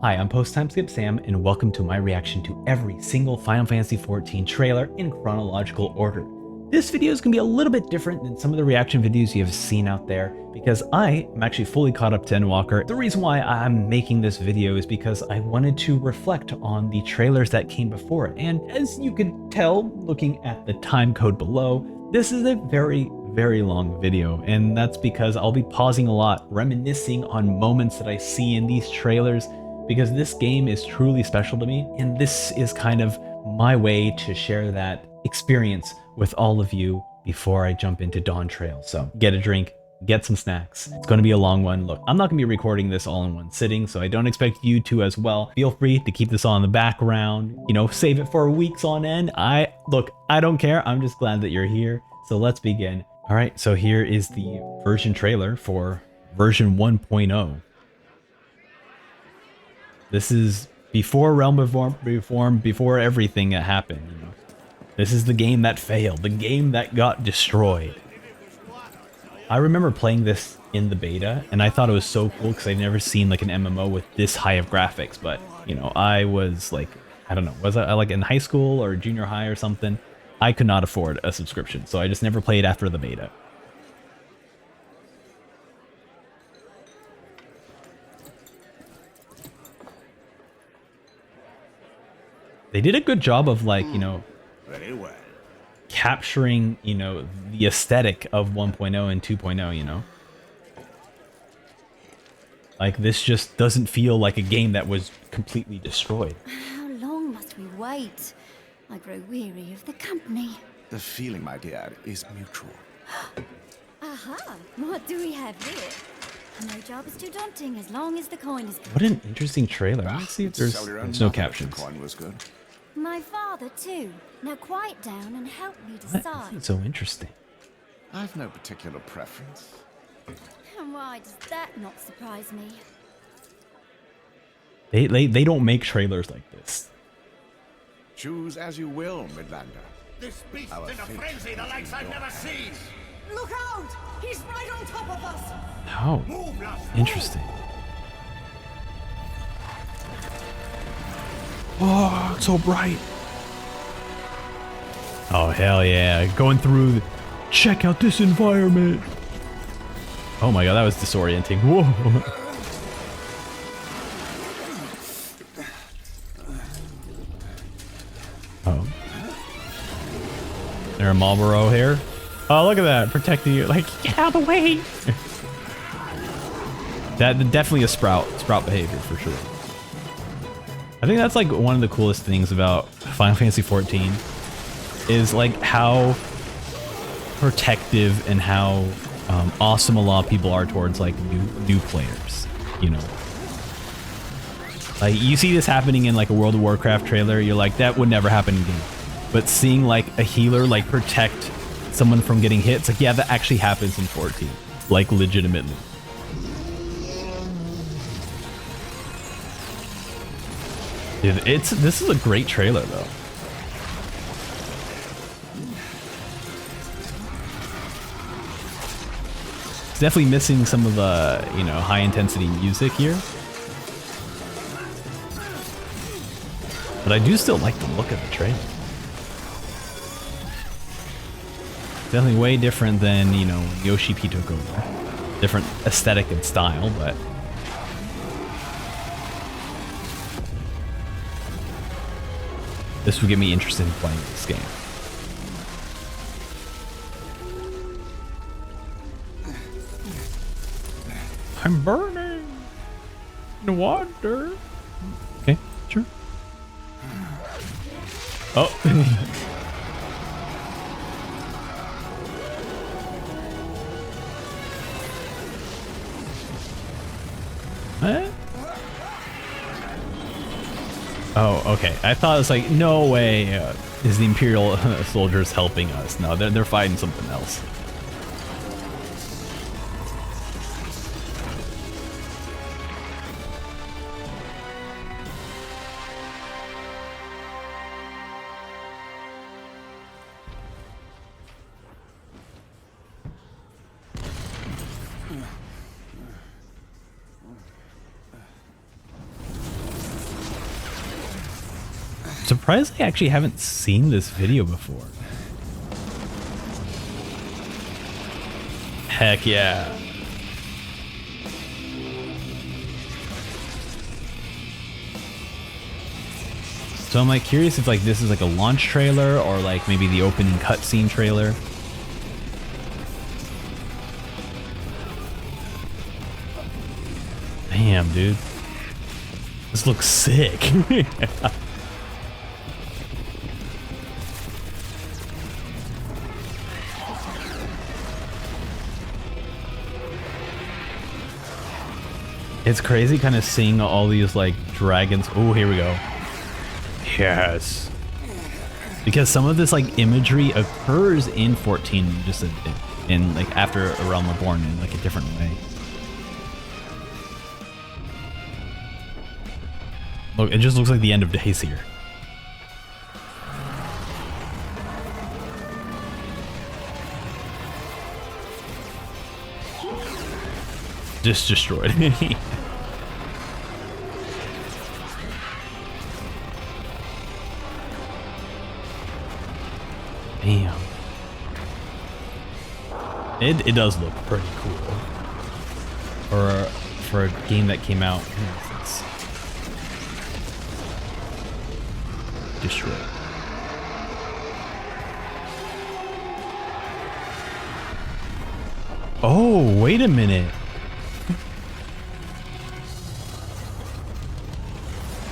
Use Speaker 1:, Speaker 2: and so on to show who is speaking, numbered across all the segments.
Speaker 1: Hi, I'm posttimeskipsam, and welcome to my reaction to every single Final Fantasy XIV trailer in chronological order. This video is going to be a little bit different than some of the reaction videos you have seen out there, because I am actually fully caught up to Endwalker. The reason why I'm making this video is because I wanted to reflect on the trailers that came before it, and as you can tell looking at the time code below, this is a very long video, and that's because I'll be pausing a lot, reminiscing on moments that I see in these trailers, because this game is truly special to me, and this is kind of my way to share that experience with all of you before I jump into Dawntrail. So get a drink, get some snacks. It's going to be a long one. Look, I'm not going to be recording this all in one sitting, so I don't expect you to as well. Feel free to keep this on in the background, save it for weeks on end. I don't care. I'm just glad that you're here. So let's begin. All right, so here is the version trailer for version 1.0. This is before Realm Reform, before everything that happened. This is the game that failed, the game that got destroyed. I remember playing this in the beta, and I thought it was so cool because I'd never seen like an MMO with this high of graphics. But I was like, I don't know, was I like in high school or junior high or something? I could not afford a subscription, so I just never played after the beta. They did a good job of
Speaker 2: Very well.
Speaker 1: capturing, the aesthetic of 1.0 and 2.0, Like, this just doesn't feel like a game that was completely destroyed.
Speaker 3: How long must we wait? I grow weary of the company.
Speaker 2: The feeling, my dear, is mutual.
Speaker 3: Aha! What do we have here? No job is too daunting as long as the coin is good.
Speaker 1: What an interesting trailer. Let's see if there's no captions.
Speaker 2: The coin was good.
Speaker 3: My father, too. Now quiet down and help me
Speaker 1: What?
Speaker 3: decide.
Speaker 1: That's so interesting.
Speaker 2: I've no particular preference.
Speaker 3: And why does that not surprise me?
Speaker 1: They don't make trailers like this.
Speaker 2: Choose as you will, Midlander.
Speaker 4: This beast's
Speaker 2: Our
Speaker 4: in a
Speaker 2: fate
Speaker 4: frenzy the likes I've never seen!
Speaker 5: Look out! He's right on top of us!
Speaker 1: Oh,
Speaker 4: Move, lass, move.
Speaker 1: interesting. Oh, it's so bright. Oh, hell yeah. Going through. Check out this environment. Oh my god, that was disorienting. Whoa. Oh. There a Marlboro here? Oh, look at that. Protecting you. Like, get out of the way. That definitely a sprout behavior for sure. I think that's like one of the coolest things about Final Fantasy XIV is like how protective and how awesome a lot of people are towards like new players, Like you see this happening in like a World of Warcraft trailer, you're like, that would never happen in game. But seeing like a healer like protect someone from getting hit, it's like, yeah, that actually happens in 14, like legitimately. Dude, this is a great trailer though. It's definitely missing some of the, high intensity music here. But I do still like the look of the trailer. Definitely way different than, Yoshi P took over. Different aesthetic and style, but this would get me interested in playing this game. I'm burning in the water. Okay, sure. Oh. What? Oh, okay. I thought it was like, no way is the Imperial soldiers helping us. No, they're fighting something else. surprised I actually haven't seen this video before. Heck yeah. So I'm like curious if like this is like a launch trailer or like maybe the opening cutscene trailer. Damn, dude. This looks sick. It's crazy kind of seeing all these like dragons. Oh, here we go. Yes. Because some of this like imagery occurs in 14 just in like after A Realm Reborn in like a different way. Look, it just looks like the end of Days here. Just destroyed. Damn. It does look pretty cool. For a game that came out. Destroyed. Oh, wait a minute.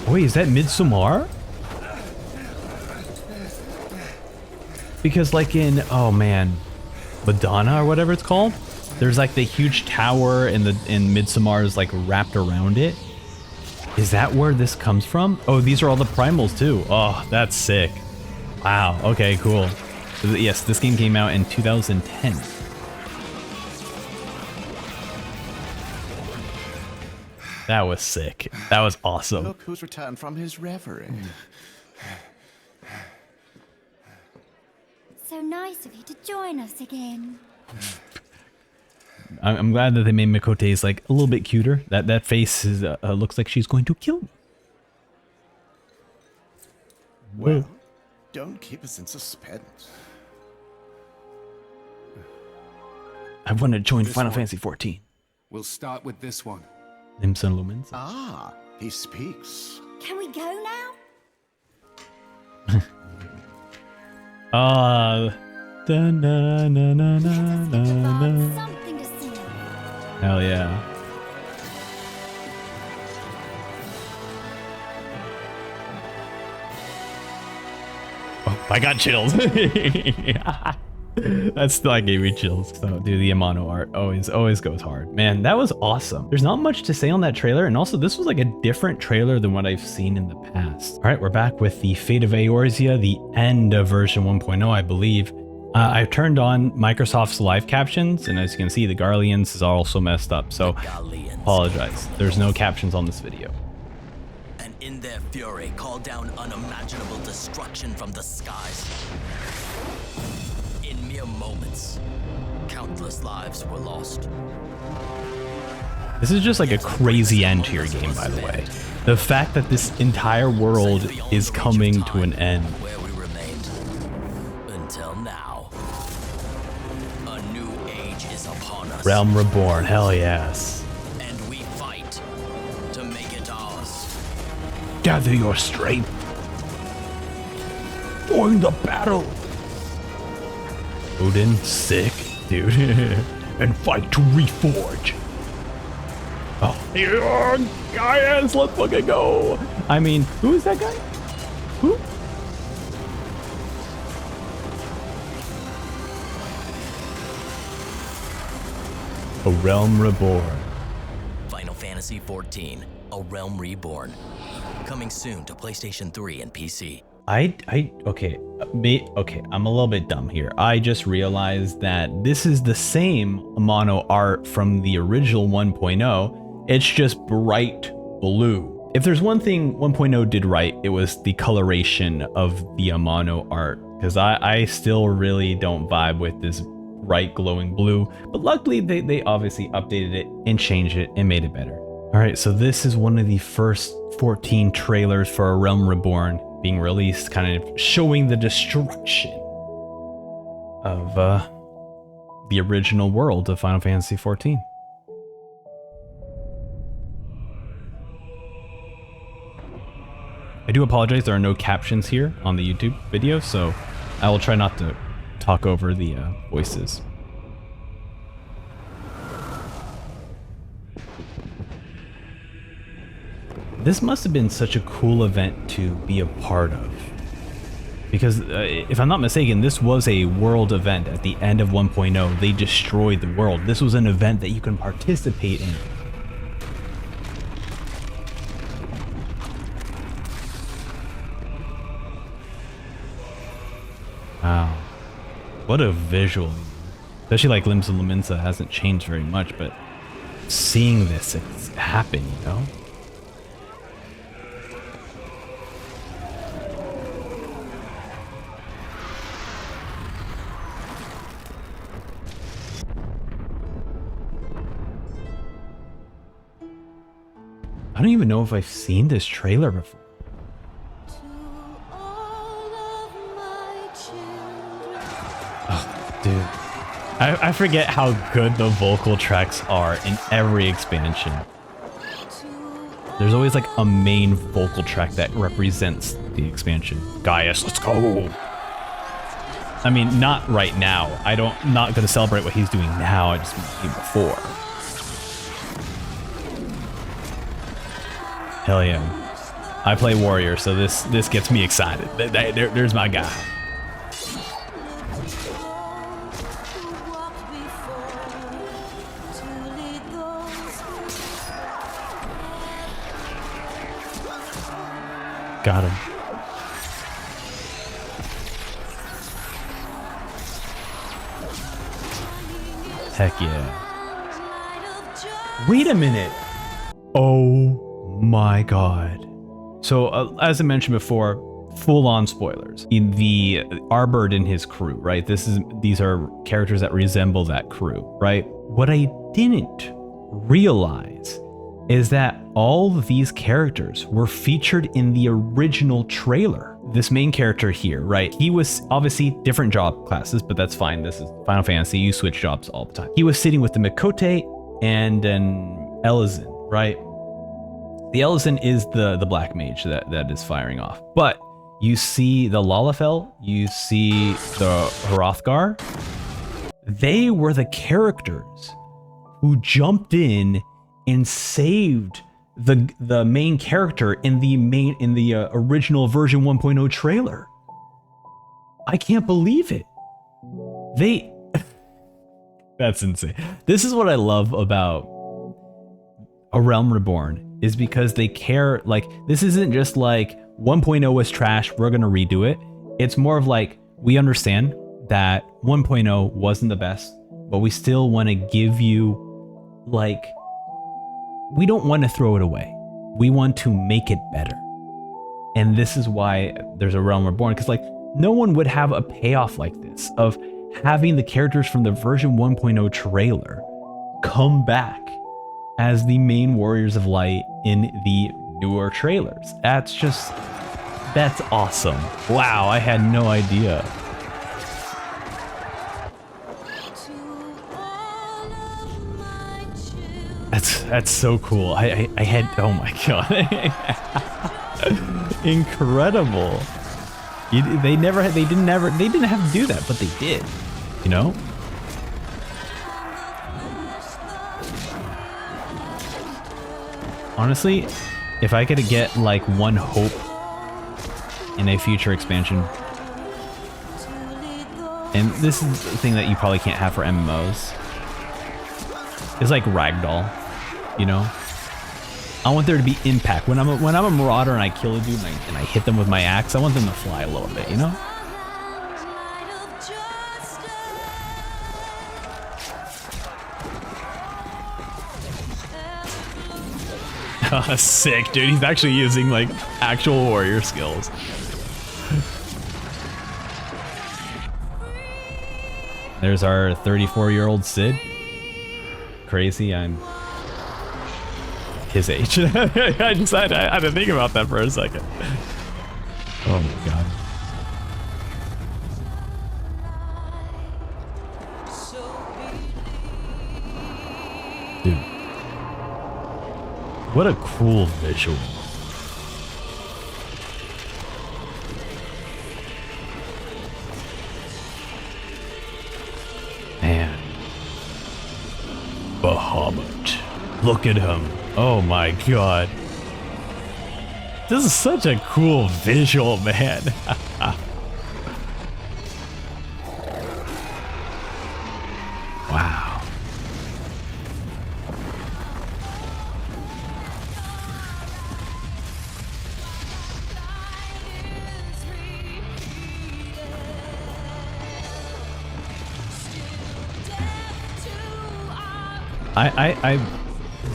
Speaker 1: Wait, is that Midsommar? Because like in, oh man, Madonna or whatever it's called, there's like the huge tower and Midsommar is like wrapped around it. Is that where this comes from? Oh, these are all the primals too. Oh, that's sick. Wow, okay, cool. So yes, this game came out in 2010. That was sick. That was awesome.
Speaker 2: Look who's returned from his reverie.
Speaker 3: So nice of you to join us again.
Speaker 1: I'm glad that they made Mikote's like a little bit cuter. That face is looks like she's going to kill me.
Speaker 2: Well, don't keep us in suspense.
Speaker 1: I want to join Final Fantasy 14.
Speaker 6: We'll start with this one.
Speaker 1: Limsa and Lominsa.
Speaker 2: Ah, he speaks.
Speaker 3: Can we go now? Something to sing.
Speaker 1: Hell yeah. Oh, I got chills. That gave me chills. So, dude, the Amano art always goes hard. Man, that was awesome. There's not much to say on that trailer, and also this was like a different trailer than what I've seen in the past. All right, we're back with the Fate of Eorzea, the end of version 1.0, I believe. I've turned on Microsoft's live captions, and as you can see, the Garleans is also messed up, so apologize. There's no captions on this video.
Speaker 7: And in their fury, call down unimaginable destruction from the skies. In mere moments, countless lives were lost.
Speaker 1: This is just like a crazy end to your game, by the way. The fact that this entire world is coming to an end.
Speaker 7: Where we remained until now. A new age is upon us.
Speaker 1: Realm Reborn, hell yes.
Speaker 7: And we fight to make it ours.
Speaker 1: Gather your strength. Join the battle. Odin, sick, dude. And fight to reforge. Oh, yeah, Gaius, let's fucking go. I mean, who is that guy? Who? A Realm Reborn.
Speaker 7: Final Fantasy XIV, A Realm Reborn. Coming soon to PlayStation 3 and PC.
Speaker 1: Okay, I'm a little bit dumb here. I just realized that this is the same Amano art from the original 1.0. It's just bright blue. If there's one thing 1.0 did right, it was the coloration of the Amano art. Because I still really don't vibe with this bright glowing blue. But luckily, they obviously updated it and changed it and made it better. All right, so this is one of the first 14 trailers for A Realm Reborn. being released, kind of showing the destruction of the original world of Final Fantasy XIV. I do apologize, there are no captions here on the YouTube video, so I will try not to talk over the voices. This must have been such a cool event to be a part of. Because if I'm not mistaken, this was a world event at the end of 1.0. They destroyed the world. This was an event that you can participate in. Wow. What a visual. Especially like Limsa and Lominsa hasn't changed very much, but seeing this happen, you know? I don't even know if I've seen this trailer before. Oh, dude. I forget how good the vocal tracks are in every expansion. There's always like a main vocal track that represents the expansion. Gaius, let's go! I mean, not right now. Not gonna celebrate what he's doing now, I just mean before. Hell yeah. I play warrior, so this gets me excited. There's my guy. Got him. Heck yeah. Wait a minute. Oh my god. So as I mentioned before, full-on spoilers. In the Arbord and his crew, right? These are characters that resemble that crew, right? What I didn't realize is that all of these characters were featured in the original trailer. This main character here, right? He was obviously different job classes, but that's fine. This is Final Fantasy. You switch jobs all the time. He was sitting with the Mikote and an Elizin, right? The Elizin is the black mage that is firing off. But you see the Lalafell, you see the Hrothgar. They were the characters who jumped in and saved the main character in the original version 1.0 trailer. I can't believe it. That's insane. This is what I love about A Realm Reborn, is because they care. Like, this isn't just like 1.0 was trash, we're gonna redo it. It's more of like, we understand that 1.0 wasn't the best, but we still want to give you, like, we don't want to throw it away. We want to make it better. And this is why there's A Realm Reborn, because like no one would have a payoff like this of having the characters from the version 1.0 trailer come back as the main Warriors of Light in the newer trailers. That's awesome. Wow, I had no idea. That's so cool. I had, oh my god. Incredible. They didn't have to do that, but they did, you know? Honestly, if I could get like one hope in a future expansion, and this is the thing that you probably can't have for MMOs, is like ragdoll, you know? I want there to be impact. When I'm a marauder and I kill a dude and I hit them with my axe, I want them to fly a little bit, you know? Sick, dude. He's actually using like actual warrior skills. There's our 34-year-old Sid. Crazy, I'm his age. I had to think about that for a second. Oh my god. Dude. What a cool visual. Man. Bahamut. Look at him. Oh my god. This is such a cool visual, man. Wow.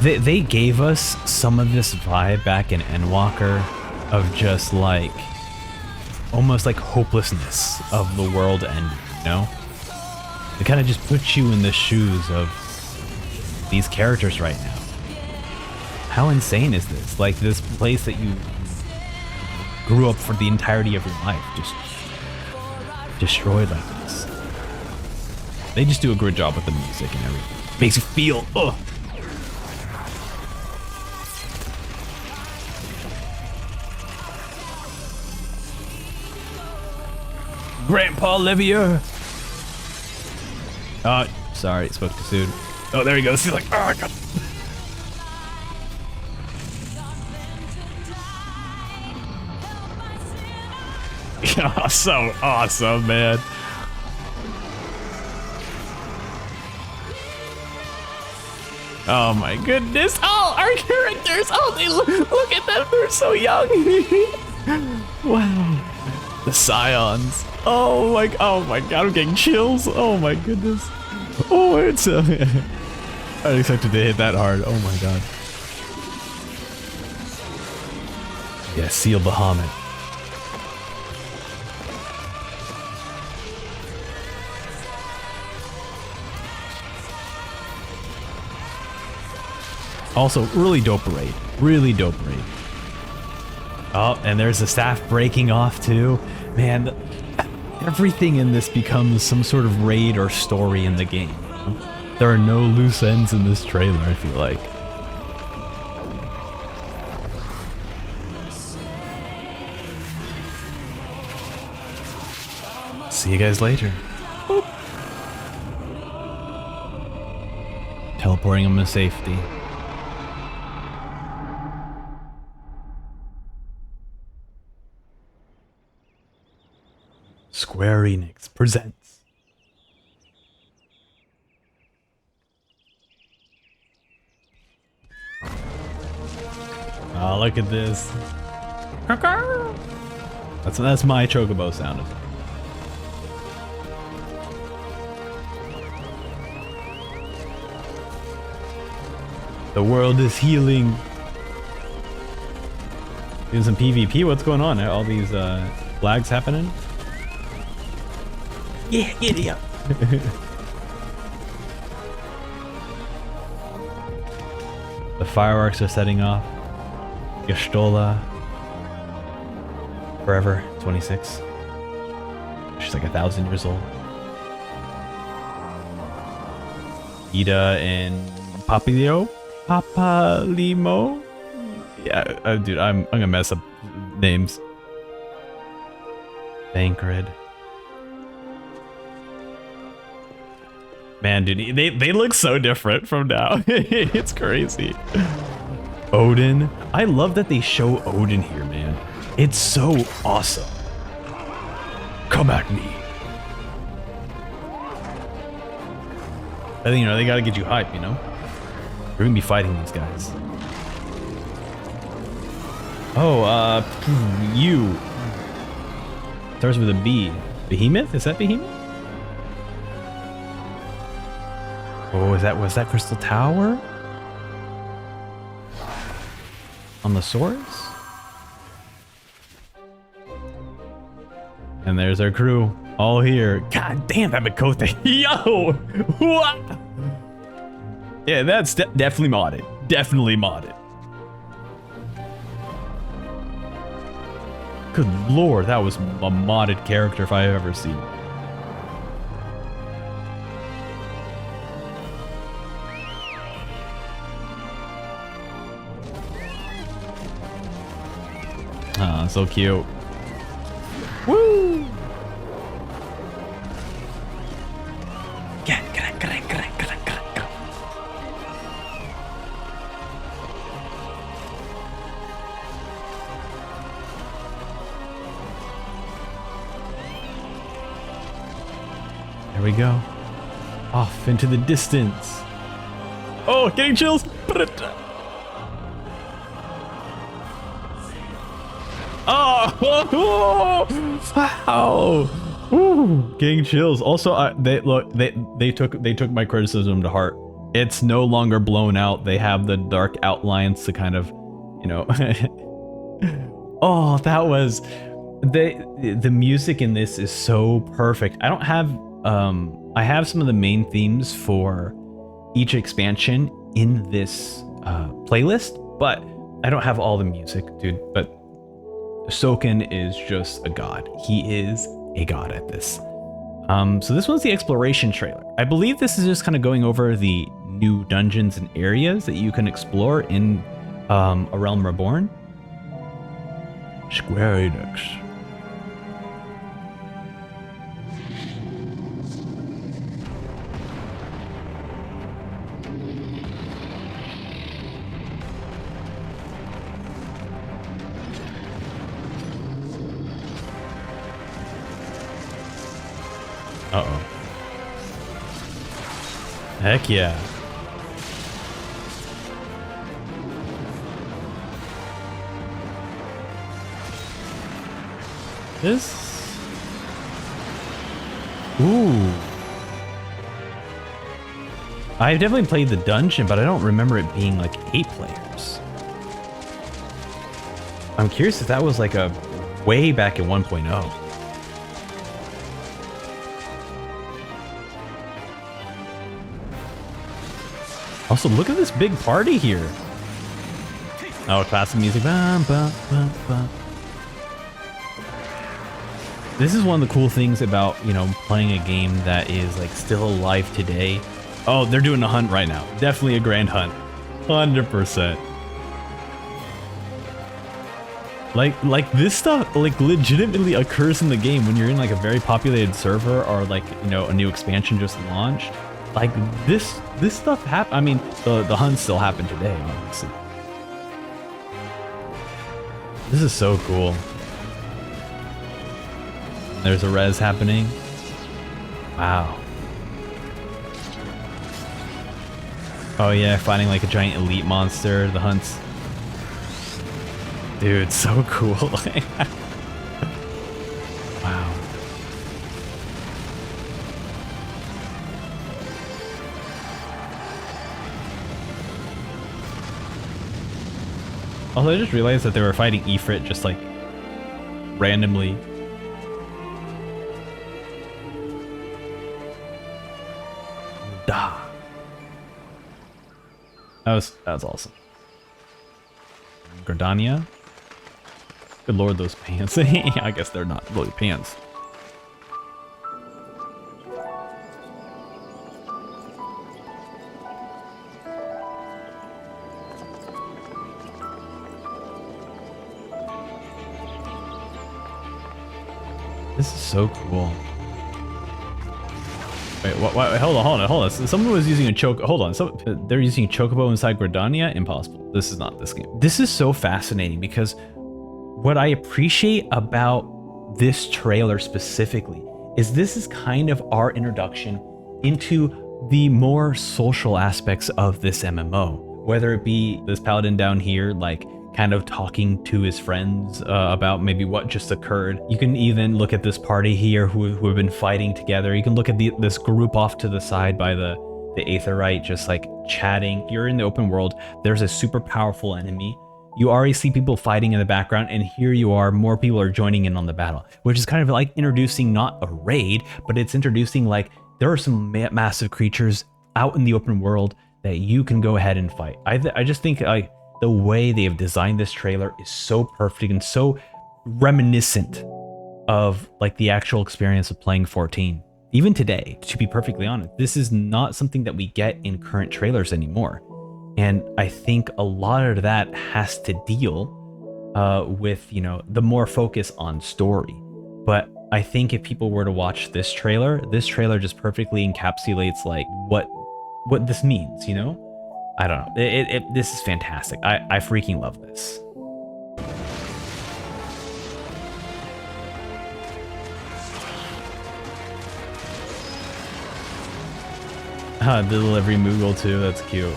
Speaker 1: They gave us some of this vibe back in Endwalker of just like almost like hopelessness of the world ending, you know? It kind of just puts you in the shoes of these characters right now. How insane is this? Like this place that you grew up for the entirety of your life, just destroyed like this. They just do a great job with the music and everything. Makes you feel, ugh. Grandpa Livier. Oh, sorry, spoke too soon. Oh, there he goes. He's like, oh my god. Oh, so awesome, man. Oh my goodness. Oh, our characters. Oh, they look at them. They're so young. Wow. The Scions. Oh my god, I'm getting chills. Oh my goodness. Oh, it's I didn't expect it to hit that hard. Oh my god. Yeah, Seal Bahamut. Also, really dope raid. Really dope raid. Oh, and there's the staff breaking off too. Man, everything in this becomes some sort of raid or story in the game. You know? There are no loose ends in this trailer, I feel like. See you guys later. Boop. Teleporting them to safety. Square Enix presents. Oh, look at this. That's my chocobo sound. The world is healing. Doing some PvP. What's going on? All these flags happening? Yeah, giddy up. The fireworks are setting off. Gestola. Forever 26. She's like 1,000 years old. Ida and Papilio? Papalimo? Yeah, dude, I'm gonna mess up names. Thancred. Man, dude, they look so different from now. It's crazy. Odin. I love that they show Odin here, man. It's so awesome. Come at me. I think, you know, they gotta get you hype, you know? We're gonna be fighting these guys. Oh, you. Starts with a B. Behemoth? Is that Behemoth? Oh, was that Crystal Tower? On the source? And there's our crew, all here. God damn, that Makote. Yo! What? Yeah, that's definitely modded. Definitely modded. Good lord, that was a modded character if I've ever seen one. Ah, so cute. Woo! There we go. Off into the distance. Oh, getting chills. Oh, wow. Ooh, getting chills. Also, they took my criticism to heart. It's no longer blown out. They have the dark outlines to kind of, you know. Oh, that was the music in this is so perfect. I don't have I have some of the main themes for each expansion in this playlist, but I don't have all the music, dude. But Soken is just a god. He is a god at this. So this one's the exploration trailer. I believe this is just kind of going over the new dungeons and areas that you can explore in A Realm Reborn. Square Enix. Uh-oh. Heck yeah. This? Ooh. I've definitely played the dungeon, but I don't remember it being like 8 players. I'm curious if that was like a way back in 1.0. Also, look at this big party here. Oh, classic music. Bum, bum, bum, bum. This is one of the cool things about, you know, playing a game that is like still alive today. Oh, they're doing a hunt right now. Definitely a grand hunt. 100%. Like this stuff like legitimately occurs in the game when you're in like a very populated server or like, you know, a new expansion just launched. Like this stuff happen. I mean, the hunts still happen today, obviously. This is so cool. There's a res happening. Wow. Oh yeah, fighting like a giant elite monster. The hunts. Dude, so cool. Wow. Also, I just realized that they were fighting Ifrit just like randomly. Da. That was awesome. Gardania. Good lord, those pants. I guess they're not really pants. This is so cool. Wait, what, hold on. Someone was using a choke. Hold on. They're using a chocobo inside Gardania? Impossible. This is not this game. This is so fascinating because what I appreciate about this trailer specifically is this is kind of our introduction into the more social aspects of this MMO. Whether it be this paladin down here, like kind of talking to his friends about maybe what just occurred. You can even look at this party here who have been fighting together. You can look at this group off to the side by the Aetherite just like chatting. You're in the open world. There's a super powerful enemy. You already see people fighting in the background, and here you are, more people are joining in on the battle, which is kind of like introducing not a raid, but it's introducing like there are some massive creatures out in the open world that you can go ahead and fight. I just think like the way they have designed this trailer is so perfect and so reminiscent of like the actual experience of playing 14. Even today, to be perfectly honest, this is not something that we get in current trailers anymore. And I think a lot of that has to deal with, you know, the more focus on story. But I think if people were to watch this trailer just perfectly encapsulates like what this means, you know? I don't know. This is fantastic. I freaking love this. Delivery Moogle too, that's cute.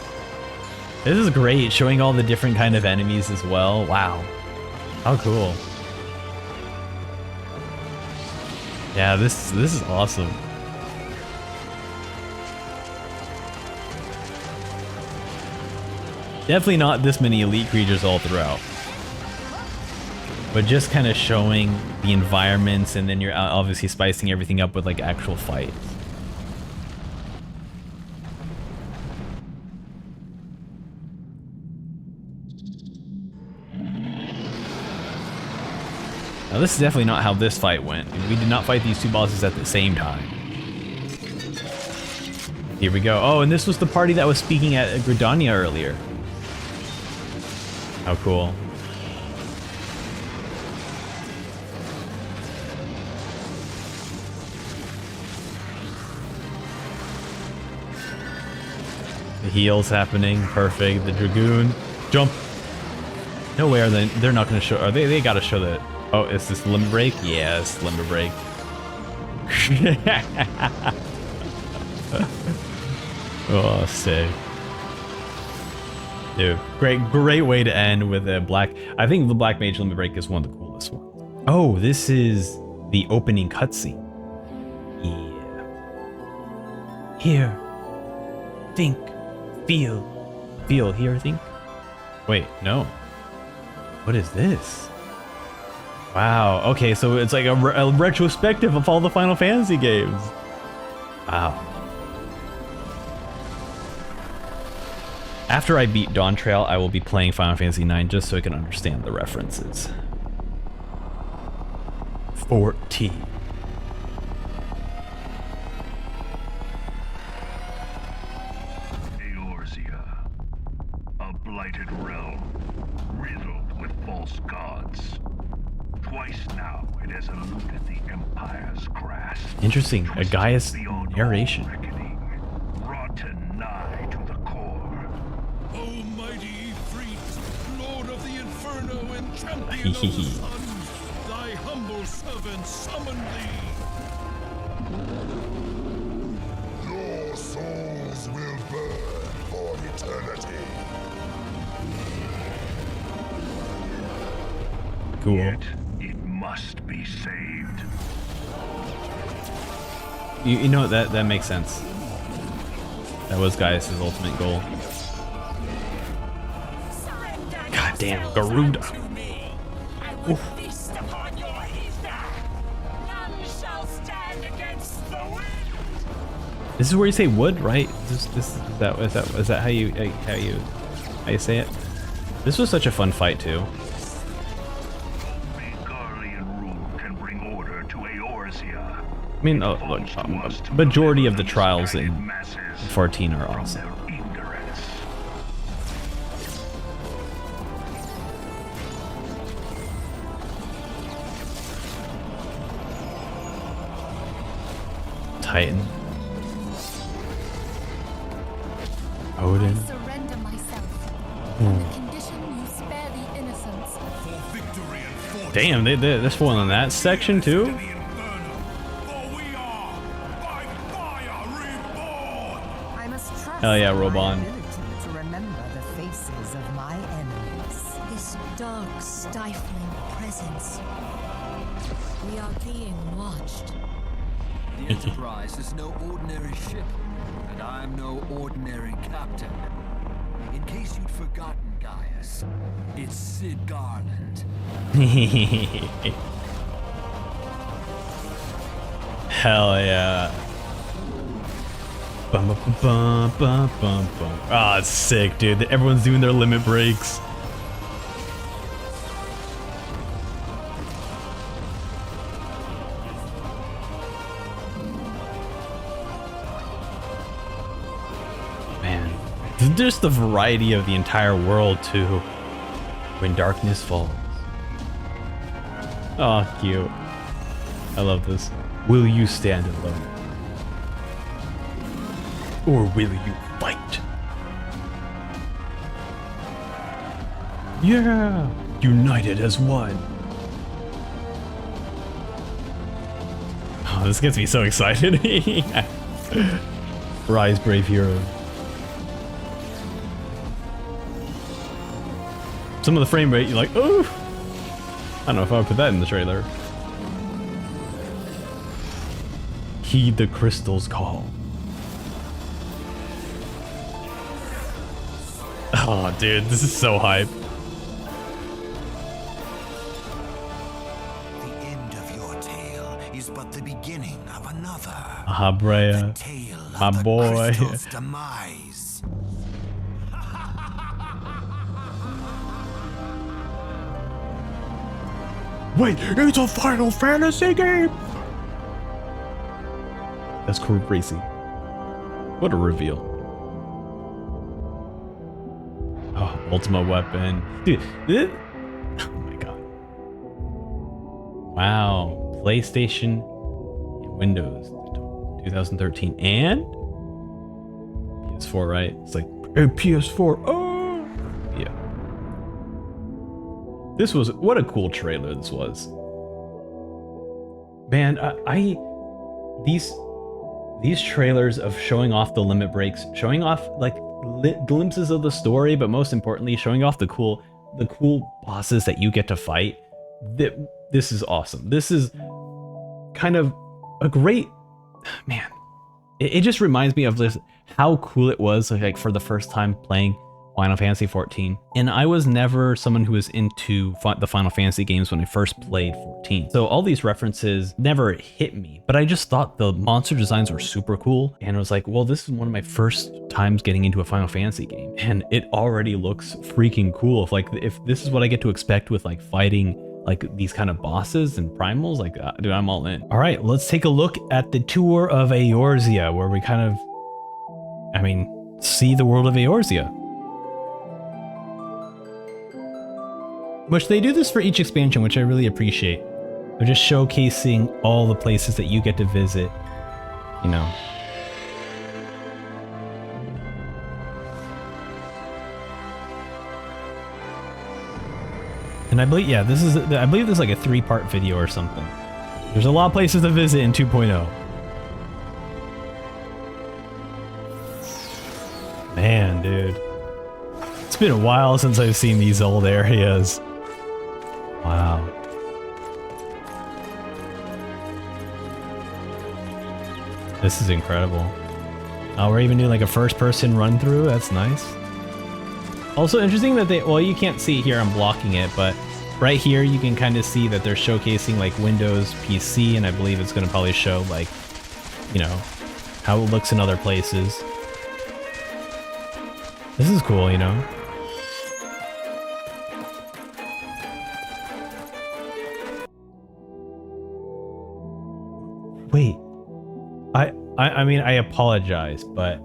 Speaker 1: This is great, showing all the different kind of enemies as well. Wow. How cool. Yeah, this is awesome. Definitely not this many elite creatures all throughout. But just kind of showing the environments, and then you're obviously spicing everything up with like actual fights. Now this is definitely not how this fight went. We did not fight these two bosses at the same time. Here we go. Oh, and this was the party that was speaking at Grande earlier. How cool. The heal's happening. Perfect. The Dragoon. Jump. No way are they're not going to show. Are they got to show that. Oh, is this limit break? Yes, limit break. Oh, sick. Dude, great way to end with a black. I think the Black Mage limit break is one of the coolest ones. Oh, this is the opening cutscene. Yeah. Here. Think. Feel. Feel. Here, think. Wait, no. What is this? Wow, okay, so it's like a retrospective of all the Final Fantasy games. Wow. After I beat Dawntrail, I will be playing Final Fantasy IX just so I can understand the references. 14.
Speaker 4: Eorzea, a blighted realm, riddled with false gods. Twice now it has eluded the Empire's grasp.
Speaker 1: Interesting, a Gaius narration.
Speaker 4: Brought nigh to the core.
Speaker 8: Almighty Ifrit, Lord of the Inferno and Champion of the Sun, thy humble servant summon thee.
Speaker 9: Your souls will burn for eternity.
Speaker 1: Cool.
Speaker 4: Yet it must be saved.
Speaker 1: You know, that makes sense. That was Gaius' ultimate goal. God damn, Garuda. Oof. This is where you say wood, right? Is that how you say it? This was such a fun fight too. I mean, look, majority of the trials in 14 are awesome. Titan. Odin.
Speaker 5: Surrender myself. On the condition you spare the innocents.
Speaker 8: For victory and fortune.
Speaker 1: Damn, they're spoiling that section too? Hell yeah, Reborn.
Speaker 5: To remember the faces of my enemies.
Speaker 3: This dark, stifling presence. We are being watched.
Speaker 10: The Enterprise is no ordinary ship, and I'm no ordinary captain. In case you'd forgotten, Gaius, it's Sid Garland.
Speaker 1: Hell yeah. Bum, bum, bum, bum, bum, bum. Ah, it's sick, dude. Everyone's doing their limit breaks. just the variety of the entire world too. When darkness falls. Oh, cute. I love this. Will you stand alone? Or will you fight? Yeah! United as one. Oh, this gets me so excited. Rise, brave hero. Some of the frame rate, you're like, oh! I don't know if I would put that in the trailer. Heed the crystal's call. Oh, dude, this is so hype.
Speaker 9: The end of your tale is but the beginning of another.
Speaker 1: Aha, Brea.
Speaker 9: The tale of
Speaker 1: My
Speaker 9: the
Speaker 1: boy.
Speaker 9: crystal's demise.
Speaker 1: Wait, it's a Final Fantasy game! That's crazy. What a reveal. Oh, ultimate weapon. Dude, this... Oh my god. Wow. PlayStation and Windows 2013 and PS4, right? It's like, PS4. Oh! Yeah. This was, what a cool trailer this was. Man, these trailers of showing off the limit breaks, showing off like glimpses of the story, but most importantly, showing off the cool bosses that you get to fight. This is awesome. This is kind of a great, man. It just reminds me of this, how cool it was like for the first time playing Final Fantasy 14. And I was never someone who was into the Final Fantasy games when I first played 14. So all these references never hit me, but I just thought the monster designs were super cool. And I was like, well, this is one of my first times getting into a Final Fantasy game. And it already looks freaking cool. If this is what I get to expect with like fighting like these kind of bosses and primals, like, dude, I'm all in. All right, let's take a look at the tour of Eorzea, where we kind of, see the world of Eorzea. Which they do this for each expansion, which I really appreciate. They're just showcasing all the places that you get to visit, you know. And I believe, yeah, I believe this is like a 3-part video or something. There's a lot of places to visit in 2.0. Man, dude. It's been a while since I've seen these old areas. Wow. This is incredible. Oh, we're even doing like a first-person run-through. That's nice. Also interesting that well, you can't see it here, I'm blocking it, but right here you can kind of see that they're showcasing like Windows, PC, and I believe it's going to probably show like, you know, how it looks in other places. This is cool, you know. Wait, I mean, I apologize, but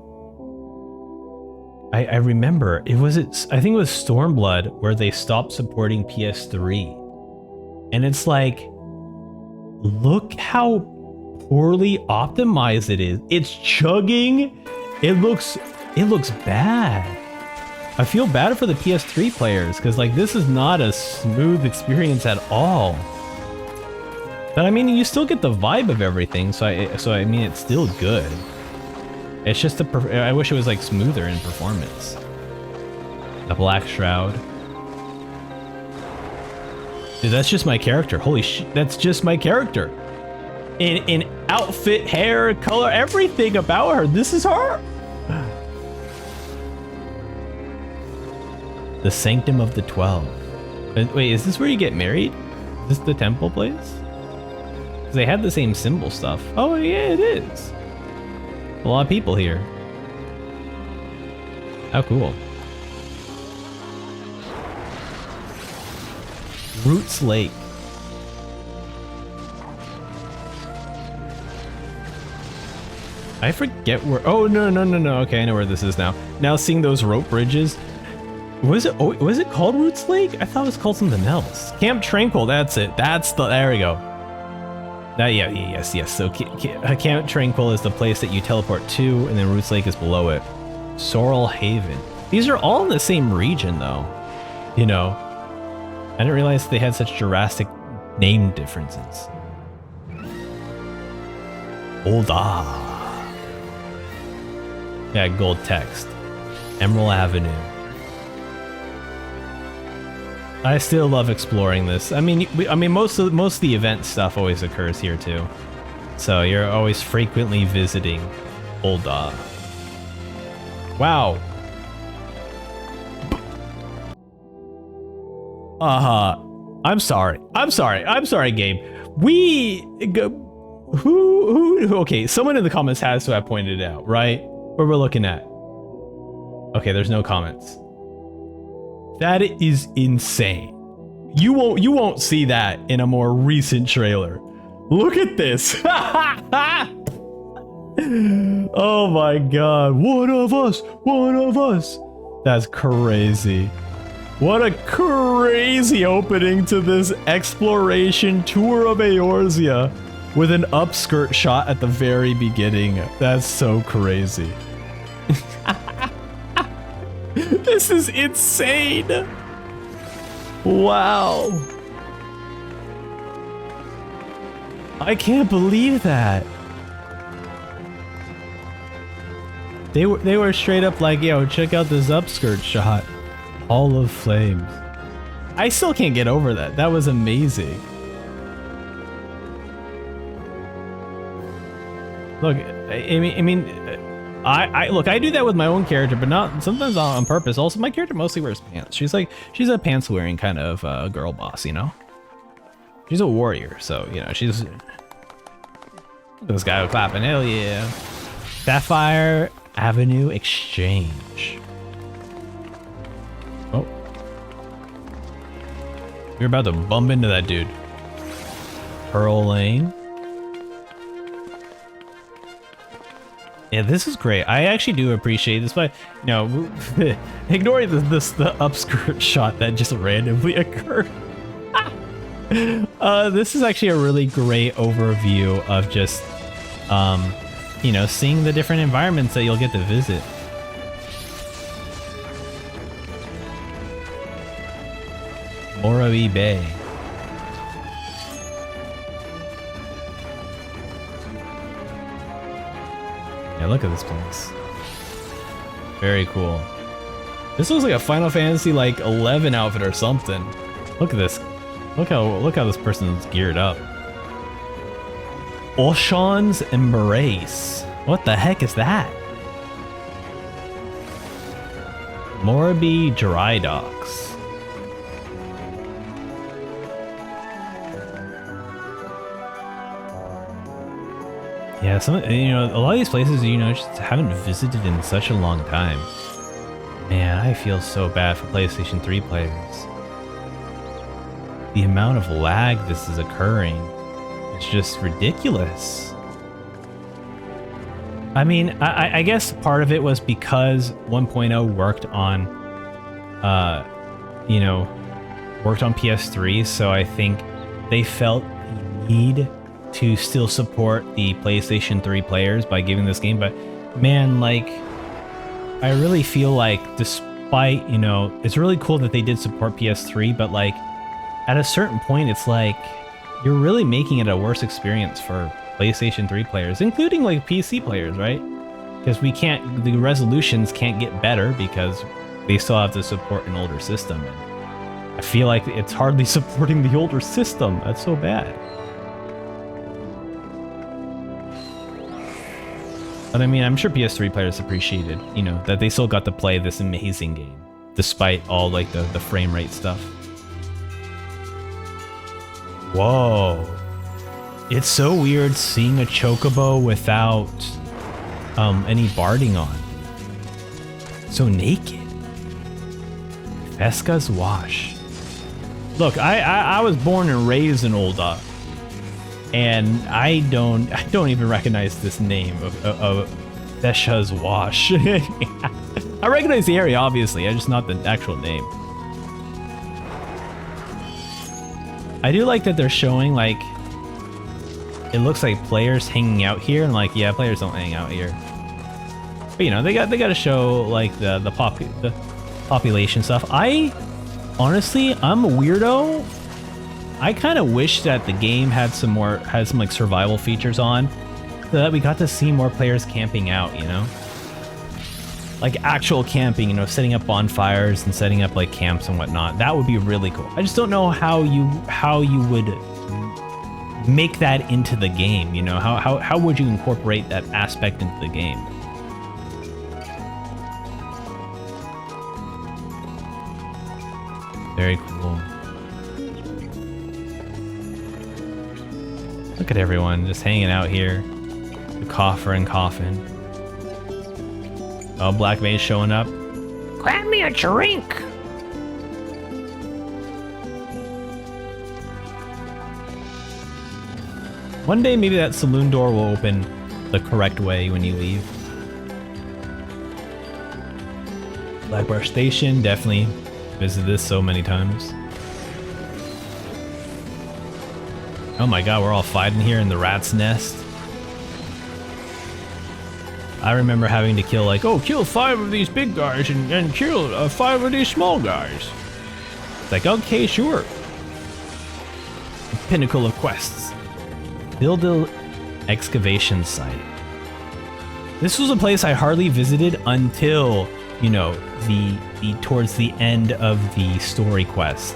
Speaker 1: I remember I think it was Stormblood where they stopped supporting PS3, and it's like, look how poorly optimized it is. It's chugging. It looks bad. I feel bad for the PS3 players because like this is not a smooth experience at all. But I mean, you still get the vibe of everything, so I mean, it's still good. It's just I wish it was like smoother in performance. The Black Shroud. Dude, that's just my character. Holy shit, that's just my character. In outfit, hair, color, everything about her. This is her. The Sanctum of the 12. Wait, is this where you get married? Is this the temple place? Because they had the same symbol stuff. Oh yeah, it is. A lot of people here. How cool. Roots Lake. I forget where. Oh no. Okay, I know where this is now. Now seeing those rope bridges. Was it? Oh, was it called Roots Lake? I thought it was called something else. Camp Tranquil. That's it. That's the. There we go. Yes. So Camp Tranquil is the place that you teleport to, and then Roots Lake is below it. Sorrel Haven. These are all in the same region, though. You know, I didn't realize they had such drastic name differences. Yeah, gold text. Emerald Avenue. I still love exploring this. I mean, most of the event stuff always occurs here too. So you're always frequently visiting Ul'dah. Wow. I'm sorry, game. Okay, someone in the comments has to have pointed it out, right? What we're looking at. Okay, there's no comments. That is insane. You won't see that in a more recent trailer. Look at this. Oh my god. One of us. That's crazy. What a crazy opening to this exploration tour of Eorzea with an upskirt shot at the very beginning. That's so crazy. This is insane. Wow. I can't believe that. They were straight up like, yo, check out this upskirt shot. Hall of Flames. I still can't get over that. That was amazing. Look, I do that with my own character, but not sometimes on purpose. Also, my character mostly wears pants. She's a pants wearing kind of girl boss, you know. She's a warrior, so you know she's. This guy clapping, hell yeah! Sapphire Avenue Exchange. Oh, you're about to bump into that dude. Pearl Lane. Yeah, this is great. I actually do appreciate this, but you know, ignore the upskirt shot that just randomly occurred. This is actually a really great overview of just, you know, seeing the different environments that you'll get to visit. Morawi Bay. Yeah, look at this place. Very cool. This looks like a Final Fantasy like 11 outfit or something. Look at this. Look how this person's geared up. Ocean's Embrace. What the heck is that? Morabi Dry Docks. Yeah, a lot of these places, you know, just haven't visited in such a long time. Man, I feel so bad for PlayStation 3 players. The amount of lag this is occurring, it's just ridiculous. I mean, I guess part of it was because 1.0 worked on, you know, worked on PS3, so I think they felt the need to still support the PlayStation 3 players by giving this game. But man, like, I really feel like despite, you know, it's really cool that they did support PS3, but like at a certain point, it's like you're really making it a worse experience for PlayStation 3 players, including like PC players, right? Because the resolutions can't get better because they still have to support an older system. And I feel like it's hardly supporting the older system. That's so bad. But I mean, I'm sure PS3 players appreciated, you know, that they still got to play this amazing game, despite all like the frame rate stuff. Whoa. It's so weird seeing a chocobo without any barding on. So naked. Fesca's Wash. Look, I was born and raised in Ul'dah. and I don't even recognize this name of Vesha's Wash. I recognize the area, obviously, I just not the actual name. I do like that they're showing, like, it looks like players hanging out here, and like, yeah, players don't hang out here. But you know, they got to show like the population stuff. Honestly, I'm a weirdo. I kind of wish that the game had some like survival features on, so that we got to see more players camping out, you know? Like actual camping, you know, setting up bonfires and setting up like camps and whatnot. That would be really cool. I just don't know how you would make that into the game, you know? How would you incorporate that aspect into the game? Very cool. Look at everyone just hanging out here. The coffer and coffin. Oh, Black Mage showing up. Grab me a drink! One day maybe that saloon door will open the correct way when you leave. Blackbrush Station, definitely visited this so many times. Oh my god, we're all fighting here in the rat's nest. I remember having to kill like, oh, kill 5 of these big guys and kill 5 of these small guys. It's like, okay, sure. The pinnacle of quests. Build an excavation site. This was a place I hardly visited until, you know, the towards the end of the story quest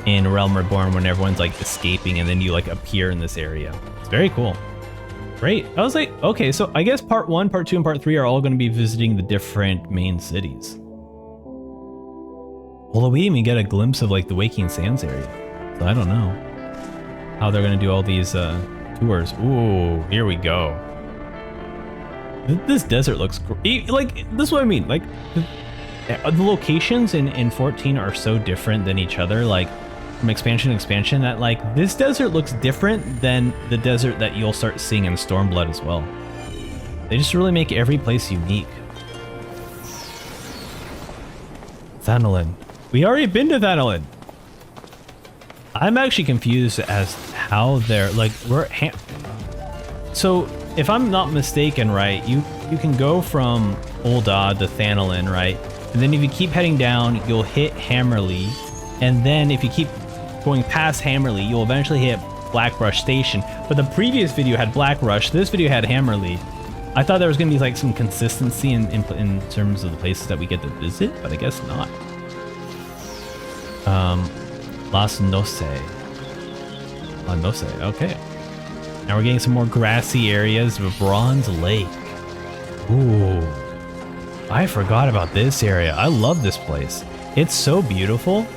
Speaker 1: in Realm Reborn, when everyone's like escaping and then you like appear in this area. It's very cool. Great. I was like, okay, so I guess part 1, part 2, and part 3 are all going to be visiting the different main cities. Although we even get a glimpse of like the Waking Sands area. So I don't know how they're going to do all these tours. Ooh, here we go. This desert looks great. Like, this is what I mean. Like, the locations in 14 are so different than each other. Like, from expansion to expansion, that like this desert looks different than the desert that you'll start seeing in Stormblood as well. They just really make every place unique. Thanolin. We already been to Thanolin. I'm actually confused as how they're like so if I'm not mistaken, right, you can go from Uldad to Thanolin, right? And then if you keep heading down, you'll hit Hammerley, and then if you keep going past Hammerley, you'll eventually hit Blackbrush Station. But the previous video had Blackrush, this video had Hammerley. I thought there was gonna be like some consistency in terms of the places that we get to visit, but I guess not. Las Noce. La Noce, okay. Now we're getting some more grassy areas of Bronze Lake. Ooh. I forgot about this area. I love this place. It's so beautiful.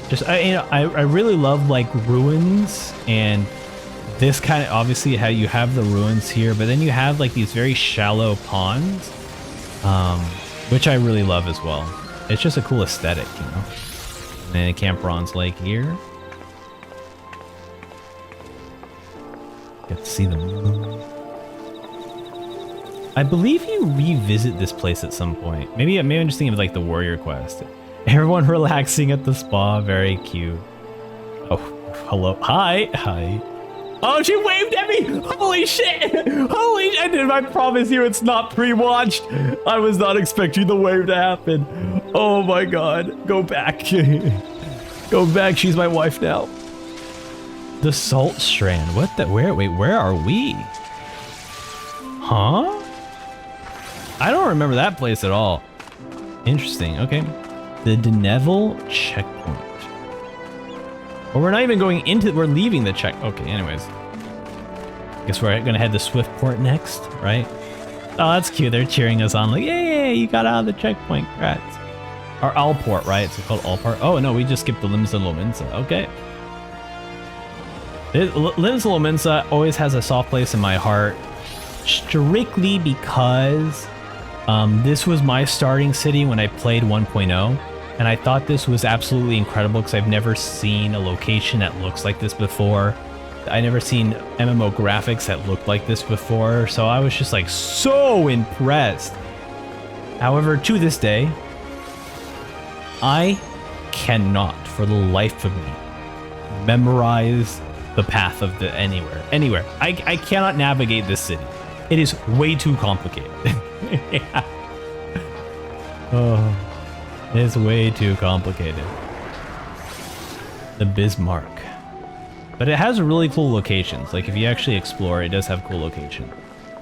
Speaker 1: Just, I really love like ruins, and this kind of, obviously how you have the ruins here, but then you have like these very shallow ponds, which I really love as well. It's just a cool aesthetic, you know. And then Camp Bronze Lake here. Get to see the moon. I believe you revisit this place at some point. Maybe I'm just thinking of like the warrior quest. Everyone relaxing at the spa, very cute. Oh, hello, hi. Oh, she waved at me! Holy shit! Holy shit! I promise you it's not pre-watched. I was not expecting the wave to happen. Oh my god, go back. Go back, she's my wife now. The Salt Strand, what the, where are we? Huh? I don't remember that place at all. Interesting, okay. The Deneville checkpoint. Well, we're not even going into, we're leaving the check. Okay, anyways. Guess we're gonna head to Swiftport next, right? Oh, that's cute. They're cheering us on like, yay, you got out of the checkpoint. Congrats. Or Allport, right? It's called Allport. Oh, no, we just skipped the Limsa and Lominsa. Okay. Limsa Lominsa always has a soft place in my heart, strictly because this was my starting city when I played 1.0, and I thought this was absolutely incredible because I've never seen a location that looks like this before. I never seen MMO graphics that looked like this before, so I was just like so impressed. However, to this day, I cannot for the life of me memorize the path of the anywhere. I cannot navigate this city. It is way too complicated. Yeah. Oh, it's way too complicated. The Bismarck. But it has really cool locations. Like if you actually explore, it does have cool locations.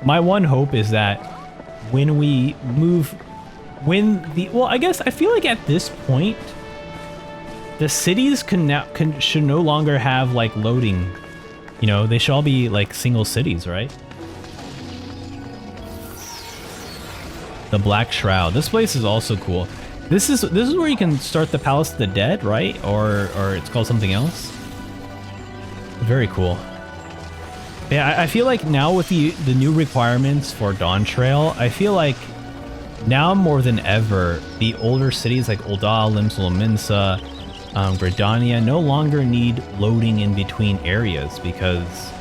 Speaker 1: My one hope is that when we move, well, I guess I feel like at this point, the cities should no longer have like loading. You know, they should all be like single cities, right? The Black Shroud. This place is also cool. This is where you can start the Palace of the Dead, right? Or it's called something else. Very cool. Yeah, I feel like now with the new requirements for Dawntrail, I feel like now more than ever, the older cities like Ul'dah, Limsa, Lominsa, Grande no longer need loading in between areas because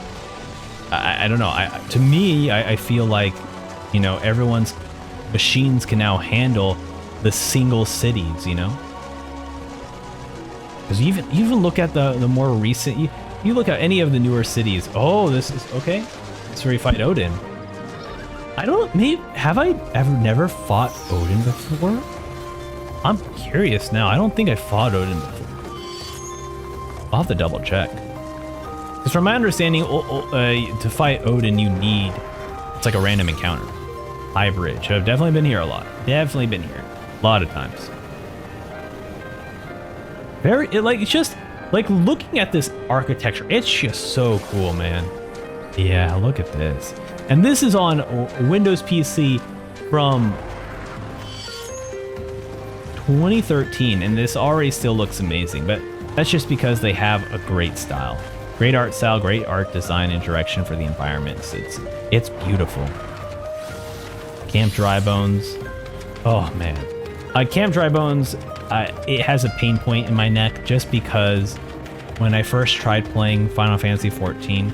Speaker 1: I don't know. To me, I feel like, you know, everyone's machines can now handle the single cities, you know? Because you even look at the more recent, you look at any of the newer cities. Oh, this is okay. It's where you fight Odin. Have I ever never fought Odin before? I'm curious now. I don't think I fought Odin before. I'll have to double check. Because from my understanding, to fight Odin, it's like a random encounter. High Bridge. I've definitely been here a lot. Definitely been here. A lot of times. It's just, like, looking at this architecture, it's just so cool, man. Yeah, look at this. And this is on Windows PC from 2013, and this already still looks amazing, but that's just because they have a great style. Great art style, great art design and direction for the environments. It's beautiful. Camp Dry Bones. Oh man. Camp Dry Bones, it has a pain point in my neck just because when I first tried playing Final Fantasy XIV,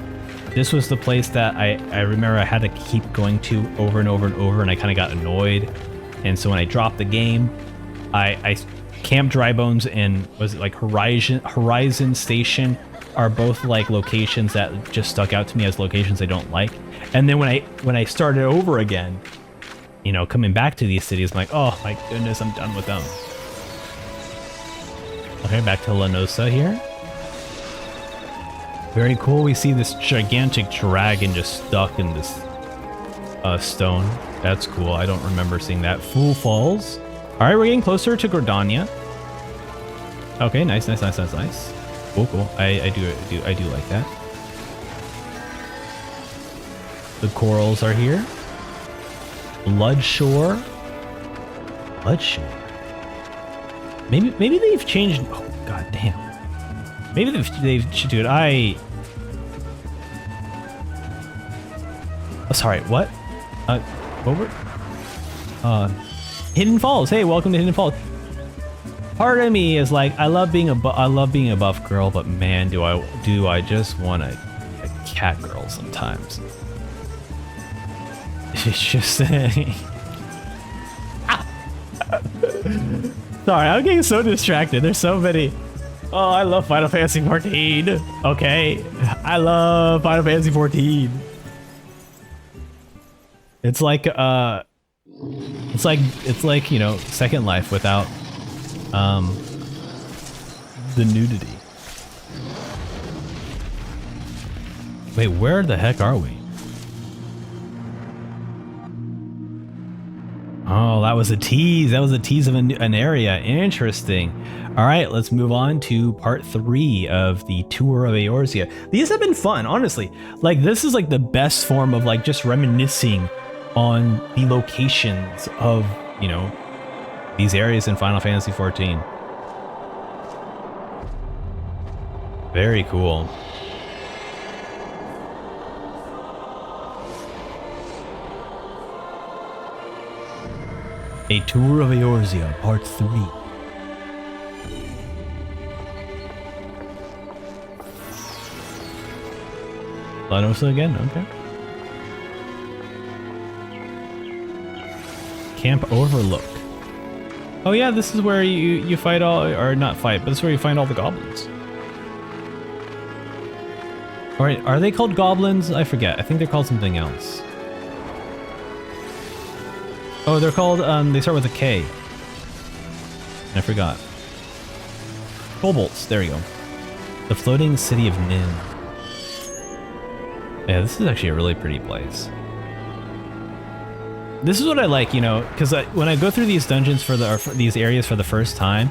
Speaker 1: this was the place that I remember I had to keep going to over and over and over, and I kind of got annoyed. And so when I dropped the game, I Camp Dry Bones and was it like Horizon Station are both like locations that just stuck out to me as locations I don't like. And then when I started over again, you know, coming back to these cities, I'm like, oh my goodness, I'm done with them. Okay, back to Lanosa here. Very cool. We see this gigantic dragon just stuck in this stone. That's cool. I don't remember seeing that. Fool Falls. All right, we're getting closer to Gordania. Okay, nice. Cool. I do like that. The corals are here. Bloodshore. Maybe they've changed. Oh god damn. Maybe they've dude. Oh, sorry. What? What were? Hidden Falls. Hey, welcome to Hidden Falls. Part of me is like, I love being a buff girl, but man, do I just want a cat girl sometimes. It's just saying. Sorry, I'm getting so distracted. There's so many. Oh, I love Final Fantasy 14. Okay, I love Final Fantasy 14. It's like you know, Second Life without the nudity. Wait, where the heck are we? Oh, that was a tease. That was a tease of an area. Interesting. All right, let's move on to part 3 of the tour of Eorzea. These have been fun, honestly. Like, this is like the best form of like just reminiscing on the locations of, you know, these areas in Final Fantasy XIV. Very cool. A Tour of Eorzea, Part 3. Lanosa again, okay. Camp Overlook. Oh yeah, this is where you fight all, or not fight, but this is where you find all the goblins. Alright, are they called goblins? I forget. I think they're called something else. Oh, they're called, they start with a K. I forgot. Kobolds, there you go. The floating city of Nin. Yeah, this is actually a really pretty place. This is what I like, you know, because when I go through these dungeons for these areas for the first time,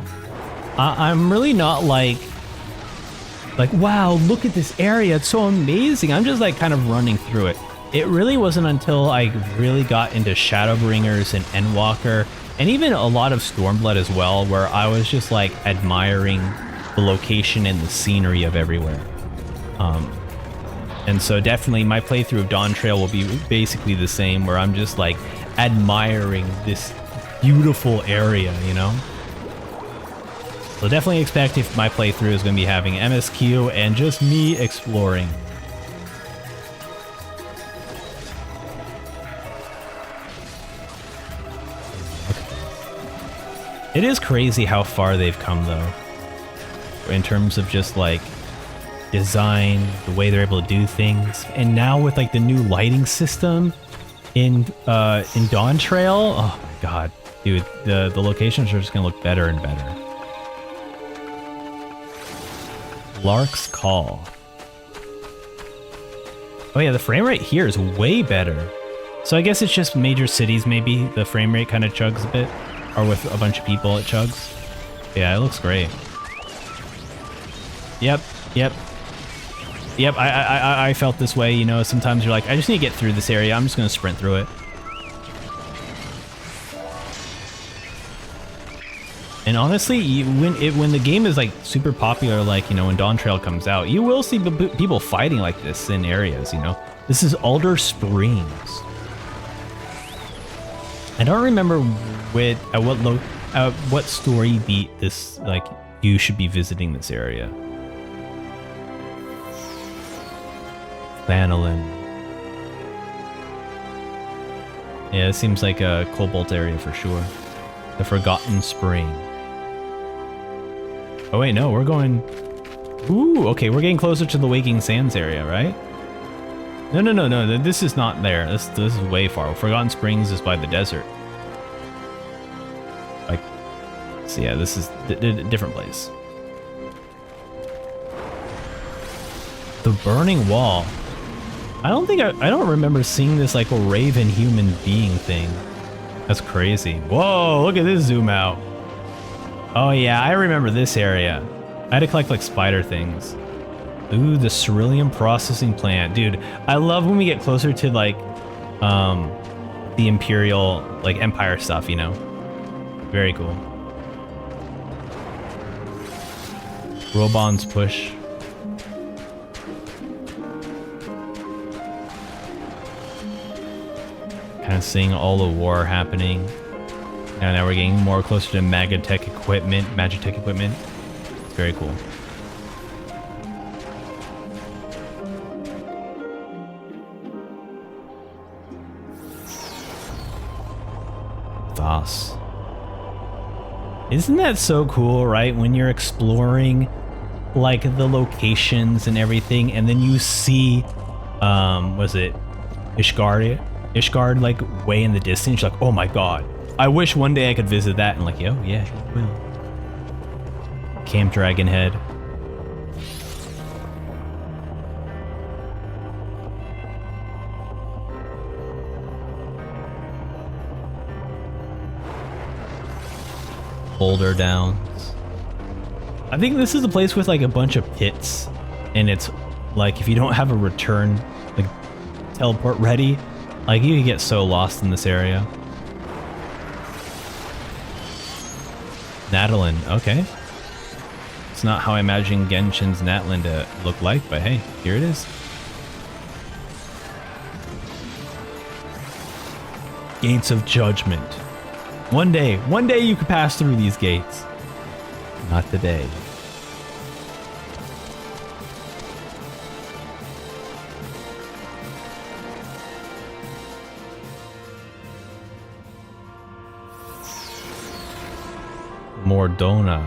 Speaker 1: I'm really not like, wow, look at this area, it's so amazing. I'm just like kind of running through it. It really wasn't until I really got into Shadowbringers and Endwalker, and even a lot of Stormblood as well, where I was just like admiring the location and the scenery of everywhere. And so definitely my playthrough of Dawntrail will be basically the same, where I'm just like admiring this beautiful area, you know? So definitely expect if my playthrough is going to be having MSQ and just me exploring. It is crazy how far they've come though, in terms of just like design, the way they're able to do things, and now with like the new lighting system in Dawntrail, oh my god, dude, the locations are just gonna look better and better. Lark's Call. Oh yeah, the frame rate here is way better. So I guess it's just major cities maybe the frame rate kind of chugs a bit, or with a bunch of people it chugs. Yeah, it looks great. Yep. I felt this way, you know, sometimes you're like, I just need to get through this area, I'm just gonna sprint through it. And honestly, when the game is like super popular, like, you know, when Dawntrail comes out, you will see people fighting like this in areas, you know. This is Alder Springs. I don't remember what story beat this, like, you should be visiting this area. Vanillin. Yeah, it seems like a Cobalt area for sure. The Forgotten Spring. Oh wait, no, we're going... Ooh, okay, we're getting closer to the Waking Sands area, right? No, this is not there. This is way far. Forgotten Springs is by the desert. Like, so yeah, this is a different place. The Burning Wall. I don't remember seeing this like a raven human being thing. That's crazy. Whoa, look at this zoom out. Oh yeah, I remember this area. I had to collect like spider things. Ooh, the Cerulean processing plant. Dude, I love when we get closer to like the Imperial, like Empire stuff, you know? Very cool. Robon's Push. Kind of seeing all the war happening. And now we're getting more closer to Magitech equipment. Very cool. Thas. Isn't that so cool, right? When you're exploring like the locations and everything, and then you see was it Ishgard like way in the distance, you're like, oh my god, I wish one day I could visit that, and like, yo, yeah, you will. Camp Dragonhead. Boulder Downs. I think this is a place with like a bunch of pits, and it's like if you don't have a return like teleport ready, like you can get so lost in this area. Natalin, okay. It's not how I imagine Genshin's Natalin to look like, but hey, here it is. Gates of Judgment. One day you could pass through these gates. Not today. Mordona.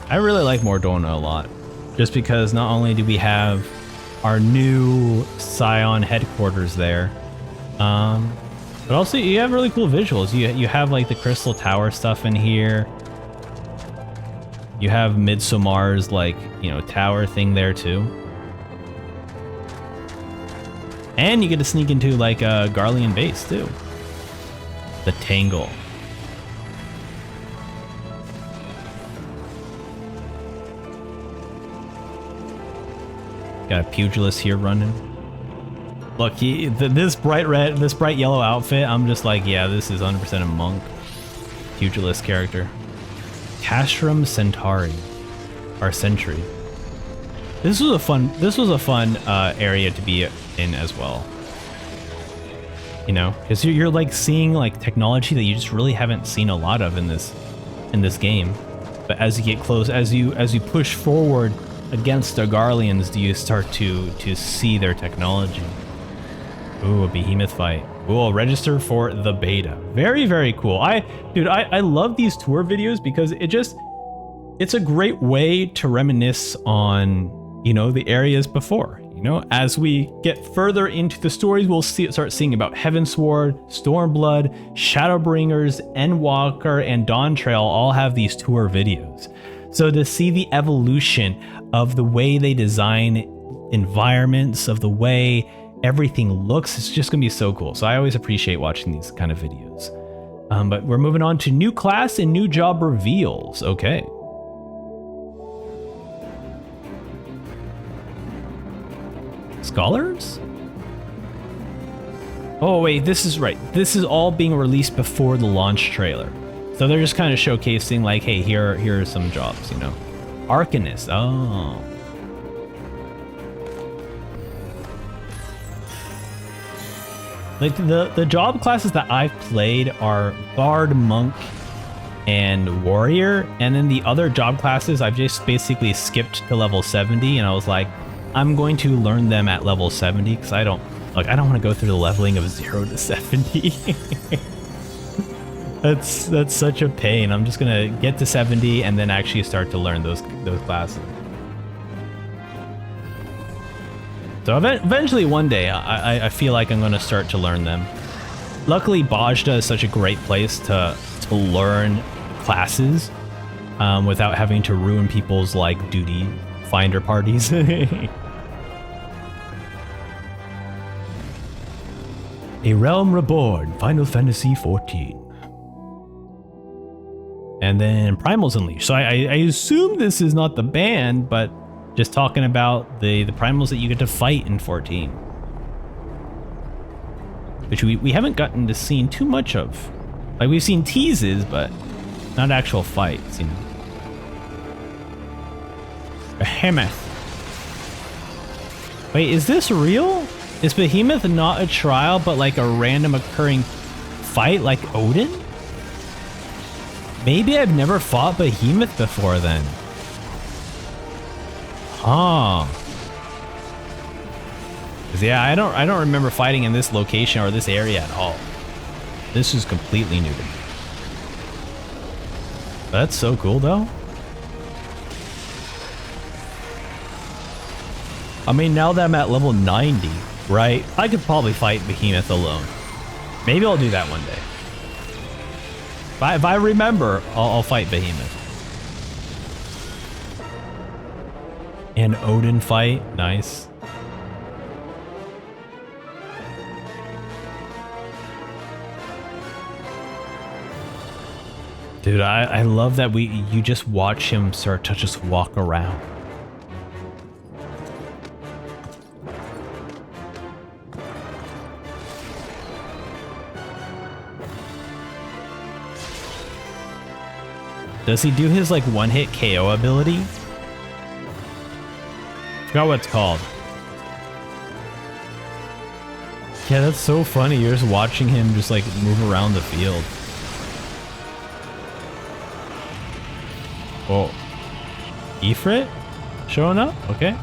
Speaker 1: I really like Mordona a lot, just because not only do we have our new Scion headquarters there, but also you have really cool visuals. You have like the Crystal Tower stuff in here. You have Midsommar's like, you know, tower thing there too. And you get to sneak into like a Garlean base too. The Tangle. Got a pugilist here running. Look, this bright red, this bright yellow outfit, I'm just like, yeah, this is 100% a monk. Pugilist character. Castrum Centauri. Our sentry. This was a fun area to be in as well. You know, because you're like seeing like technology that you just really haven't seen a lot of in this game. But as you get close, as you push forward against the Garleans, do you start to see their technology. Ooh, a behemoth fight. Ooh, I'll register for the beta. Very, very cool. Dude, I love these tour videos because it's a great way to reminisce on, you know, the areas before. You know, as we get further into the stories, we'll start seeing about Heavensward, Stormblood, Shadowbringers, Endwalker, and Dawntrail all have these tour videos. So to see the evolution of the way they design environments, of the way everything looks, it's just gonna be so cool. So I always appreciate watching these kind of videos. But we're moving on to new class and new job reveals. Okay. Scholars? Oh wait, this is right. This is all being released before the launch trailer. So they're just kind of showcasing like, hey, here are some jobs, you know. Arcanist, oh. Like the job classes that I've played are Bard, Monk, and Warrior. And then the other job classes, I've just basically skipped to level 70 and I was like, I'm going to learn them at level 70 because I don't want to go through the leveling of 0 to 70. That's such a pain. I'm just gonna get to 70 and then actually start to learn those classes. So eventually one day I feel like I'm gonna start to learn them. Luckily Bajda is such a great place to learn classes without having to ruin people's like duty finder parties. A Realm Reborn, Final Fantasy 14. And then Primals Unleashed. So I assume this is not the band, but just talking about the Primals that you get to fight in 14. Which we haven't gotten to see too much of. Like we've seen teases, but not actual fights, you know. Behemoth. Wait, is this real? Is Behemoth not a trial, but like a random occurring fight like Odin? Maybe I've never fought Behemoth before then. Huh. 'Cause yeah, I don't remember fighting in this location or this area at all. This is completely new to me. That's so cool though. I mean, now that I'm at level 90, right? I could probably fight Behemoth alone. Maybe I'll do that one day. If I remember, I'll fight Behemoth. An Odin fight, nice. Dude, I love that you just watch him start to just walk around. Does he do his like one-hit KO ability? Forgot what it's called. Yeah, that's so funny. You're just watching him just like move around the field. Oh, Ifrit showing up? Okay.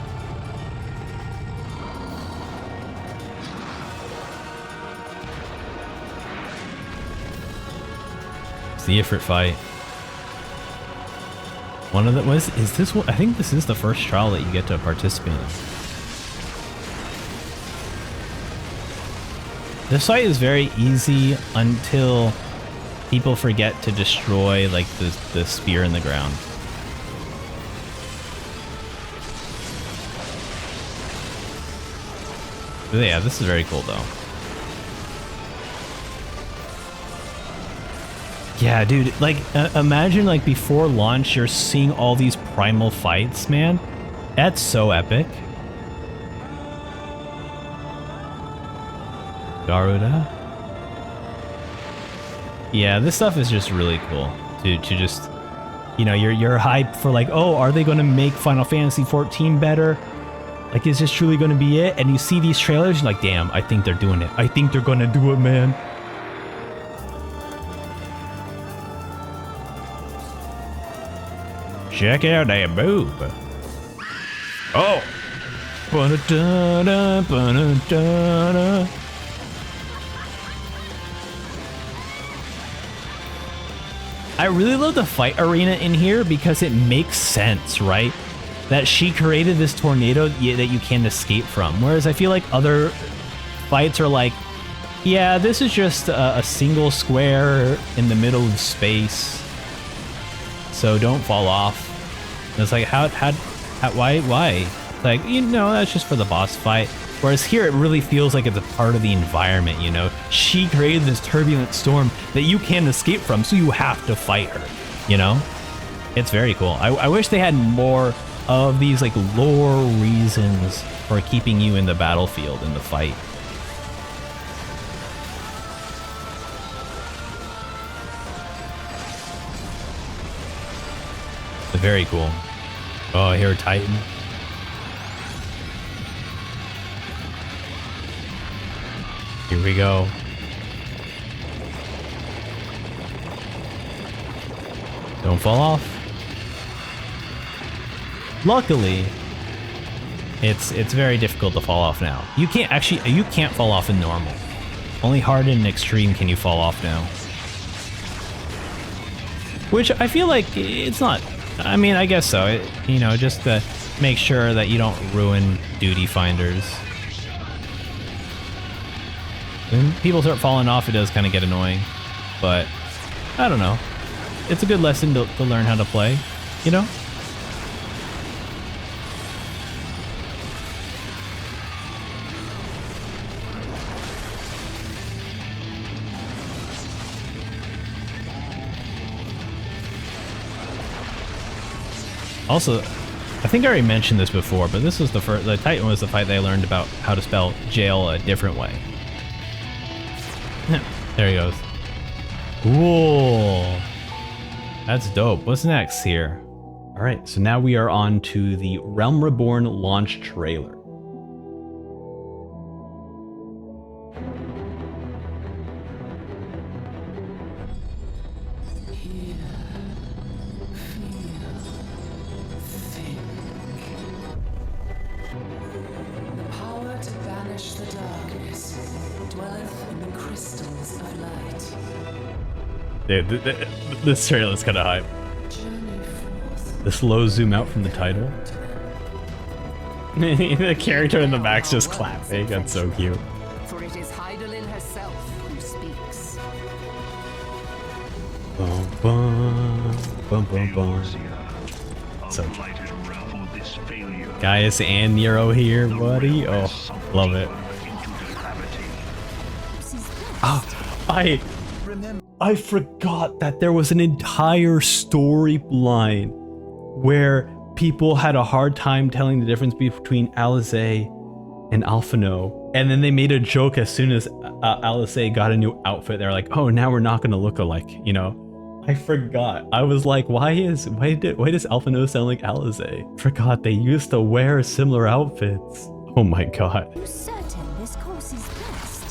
Speaker 1: the Ifrit fight. One of the is this one? I think this is the first trial that you get to participate in. This fight is very easy until people forget to destroy like the spear in the ground. But yeah, this is very cool though. Yeah, dude, like imagine like before launch you're seeing all these primal fights, man. That's so epic. Garuda. Yeah, this stuff is just really cool to just, you know, you're hyped for like, oh, are they going to make Final Fantasy 14 better? Like, is this truly going to be it? And you see these trailers, you're like, damn, I think they're doing it. I think they're going to do it, man. Check out that boob. Oh. Ba-da-da-da, ba-da-da-da. I really love the fight arena in here because it makes sense, right? That she created this tornado that you can't escape from. Whereas I feel like other fights are like, yeah, this is just a single square in the middle of space, so don't fall off. And it's like, why? Like, you know, that's just for the boss fight. Whereas here it really feels like it's a part of the environment, you know? She created this turbulent storm that you can't escape from, so you have to fight her, you know? It's very cool. I wish they had more of these like lore reasons for keeping you in the battlefield in the fight. Very cool. Oh, I hear a Titan. Here we go. Don't fall off. Luckily, it's very difficult to fall off now. You can't fall off in normal. Only hard and extreme can you fall off now. Which I feel like it's not. I mean, I guess so. You know, just to make sure that you don't ruin duty finders. When people start falling off, it does kind of get annoying. But, I don't know. It's a good lesson to learn how to play, you know? Also, I think I already mentioned this before, but this was the Titan was the fight that I learned about how to spell jail a different way. There he goes. Cool. That's dope. What's next here? All right, so now we are on to the Realm Reborn launch trailer. Dude, this trailer is kind of hype. The slow zoom out from the title. The character in the back's just clapping. That's so cute.
Speaker 11: For it is Heidelin herself who speaks.
Speaker 1: Bum, bum, bum, bum, bum. So, Gaius and Nero here, buddy. Oh, love it. Oh, I forgot that there was an entire storyline where people had a hard time telling the difference between Alizé and Alphino, and then they made a joke as soon as Alizé got a new outfit. They're like, "Oh, now we're not gonna look alike," you know. I forgot. I was like, why does Alphino sound like Alizé? Forgot they used to wear similar outfits. Oh my god.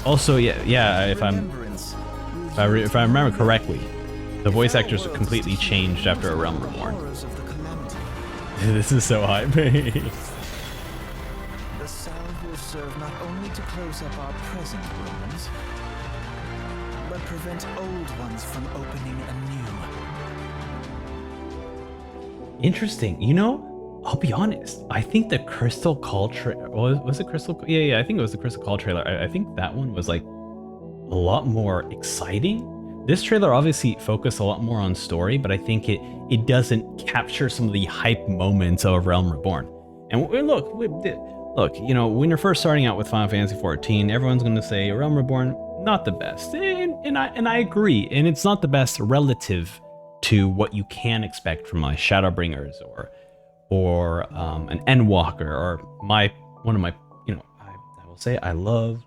Speaker 1: Also, yeah. If I remember correctly, the voice actors are completely changed after A Realm Reborn. This is so hype.
Speaker 2: The salve will serve not only to close up our present wounds, but prevent old ones from opening anew.
Speaker 1: Interesting. You know, I'll be honest. I think the Crystal Call trailer, was it Crystal? Yeah, I think it was the Crystal Call trailer. I think that one was like a lot more exciting. This trailer obviously focused a lot more on story, but I think it doesn't capture some of the hype moments of Realm Reborn. And look, you know, when you're first starting out with Final Fantasy XIV, everyone's going to say Realm Reborn, not the best. And I agree. And it's not the best relative to what you can expect from like Shadowbringers or an Endwalker or one of my, you know, I will say I love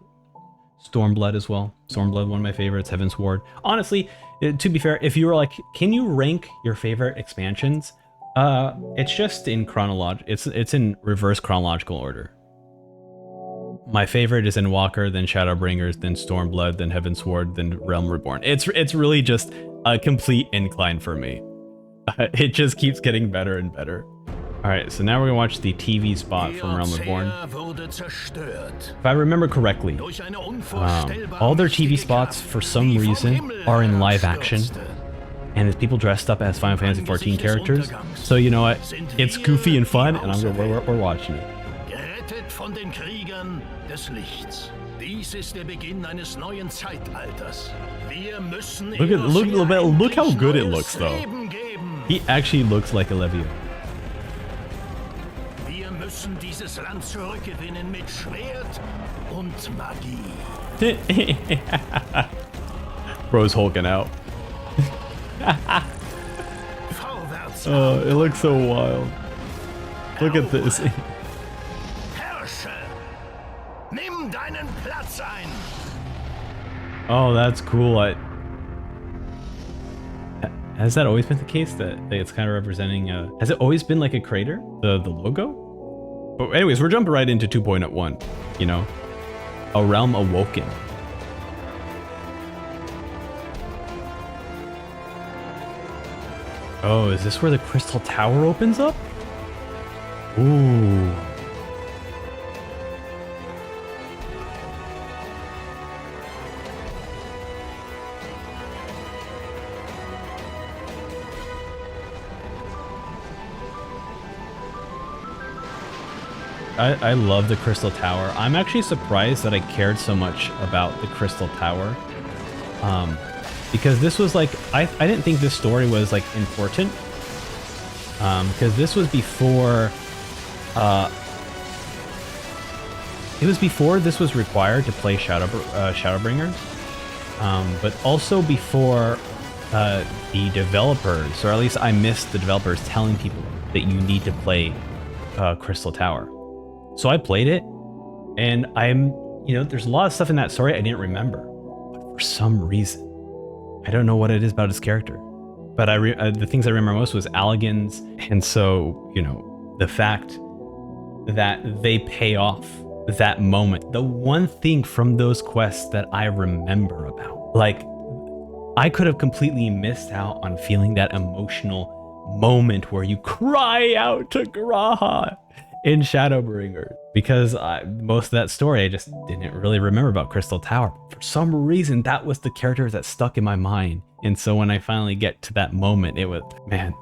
Speaker 1: Stormblood as well. Stormblood, one of my favorites, Heavensward. Honestly, to be fair, if you were like, can you rank your favorite expansions? It's just in it's in reverse chronological order. My favorite is Endwalker, then Shadowbringers, then Stormblood, then Heavensward, then Realm Reborn. It's really just a complete incline for me. It just keeps getting better and better. All right, so now we're gonna watch the TV spot from Realm Reborn. If I remember correctly, all their TV spots for some reason are in live action, and it's people dressed up as Final Fantasy XIV characters. So you know what? It's goofy and fun, and we're watching it.
Speaker 4: Von den Kriegern des Lichts. Dies ist der Beginn eines neuen Zeitalters. Wir müssen
Speaker 1: look how good it looks though. He actually looks like Olivia.
Speaker 4: Wir müssen dieses Land zurückgewinnen mit Schwert und Magie.
Speaker 1: Bro's hulking out. Oh, it looks so wild. Look at this.
Speaker 4: Nimm deinen Platz ein.
Speaker 1: Oh, that's cool. Has that always been the case that it's kind of representing? Has it always been like a crater, the logo? But anyways, we're jumping right into 2.1. You know, a realm awoken. Oh, is this where the Crystal Tower opens up? Ooh. I love the Crystal Tower. I'm actually surprised that I cared so much about the Crystal Tower. Because this was like, I didn't think this story was like important. Because this was before, this was required to play Shadowbringers. But also before the developers, or at least I missed the developers telling people that you need to play Crystal Tower. So I played it, and there's a lot of stuff in that story I didn't remember. But for some reason, I don't know what it is about his character. But the things I remember most was Allegan's, and so, you know, the fact that they pay off that moment. The one thing from those quests that I remember about. Like, I could have completely missed out on feeling that emotional moment where you cry out to Graha in Shadowbringers, because most of that story I just didn't really remember about Crystal Tower. For some reason, that was the character that stuck in my mind. And so when I finally get to that moment, it was, man,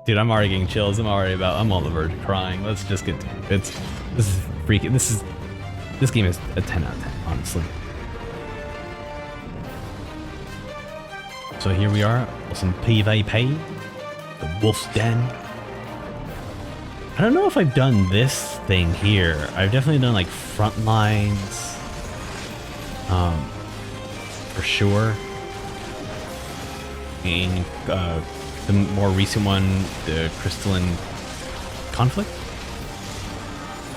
Speaker 1: dude, I'm already getting chills. I'm on the verge of crying. Let's just get to it. This is freaking, this game is a 10 out of 10, honestly. So here we are, some PvP, the Wolf's Den. I don't know if I've done this thing here. I've definitely done like front lines, for sure. And the more recent one, the Crystalline Conflict.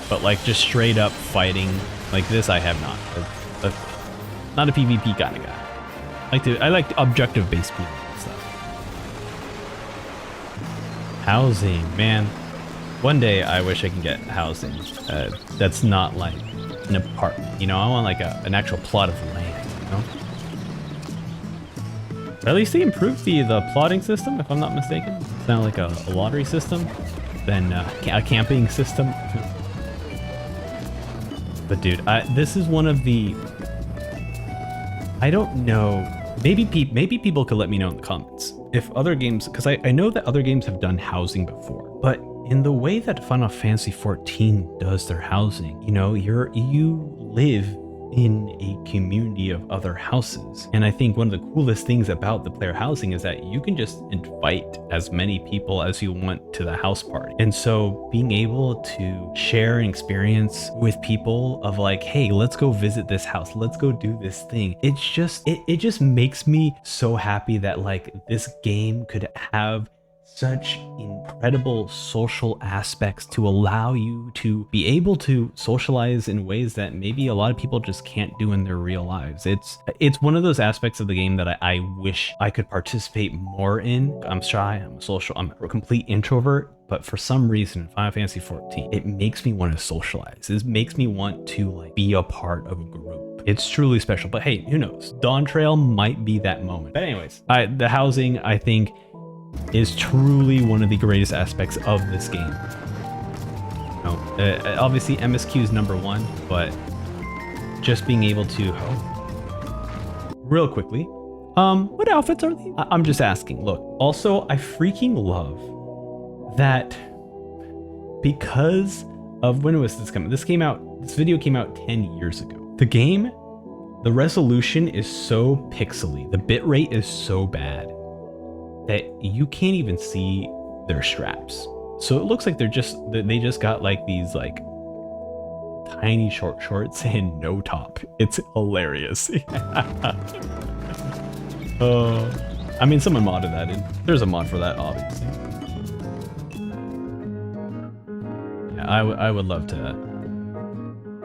Speaker 1: But like just straight up fighting like this, I have not. Not a PvP kind of guy. I like objective based PvP stuff. Housing, man. One day I wish I can get housing that's not like an apartment, you know? I want like an actual plot of land, you know? But at least they improved the plotting system, if I'm not mistaken. It's now like a lottery system, then a camping system. But dude, this is one of the... I don't know. Maybe people could let me know in the comments if other games, because I know that other games have done housing before. But in the way that Final Fantasy 14 does their housing, you know, you live in a community of other houses. And I think one of the coolest things about the player housing is that you can just invite as many people as you want to the house party. And so being able to share an experience with people of like, hey, let's go visit this house, let's go do this thing. It's just, it just makes me so happy that like this game could have such incredible social aspects to allow you to be able to socialize in ways that maybe a lot of people just can't do in their real lives. It's one of those aspects of the game that I wish I could participate more in. I'm shy, I'm a complete introvert, but for some reason in Final Fantasy 14, it makes me want to socialize. It makes me want to like be a part of a group. It's truly special, but hey, who knows? Dawntrail might be that moment. But anyways, the housing, I think, is truly one of the greatest aspects of this game. Obviously MSQ is number one, but just being able to real quickly, what outfits are these? I'm just asking. Look, also I freaking love that because of when was this coming? This video came out 10 years ago. The game, the resolution is so pixely, the bitrate is so bad that you can't even see their straps. So it looks like they just got like these like tiny short shorts and no top. It's hilarious. I mean, someone modded that in. There's a mod for that, obviously. Yeah, I would love to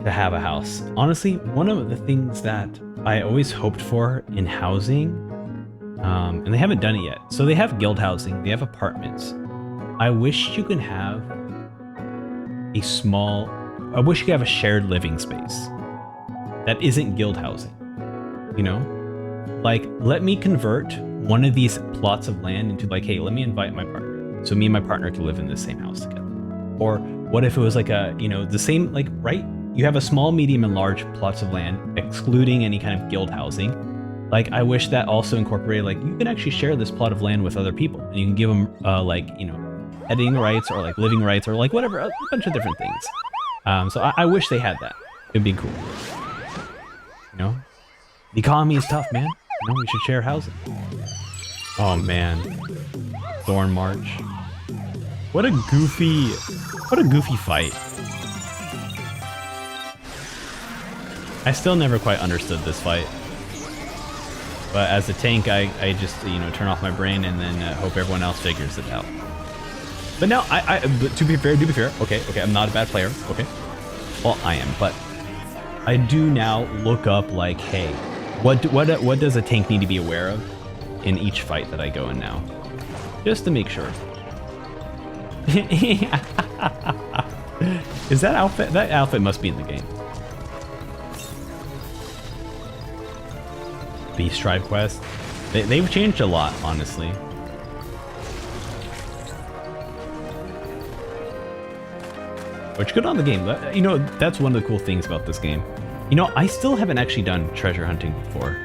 Speaker 1: have a house. Honestly, one of the things that I always hoped for in housing, and they haven't done it yet. So they have guild housing, they have apartments. I wish you could have I wish you could have a shared living space that isn't guild housing, you know? Like, let me convert one of these plots of land into like, hey, let me invite my partner. So me and my partner can live in the same house together. Or what if it was like a, you know, the same, like, right? You have a small, medium, and large plots of land, excluding any kind of guild housing. Like, I wish that also incorporated, like, you can actually share this plot of land with other people, and you can give them, like, you know, editing rights or like living rights or like whatever, a bunch of different things. So I wish they had that. It'd be cool. You know, the economy is tough, man. You know, we should share housing. Oh man, Thorn March. What a goofy fight. I still never quite understood this fight. But as a tank, I just, you know, turn off my brain and then hope everyone else figures it out. But now, but to be fair, okay, I'm not a bad player, okay? Well, I am, but I do now look up like, hey, what does a tank need to be aware of in each fight that I go in now? Just to make sure. Is that outfit? That outfit must be in the game. Beast Tribe quest. They've changed a lot, honestly. Which, good on the game. You know, that's one of the cool things about this game. You know, I still haven't actually done treasure hunting before.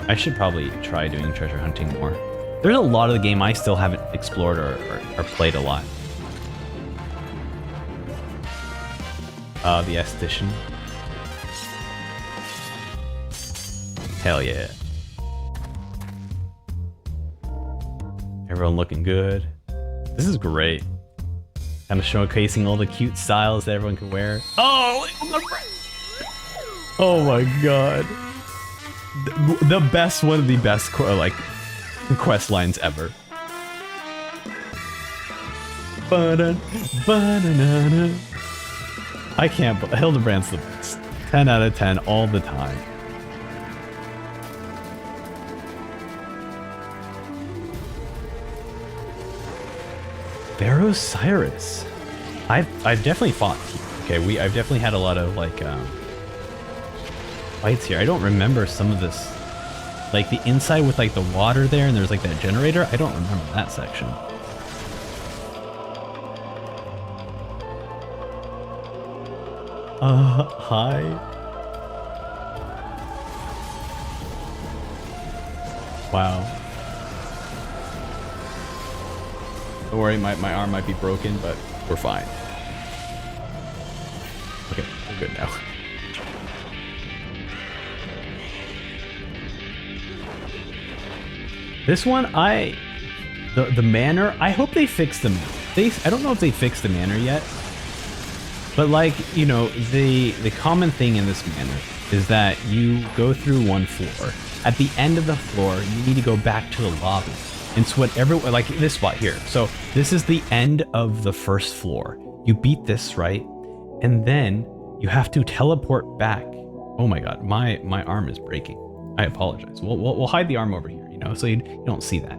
Speaker 1: I should probably try doing treasure hunting more. There's a lot of the game I still haven't explored or played a lot. The esthetician. Hell yeah. Everyone looking good. This is great. Kind of showcasing all the cute styles that everyone can wear. Oh, oh my god. The best, one of the best like quest lines ever. Ba-da-na-na-na. I can't, Hildebrand's the best. 10 out of 10 all the time. Pharaoh Cyrus. I've definitely fought here. Okay, I've definitely had a lot of like fights here. I don't remember some of this, like the inside with like the water there, and there's like that generator. I don't remember that section. Hi. Wow. Don't worry, my arm might be broken, but we're fine. Okay, we're good now. This one, the manor, I hope they fix the manor. I don't know if they fixed the manor yet, but like, you know, the common thing in this manor is that you go through one floor. At the end of the floor, you need to go back to the lobby. And so whatever, like this spot here. So this is the end of the first floor. You beat this, right? And then you have to teleport back. Oh my God, my arm is breaking. I apologize. We'll hide the arm over here, you know, so you don't see that.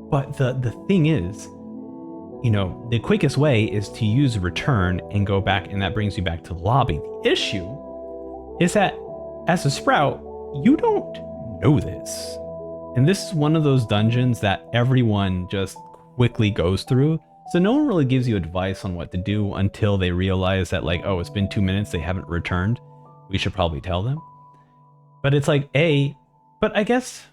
Speaker 1: But the thing is, you know, the quickest way is to use return and go back, and that brings you back to the lobby. The issue is that as a sprout, you don't know this. And this is one of those dungeons that everyone just quickly goes through. So no one really gives you advice on what to do until they realize that, like, oh, it's been 2 minutes, they haven't returned. We should probably tell them. But it's like, but I guess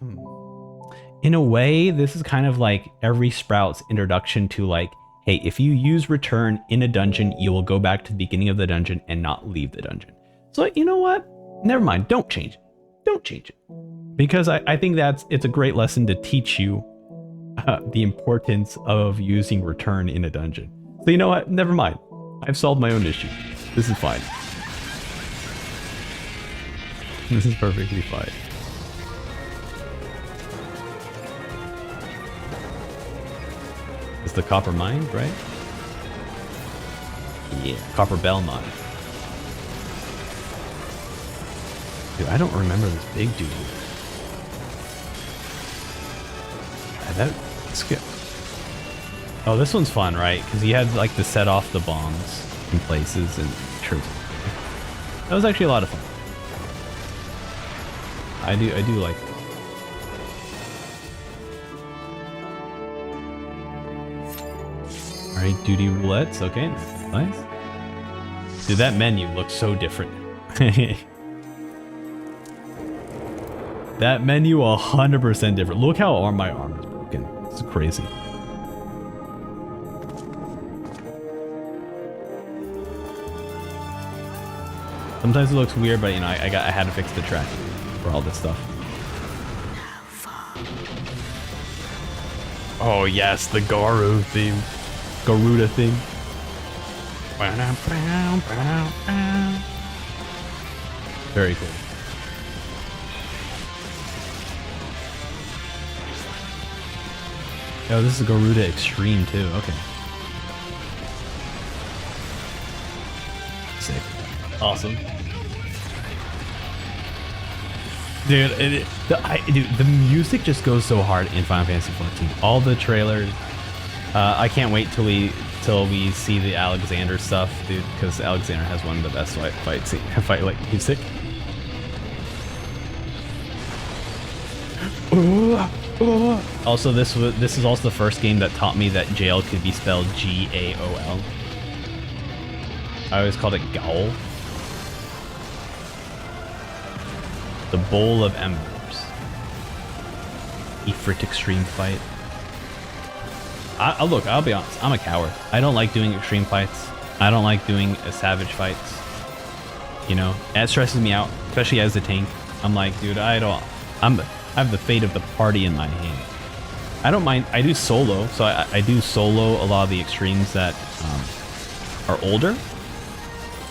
Speaker 1: in a way, this is kind of like every sprout's introduction to, like, hey, if you use return in a dungeon, you will go back to the beginning of the dungeon and not leave the dungeon. So you know what? Never mind. Don't change it. Don't change it. Because I think it's a great lesson to teach you the importance of using return in a dungeon. So you know what? Never mind. I've solved my own issue. This is fine. This is perfectly fine. It's the copper mine, right? Yeah, copper bell mine. Dude, I don't remember this big dude. That's good. Oh, this one's fun, right? Because he had like to set off the bombs in places and troops. That was actually a lot of fun. I do like it. Alright, duty roulettes, okay, nice. Dude, that menu looks so different. That menu 100% different. Look how my arm is broken. It's crazy. Sometimes it looks weird, but you know, I had to fix the tracking for all this stuff. Oh yes, the Garu theme. Garuda theme. Very cool. Oh, this is Garuda Extreme too. Okay. Sick. Awesome. Dude, the music just goes so hard in Final Fantasy 14. All the trailers. I can't wait till we see the Alexander stuff, dude, because Alexander has one of the best fight like music. Also, this is also the first game that taught me that jail could be spelled G-A-O-L. I always called it Gaol. The Bowl of Embers. Ifrit Extreme Fight. Look, I'll be honest, I'm a coward. I don't like doing extreme fights. I don't like doing savage fights. You know, that stresses me out, especially as a tank. I'm like, dude, I have the fate of the party in my hand. I don't mind. I do solo, so I do solo a lot of the extremes that are older.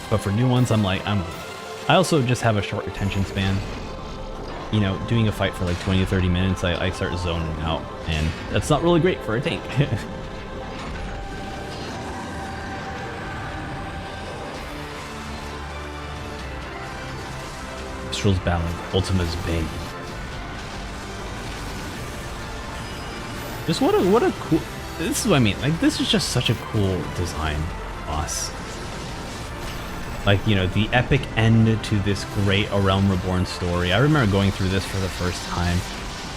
Speaker 1: But for new ones, I also just have a short attention span. You know, doing a fight for like 20 to 30 minutes, I start zoning out, and that's not really great for a tank. Mistral's Ballad, Ultima's Bane. Just what a cool. This is what I mean. Like, this is just such a cool design boss. Like, you know, the epic end to this great A Realm Reborn story. I remember going through this for the first time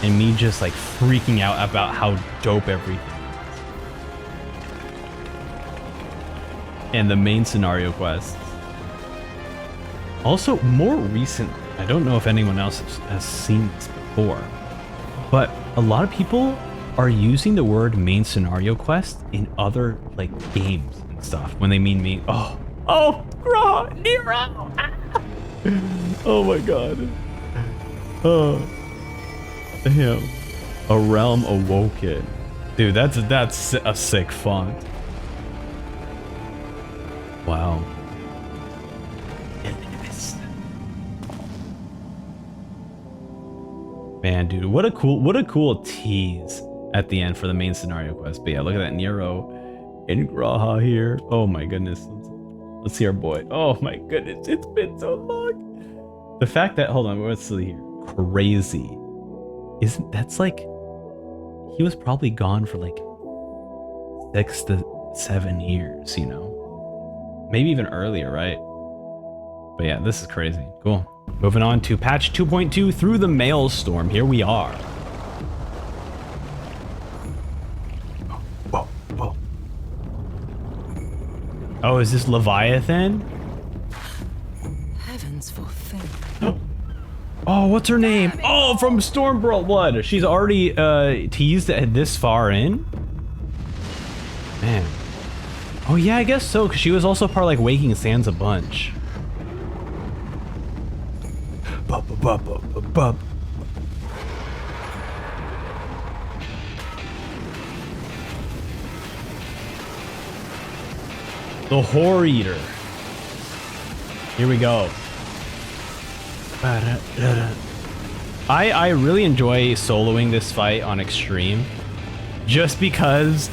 Speaker 1: and me just like freaking out about how dope everything is. And the main scenario quests. Also, more recent, I don't know if anyone else has seen this before, but a lot of people are using the word main scenario quest in other like games and stuff when they mean me. Oh, Nero! Ah! Oh my god. Oh, damn. A realm awoken, dude. That's a sick font. Wow. Man, dude, what a cool tease at the end for the main scenario quest. But yeah, look at that Nero in Graha here. Oh my goodness. Let's see our boy. Oh my goodness, it's been so long. The fact that, hold on, let's see here. Crazy. That's like, he was probably gone for like 6 to 7 years, you know? Maybe even earlier, right? But yeah, this is crazy. Cool. Moving on to patch 2.2 through the Maelstrom. Here we are. Whoa, whoa. Oh, is this Leviathan?
Speaker 11: Heavens fulfilled.
Speaker 1: Oh, what's her name? Oh, from Stormblood. She's already teased this far in? Man. Oh yeah, I guess so, because she was also part of like Waking Sands a bunch. The Horror Eater. Here we go. I really enjoy soloing this fight on Extreme, just because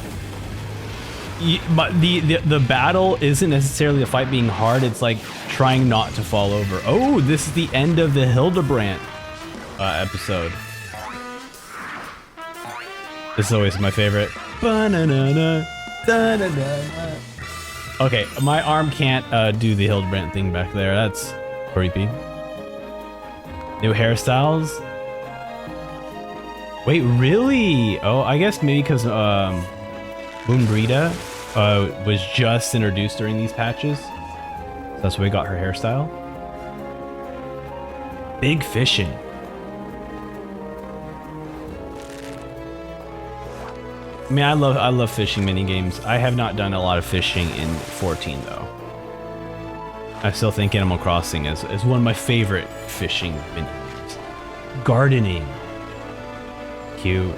Speaker 1: the battle isn't necessarily the fight being hard. It's like trying not to fall over. Oh, this is the end of the Hildebrandt episode. This is always my favorite. Okay, my arm can't do the Hildebrandt thing back there. That's creepy. New hairstyles. Wait, really? Oh, I guess maybe because Moonbrita was just introduced during these patches. So that's why we got her hairstyle. Big fishing. I mean, I love fishing mini games. I have not done a lot of fishing in 14 though. I still think Animal Crossing is one of my favorite fishing mini games. Gardening. Cute.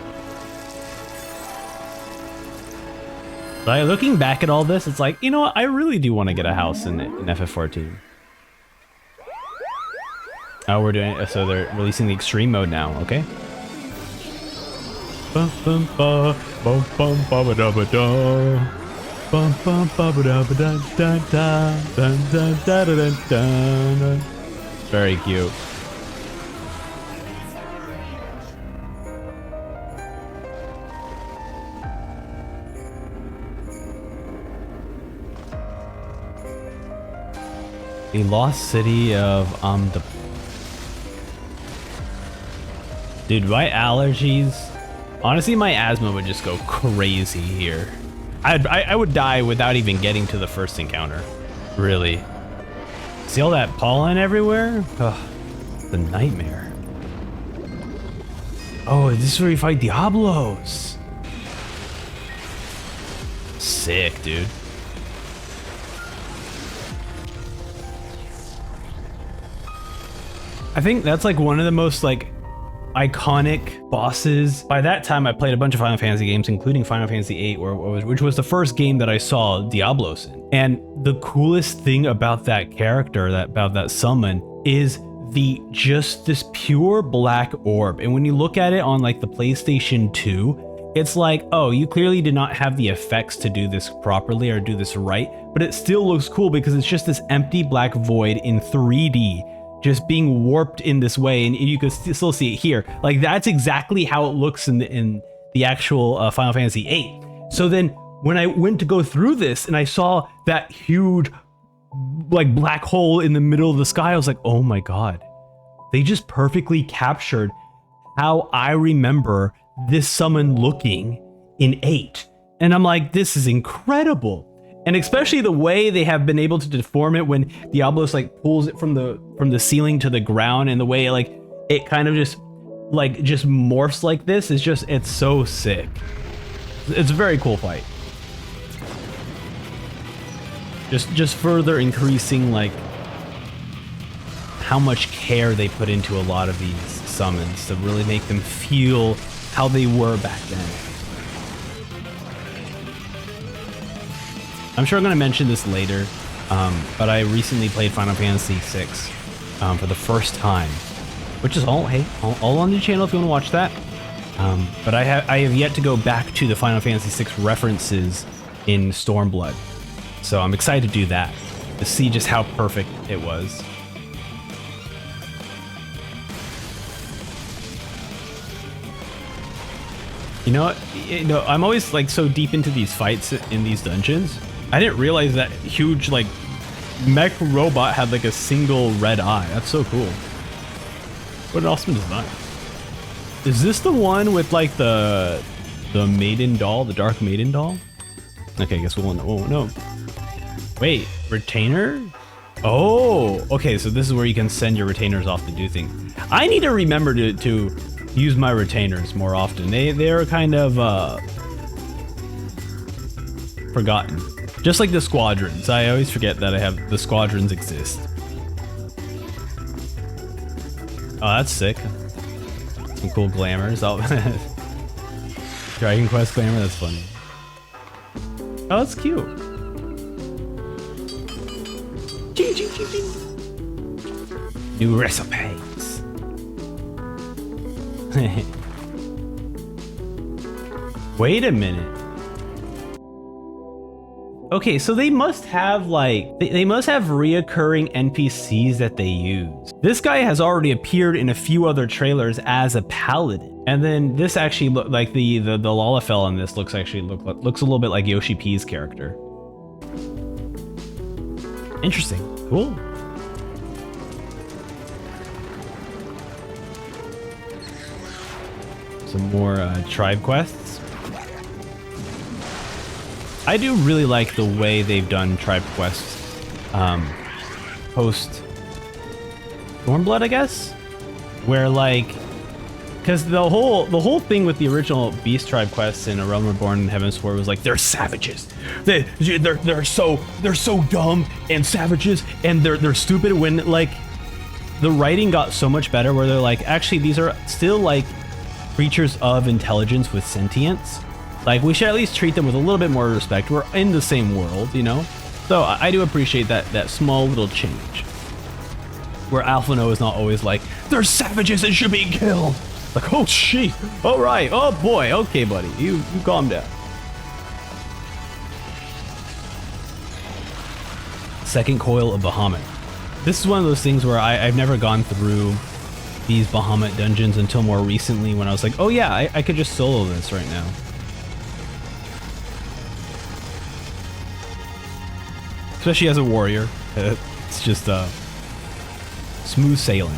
Speaker 1: Like, looking back at all this, it's like, you know what? I really do want to get a house in FF14. Oh, we're doing, so they're releasing the extreme mode now, okay? Bum bum ba bum bum ba ba da ba da. Bum bum ba ba da ba da da da da da da da da. Very cute. The lost city of Amda. Dude, my allergies. Honestly, my asthma would just go crazy here. I would die without even getting to the first encounter. Really. See all that pollen everywhere? Ugh, the nightmare. Oh, this is where you fight Diablos. Sick, dude. I think that's like one of the most like iconic bosses. By that time, I played a bunch of Final Fantasy games, including Final Fantasy VIII, which was the first game that I saw Diablos in. And the coolest thing about that character, about that summon, is just this pure black orb. And when you look at it on like the PlayStation 2, it's like, oh, you clearly did not have the effects to do this properly or do this right, but it still looks cool because it's just this empty black void in 3D. Just being warped in this way, and you can still see it here. Like, that's exactly how it looks in the actual Final Fantasy VIII. So then when I went to go through this and I saw that huge like black hole in the middle of the sky, I was like, oh my god, they just perfectly captured how I remember this summon looking in 8. And I'm like, this is incredible. And especially the way they have been able to deform it when Diablos like pulls it from the ceiling to the ground, and the way like it kind of just like just morphs like this is just, it's so sick. It's a very cool fight. Just further increasing like how much care they put into a lot of these summons to really make them feel how they were back then. I'm sure I'm going to mention this later, but I recently played Final Fantasy VI for the first time, which is all on the channel if you want to watch that. But I have yet to go back to the Final Fantasy VI references in Stormblood, so I'm excited to do that, to see just how perfect it was. You know, I'm always like so deep into these fights in these dungeons. I didn't realize that huge like mech robot had like a single red eye. That's so cool. What an awesome design. Is this the one with like the maiden doll, the dark maiden doll? Okay, I guess we won't know. Wait, retainer? Oh, okay, so this is where you can send your retainers off to do things. I need to remember to use my retainers more often. They're kind of forgotten. Just like the squadrons. I always forget that the squadrons exist. Oh, that's sick. Some cool glamours. Oh, Dragon Quest glamour, that's funny. Oh, that's cute. New recipes. Wait a minute. Okay, so they must have like, they must have reoccurring NPCs that they use. This guy has already appeared in a few other trailers as a paladin. And then this actually look like the Lalafell in this looks a little bit like Yoshi P's character. Interesting, cool. Some more tribe quests. I do really like the way they've done tribe quests post Stormblood, I guess, where like, because the whole thing with the original Beast tribe quests in A Realm Reborn and Heavensward was like, they're savages, they're so dumb and savages, and they're stupid. When like the writing got so much better, where they're like, actually these are still like creatures of intelligence with sentience. Like, we should at least treat them with a little bit more respect. We're in the same world, you know? So I do appreciate that small little change. Where Alphino is not always like, they're savages and should be killed. Like, oh shit, all right, oh boy, okay buddy, you calm down. Second Coil of Bahamut. This is one of those things where I've never gone through these Bahamut dungeons until more recently, when I was like, oh yeah, I could just solo this right now. Especially as a warrior, it's just smooth sailing.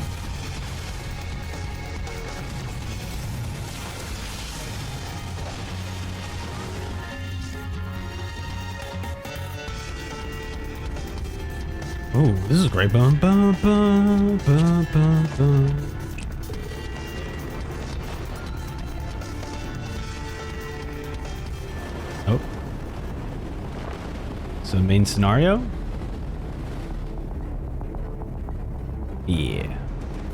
Speaker 1: Oh, this is great. Bum, bum, bum, bum, bum, bum. Oh. So main scenario? Yeah.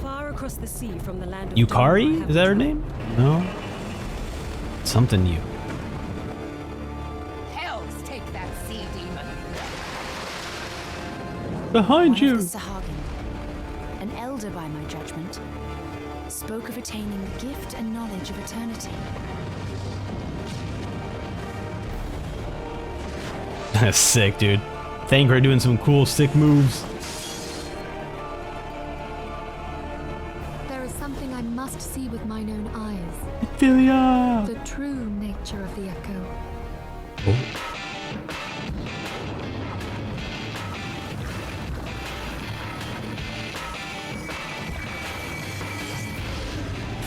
Speaker 12: Far across the sea from the land of
Speaker 1: Yukari? Is that her name? No. Something new.
Speaker 11: Hells take that sea demon.
Speaker 1: Behind you.
Speaker 3: The Sahagin, an elder by my judgment, spoke of attaining the gift and knowledge of eternity.
Speaker 1: That's sick, dude. Thancred doing some cool, sick moves.
Speaker 5: There is something I must see with mine own eyes.
Speaker 1: Ophelia!
Speaker 5: The true nature of the echo.
Speaker 1: Oh.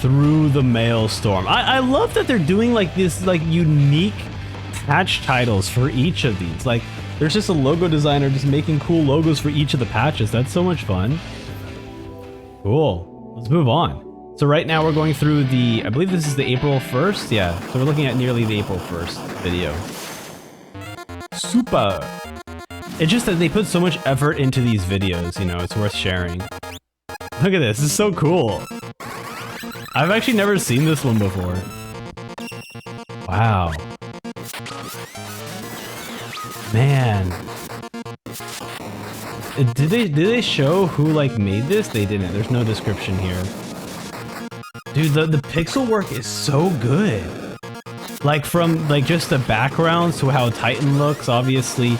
Speaker 1: Through the Maelstrom. I love that they're doing like this like unique patch titles for each of these. Like, there's just a logo designer just making cool logos for each of the patches. That's so much fun. Cool. Let's move on. So right now we're going through the, I believe this is the April 1st. Yeah, so we're looking at nearly the April 1st video. Super. It's just that they put so much effort into these videos, you know, it's worth sharing. Look at this, this is so cool. I've actually never seen this one before. Wow. Man. Did they show who like made this? They didn't. There's no description here. Dude, the pixel work is so good. Like from like just the backgrounds to how Titan looks, obviously.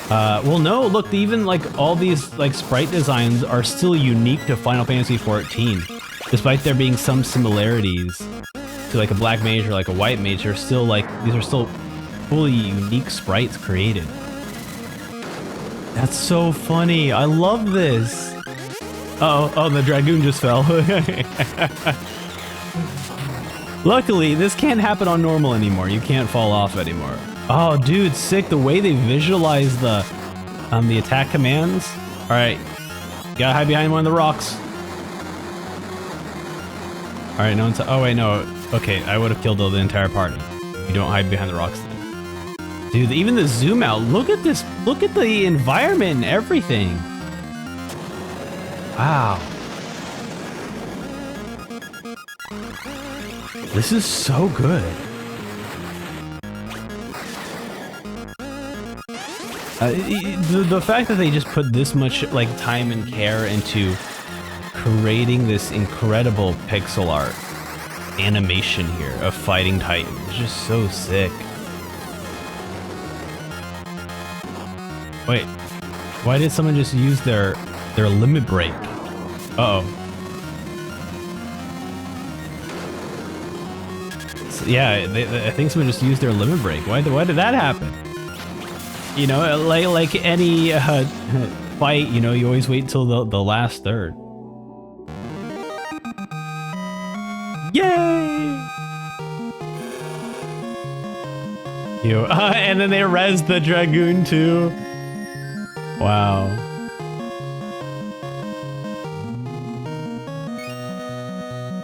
Speaker 1: Well, no, look, even like all these like sprite designs are still unique to Final Fantasy XIV, despite there being some similarities to like a black mage or like a white mage. They're still like, these are still fully unique sprites created. That's so funny. I love this. Oh, the dragoon just fell. Luckily, this can't happen on normal anymore. You can't fall off anymore. Oh, dude, sick. The way they visualize the attack commands. All right, gotta hide behind one of the rocks. All right, no one's. Oh wait, no. Okay, I would have killed the entire party. You don't hide behind the rocks then. Dude, even the zoom out. Look at this. Look at the environment and everything. Wow. This is so good. The fact that they just put this much like time and care into creating this incredible pixel art animation here of fighting Titan is just so sick. Wait, why did someone just use their limit break? Uh-oh. So, yeah, I think someone just used their limit break. Why did that happen? You know, like any fight, you know, you always wait till the last third. Yay! And then they res the dragoon too. Wow.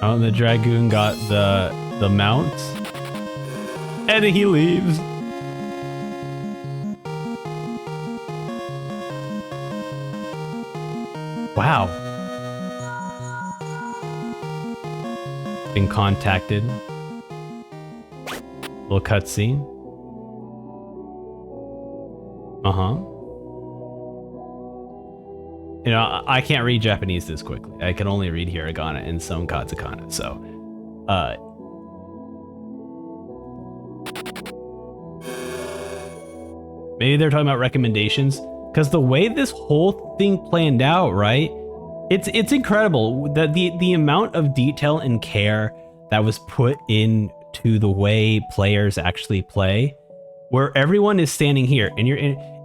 Speaker 1: Oh, the dragoon got the mount, and he leaves. Wow. Been contacted. Little cutscene. You know, I can't read Japanese this quickly. I can only read hiragana and some katakana, so maybe they're talking about recommendations, because the way this whole thing planned out, right? It's incredible that the amount of detail and care that was put into the way players actually play, where everyone is standing here,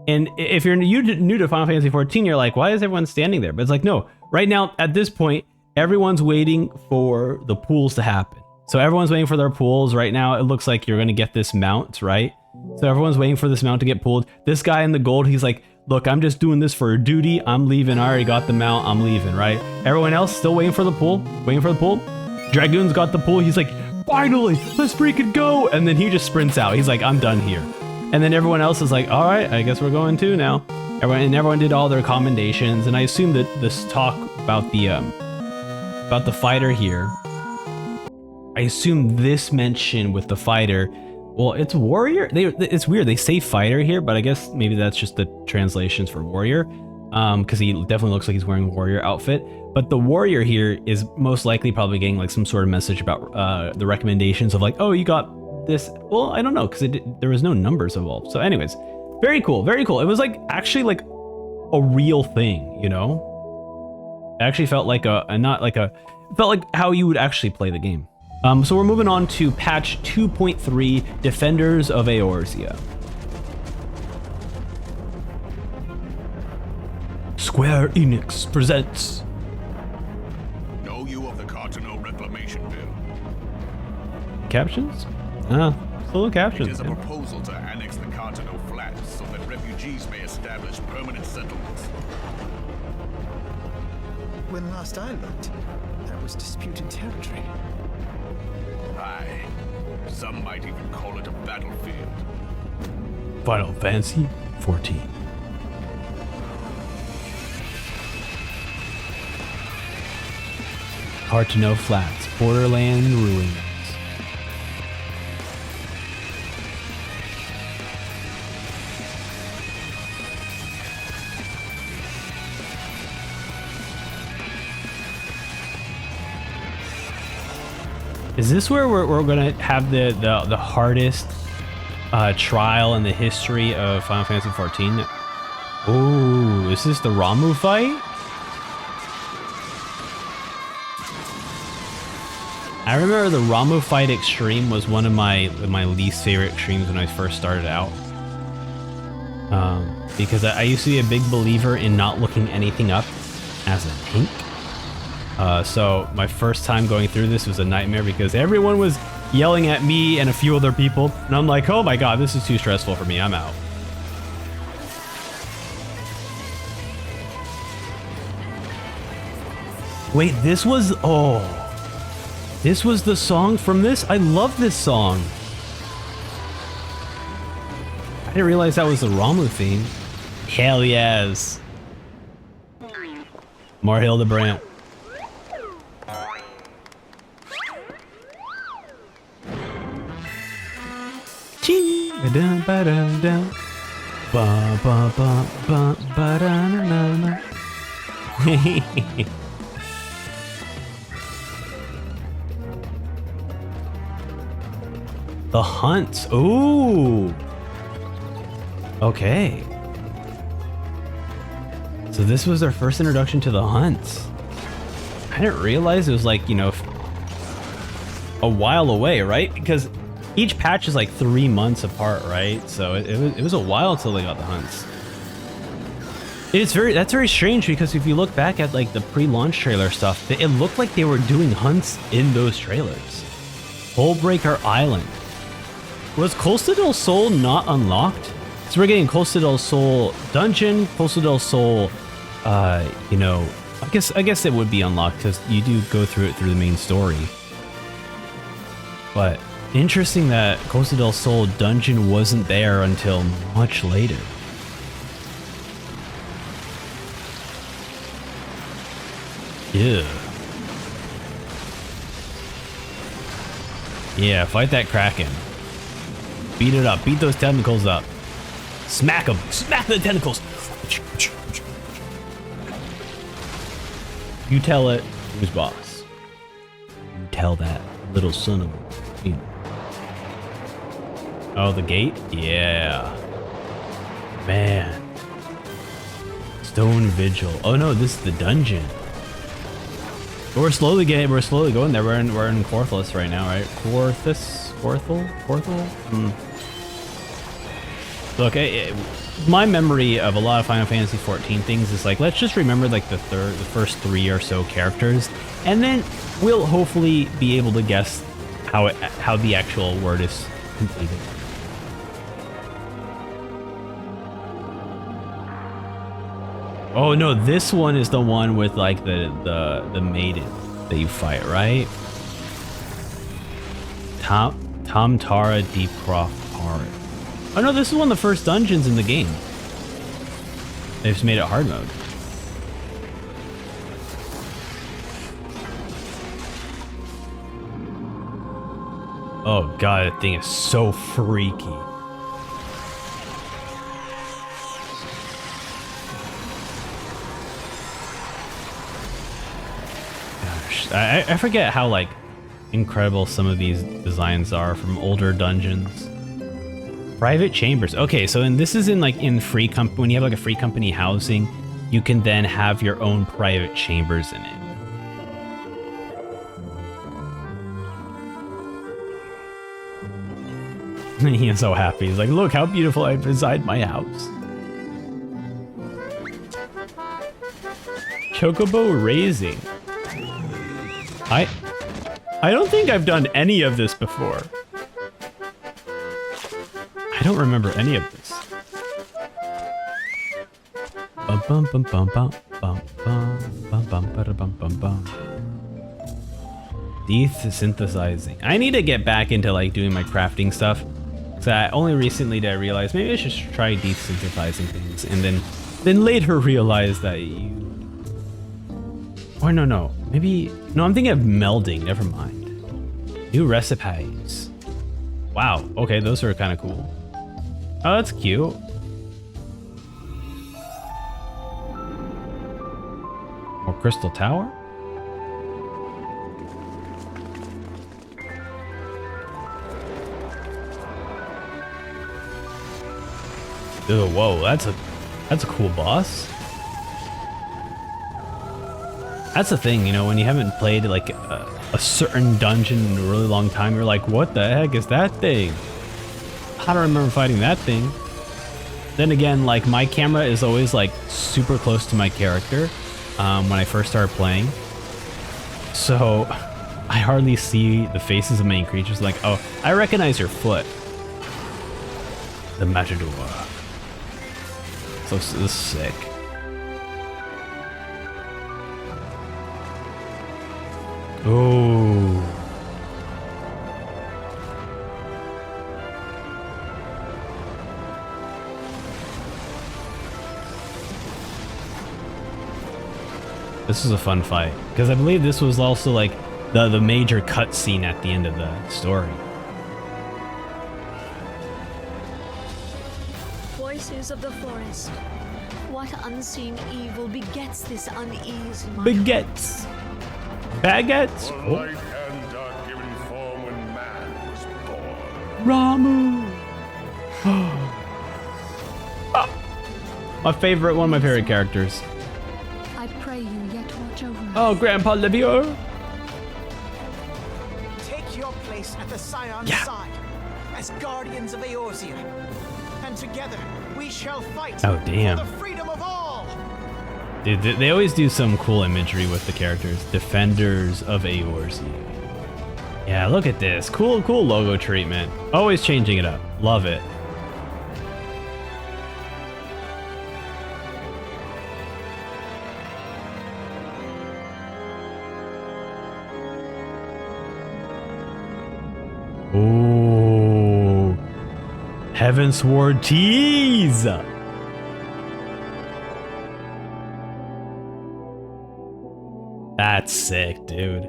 Speaker 1: and if you're new to Final Fantasy XIV, you're like, why is everyone standing there? But it's like, no, right now at this point, everyone's waiting for the pools to happen. So everyone's waiting for their pools. Right now, it looks like you're gonna get this mount, right? So everyone's waiting for this mount to get pulled. This guy in the gold, he's like, look, I'm just doing this for a duty. I'm leaving. I already got the mount. I'm leaving, right? Everyone else still waiting for the pool. Waiting for the pool. Dragoon's got the pool. He's like, finally, let's freaking go. And then he just sprints out. He's like, I'm done here. And then everyone else is like, all right, I guess we're going too now. Everyone did all their commendations. And I assume that this talk about the fighter here, I assume this mention with the fighter, well, it's warrior. It's weird. They say fighter here, but I guess maybe that's just the translations for warrior. Because he definitely looks like he's wearing a warrior outfit. But the warrior here is most likely probably getting like some sort of message about the recommendations of like, oh, you got this. Well, I don't know, because there was no numbers involved. So anyways, very cool, very cool. It was like actually like a real thing, you know? It actually felt like felt like how you would actually play the game. So we're moving on to patch 2.3, Defenders of Eorzea. Square Enix presents.
Speaker 8: Know you of the Cartano Reclamation Bill?
Speaker 1: Captions? Still captions.
Speaker 8: It is a proposal to annex the Cartano Flats so that refugees may establish permanent settlements.
Speaker 13: When last I looked, that was disputed territory.
Speaker 4: Aye. Some might even call it a battlefield.
Speaker 1: Final Fantasy 14. Hard to Know Flats, Borderland Ruins. Is this where we're gonna have the hardest trial in the history of Final Fantasy 14? Oh, is this the Ramu fight? I remember the Ramu fight extreme was one of my least favorite extremes when I first started out. Because I used to be a big believer in not looking anything up as a tank. So my first time going through this was a nightmare because everyone was yelling at me and a few other people. And I'm like, oh my god, this is too stressful for me. I'm out. Wait, this was... Oh. This was the song from this? I love this song. I didn't realize that was the Ramu theme. Hell yes. More Hildebrandt. Ching. Ba ba da ba ba ba ba ba da na na. The Hunts. Ooh. Okay. So this was their first introduction to the Hunts. I didn't realize it was like, you know, a while away, right? Because each patch is like 3 months apart, right? So it was a while until they got the Hunts. That's very strange because if you look back at like the pre-launch trailer stuff, it looked like they were doing Hunts in those trailers. Hullbreaker Island. Was Costa del Sol not unlocked? So we're getting Costa del Sol dungeon, Costa del Sol, you know, I guess it would be unlocked because you do go through it through the main story. But interesting that Costa del Sol dungeon wasn't there until much later. Yeah. Yeah, fight that Kraken. Beat it up. Beat those tentacles up. Smack them. Smack the tentacles. You tell it who's boss. You tell that little son of a... Oh, the gate? Yeah. Man. Stone Vigil. Oh no, this is the dungeon. But we're slowly going there. We're in Korthus right now, right? Korthal? Look, my memory of a lot of Final Fantasy 14 things is like, let's just remember like the first 3 or so characters, and then we'll hopefully be able to guess how the actual word is completed. Oh no, this one is the one with like the maiden that you fight, right? Tara Deepcroft Park. Oh no, this is one of the first dungeons in the game. They just made it hard mode. Oh god, that thing is so freaky. Gosh, I forget how like incredible some of these designs are from older dungeons. Private chambers. Okay, so this is in free company. When you have like a free company housing, you can then have your own private chambers in it. He's so happy. He's like, look how beautiful I've designed my house. Chocobo raising. I don't think I've done any of this before. I don't remember any of this. Bum bum bum bum bum bum bum bum bum bum bum. Desynthesizing. I need to get back into like doing my crafting stuff. So I only recently did I realize maybe I should try desynthesizing things, and then later realize that you. Or no, maybe no. I'm thinking of melding. Never mind. New recipes. Wow. Okay, those are kind of cool. Oh, that's cute. More crystal tower. Ew, whoa, that's a cool boss. That's the thing, you know, when you haven't played like a certain dungeon in a really long time, you're like, what the heck is that thing? I don't remember fighting that thing. Then again, like my camera is always like super close to my character when I first start playing. So I hardly see the faces of main creatures. Like, oh, I recognize your foot. The Matador. So this is sick. Oh. This is a fun fight because I believe this was also like the major cutscene at the end of the story.
Speaker 14: Voices of the forest. What unseen evil begets this unease in my
Speaker 1: Begets. Baguettes.
Speaker 9: The light and dark given form when man was born.
Speaker 1: Ramu. One of my favorite characters.
Speaker 5: I pray you yet watch over us.
Speaker 1: Oh, Grandpa Livio.
Speaker 13: Take your place at the Scion's side as guardians of Eorzea, and together we shall fight
Speaker 1: Oh, damn.
Speaker 13: for the freedom of all.
Speaker 1: Dude, they always do some cool imagery with the characters. Defenders of Eorzea. Yeah, look at this. Cool logo treatment. Always changing it up. Love it. Ooh. Heavensward tease. That's sick, dude.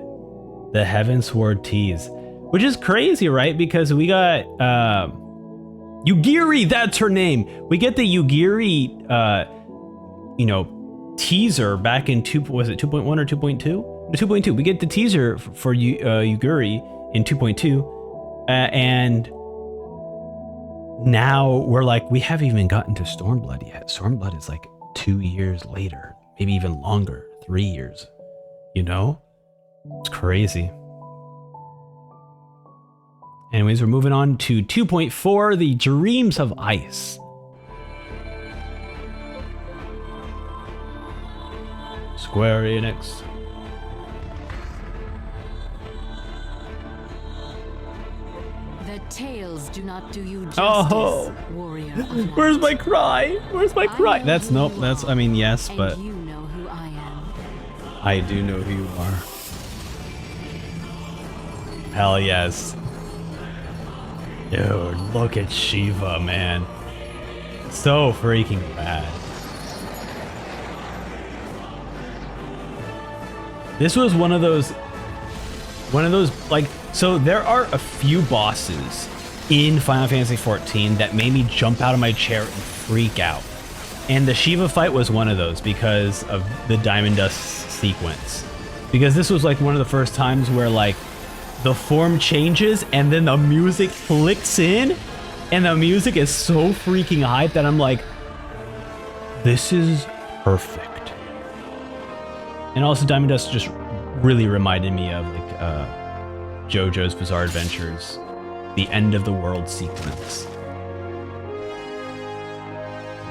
Speaker 1: The Heavensward tease. Which is crazy, right? Because we got Yugiri, that's her name. We get the Yugiri teaser back in 2.1 or 2.2? 2.2. We get the teaser for Yugiri in 2.2. And now we're like, we haven't even gotten to Stormblood yet. Stormblood is like 2 years later, maybe even longer, 3 years. You know? It's crazy. Anyways, we're moving on to 2.4, the Dreams of Ice. Square Enix.
Speaker 11: The tales do not do you justice,
Speaker 1: Oh,
Speaker 11: warrior of light.
Speaker 1: Where's my cry? Where's my cry? That's nope. That's I mean yes,
Speaker 11: And
Speaker 1: but
Speaker 11: you know who I am.
Speaker 1: I do know who you are. Hell yes. Dude, look at Shiva, man. So freaking bad. This was one of those like, so there are a few bosses in Final Fantasy XIV that made me jump out of my chair and freak out. And the Shiva fight was one of those because of the Diamond Dust sequence. Because this was like one of the first times where like the form changes and then the music flicks in and the music is so freaking hype that I'm like, this is perfect. And also Diamond Dust just really reminded me of like JoJo's Bizarre Adventures, the end of the world sequence.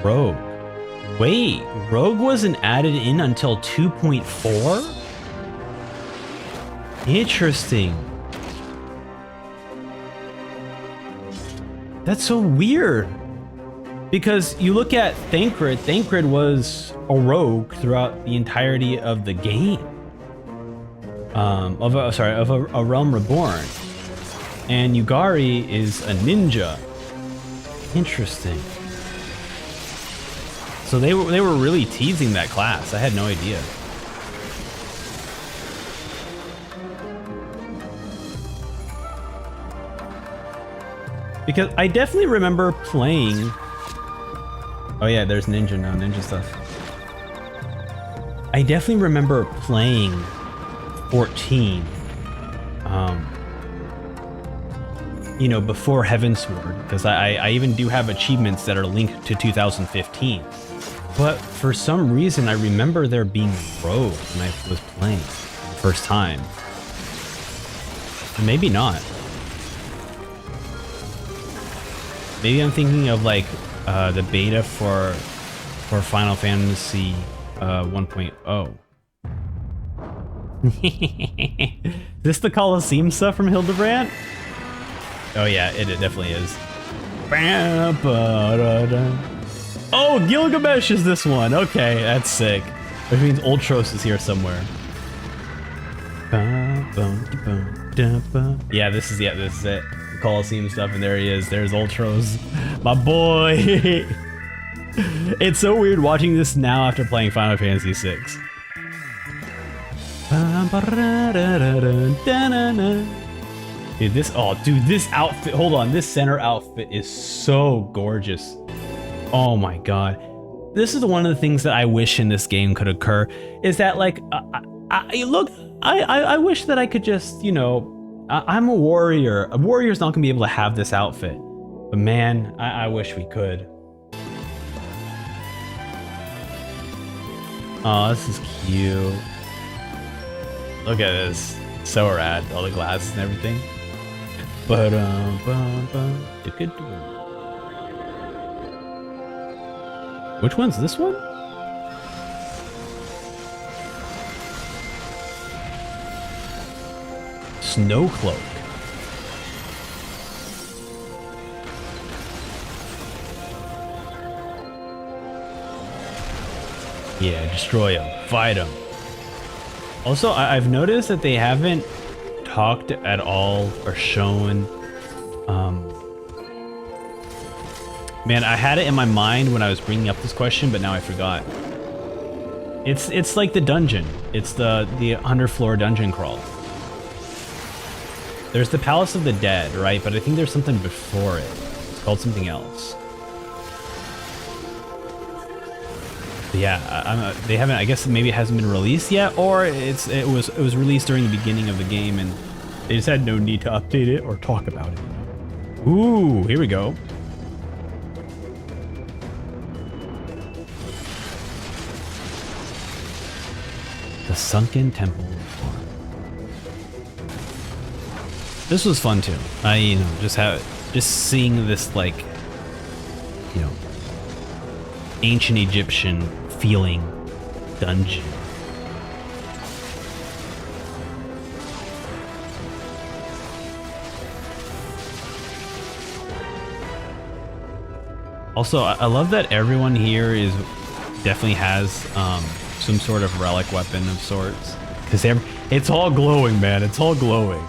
Speaker 1: Rogue. Wait, Rogue wasn't added in until 2.4? Interesting. That's so weird. Because you look at Thancred, Thancred was a rogue throughout the entirety of the game. Of a Realm Reborn. And Yugari is a ninja. Interesting. So they were really teasing that class. I had no idea. Because I definitely remember playing. Oh yeah, there's ninja now, ninja stuff. I definitely remember playing 14. You know, before Heavensward, because I even do have achievements that are linked to 2015. But for some reason, I remember there being rogues when I was playing the first time. Maybe not. Maybe I'm thinking of like the beta for Final Fantasy 1.0. Is this the Colosseum stuff from Hildebrand? Oh yeah, it definitely is. Oh, Gilgamesh is this one. Okay, that's sick. Which means Ultros is here somewhere. Yeah, this is it. The Colosseum stuff, and there he is. There's Ultros, my boy. It's so weird watching this now after playing Final Fantasy VI. Dude, this outfit, hold on, this center outfit is so gorgeous. Oh my god. This is one of the things that I wish in this game could occur, is that like, I wish that I could just, you know, I'm a warrior. A warrior's not gonna be able to have this outfit. But man, I wish we could. Oh, this is cute. Look at this. So rad. All the glasses and everything. Which one's this one? Snow Cloak. Yeah, destroy him. Fight him. Also, I've noticed that they haven't talked at all or shown. Man, I had it in my mind when I was bringing up this question, but now I forgot. It's like the dungeon. It's the underfloor dungeon crawl. There's the Palace of the Dead, right? But I think there's something before it. It's called something else. But yeah, they haven't. I guess maybe it hasn't been released yet, or it was released during the beginning of the game, and they just had no need to update it or talk about it. Ooh, here we go. The Sunken Temple. This was fun too. Just seeing this, like, you know, ancient Egyptian feeling dungeon. Also, I love that everyone here definitely has some sort of relic weapon of sorts, because it's all glowing, man. It's all glowing.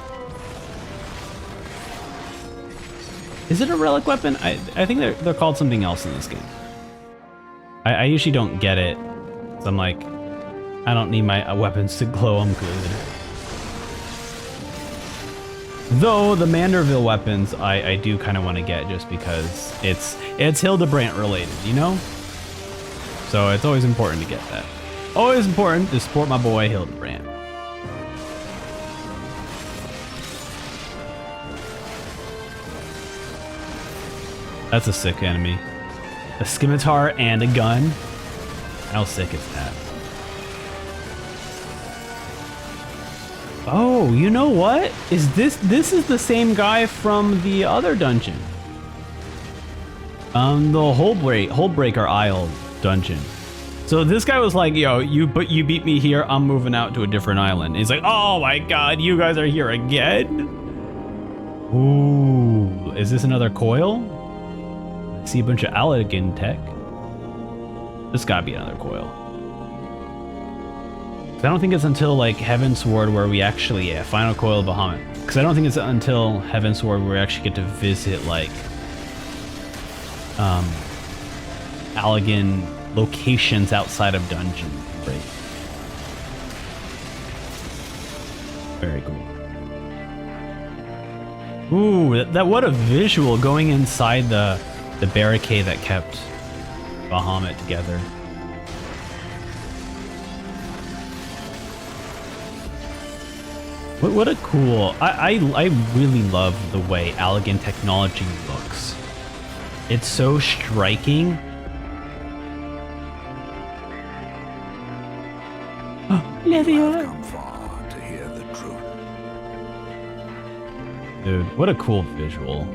Speaker 1: Is it a relic weapon? I think they're called something else in this game. I usually don't get it. So I'm like, I don't need my weapons to glow. I'm good. Though the Manderville weapons, I do kind of want to get, just because it's Hildebrand related, you know? So it's always important to get that. Always important to support my boy Hildebrand. That's a sick enemy. A scimitar and a gun. How sick is that? Oh, you know what? Is this is the same guy from the other dungeon. The Hullbreaker Isle dungeon. So this guy was like, yo, you beat me here, I'm moving out to a different island. He's like, oh my god, you guys are here again? Ooh, is this another coil? See a bunch of Aladdin tech. This gotta be another coil. I don't think it's until like Heavensward where we actually, final coil of Bahamut. Because I don't think it's until Heavensward where we actually get to visit like Aladdin locations outside of dungeon. Right. Very cool. Ooh, that what a visual going inside the barricade that kept Bahamut together. What a cool... I really love the way Aladdin technology looks. It's so striking. Oh, Livia!
Speaker 4: To hear the truth.
Speaker 1: Dude, what a cool visual.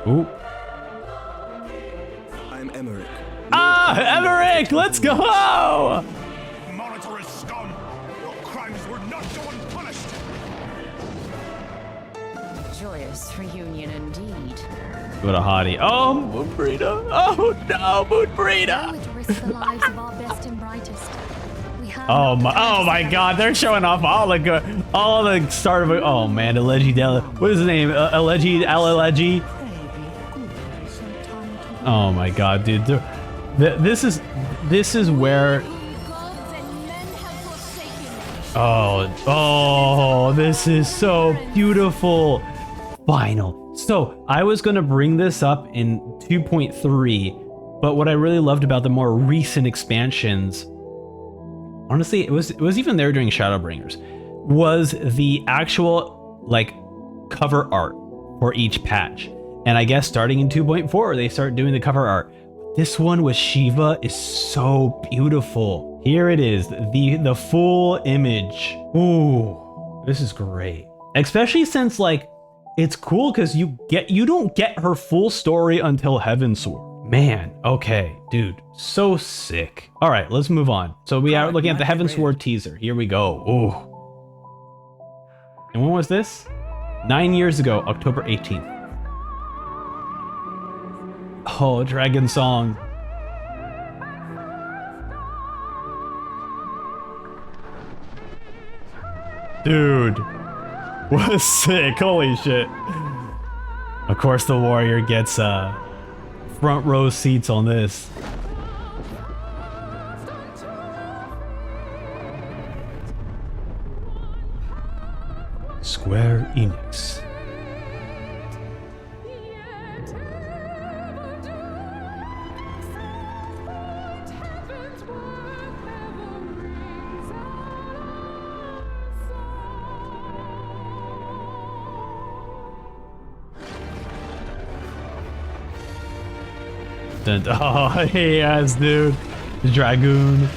Speaker 1: Ooh.
Speaker 15: I'm Emmerich.
Speaker 1: Ah, Emmerich, let's go!
Speaker 9: Monitor is scum. Your crimes were not go unpunished.
Speaker 11: Joyous reunion indeed.
Speaker 1: What a hottie. Oh, Moon Breeder. Oh no, Moon Breeder.
Speaker 5: Would risk the lives of our best and brightest.
Speaker 1: Oh my god, they're showing off all the start of it. Oh man, what is his name? Alegi. Oh my god, dude. This is where Oh, this is so beautiful. Final. So I was gonna bring this up in 2.3, but what I really loved about the more recent expansions, honestly, it was even there during Shadowbringers, was the actual like cover art for each patch. And I guess starting in 2.4, they start doing the cover art. This one with Shiva is so beautiful. Here it is, the full image. Ooh, this is great. Especially since like, it's cool because you don't get her full story until Heavensward. Man, okay, dude, so sick. All right, let's move on. So we are looking at the Heavensward teaser. Here we go. Ooh. And when was this? 9 years ago, October 18th. Oh, Dragon Song. Dude, what sick, holy shit. Of course the warrior gets front row seats on this. Square Enix. Oh, yes, dude. The Dragoon.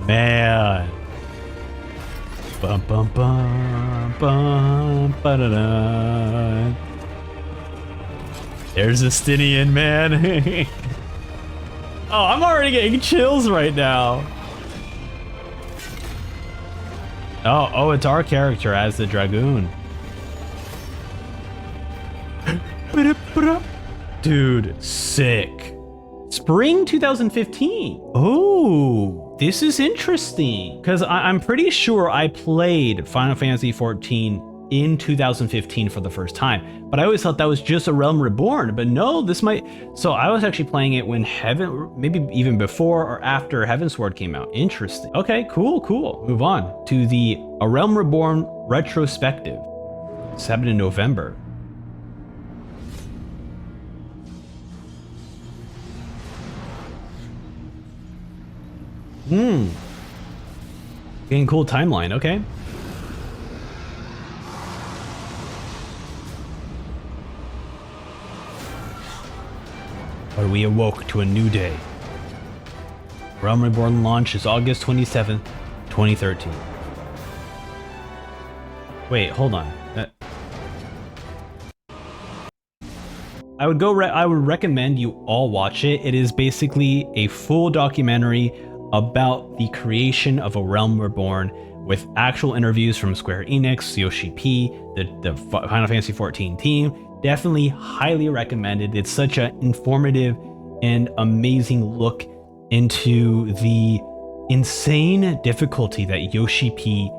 Speaker 1: Man. Bum bum bum bum ba-da-da. There's Justinian, man. Oh, I'm already getting chills right now. Oh, it's our character as the Dragoon. Dude, sick. Spring 2015. Oh, this is interesting. Because I'm pretty sure I played Final Fantasy XIV in 2015 for the first time. But I always thought that was just A Realm Reborn. But no, this might... So I was actually playing it when maybe even before or after Heavensward came out. Interesting. Okay, cool. Move on to the A Realm Reborn retrospective. It's happening in November. Getting cool timeline, okay. But we awoke to a new day. Realm Reborn launch is August 27th, 2013. Wait, hold on. I would recommend you all watch it. It is basically a full documentary about the creation of A Realm Reborn with actual interviews from Square Enix, Yoshi P, the Final Fantasy 14 team. Definitely highly recommended. It's such an informative and amazing look into the insane difficulty that Yoshi P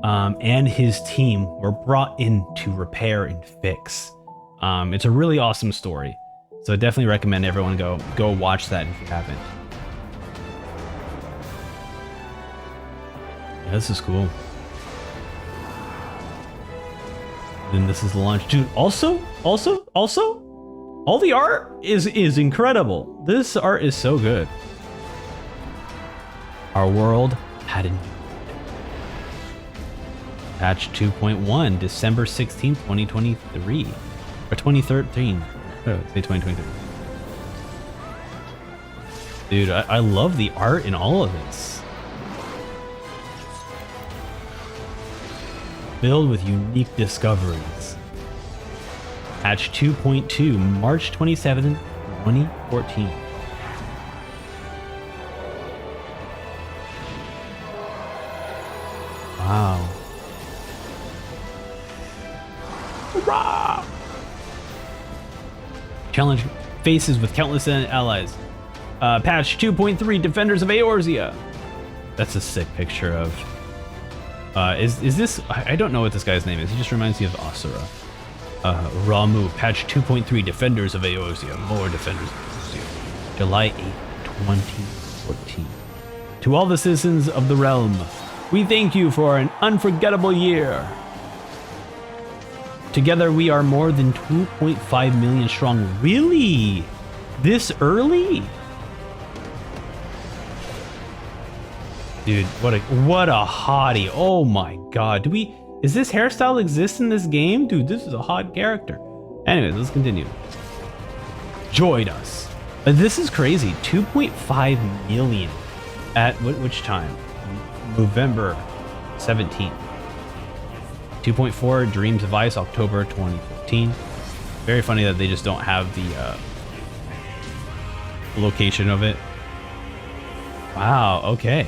Speaker 1: and his team were brought in to repair and fix. It's a really awesome story. So I definitely recommend everyone go watch that if you haven't. Yeah, this is cool. Then this is the launch. Dude, also, all the art is incredible. This art is so good. Our world had a new patch 2.1, December 16th, 2023. Or 2013. Oh, say 2023. Dude, I love the art in all of this. Filled with unique discoveries. Patch 2.2, March 27th, 2014. Wow. Hurrah! Challenge faces with countless allies. Patch 2.3, Defenders of Eorzea. That's a sick picture of... is this... I don't know what this guy's name is. He just reminds me of Asura. Ramu, patch 2.3, Defenders of Eorzea. More Defenders of Eorzea. July 8, 2014. To all the citizens of the realm, we thank you for an unforgettable year. Together we are more than 2.5 million strong. Really? This early? Dude, what a hottie. Oh my god. Is this hairstyle exist in this game? Dude, this is a hot character. Anyways, let's continue. Join us. This is crazy. 2.5 million at which time? November 17th. 2.4 Dreams of Ice, October 2015. Very funny that they just don't have the location of it. Wow, okay.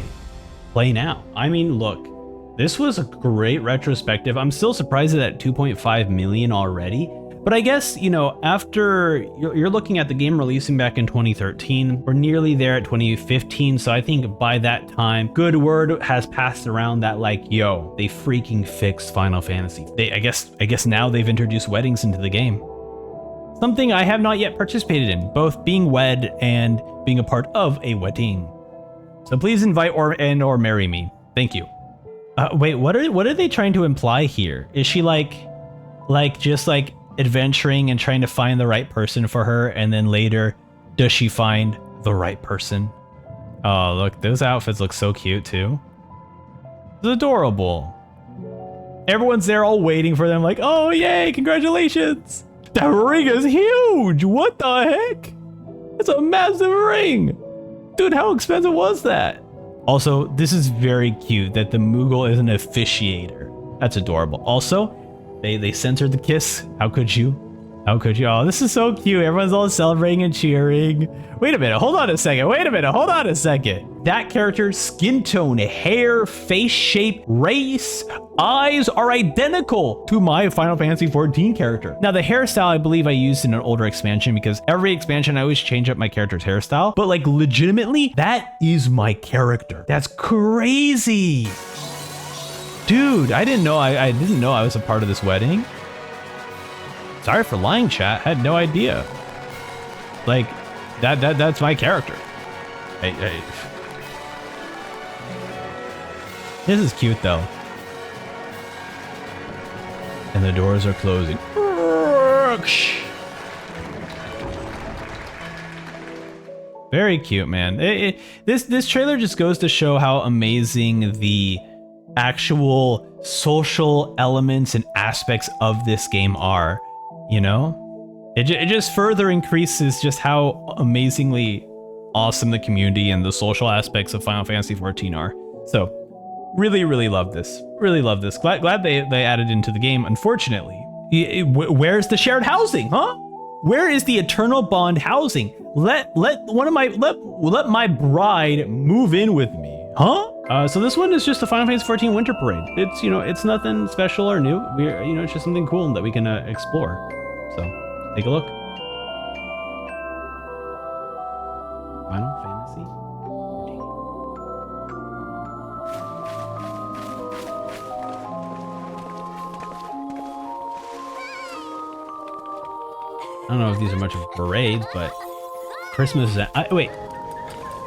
Speaker 1: Play now. I mean, look, this was a great retrospective. I'm still surprised at 2.5 million already. But I guess, you know, after you're looking at the game releasing back in 2013, we're nearly there at 2015. So I think by that time, good word has passed around that like, yo, they freaking fixed Final Fantasy. I guess now they've introduced weddings into the game. Something I have not yet participated in, both being wed and being a part of a wedding. So please invite or marry me. Thank you. Wait, what are they trying to imply here? Is she like just like adventuring and trying to find the right person for her, and then later does she find the right person? Oh, look, those outfits look so cute too. It's adorable. Everyone's there all waiting for them like, oh yay, congratulations. That ring is huge. What the heck? It's a massive ring. Dude, how expensive was that? Also, this is very cute that the Moogle is an officiator. That's adorable. Also, they censored the kiss. How could you? How could you? Oh, this is so cute. Everyone's all celebrating and cheering. Wait a minute. Hold on a second. Wait a minute. Hold on a second. That character's skin tone, hair, face shape, race, eyes are identical to my Final Fantasy 14 character. Now, the hairstyle, I believe I used in an older expansion because every expansion I always change up my character's hairstyle. But like legitimately, that is my character. That's crazy. Dude, I didn't know I was a part of this wedding. Sorry for lying, chat. I had no idea. Like, that's my character. Hey. This is cute though. And the doors are closing. Very cute, man. This trailer just goes to show how amazing the actual social elements and aspects of this game are, you know? It just further increases just how amazingly awesome the community and the social aspects of Final Fantasy 14 are. So, really, really love this. Really love this. Glad they added into the game. Unfortunately, where's the shared housing, huh? Where is the Eternal Bond housing? Let my bride move in with me, huh? So this one is just a Final Fantasy 14 Winter Parade. It's, you know, it's nothing special or new. We're, you know, it's just something cool that we can explore. So take a look. Final Fantasy 14. I don't know if these are much of parades, but Christmas event. Wait,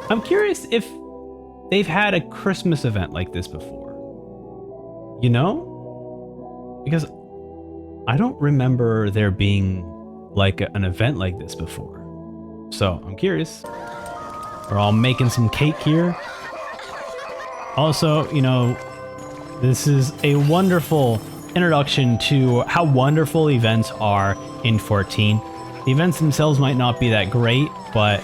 Speaker 1: I'm curious if they've had a Christmas event like this before. You know? Because I don't remember there being like an event like this before. So I'm curious. We're all making some cake here. Also, you know, this is a wonderful introduction to how wonderful events are in 14. The events themselves might not be that great, but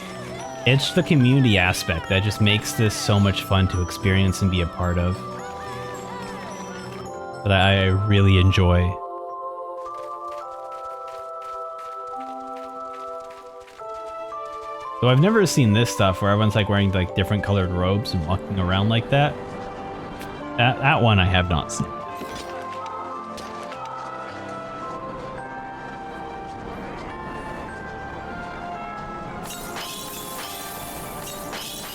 Speaker 1: it's the community aspect that just makes this so much fun to experience and be a part of. That I really enjoy. So I've never seen this stuff where everyone's like wearing like different colored robes and walking around like that. That one I have not seen.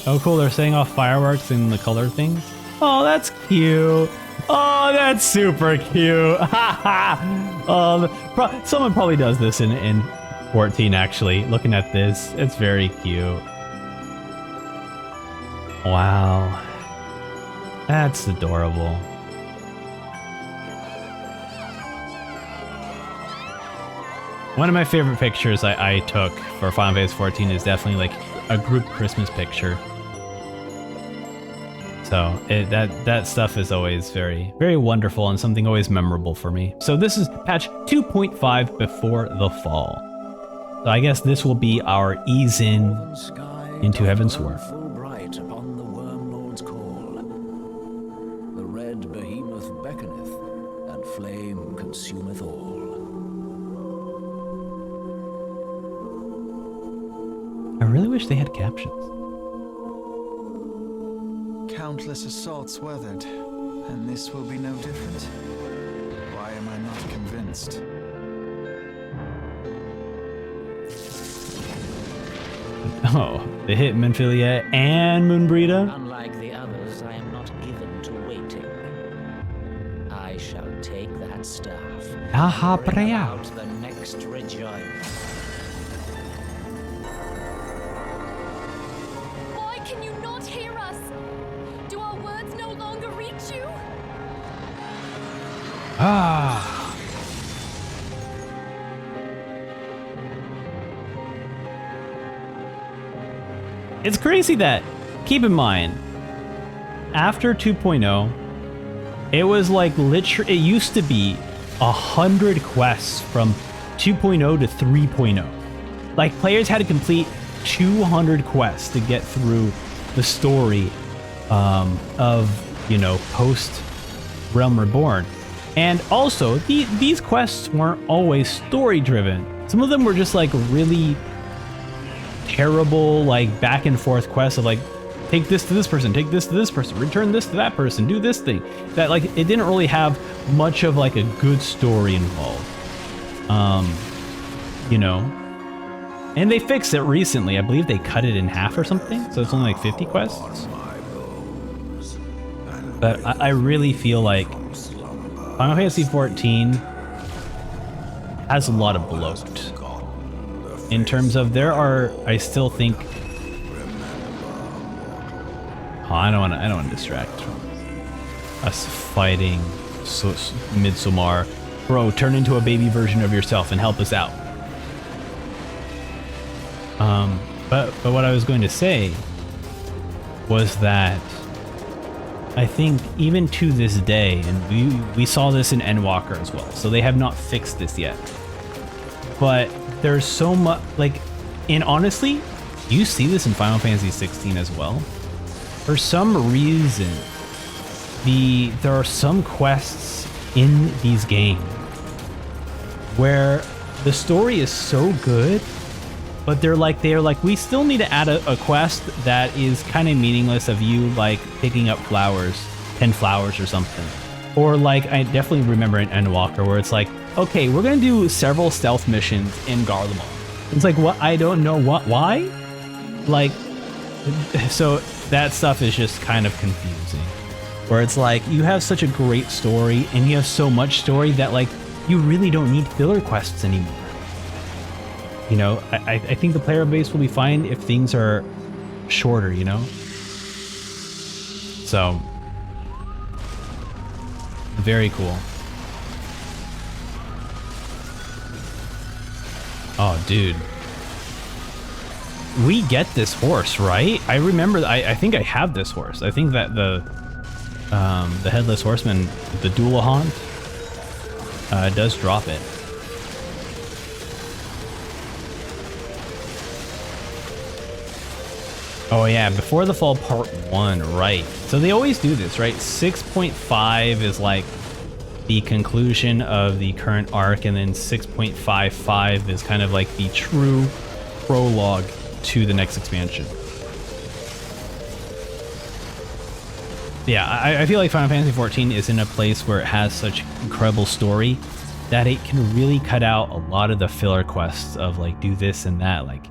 Speaker 1: Oh cool, they're setting off fireworks in the color things. Oh, that's cute. Oh, that's super cute. Someone probably does this in 14 actually. Looking at this, it's very cute. Wow. That's adorable. One of my favorite pictures I took for Final Fantasy 14 is definitely like a group Christmas picture. So that stuff is always very, very wonderful and something always memorable for me. So this is patch 2.5 before the fall. So I guess this will be our ease in into Heavensward.
Speaker 10: Full bright upon the Wormlord's call. The red behemoth beckoneth, and flame consumeth all.
Speaker 1: I really wish they had captions.
Speaker 13: Countless assaults weathered, and this will be no different. Why am I not convinced?
Speaker 1: Oh, the Hitmonfilia and Moonbreeda.
Speaker 15: Unlike the others, I am not given to waiting. I shall take that staff
Speaker 1: Aha,
Speaker 15: and bring
Speaker 1: Brea.
Speaker 15: about the next rejoice.
Speaker 5: Why can you not hear us? Do our words no longer reach you?
Speaker 1: Ah. It's crazy that, keep in mind, after 2.0, it was like literally, it used to be 100 quests from 2.0 to 3.0. Like players had to complete 200 quests to get through the story of, you know, post Realm Reborn. And also, these quests weren't always story driven. Some of them were just like really terrible, like back and forth quests of like, take this to this person, take this to this person, return this to that person, do this thing. That like, it didn't really have much of like a good story involved. You know, and they fixed it recently. I believe they cut it in half or something. So it's only like 50 quests. But I really feel like Final Fantasy 14 has a lot of bloat. In terms of there are, I still think. Oh, I don't want to distract us fighting Midsommar. Bro, turn into a baby version of yourself and help us out. But what I was going to say was that I think even to this day, and we saw this in Endwalker as well, so they have not fixed this yet. But there's so much, like, and honestly, you see this in Final Fantasy 16 as well. For some reason, there are some quests in these games where the story is so good but they're like, we still need to add a quest that is kind of meaningless of you like picking up flowers, 10 flowers or something. Or like, I definitely remember in Endwalker where it's like, okay, we're gonna do several stealth missions in Garlemald. It's like, what? I don't know why? Like, so that stuff is just kind of confusing. Where it's like, you have such a great story and you have so much story that like, you really don't need filler quests anymore. You know, I think the player base will be fine if things are shorter, you know? So, very cool. Oh, dude. We get this horse, right? I remember, I think I have this horse. I think that the Headless Horseman, the Dullahan, does drop it. Oh yeah, Before the Fall Part 1, right. So they always do this, right? 6.5 is like the conclusion of the current arc, and then 6.55 is kind of like the true prologue to the next expansion. Yeah, I feel like Final Fantasy XIV is in a place where it has such incredible story that it can really cut out a lot of the filler quests of like do this and that. Like,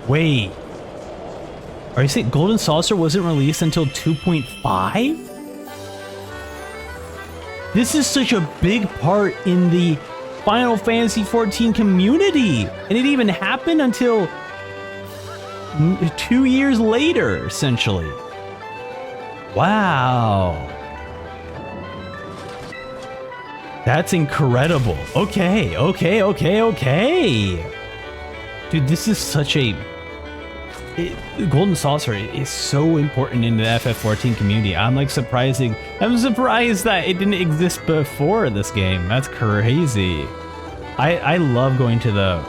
Speaker 1: wait, are you saying Golden Saucer wasn't released until 2.5? This is such a big part in the Final Fantasy XIV community, and it even happened until 2 years later, essentially. Wow. That's incredible. Okay. Dude, this is such a... Golden Saucer is so important in the FF14 community. I'm like surprised that it didn't exist before this game. That's crazy. I love going to the...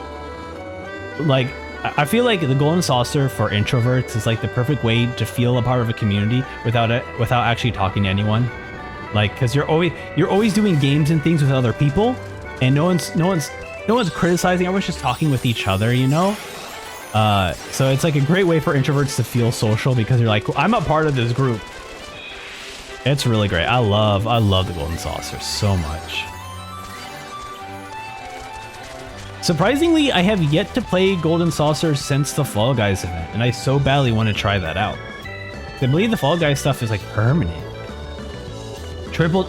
Speaker 1: Like, I feel like the Golden Saucer for introverts is like the perfect way to feel a part of a community without actually talking to anyone. Like, because you're always doing games and things with other people, and no one's criticizing. Everyone's just talking with each other, you know. So it's like a great way for introverts to feel social because you're like, I'm a part of this group. It's really great. I love the Golden Saucer so much. Surprisingly, I have yet to play Golden Saucer since the Fall Guys event, and I so badly want to try that out. I believe the Fall Guys stuff is like permanent. Triple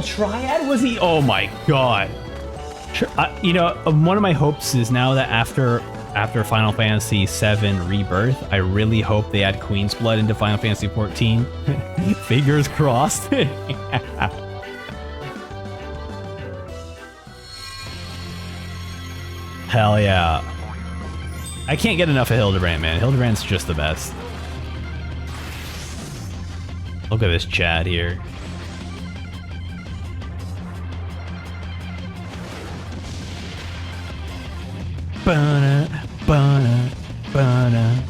Speaker 1: Triad? Was he? Oh my god. You know, one of my hopes is now that after Final Fantasy VII Rebirth, I really hope they add Queen's Blood into Final Fantasy XIV. Fingers crossed. Hell yeah. I can't get enough of Hildebrand, man. Hildebrand's just the best. Look at this Chad here. Bana, bana, bana.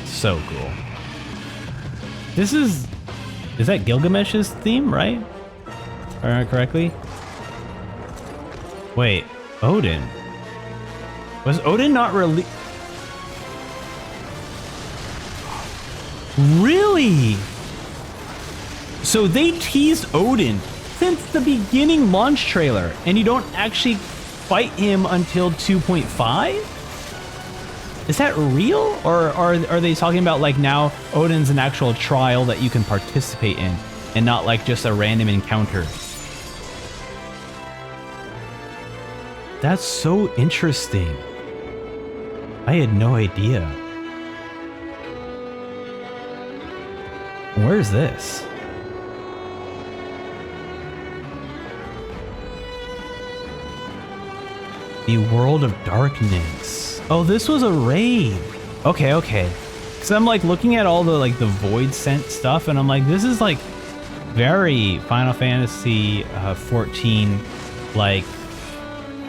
Speaker 1: So cool. This is that Gilgamesh's theme, right? If I remember correctly. Wait, Odin. Was Odin not released? Really? So they teased Odin since the beginning launch trailer, and you don't actually fight him until 2.5? Is that real? Or are they talking about like now Odin's an actual trial that you can participate in and not like just a random encounter? That's so interesting. I had no idea. Where's this? The World of Darkness. Oh, this was a raid. Okay. Because I'm like looking at all the like the Void Scent stuff, and I'm like, this is like very Final Fantasy 14. Like,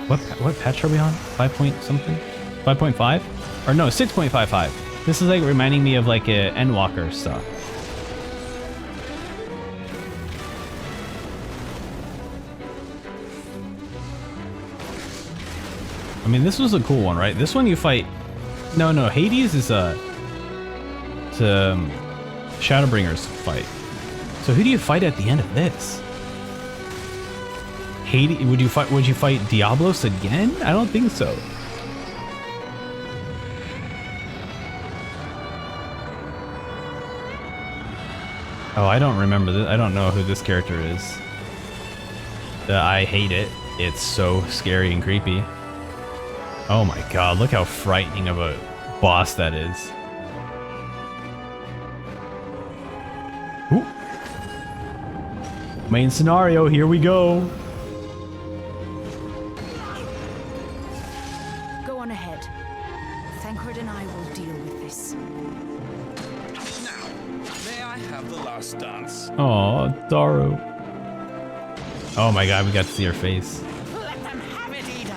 Speaker 1: what patch are we on? 5 point something? 5.5? Or no, 6.55. This is like reminding me of like a Endwalker stuff. I mean, this was a cool one, right? This one you fight... No, Hades is a... It's a Shadowbringers fight. So who do you fight at the end of this? Hades? Would you fight Diablos again? I don't think so. Oh, I don't remember this. I don't know who this character is. I hate it. It's so scary and creepy. Oh my god, look how frightening of a boss that is. Ooh. Main scenario, here we go.
Speaker 11: Go on ahead. Thancred and I will deal with this.
Speaker 8: Now, may I have the last dance?
Speaker 1: Oh, Daru. Oh my god, we got to see her face.
Speaker 11: Let them have it, Ida.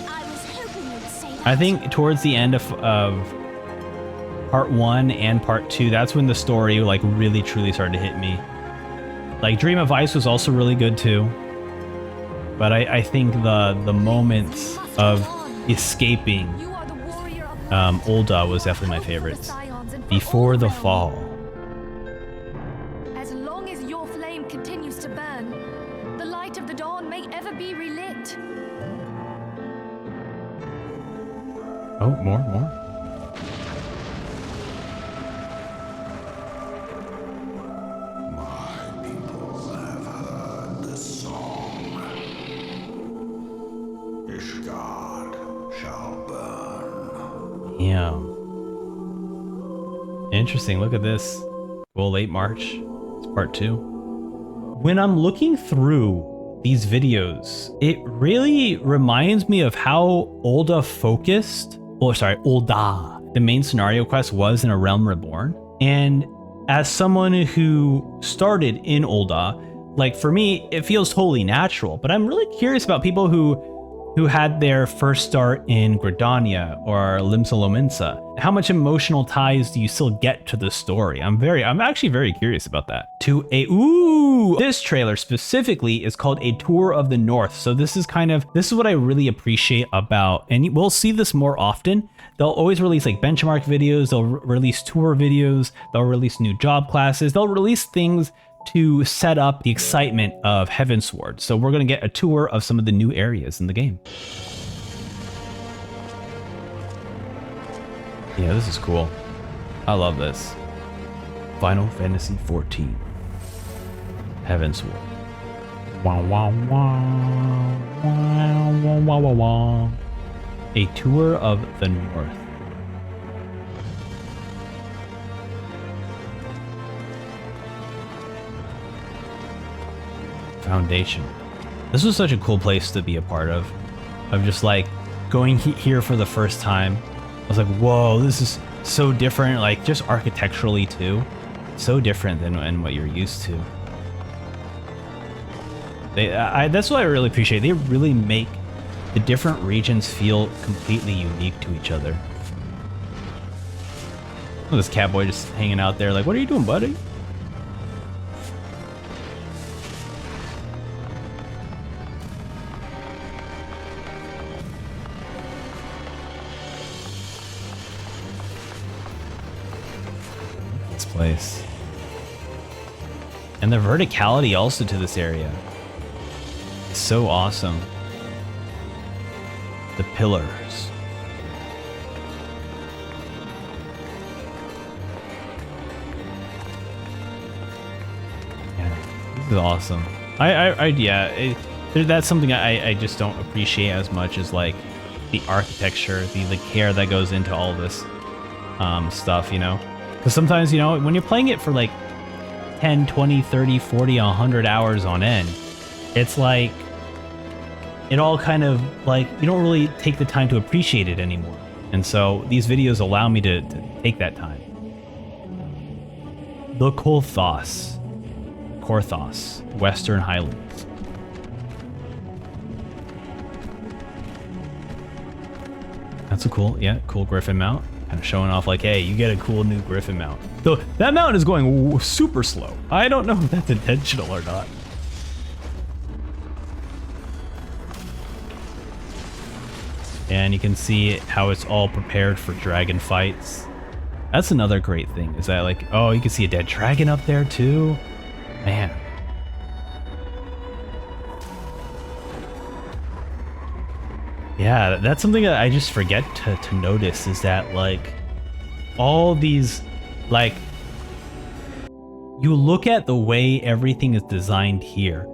Speaker 3: I was hoping you'd say that.
Speaker 1: I think towards the end of part 1 and part 2, that's when the story like really truly started to hit me. Like Dream of Ice was also really good too. But I think the moments of escaping Ul'dah was definitely my favorites. Before the Fall.
Speaker 5: As long as your flame continues to burn, the light of the dawn may ever be relit.
Speaker 1: Oh, more.
Speaker 9: My people have heard the song. Ishgard shall burn.
Speaker 1: Yeah. Interesting. Look at this. Well, late March. It's part 2. When I'm looking through these videos, it really reminds me of how Ul'dah focused, Ul'dah, the main scenario quest was in A Realm Reborn. And as someone who started in Ul'dah, like for me, it feels totally natural, but I'm really curious about people who had their first start in Gridania or Limsa Lominsa. How much emotional ties do you still get to the story? I'm actually very curious about that. This trailer specifically is called A Tour of the North. So this is what I really appreciate about, and we'll see this more often. They'll always release like benchmark videos, they'll release tour videos, they'll release new job classes, they'll release things to set up the excitement of Heavensward. So we're going to get a tour of some of the new areas in the game. Yeah, this is cool. I love this. Final Fantasy 14. Heavensward. Wah, wah, wah, wah, wah, wah, wah, wah. A tour of the North. Foundation. This was such a cool place to be a part of just like going here for the first time. I was like, whoa, this is so different, like just architecturally too. So different than what you're used to. That's what I really appreciate. They really make the different regions feel completely unique to each other. Look at this catboy just hanging out there like, what are you doing, buddy? Place. And the verticality also to this area is so awesome. The pillars. Yeah, this is awesome. That's something I just don't appreciate as much as like the architecture, the care that goes into all this stuff, you know? Because sometimes, you know, when you're playing it for like 10, 20, 30, 40, 100 hours on end, it's like, it all kind of like, you don't really take the time to appreciate it anymore. And so these videos allow me to take that time. The Korthos, Western Highlands. That's a cool Griffin mount. Kind of showing off like, hey, you get a cool new Griffin mount. Though that mount is going super slow. I don't know if that's intentional or not. And you can see how it's all prepared for dragon fights. That's another great thing, is that like, oh, you can see a dead dragon up there too. Man. Yeah, that's something that I just forget to notice, is that like all these, like, you look at the way everything is designed here,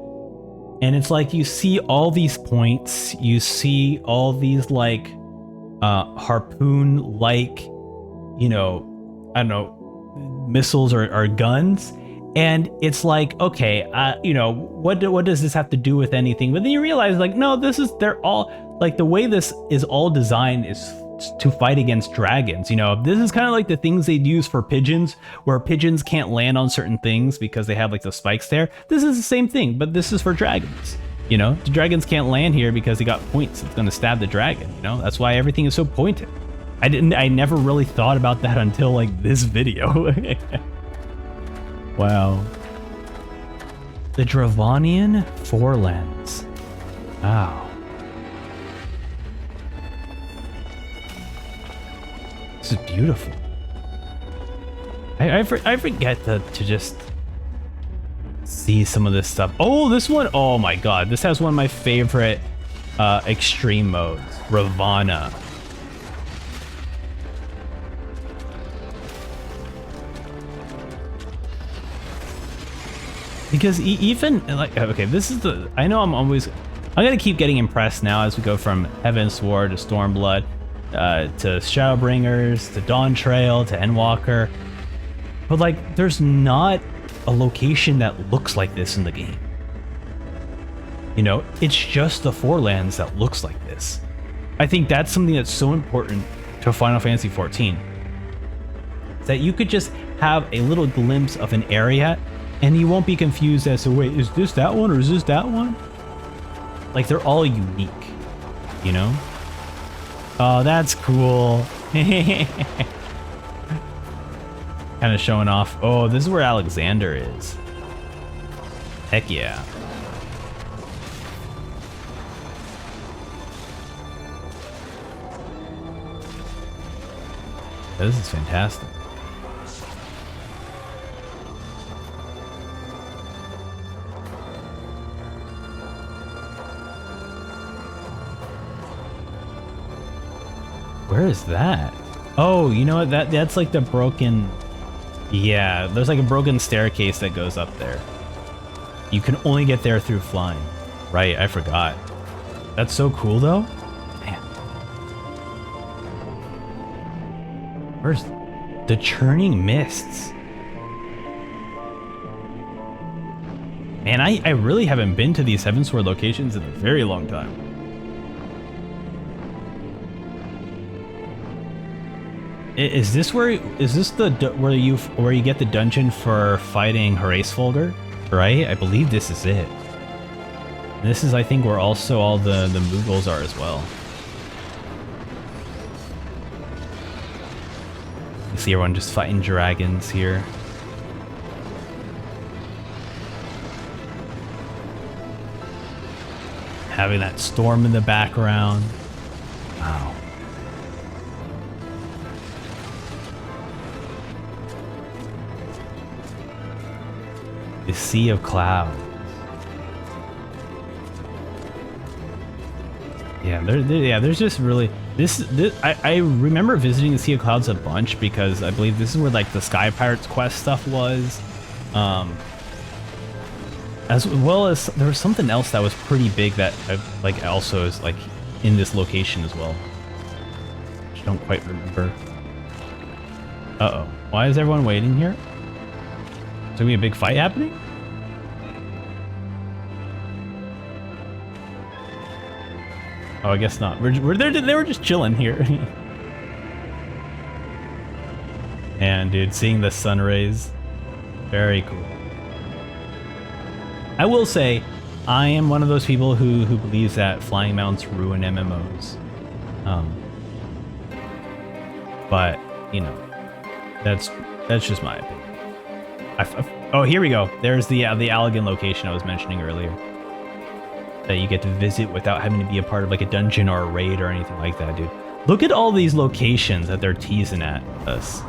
Speaker 1: and it's like you see all these points, you see all these like harpoon-like, you know, I don't know, missiles or guns, and it's like, okay, you know, what does this have to do with anything? But then you realize, like, no, they're all, like, the way this is all designed is to fight against dragons. You know, this is kind of like the things they'd use for pigeons, where pigeons can't land on certain things because they have like the spikes there. This is the same thing, but this is for dragons. You know, the dragons can't land here because they got points. It's going to stab the dragon. You know, that's why everything is so pointed. I never really thought about that until like this video. Wow. The Dravonian Forelens. Wow. This is beautiful. I forget to just see some of this stuff. Oh, this one. Oh my god. This has one of my favorite extreme modes. Ravana. Because even like, okay, this is the, I know I'm gonna keep getting impressed now as we go from Heavensward to Stormblood, to Shadowbringers, to Dawntrail, to Endwalker. But like, there's not a location that looks like this in the game. You know, it's just the Forelands that looks like this. I think that's something that's so important to Final Fantasy XIV. That you could just have a little glimpse of an area and you won't be confused as to, wait, is this that one or is this that one? Like, they're all unique, you know? Oh, that's cool. Kind of showing off. Oh, this is where Alexander is. Heck yeah. This is fantastic. Where is that? Oh, you know what? That's like the broken... Yeah, there's like a broken staircase that goes up there. You can only get there through flying. Right, I forgot. That's so cool though. Man. Where's the Churning Mists? Man, I really haven't been to these Heavensward locations in a very long time. Is this where you get the dungeon for fighting Hraesvolger, right? I believe this is it. And this is, I think, where also all the Mughals are as well. You see everyone just fighting dragons here. Having that storm in the background. Wow. The Sea of Clouds. Yeah, there's just really this. I remember visiting the Sea of Clouds a bunch because I believe this is where like the Sky Pirates quest stuff was, as well as there was something else that was pretty big that like also is like in this location as well. Which I don't quite remember. Uh-oh, why is everyone waiting here? Is there gonna be a big fight happening? Oh, I guess not. We're there. They were just chilling here. And dude, seeing the sun rays, very cool. I will say, I am one of those people who believes that flying mounts ruin MMOs. But you know, that's just my opinion. Oh, here we go. There's the Allegan location I was mentioning earlier. that you get to visit without having to be a part of like a dungeon or a raid or anything like that, dude. Look at all these locations that they're teasing at us.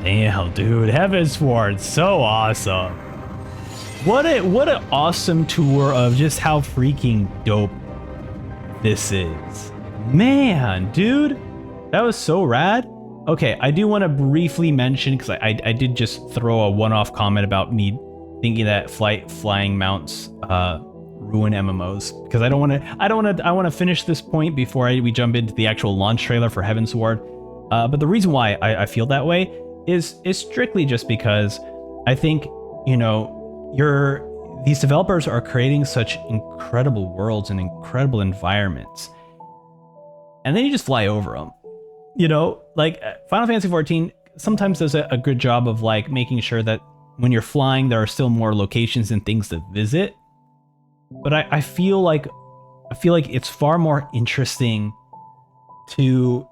Speaker 1: Damn, dude, Heavensward, so awesome. What an awesome tour of just how freaking dope this is. Man, dude, that was so rad. Okay, I do want to briefly mention, because I did just throw a one-off comment about me thinking that flying mounts ruin MMOs, because I want to finish this point before we jump into the actual launch trailer for Heavensward. But the reason why I feel that way is strictly just because I think, you know, these developers are creating such incredible worlds and incredible environments, and then you just fly over them. You know, like Final Fantasy XIV sometimes does a good job of like making sure that when you're flying, there are still more locations and things to visit. But I feel like it's far more interesting to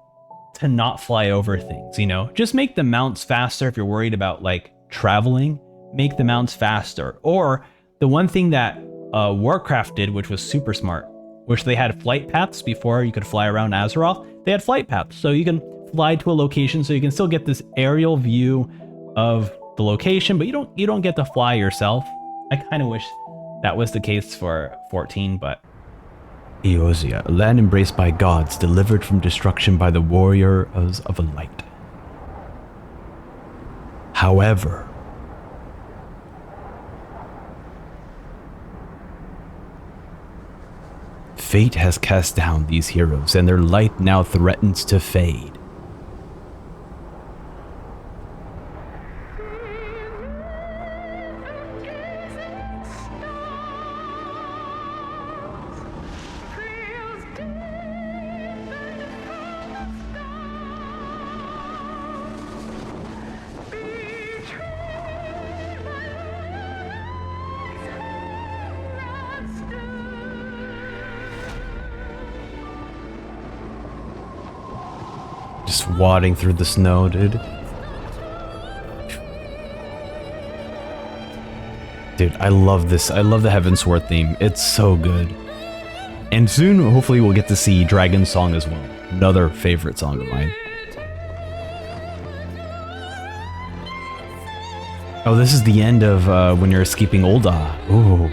Speaker 1: not fly over things, you know? Just make the mounts faster if you're worried about like traveling, make the mounts faster. Or the one thing that Warcraft did, which was super smart, which they had flight paths before you could fly around Azeroth. They had flight paths, so you can fly to a location, so you can still get this aerial view of the location, but you don't get to fly yourself. I kind of wish that was the case for 14, but Eorzea, a land embraced by gods, delivered from destruction by the warriors of a light. However, fate has cast down these heroes, and their light now threatens to fade. Just wading through the snow, dude. Dude, I love this. I love the Heavensward theme. It's so good. And soon, hopefully, we'll get to see Dragon's Song as well. Another favorite song of mine. Oh, this is the end of when you're escaping Ul'dah. Ooh.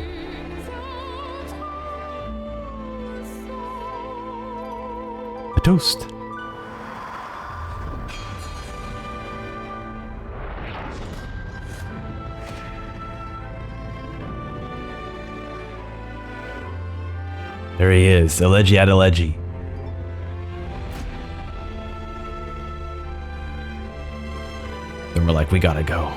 Speaker 1: A toast. There he is, Elegi Adeleji. Then we're like, we gotta go.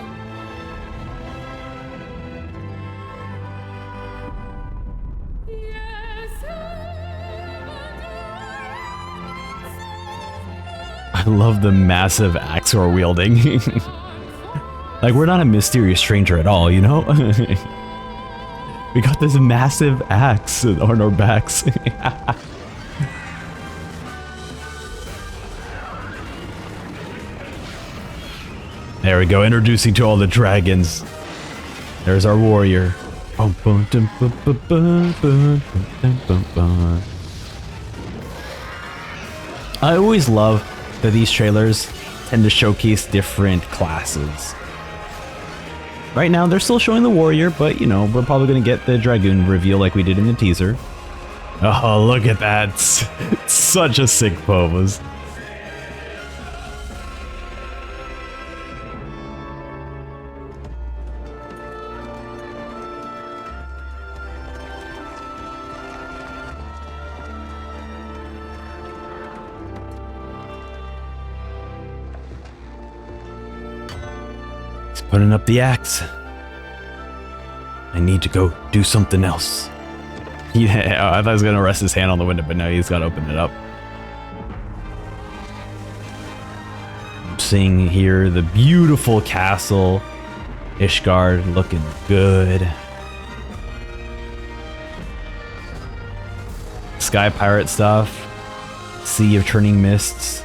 Speaker 1: I love the massive axe we're wielding. Like, we're not a mysterious stranger at all, you know? We got this massive axe on our backs. There we go, introducing to all the dragons. There's our warrior. I always love that these trailers tend to showcase different classes. Right now, they're still showing the warrior, but, you know, we're probably going to get the dragoon reveal like we did in the teaser. Oh, look at that. Such a sick pose. Putting up the axe. I need to go do something else. Yeah, I thought he was gonna rest his hand on the window, but no, he's gotta open it up. I'm seeing here the beautiful castle. Ishgard looking good. Sky pirate stuff. Sea of turning mists.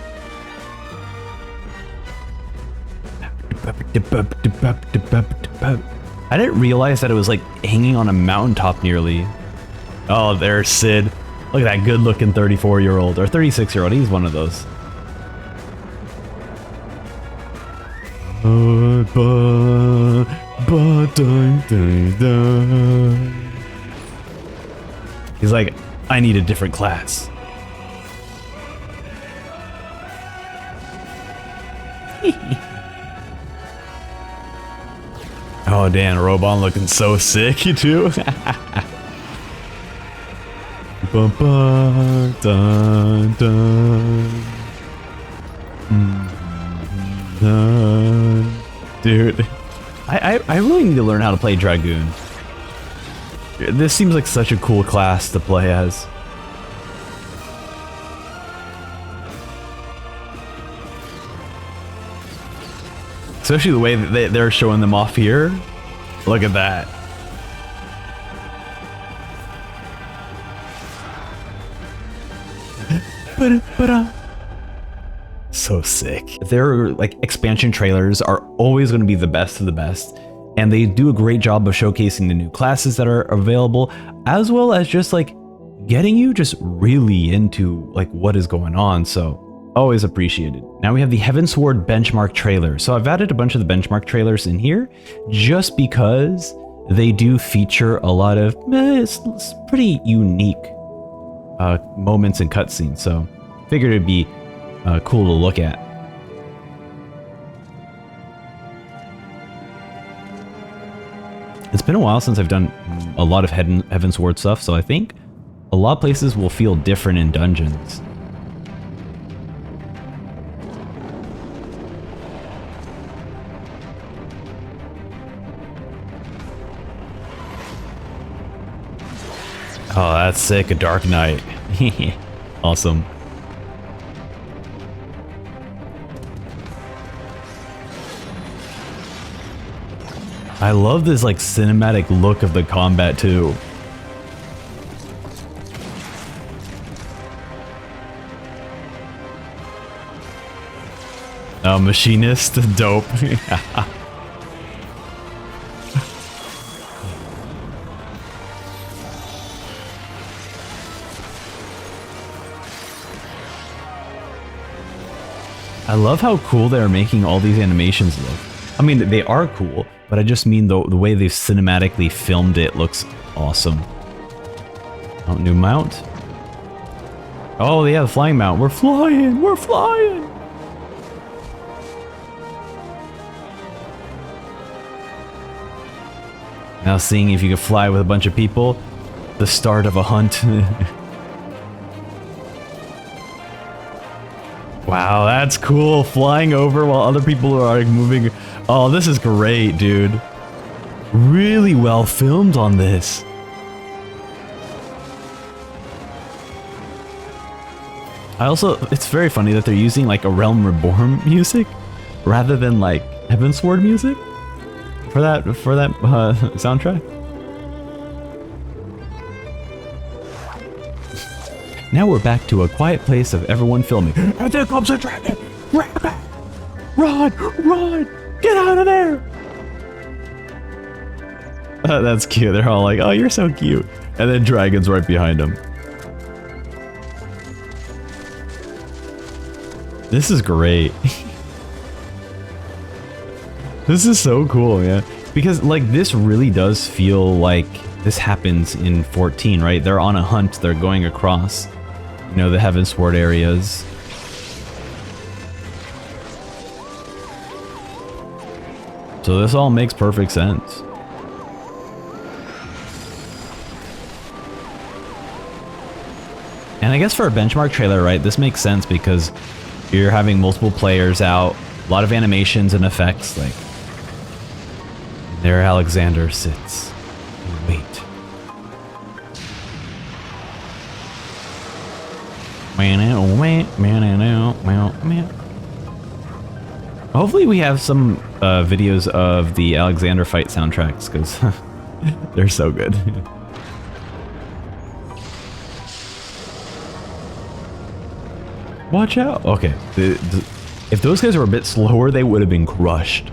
Speaker 1: I didn't realize that it was like hanging on a mountaintop nearly. Oh, there's Sid. Look at that good-looking 34-year-old or 36-year-old. He's one of those. He's like, I need a different class. Oh, Dan, Robon looking so sick, you too. Dun, dun, dun. Dude, I really need to learn how to play Dragoon. This seems like such a cool class to play as. Especially the way that they're showing them off here. Look at that. So sick. Their like expansion trailers are always going to be the best of the best, and they do a great job of showcasing the new classes that are available, as well as just like getting you just really into like what is going on. So always appreciated. Now we have the Heavensward benchmark trailers. So I've added a bunch of the benchmark trailers in here just because they do feature a lot of it's pretty unique moments and cutscenes. So figured it'd be cool to look at. It's been a while since I've done a lot of Heavensward stuff, so I think a lot of places will feel different in dungeons. Oh, that's sick, a Dark Knight. Awesome. I love this like cinematic look of the combat too. Machinist, dope. I love how cool they're making all these animations look. I mean, they are cool, but I just mean the way they've cinematically filmed it looks awesome. Oh, new mount. Oh, yeah, the flying mount. We're flying! We're flying! Now seeing if you can fly with a bunch of people. The start of a hunt. Wow, that's cool. Flying over while other people are like moving. Oh, this is great, dude. Really well filmed on this. It's very funny that they're using like a Realm Reborn music rather than like Heavensward music for that soundtrack. Now we're back to a quiet place of everyone filming. And there comes a dragon! Run! Run! Get out of there! That's cute. They're all like, oh, you're so cute. And then dragon's right behind them. This is great. This is so cool, yeah. Because like this really does feel like this happens in 14, right? They're on a hunt. They're going across, you know, the Heavensward areas. So this all makes perfect sense. And I guess for a benchmark trailer, right, this makes sense because you're having multiple players out, a lot of animations and effects, like there Alexander sits and wait. Hopefully we have some videos of the Alexander fight soundtracks, because they're so good. Watch out! Okay, if those guys were a bit slower, they would have been crushed.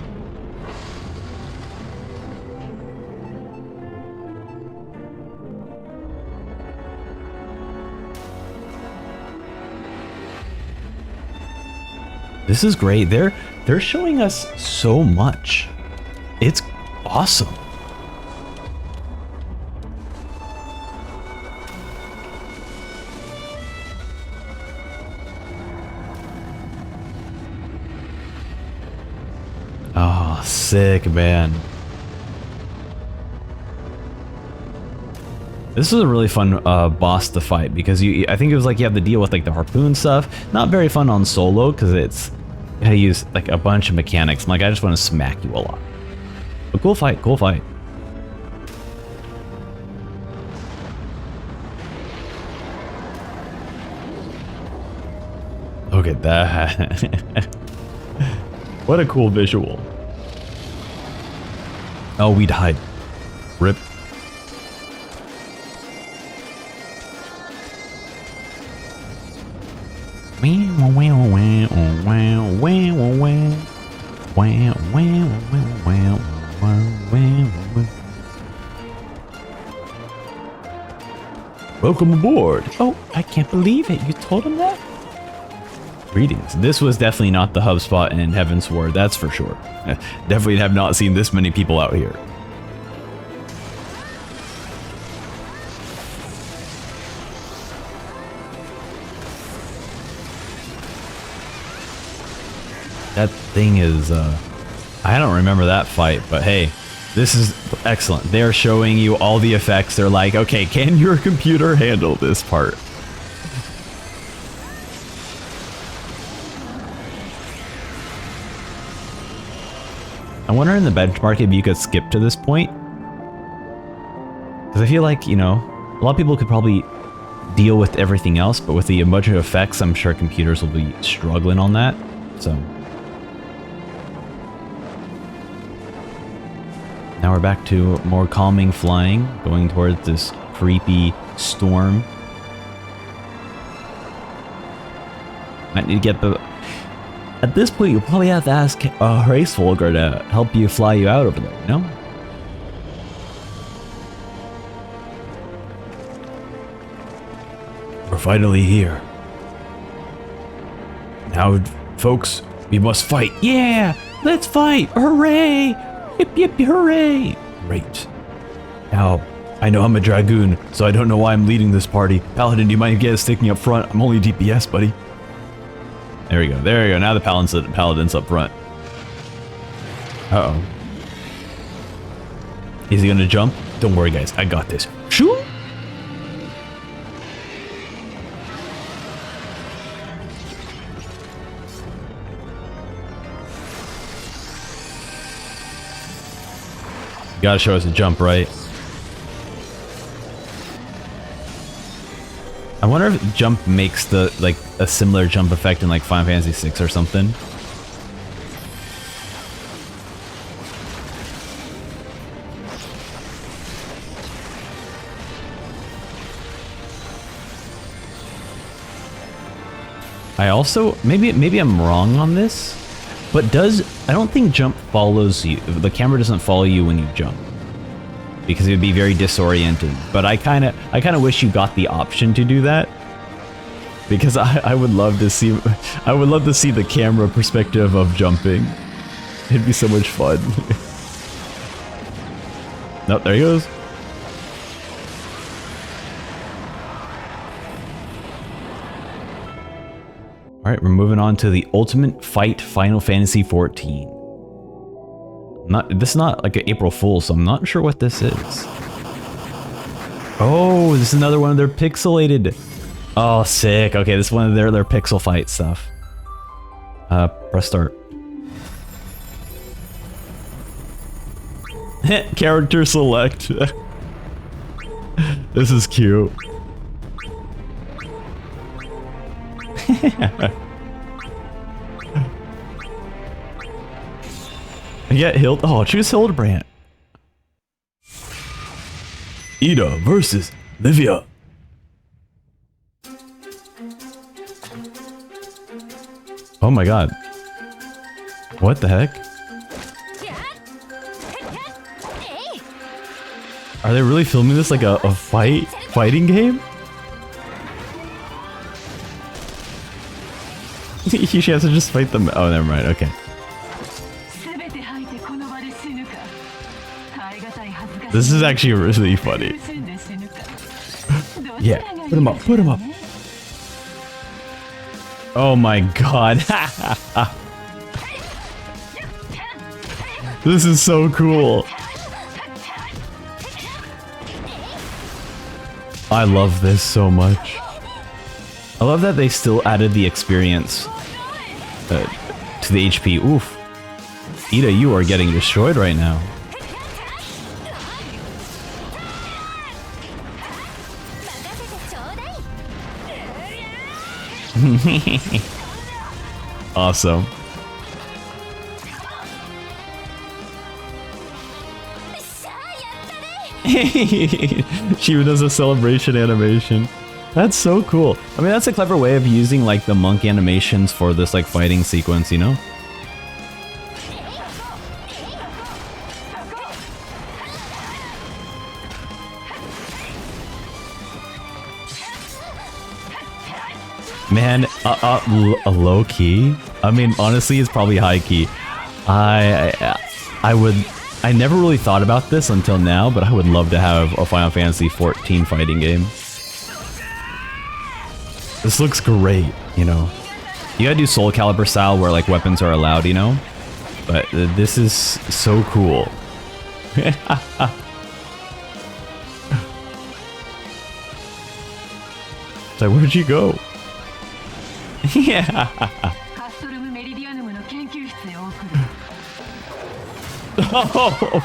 Speaker 1: This is great. They're showing us so much. It's awesome. Oh, sick, man. This was a really fun boss to fight because I think it was like you have to deal with like the harpoon stuff. Not very fun on solo because it's you gotta use like a bunch of mechanics. I'm like, I just want to smack you a lot. But cool fight, cool fight. Look at that. What a cool visual. Oh, we died. Rip. Welcome aboard. Oh, I can't believe it. You told him that? Greetings. This was definitely not the HubSpot in Heavensward, that's for sure. Definitely have not seen this many people out here. That thing is, I don't remember that fight, but hey, this is excellent. They're showing you all the effects. They're like, okay, can your computer handle this part? I wonder in the benchmark if you could skip to this point. Because I feel like, you know, a lot of people could probably deal with everything else, but with the bunch of effects, I'm sure computers will be struggling on that. So now we're back to more calming flying, going towards this creepy storm. Might need to get the... At this point, you'll probably have to ask Heavensward to help you fly you out over there, you know? We're finally here. Now, folks, we must fight. Yeah! Let's fight! Hooray! Yip yip hooray! Great. Now, I know I'm a dragoon, so I don't know why I'm leading this party. Paladin, do you mind getting sticking up front? I'm only DPS, buddy. There we go, there we go. Now the paladin's up front. Uh-oh. Is he gonna jump? Don't worry, guys. I got this. Shoo! You gotta show us a jump, right? I wonder if jump makes the like a similar jump effect in like Final Fantasy VI or something. I also maybe I'm wrong on this, but I don't think jump follows you. The camera doesn't follow you when you jump, because it would be very disorienting. But I kind of wish you got the option to do that, because I would love to see the camera perspective of jumping. It'd be so much fun. Nope, there he goes. All right, we're moving on to the Ultimate Fight Final Fantasy 14. This is not like an April Fool, so I'm not sure what this is. Oh, this is another one of their pixelated. Oh, sick. Okay, this is one of their pixel fight stuff. Press start. Character select. This is cute. Yeah, choose Hildebrand. Ida versus Livia. Oh my god. What the heck? Are they really filming this like a fighting game? She has to just fight them. Oh, never mind. Okay. This is actually really funny. Yeah, put him up. Put him up. Oh my god. This is so cool. I love this so much. I love that they still added the experience to the HP. Oof. Ida, you are getting destroyed right now. Awesome. She even does a celebration animation. That's so cool. I mean, that's a clever way of using like the monk animations for this like fighting sequence, you know? Man, low key. I mean, honestly, it's probably high key. I never really thought about this until now, but I would love to have a Final Fantasy 14 fighting game. This looks great, you know. You gotta do Soul Calibur style where like weapons are allowed, you know. But this is so cool. So where'd you go? Yeah. Oh,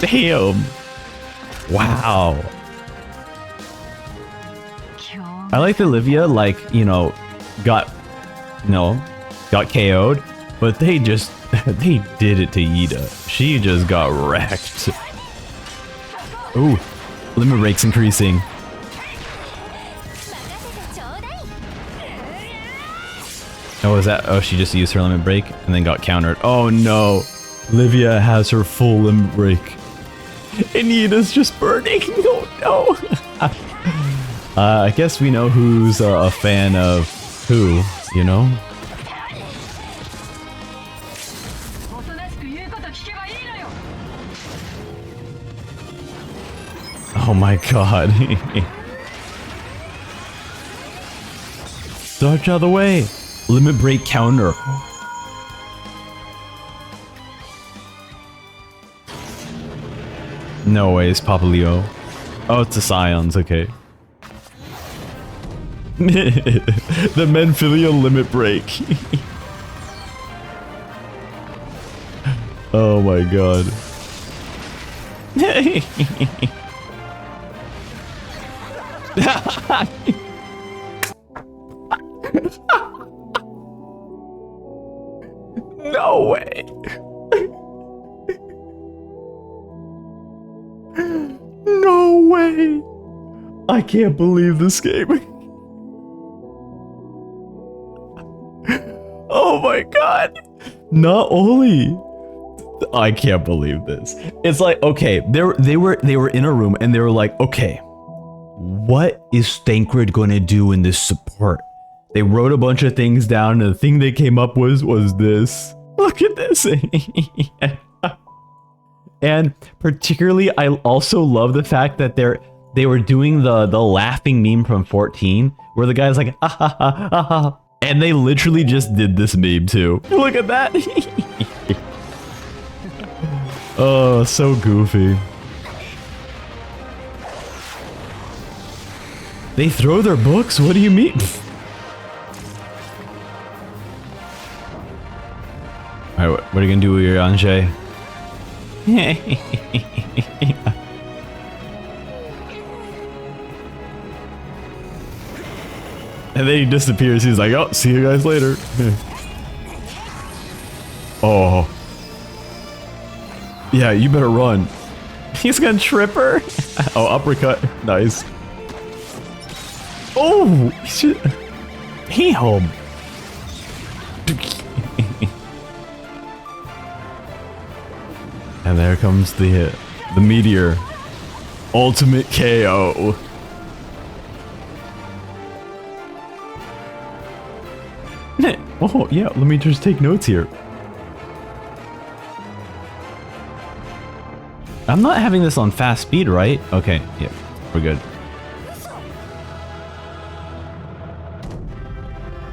Speaker 1: damn. Wow. I like that Livia, like, you know, got KO'd, but they just, they did it to Ida. She just got wrecked. Ooh, limit break's increasing. Oh, is that? Oh, she just used her limit break and then got countered. Oh no, Livia has her full limit break. And Ida's just burning. Oh no. I guess we know who's a fan of who, you know? Oh my god. Dodge out of the way. Limit break counter. No ways, Papa Leo. Oh, it's the Scions, okay. The Menphilia limit break. Oh my god. No way. No way. I can't believe this game. Oh my god. Not only I can't believe this. It's like, okay, they were in a room and they were like, okay, what is Thancred gonna do in this support? They wrote a bunch of things down and the thing they came up with was this. Look at this. And particularly, I also love the fact that they were doing the laughing meme from 14, where the guy's like, ah, ha, ha, ha, ha. And they literally just did this meme too. Look at that. Oh, so goofy. They throw their books? What do you mean? Alright, what are you gonna do with your Anjay? And then he disappears. He's like, oh, see you guys later. Oh. Yeah, you better run. He's gonna trip her. Oh, uppercut. Nice. Oh, damn. And there comes the meteor. Ultimate KO. Oh, yeah, let me just take notes here. I'm not having this on fast speed, right? Okay, yeah, we're good.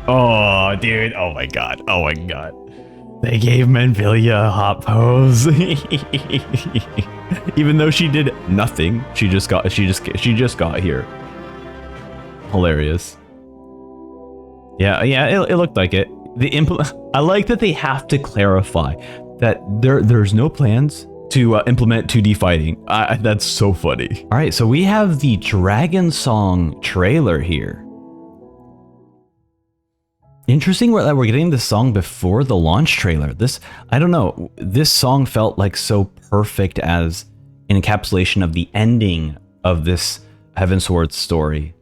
Speaker 1: Oh, dude. Oh my god. Oh my god. They gave Menfilia a hot pose. Even though she did nothing, she just got here. Hilarious. Yeah, it looked like it. I like that they have to clarify that there's no plans to implement 2D fighting. That's so funny. All right, so we have the Dragon Song trailer here. Interesting that we're getting this song before the launch trailer. I don't know, this song felt like so perfect as an encapsulation of the ending of this Heavensward story.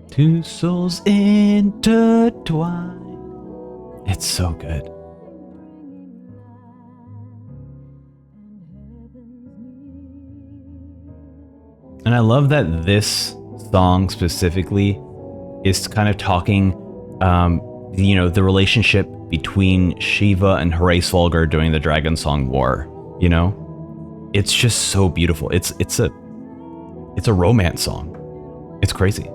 Speaker 1: Two souls intertwined. It's so good. And I love that this song specifically is kind of talking, you know, the relationship between Shiva and Hraesvelgr during the Dragon Song War. You know, it's just so beautiful. It's a romance song. It's crazy.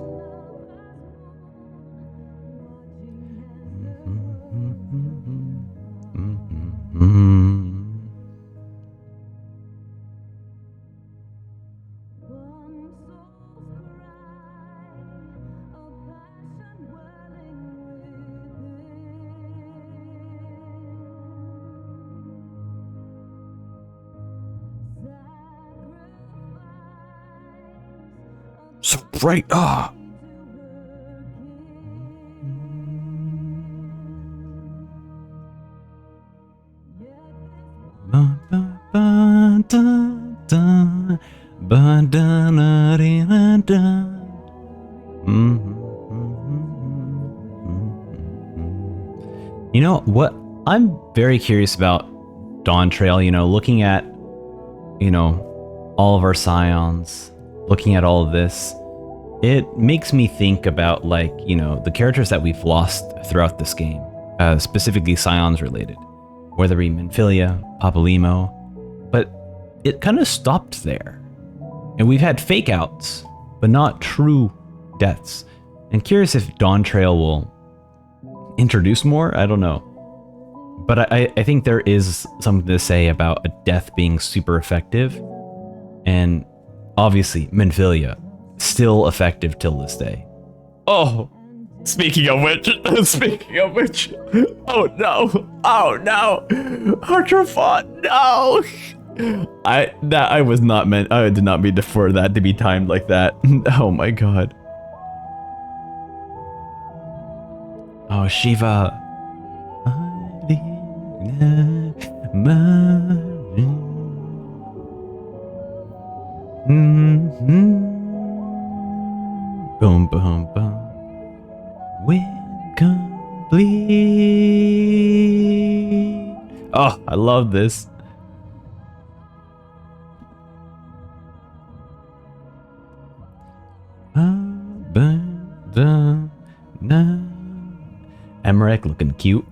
Speaker 1: So bright, ah. You know what I'm very curious about Dawntrail, you know, looking at, you know, all of our scions, looking at all of this, it makes me think about, like, you know, the characters that we've lost throughout this game, specifically scions related, whether it be Menfilia, Papalymo, but it kind of stopped there. And we've had fake outs, but not true deaths. And curious if Dawntrail will introduce more, I don't know. But I think there is something to say about a death being super effective. And obviously, Menfilia, still effective till this day. Oh, speaking of which, oh no, Artrafot, no. I was not meant, I did not mean for that to be timed like that. Oh my god. Oh, Shiva. Boom, boom, boom. Win complete. Oh, I love this. Emmerich looking cute.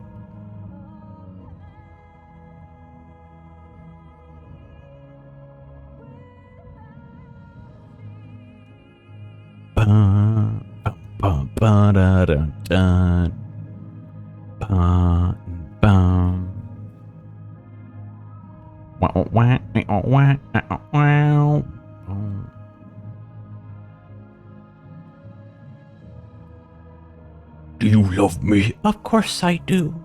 Speaker 1: Do you love me? Of course I do.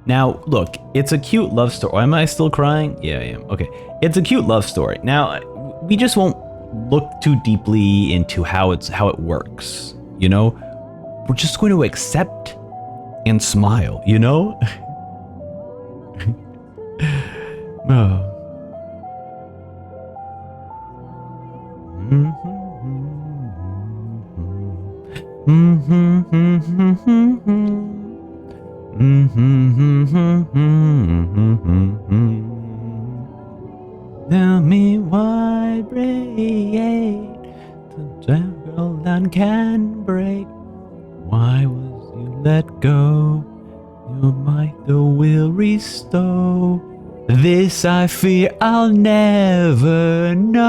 Speaker 1: Now, look, it's a cute love story. Am I still crying? Yeah, I am. Okay. It's a cute love story. Now, we just won't look too deeply into how it works, you know? We're just going to accept and smile, you know? Oh. Tell me why break the world can break. Why was you let go? Your might the will restore. This I fear I'll never know.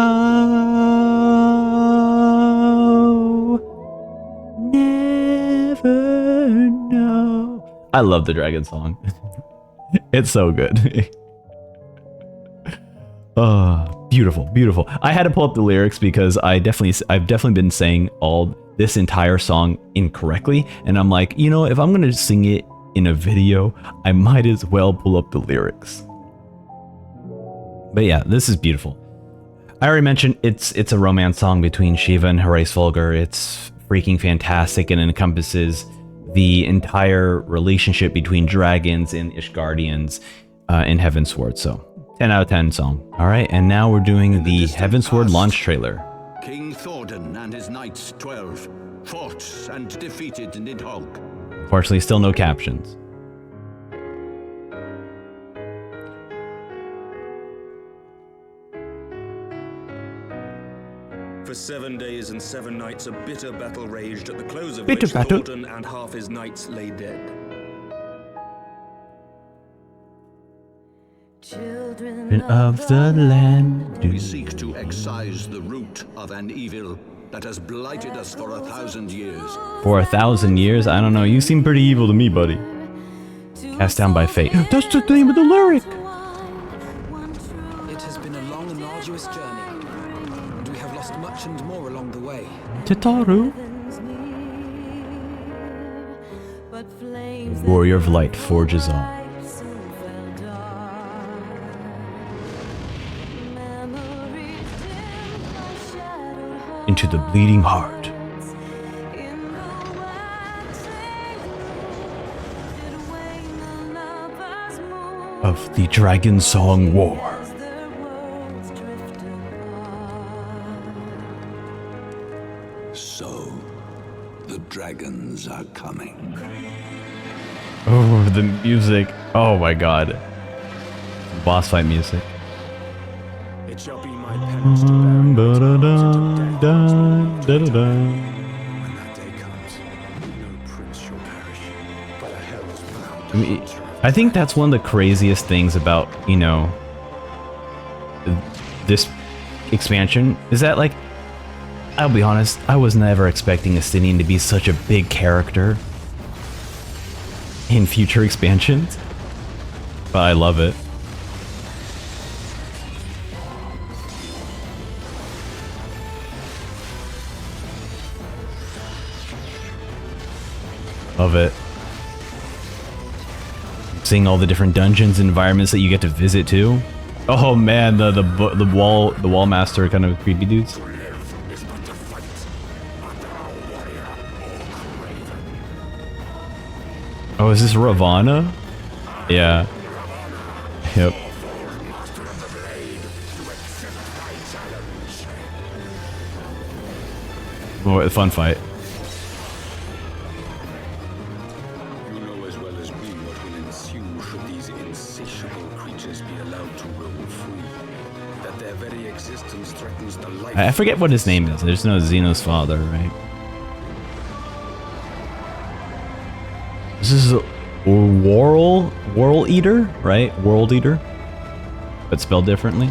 Speaker 1: Never know. I love the dragon song. It's so good. Oh, beautiful, beautiful. I had to pull up the lyrics because I've definitely been saying this entire song incorrectly, and I'm like, you know, if I'm gonna sing it in a video, I might as well pull up the lyrics. But yeah, this is beautiful. I already mentioned it's a romance song between Shiva and Hraesvelgr. It's freaking fantastic, and it encompasses the entire relationship between dragons and Ishgardians in Heavensward. So 10 out of 10 song. All right, and now we're doing the Heavensward launch trailer.
Speaker 16: King Thordan and his knights 12 fought and defeated Nidhogg.
Speaker 1: Unfortunately, still no captions.
Speaker 17: For 7 days and 7 nights, a bitter battle raged, at the close of
Speaker 1: Bitter
Speaker 17: which
Speaker 1: battle.
Speaker 17: Thordan and half his knights lay dead.
Speaker 1: Children of the land.
Speaker 16: We seek to excise the root of an evil that has blighted us for 1,000 years.
Speaker 1: For 1,000 years? I don't know. You seem pretty evil to me, buddy. Cast down by fate. That's the name of the lyric.
Speaker 10: It has been a long and arduous journey, and we have lost much and more along the way.
Speaker 1: Tataru. Warrior of Light forges on. Into the bleeding heart. Of the Dragon Song War.
Speaker 16: So, the dragons are coming.
Speaker 1: Oh, the music. Oh my god. Boss fight music.
Speaker 8: It shall be my penance to bear when that day comes, no prince shall perish, but a hell's bound.
Speaker 1: I think that's one of the craziest things about, you know, this expansion is that, like, I'll be honest, I was never expecting Estinian to be such a big character in future expansions, but I love it. Love it. Seeing all the different dungeons and environments that you get to visit too. Oh man, the wall master kind of creepy dudes. Oh, is this Ravana? Yeah. Yep. Oh, a fun fight.
Speaker 9: You know as well as me what will ensue should these insatiable creatures be allowed to roam free. That their very existence threatens the life.
Speaker 1: I forget what his name is. There's no Xeno's father, right? This is a World Eater, right? World Eater, but spelled differently.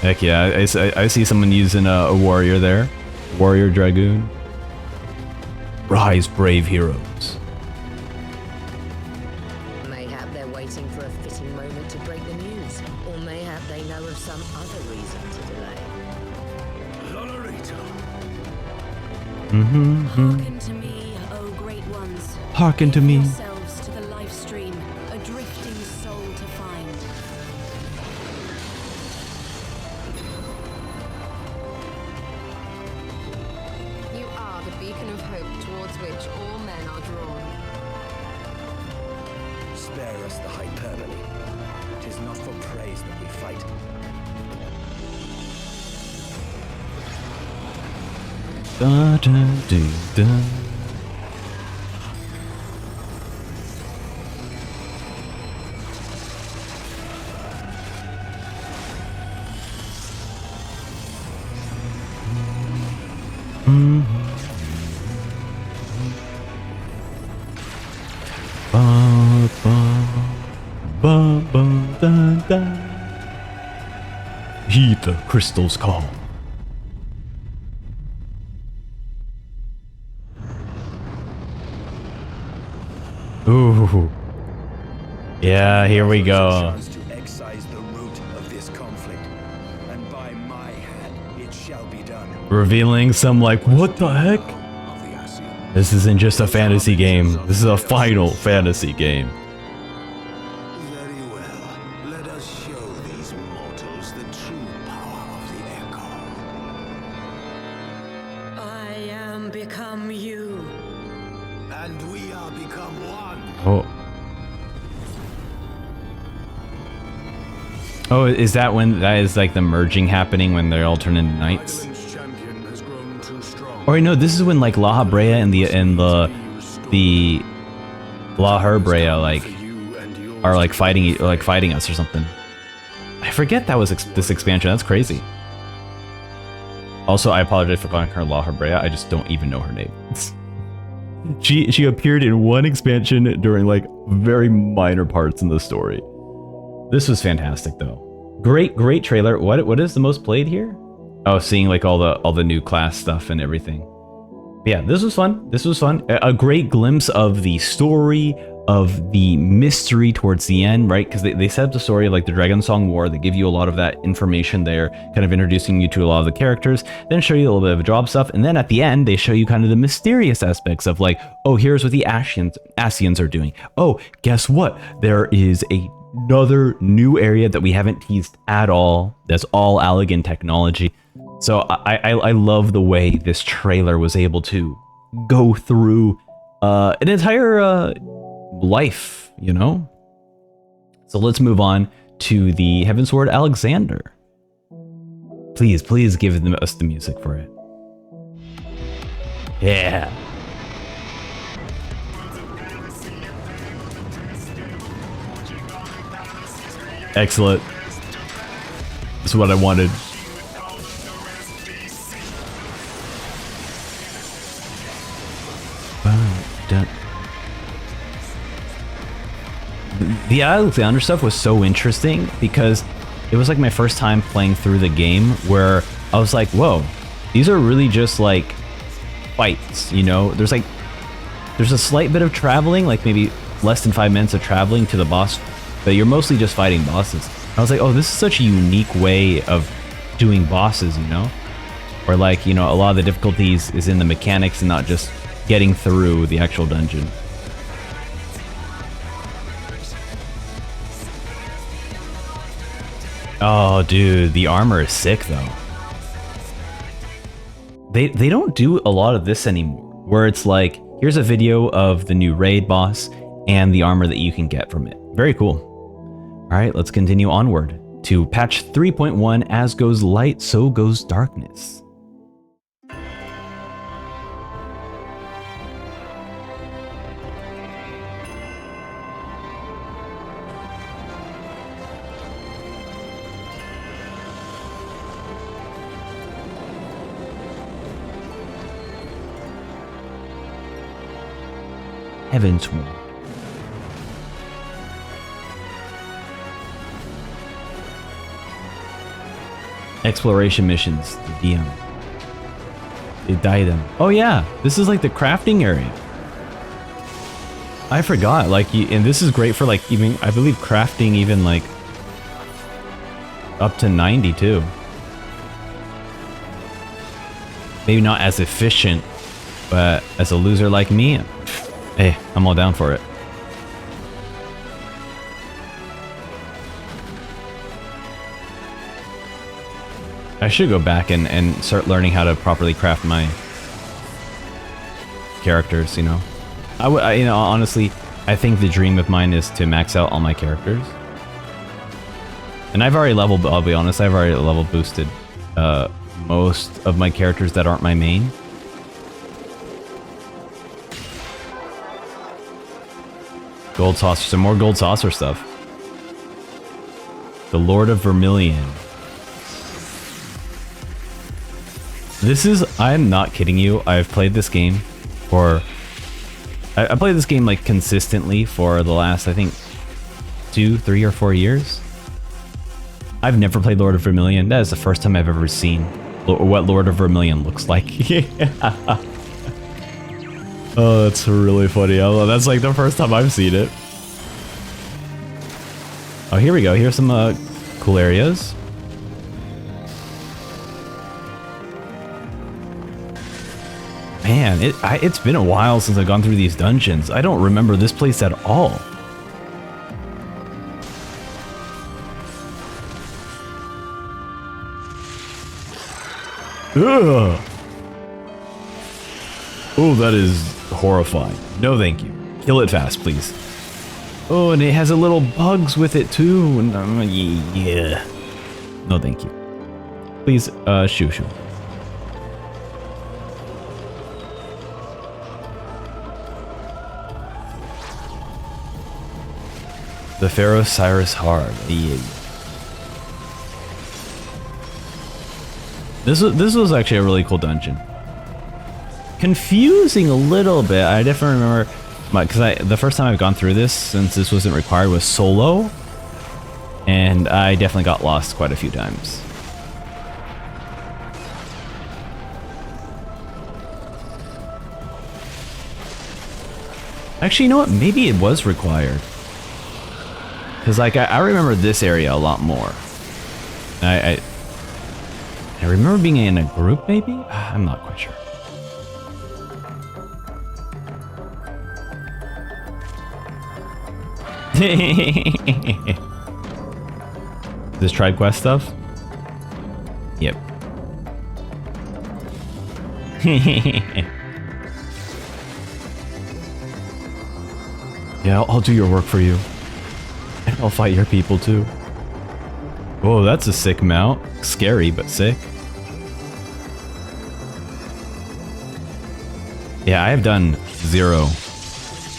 Speaker 1: Heck yeah, I see someone using a warrior there. Warrior Dragoon. Rise, brave heroes.
Speaker 11: Mayhap they're waiting for a fitting moment to break the news, or mayhap they know of some other reason to delay.
Speaker 12: Hearken to me, O great ones.
Speaker 1: Hearken to me.
Speaker 12: Yourselves to the life stream, a drifting soul to find.
Speaker 1: Da, da, da, da. Ba, ba, ba, ba, da, da. Heed the crystal's call. Ooh. Yeah, here we go.
Speaker 17: To excise the root of this conflict, and by my hand it shall be done.
Speaker 1: Revealing some like, what the heck? This isn't just a fantasy game. This is a Final Fantasy game.
Speaker 9: Very well. Let us show these mortals the true power of the echo.
Speaker 11: I am become you.
Speaker 9: And we are become one.
Speaker 1: Oh. Oh, is that when that is like the merging happening when they all turn into knights? Or no, this is when like La Habrea and the La Herbrea like are like fighting us or something. I forget that was this expansion. That's crazy. Also, I apologize for calling her La Herbrea. I just don't even know her name. She appeared in one expansion during like very minor parts in the story. This was fantastic though. Great trailer. What is the most played here? Oh, seeing like all the new class stuff and everything. But yeah, this was fun. This was fun. A great glimpse of the story, of the mystery towards the end, right? Because they set up the story of like the Dragon Song War. They give you a lot of that information there, kind of introducing you to a lot of the characters, then show you a little bit of job stuff, and then at the end, they show you kind of the mysterious aspects of like, oh, here's what the Ascians are doing. Oh, guess what? There is another new area that we haven't teased at all. That's all Allegan technology. So I love the way this trailer was able to go through an entire life, you know? So let's move on to the Heavensward Alexander. Please give us the music for it. Yeah. Excellent. This is what I wanted. The Alexander stuff was so interesting because it was like my first time playing through the game where I was like, whoa, these are really just like fights, you know? There's a slight bit of traveling, like maybe less than 5 minutes of traveling to the boss, but you're mostly just fighting bosses. I was like, oh, this is such a unique way of doing bosses, you know? Or like, you know, a lot of the difficulties is in the mechanics and not just getting through the actual dungeon. Oh, dude, the armor is sick though. They don't do a lot of this anymore, where it's like, here's a video of the new raid boss and the armor that you can get from it. Very cool. All right, let's continue onward to patch 3.1. As goes light, so goes darkness. Heavensward. Exploration missions, the DM. The diadem. Oh yeah, this is like the crafting area. I forgot, like, and this is great for like even, I believe crafting even like up to 92. Maybe not as efficient, but as a loser like me, hey, I'm all down for it. I should go back and start learning how to properly craft my characters, you know. You know, honestly, I think the dream of mine is to max out all my characters. And I've already leveled, I'll be honest, I've already level boosted most of my characters that aren't my main. Gold saucer, some more gold saucer stuff. The Lord of Vermilion. This is, I'm not kidding you, I've played this game for, I played this game like consistently for the last, I think, 2, 3, or 4 years. I've never played Lord of Vermilion. That is the first time I've ever seen what Lord of Vermilion looks like. Oh, that's really funny. That's like the first time I've seen it. Oh, here we go. Here's some cool areas. Man, it's been a while since I've gone through these dungeons. I don't remember this place at all. Ugh. Oh, that is horrifying. No, thank you. Kill it fast, please. Oh, and it has a little bugs with it too. Yeah. No, thank you. Please, shoo. The Pharaoh Cyrus Hard. Yeah. This was actually a really cool dungeon. Confusing a little bit. I definitely remember because the first time I've gone through this since this wasn't required was solo, and I definitely got lost quite a few times. Actually, you know what? Maybe it was required. Because like I remember this area a lot more. I remember being in a group, maybe? I'm not quite sure. This tribe quest stuff? Yep. Yeah, I'll do your work for you. And I'll fight your people too. Whoa, that's a sick mount. Scary, but sick. Yeah, I have done 0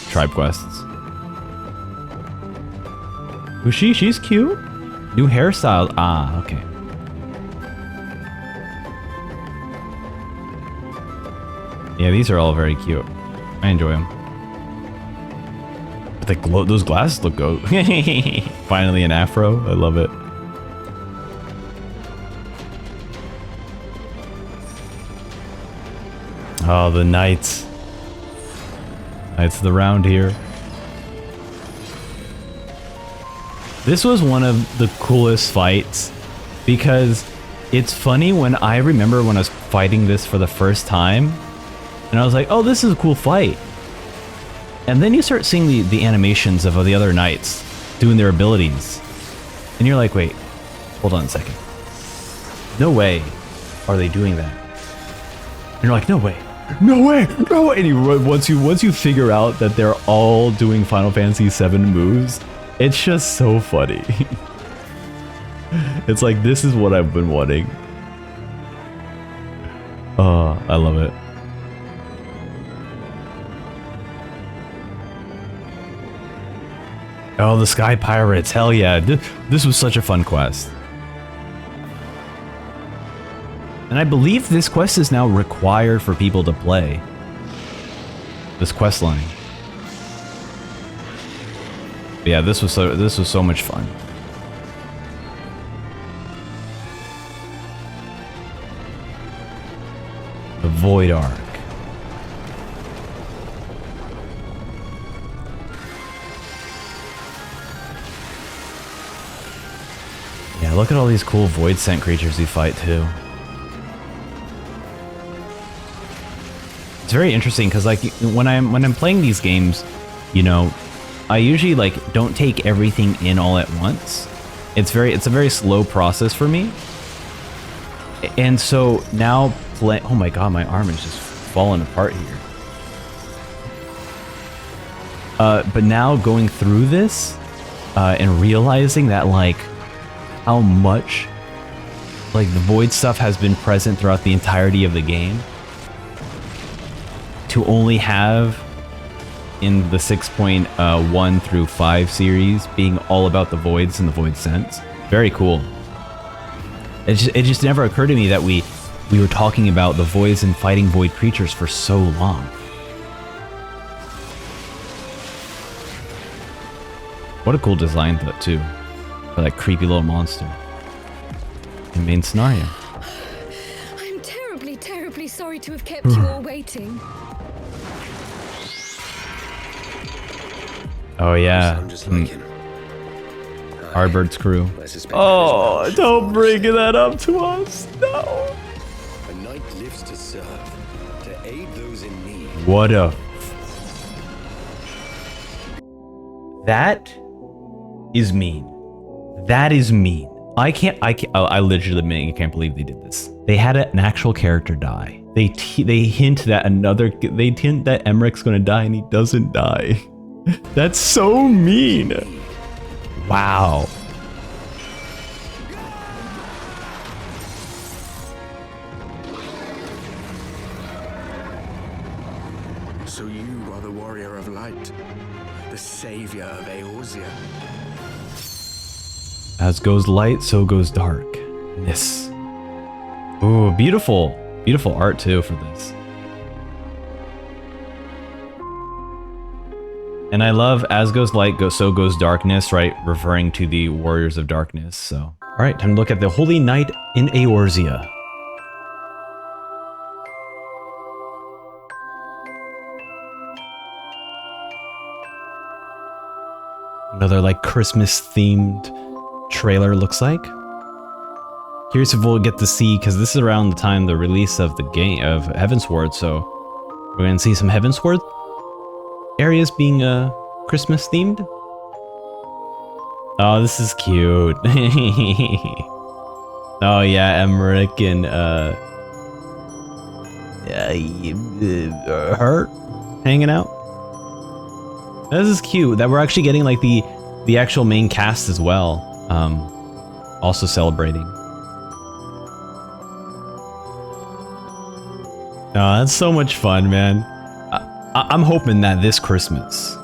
Speaker 1: tribe quests. Who's she? She's cute. New hairstyle. Ah, okay. Yeah, these are all very cute. I enjoy them. But the glow, those glasses look good. Finally an afro. I love it. Oh, the knights. Knights of the round here. This was one of the coolest fights because it's funny when I remember when I was fighting this for the first time and I was like, oh, this is a cool fight. And then you start seeing the animations of the other knights doing their abilities. And you're like, wait, hold on a second. No way are they doing that. And you're like, no way. No way, no way. And once you figure out that they're all doing Final Fantasy VII moves, it's just so funny. It's like, this is what I've been wanting. Oh, I love it. Oh, the Sky Pirates. Hell yeah. This was such a fun quest. And I believe this quest is now required for people to play. This quest line. But yeah, this was so much fun. The Void Arc. Yeah, look at all these cool Void Scent creatures you fight too. It's very interesting because like when I'm playing these games, you know, I usually like don't take everything in all at once. It's a very slow process for me. And so now oh my god, my arm is just falling apart here. But now going through this and realizing that like how much like the Void stuff has been present throughout the entirety of the game, to only have in the 6.1 through 5 series being all about the voids and the void sense. Very cool. It just never occurred to me that we were talking about the voids and fighting void creatures for so long. What a cool design though, too, for that creepy little monster in main scenario.
Speaker 5: I'm terribly, terribly sorry to have kept you all waiting.
Speaker 1: Oh yeah, Harbird's crew. Oh, don't bring that up to us. No.
Speaker 17: A knight lives to serve, to aid those in need.
Speaker 1: What a... That is mean. That is mean. I literally can't believe they did this. They had an actual character die. They hint that Emmerich's gonna die and he doesn't die. That's so mean. Wow.
Speaker 17: So you are the warrior of light, the savior of Eorzea.
Speaker 1: As goes light, so goes darkness. Ooh, beautiful. Beautiful art too for this. And I love as goes light, so goes darkness, right? Referring to the warriors of darkness, so. All right, time to look at the Holy Knight in Eorzea. Another like Christmas themed trailer looks like. Curious if we'll get to see, because this is around the time the release of the game of Heavensward, so we're gonna see some Heavensward areas being Christmas themed. Oh, this is cute. Oh yeah, Emmerich and her hanging out. This is cute that we're actually getting like the actual main cast as well, also celebrating. Oh, that's so much fun, man. I'm hoping that this Christmas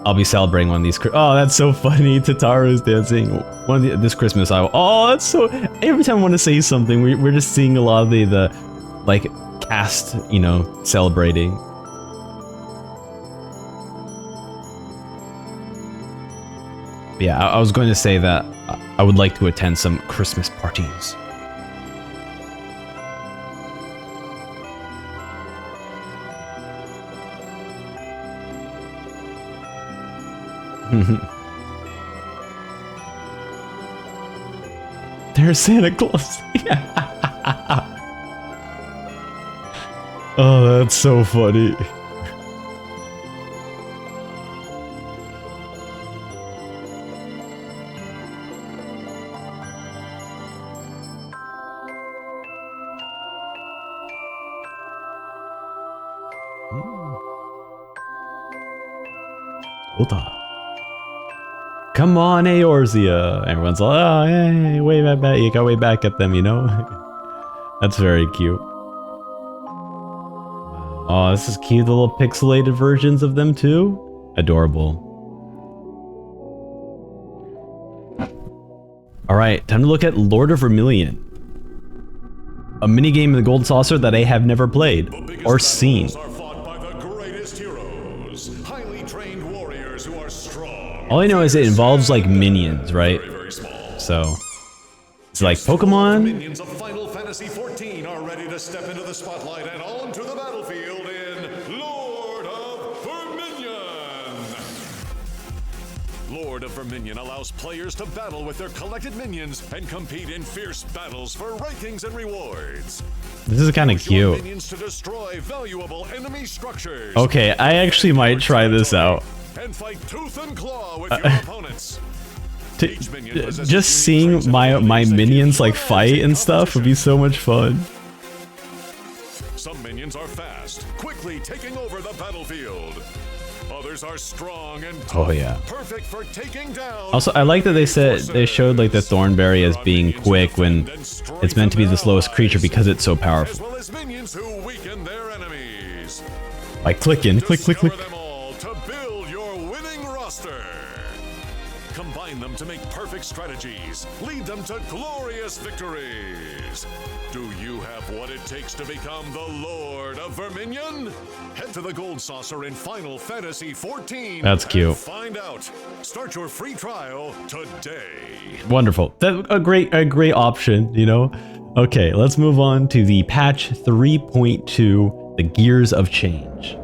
Speaker 1: I'll be celebrating one of these. Oh, that's so funny. Tataru's dancing. This Christmas oh, that's so. Every time I want to say something, we're just seeing a lot of the like cast, you know, celebrating. Yeah, I was going to say that I would like to attend some Christmas parties. There's Santa Claus. Oh, that's so funny. Come on, Eorzea! Everyone's like, oh, hey, wave at that. You can wave back at them, you know? That's very cute. Oh, this is cute. The little pixelated versions of them, too. Adorable. Alright, time to look at Lord of Vermilion. A minigame in the Gold Saucer that I have never played or seen. All I know is it involves like minions, right? So it's like Pokemon.
Speaker 8: Minions of Final Fantasy XIV are ready to step into the spotlight and onto the battlefield in Lord of Vermilion. Lord of Vermilion allows players to battle with their collected minions and compete in fierce battles for rankings and rewards.
Speaker 1: This is kind of cute.
Speaker 8: Minions to destroy valuable enemy structures.
Speaker 1: Okay, I actually might try this out.
Speaker 8: And fight tooth and claw with your opponents.
Speaker 1: Just seeing my minions like fight and stuff would be so much fun.
Speaker 8: Some minions are fast, quickly taking over the battlefield. Others are strong and tough,
Speaker 1: Oh yeah.
Speaker 8: perfect for taking down.
Speaker 1: Also, I like that they showed like the Thornberry as being quick when it's meant to be the slowest creature because it's so powerful.
Speaker 8: As well as minions who weaken their enemies.
Speaker 1: Like clicking, click, click, click.
Speaker 8: To build them to make perfect strategies, lead them to glorious victories. Do you have what it takes to become the Lord of Verminion? Head to the Gold Saucer in Final Fantasy XIV.
Speaker 1: That's cute.
Speaker 8: And find out. Start your free trial today.
Speaker 1: Wonderful. That's a great option, you know? Okay, let's move on to the patch 3.2, the Gears of Change.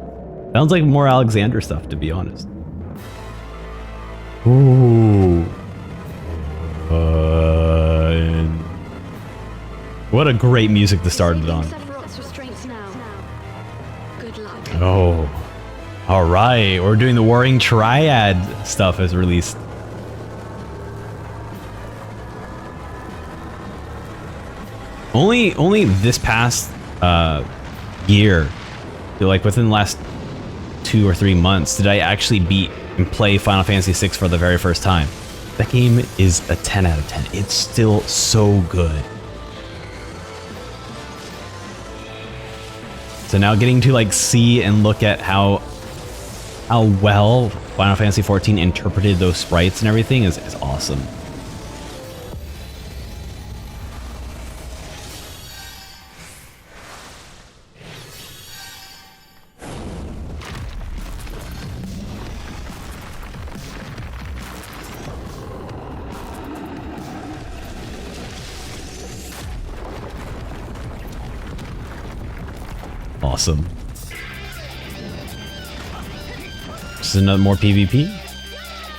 Speaker 1: Sounds like more Alexander stuff, to be honest. Ooh. What a great music to start it on. Oh. Alright, we're doing the Warring Triad stuff as released. Only this past year, like within the last 2 or 3 months, did I actually beat and play Final Fantasy VI for the very first time. That game is a 10 out of 10. It's still so good. So now getting to like see and look at how well Final Fantasy XIV interpreted those sprites and everything is awesome. Awesome. This is another more PvP.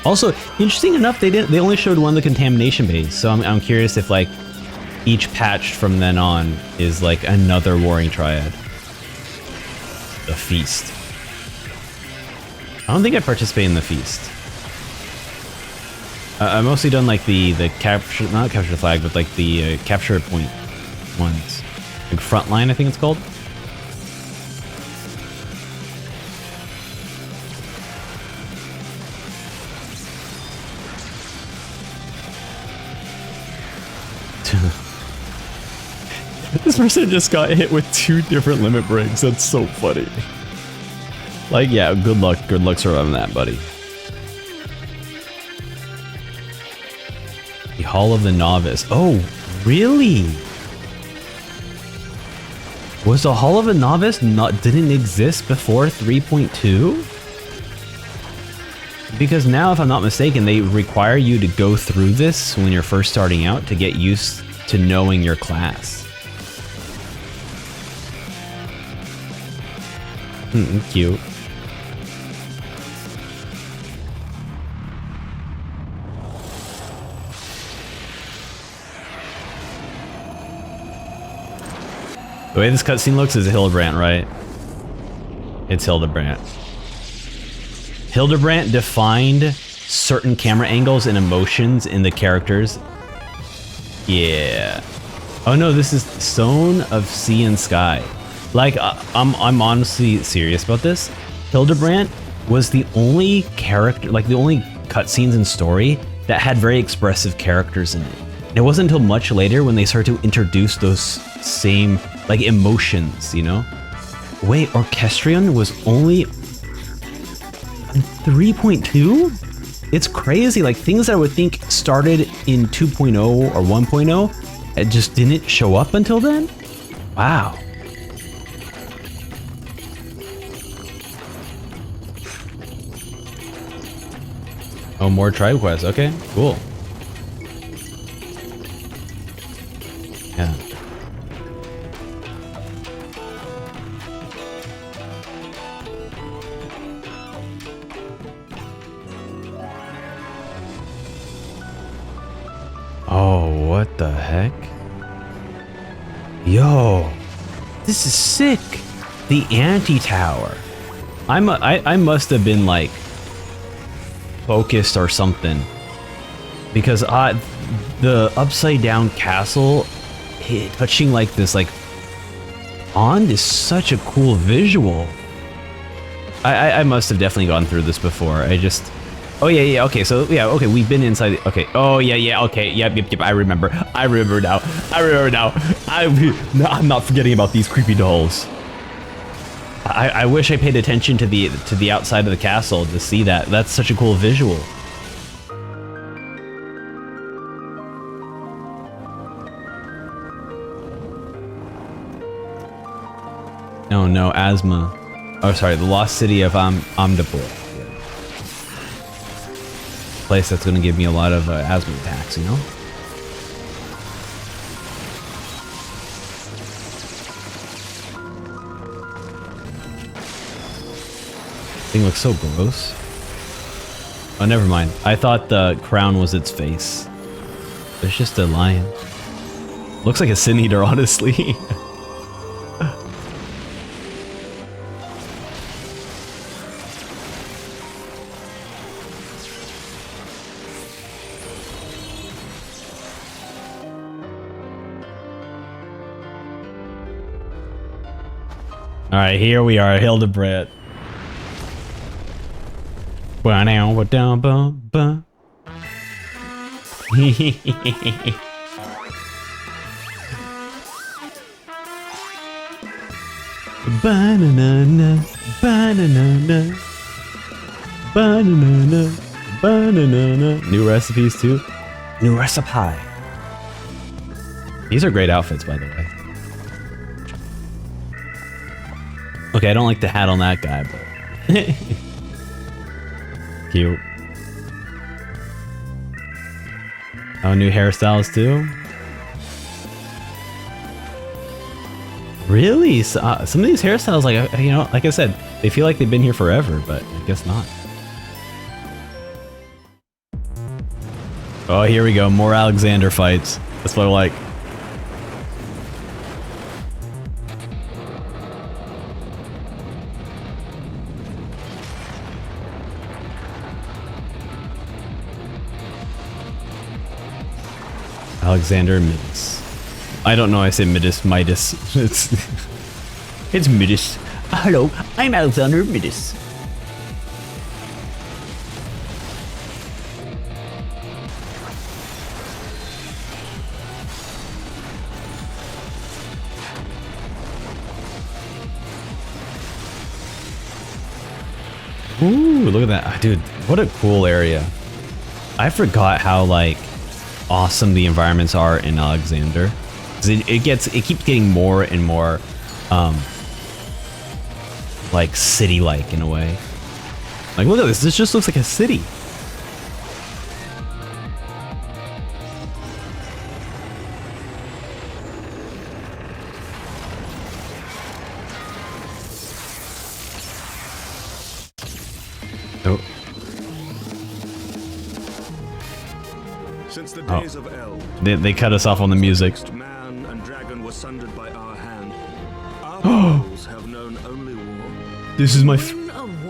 Speaker 1: Also, interesting enough, they only showed one of the contamination bays, so I'm curious if like each patch from then on is like another Warring Triad. The Feast. I don't think I participated in the Feast. I've mostly done like the capture, not capture the flag, but like the capture point ones. Like Frontline, I think it's called. This person just got hit with 2 different limit breaks. That's so funny. Like, yeah, good luck surviving that, buddy. The Hall of the Novice. Oh, really? Was the Hall of the Novice didn't exist before 3.2? Because now, if I'm not mistaken, they require you to go through this when you're first starting out to get used to knowing your class. Cute. The way this cutscene looks is Hildebrandt, right? It's Hildebrandt. Hildebrandt defined certain camera angles and emotions in the characters. Yeah. Oh no, this is Stone of Sea and Sky. Like, I'm honestly serious about this. Hildebrandt was the only character, like the only cutscenes and story that had very expressive characters in it. And it wasn't until much later when they started to introduce those same, like, emotions, you know? Wait, Orchestrion was only 3.2? It's crazy, like things that I would think started in 2.0 or 1.0, it just didn't show up until then? Wow. Oh, more tribe quests. Okay, cool. Yeah. Oh, what the heck? Yo, this is sick. The anti-tower. I must have been like focused or something, because the upside down castle touching like this like pond is such a cool visual. I must have definitely gone through this before. I just, oh yeah, okay, so yeah, okay, we've been inside the, okay, oh yeah, okay, yep, I remember now. I'm not forgetting about these creepy dolls. I wish I paid attention to the outside of the castle to see that. That's such a cool visual. no, asthma. Oh, sorry, the lost city of Amdapur. Place that's gonna give me a lot of asthma attacks, you know? Thing looks so gross. Oh, never mind. I thought the crown was its face. There's just a lion. Looks like a sin eater, honestly. Alright, here we are, Hildebrandt. Banana, banana, banana, banana. New recipes too. New recipe. These are great outfits, by the way. Okay, I don't like the hat on that guy, but cute. Oh, new hairstyles too. Really? Some of these hairstyles, like, you know, like I said, they feel like they've been here forever, but I guess not. Oh, here we go. More Alexander fights. That's what I like. Alexander Midas. I don't know, I say Midas. It's Midas. Hello, I'm Alexander Midas. Ooh, look at that. Dude, what a cool area. I forgot how, like, awesome the environments are in Alexander. It keeps getting more and more like city-like in a way. Like, look at this just looks like a city. Oh.
Speaker 8: Since the days of El,
Speaker 1: They cut us off on the music.
Speaker 8: Man and dragon were sundered by our hand. Our peoples have known only war.
Speaker 1: This is my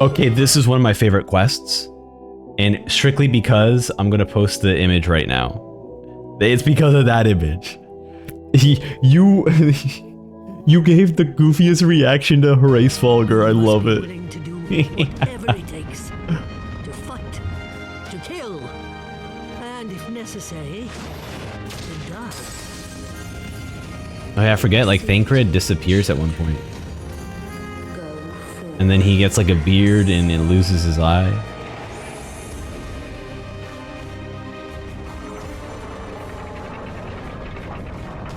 Speaker 1: okay, this is one of my favorite quests. And strictly because I'm gonna post the image right now. It's because of that image. You gave the goofiest reaction to Horace Fulgur. I love it.
Speaker 12: Whatever it takes to fight, to kill, and if necessary, to die.
Speaker 1: Oh yeah, I forget, like Thancred disappears at one point. And then he gets like a beard and it loses his eye.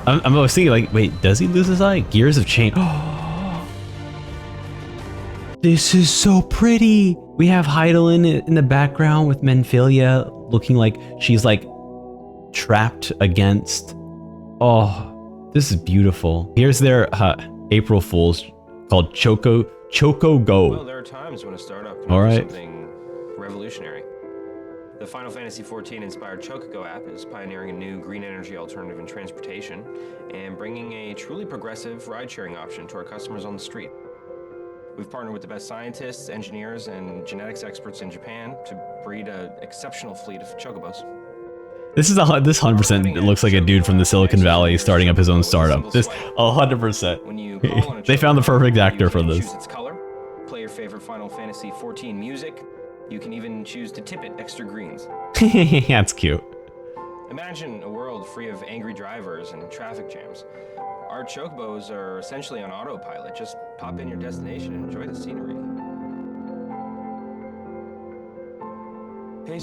Speaker 1: I was thinking like, wait, does he lose his eye? Gears of Change. This is so pretty. We have Heidelin in the background with Menphilia looking like she's like trapped against. Oh, this is beautiful. Here's their April Fools called Choco Go.
Speaker 18: Well, there are times when a startup can
Speaker 1: All
Speaker 18: do
Speaker 1: right.
Speaker 18: something revolutionary. The Final Fantasy XIV inspired Chocogo app is pioneering a new green energy alternative in transportation and bringing a truly progressive ride-sharing option to our customers on the street. We've partnered with the best scientists, engineers, and genetics experts in Japan to breed an exceptional fleet of chocobos.
Speaker 1: This 100% looks like a dude from the Silicon Valley starting up his own startup. This 100%. They found the perfect actor for this.
Speaker 18: Choose its color, play your favorite Final Fantasy XIV music. You can even choose to tip it extra greens.
Speaker 1: That's cute.
Speaker 18: Imagine a world free of angry drivers and traffic jams. Our chocobos are essentially on autopilot. Just pop in your destination and enjoy the scenery.
Speaker 1: They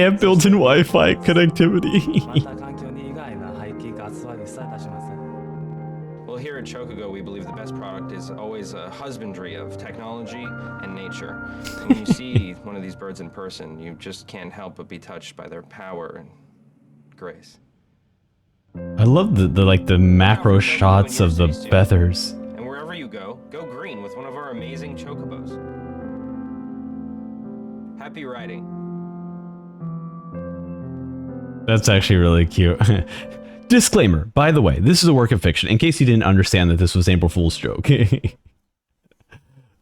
Speaker 1: have built-in Wi-Fi connectivity.
Speaker 18: Well, here at Chocogo, we believe the best product is always a husbandry of technology and nature. When you see one of these birds in person, you just can't help but be touched by their power and grace.
Speaker 1: I love the macro shots of the feathers.
Speaker 18: And wherever you go, go green with one of our amazing chocobos. Happy riding.
Speaker 1: That's actually really cute. Disclaimer, by the way, this is a work of fiction, in case you didn't understand that this was an April Fool's joke.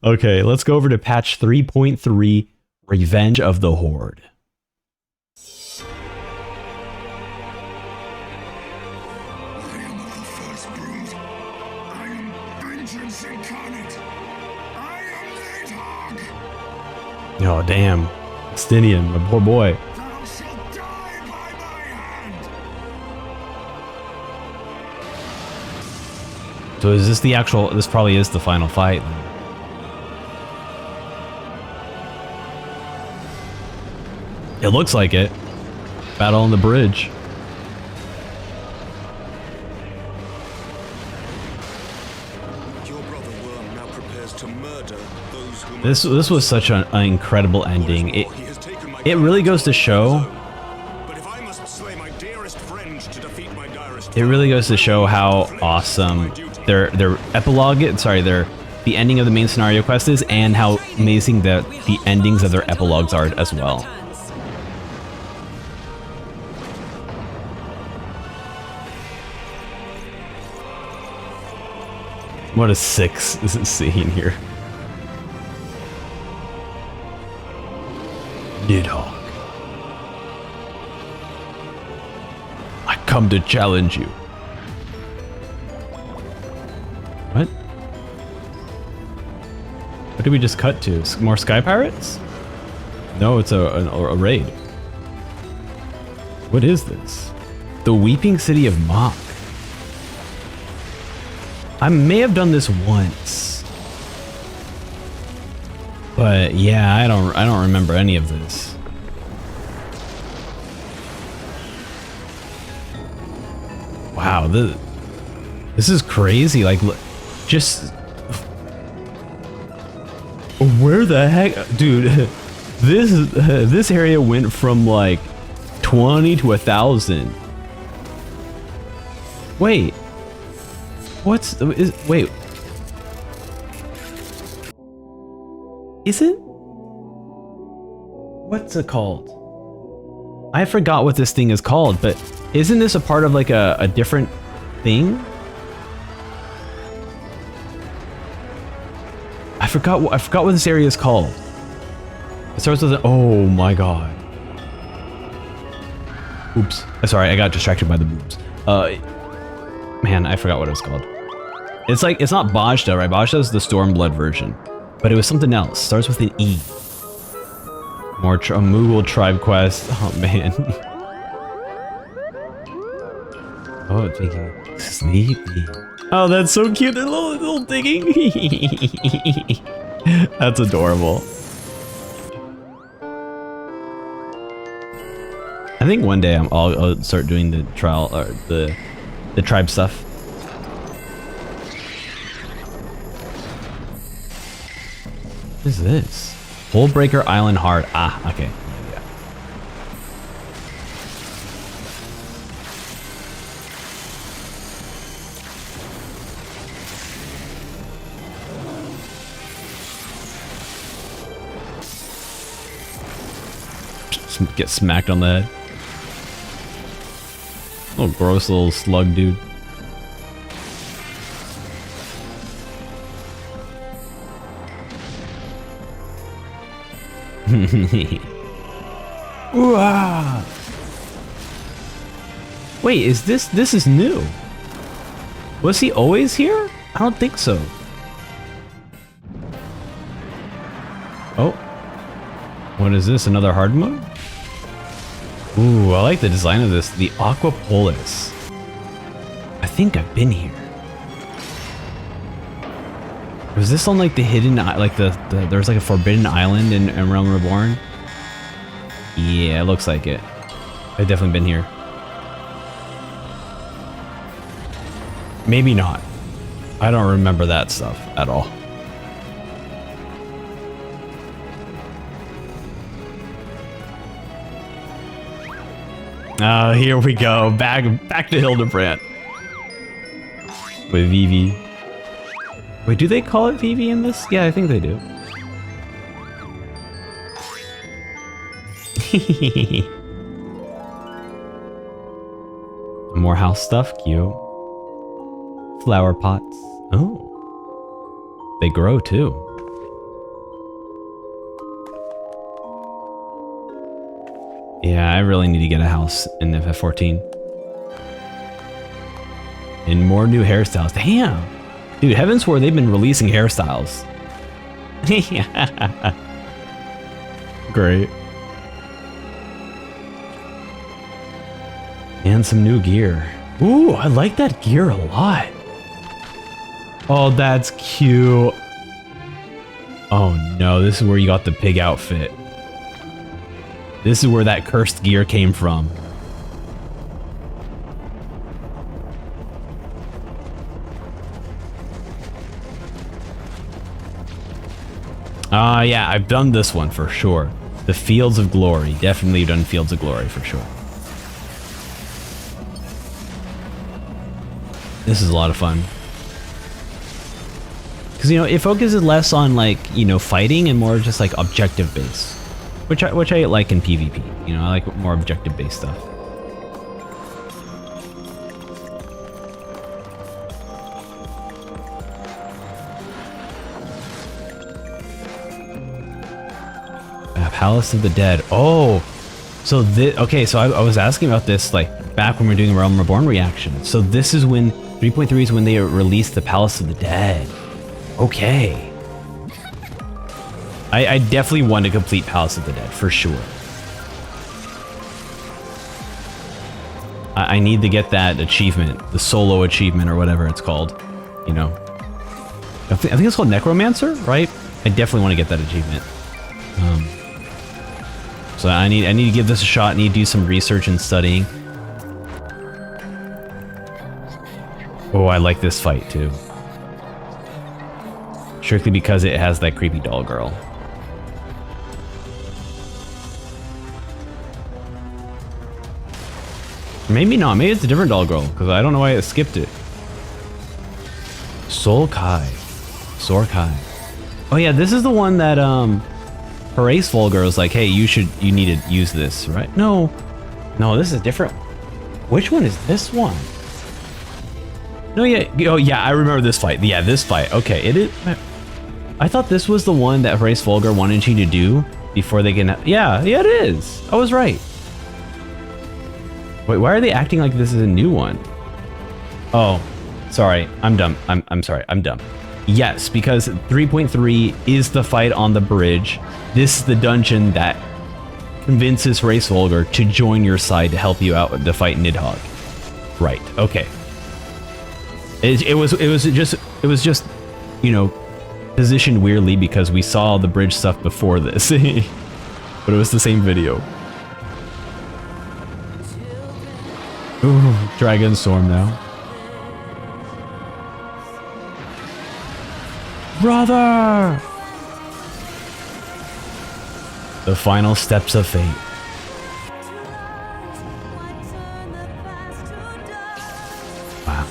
Speaker 1: Okay, let's go over to patch 3.3, Revenge of the Horde. Oh, damn. Stinian, my poor boy. So is this the actual, this probably is the final fight then. It looks like it. Battle on the bridge. This was such an incredible ending. It really goes to show. It really goes to show how awesome their epilogue, the ending of the main scenario quest is, and how amazing the endings of their epilogues are as well. What a sick scene here. Nidhogg. I come to challenge you. What? What did we just cut to? More Sky Pirates? No, it's a raid. What is this? The Weeping City of Mach. I may have done this once. But yeah, I don't remember any of this. Wow, this is crazy. Like, just where the heck, dude? This area went from like 20 to 1,000. Wait, wait. Isn't, what's it called? I forgot what this thing is called, but isn't this a part of like a different thing? I forgot what this area is called. It starts with oh my god. Oops. Sorry, I got distracted by the boobs. Man, I forgot what it was called. It's like, it's not Bajda, right? Bajda is the Stormblood version. But it was something else. Starts with an E. More Moogle tribe quest. Oh man. Oh, it's making sleepy. Oh, that's so cute. They're little digging. That's adorable. I think one day I'll start doing the trial or the tribe stuff. What is this? Hullbreaker Island Hard. Ah, okay. Yeah. Get smacked on the head. Oh, gross little slug dude. Wait, is this is new? Was he always here? I don't think so. Oh. What is this? Another hard mode? Ooh, I like the design of this. The Aquapolis. I think I've been here. Was this on like the hidden, like there's like a forbidden island in Realm Reborn? Yeah, it looks like it. I've definitely been here. Maybe not. I don't remember that stuff at all. Oh, here we go. Back to Hildebrand. With Vivi. Wait, do they call it Vivi in this? Yeah, I think they do. More house stuff, cute. Flower pots. Oh. They grow too. Yeah, I really need to get a house in FF14. And more new hairstyles. Damn! Dude, Heavensward, they've been releasing hairstyles. Great. And some new gear. Ooh, I like that gear a lot. Oh, that's cute. Oh no, this is where you got the pig outfit. This is where that cursed gear came from. Yeah, I've done this one for sure. The Fields of Glory. Definitely done Fields of Glory for sure. This is a lot of fun. Because, you know, it focuses less on, like, you know, fighting and more just, like, objective based. Which I like in PvP. You know, I like more objective based stuff. Palace of the Dead. Oh, so this, okay, so I was asking about this, like, back when we were doing Realm Reborn reaction. So this is when 3.3 is when they released the Palace of the Dead. Okay. I definitely want to complete Palace of the Dead, for sure. I need to get that achievement, the solo achievement or whatever it's called, you know. I think it's called Necromancer, right? I definitely want to get that achievement. So I need to give this a shot. I need to do some research and studying. Oh, I like this fight too. Strictly because it has that creepy doll girl. Maybe not. Maybe it's a different doll girl because I don't know why I skipped it. Soul Kai. Sor Kai. Oh yeah, this is the one that Horace Volgar was like, hey, you need to use this, right? No, this is different. Which one is this one? No, yeah, oh yeah, I remember this fight. Yeah, this fight. Okay, it is. I thought this was the one that Horace Volgar wanted you to do before they can. Yeah, it is. I was right. Wait, why are they acting like this is a new one? Oh, sorry, I'm dumb. I'm sorry, I'm dumb. Yes, because 3.3 is the fight on the bridge. This is the dungeon that convinces Horace Volgar to join your side to help you out with the fight Nidhogg. Right. Okay. It was just, you know, positioned weirdly because we saw the bridge stuff before this, but it was the same video. Ooh, Dragon Storm now. Brother! The final steps of fate. Wow.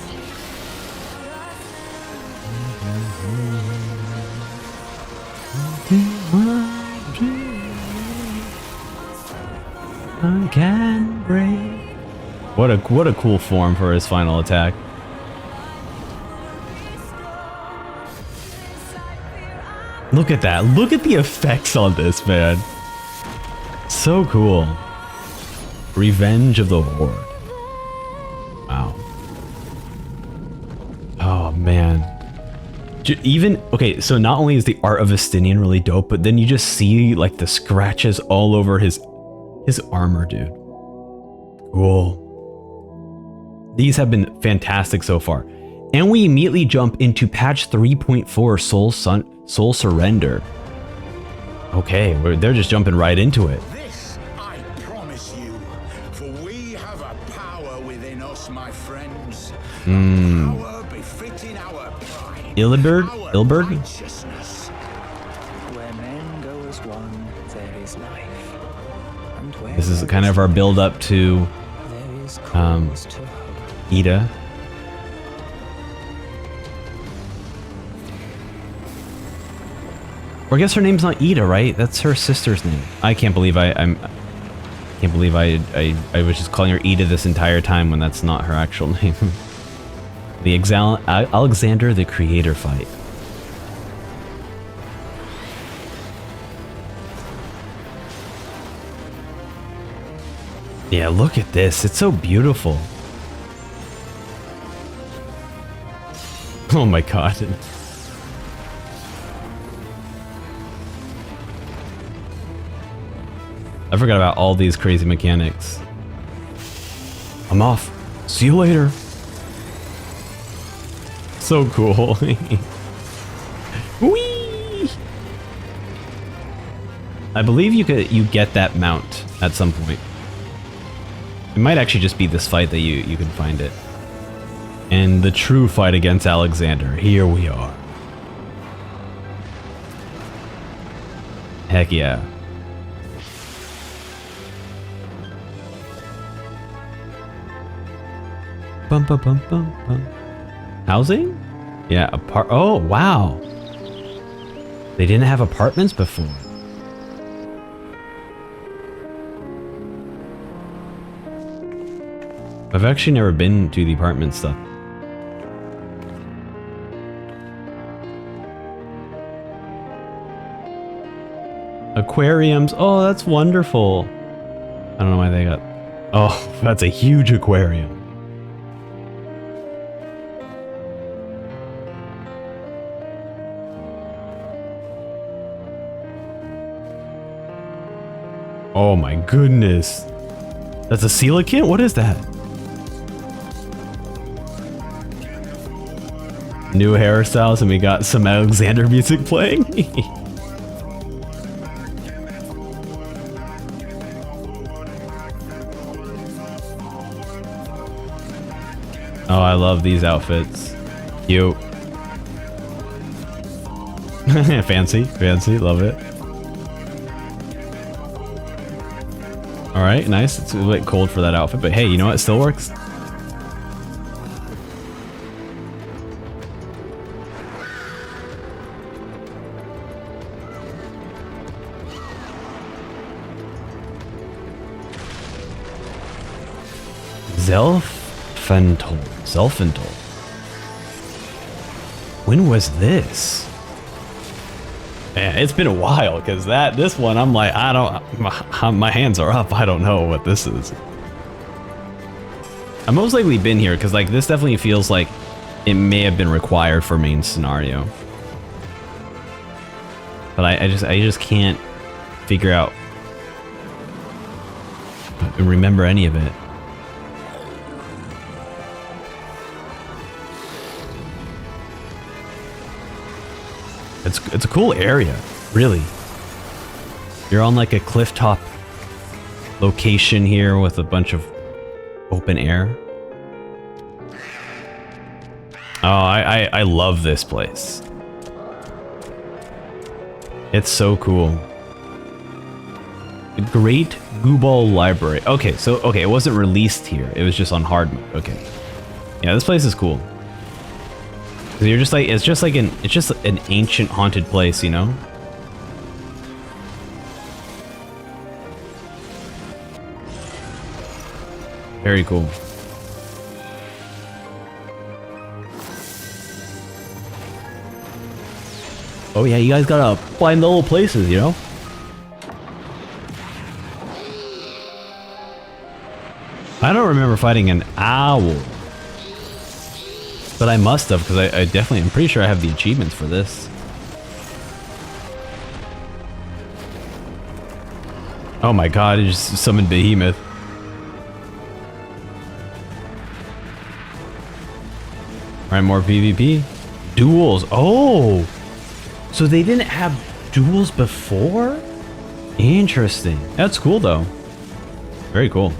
Speaker 1: I can break. What a cool form for his final attack. Look at that. Look at the effects on this, man. So cool. Revenge of the Horde. Wow. Oh, man. Even, okay, so not only is the art of Vestinian really dope, but then you just see, like, the scratches all over his armor, dude. Cool. These have been fantastic so far. And we immediately jump into patch 3.4 Soul Surrender. Okay, they're just jumping right into it.
Speaker 17: This I promise you, for we have a power within us, my friends. A power befitting our pride.
Speaker 1: Ilberd? Ilberd?
Speaker 15: Righteousness. Where men go as one, there is life. And where
Speaker 1: This is kind of our build up to Ida. Or I guess her name's not Ida, right? That's her sister's name. I can't believe I was just calling her Ida this entire time when that's not her actual name. The Alexander the Creator fight. Yeah, look at this. It's so beautiful. Oh my god. I forgot about all these crazy mechanics. I'm off. See you later. So cool. Whee! I believe you get that mount at some point. It might actually just be this fight that you can find it. And the true fight against Alexander. Here we are. Heck yeah. Bum, bum, bum, bum, bum. Housing? Yeah, oh, wow. They didn't have apartments before. I've actually never been to the apartment stuff. Aquariums. Oh, that's wonderful. I don't know why they got... Oh, that's a huge aquarium. Oh my goodness. That's a coelacanth? What is that? New hairstyles and we got some Alexander music playing. Oh, I love these outfits. Cute. Fancy, love it. Alright, nice. It's a bit cold for that outfit, but hey, you know what? It still works. Zelfenthal. When was this? Man, it's been a while because this one I'm like, my hands are up. I don't know what this is. I've most likely been here because like this definitely feels like it may have been required for main scenario. But I just can't figure out and remember any of it. It's a cool area, really. You're on like a cliff top location here with a bunch of open air. Oh, I love this place. It's so cool. The Great Gooball Library. Okay, it wasn't released here. It was just on hard mode. Okay. Yeah, this place is cool. You're just like, it's just an ancient haunted place, you know? Very cool. Oh yeah, you guys gotta find the little places, you know? I don't remember fighting an owl. But I must have, because I definitely, I'm pretty sure I have the achievements for this. Oh my god, I just summoned Behemoth. Alright, more PvP. Duels. Oh! So they didn't have duels before? Interesting. That's cool though. Very cool.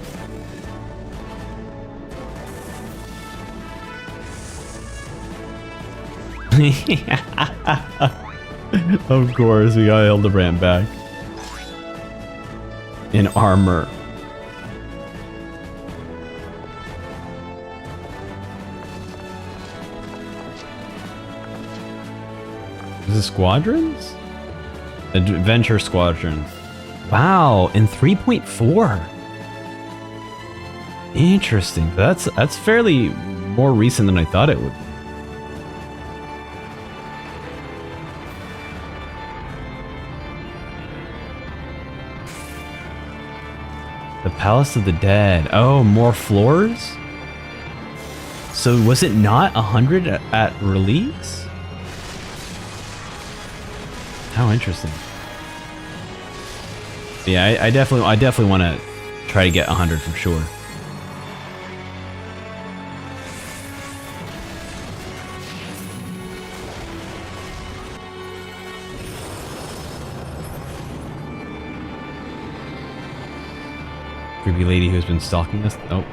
Speaker 1: Of course, we got Hildebrand back. In armor. Is this squadrons? Adventure squadron. Wow, in 3.4. Interesting. That's fairly more recent than I thought it would be. The Palace of the Dead. Oh, more floors? So was it not 100 at release? How interesting. Yeah, I definitely want to try to get 100 for sure. Creepy lady who's been stalking us. Oh,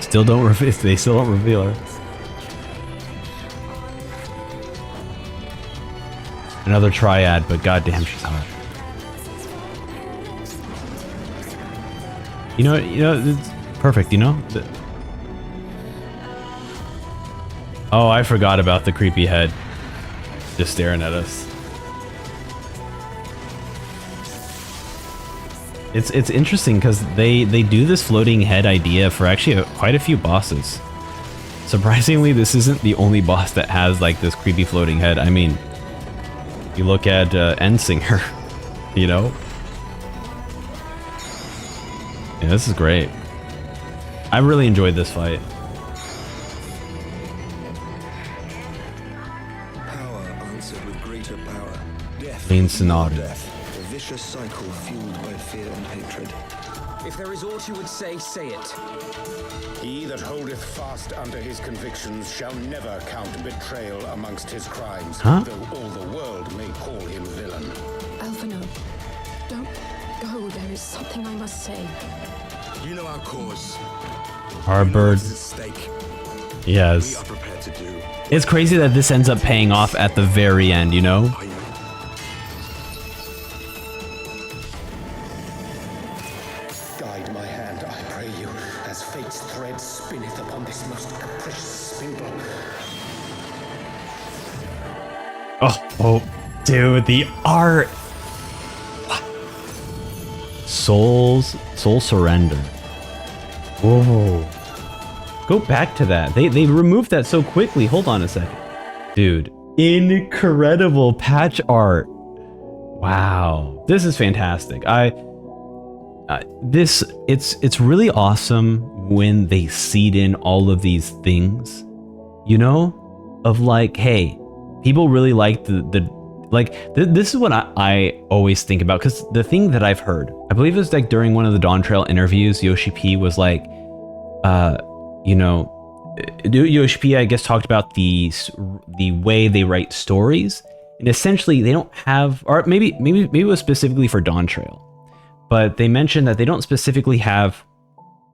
Speaker 1: still don't reveal. They still don't reveal her. Another triad, but goddamn, she's hot. You know, it's perfect. You know. Oh, I forgot about the creepy head, just staring at us. It's interesting because they do this floating head idea for actually quite a few bosses. Surprisingly, this isn't the only boss that has like this creepy floating head. I mean, you look at Endsinger, you know? Yeah, this is great. I really enjoyed this fight.
Speaker 17: Power answered with greater power. Death
Speaker 1: Main scenario.
Speaker 17: death. A vicious cycle fueled by fear and hatred.
Speaker 10: If there is aught you would say, say it.
Speaker 9: He that holdeth fast unto his convictions shall never count betrayal amongst his crimes,
Speaker 1: Huh?
Speaker 9: though all the world may call him villain.
Speaker 12: Alphino, don't go. There is something I must say.
Speaker 17: You know our cause.
Speaker 1: Our bird.
Speaker 17: At stake.
Speaker 1: Yes.
Speaker 17: We are prepared to do.
Speaker 1: It's crazy that this ends up paying off at the very end, you know?
Speaker 9: Guide my hand, I pray you, as fate's thread spinneth upon this most capricious spindle.
Speaker 1: Oh, dude, the art. Soul surrender. Whoa. Go back to that. They removed that so quickly. Hold on a second. Dude, incredible patch art. Wow. This is fantastic. It's really awesome when they seed in all of these things, you know, of like, hey, people really like this is what I always think about, because the thing that I've heard, I believe it was like during one of the Dawntrail interviews, Yoshi P was like, you know, Yoshi P, I guess, talked about the way they write stories, and essentially they don't have, or maybe it was specifically for Dawntrail, but they mentioned that they don't specifically have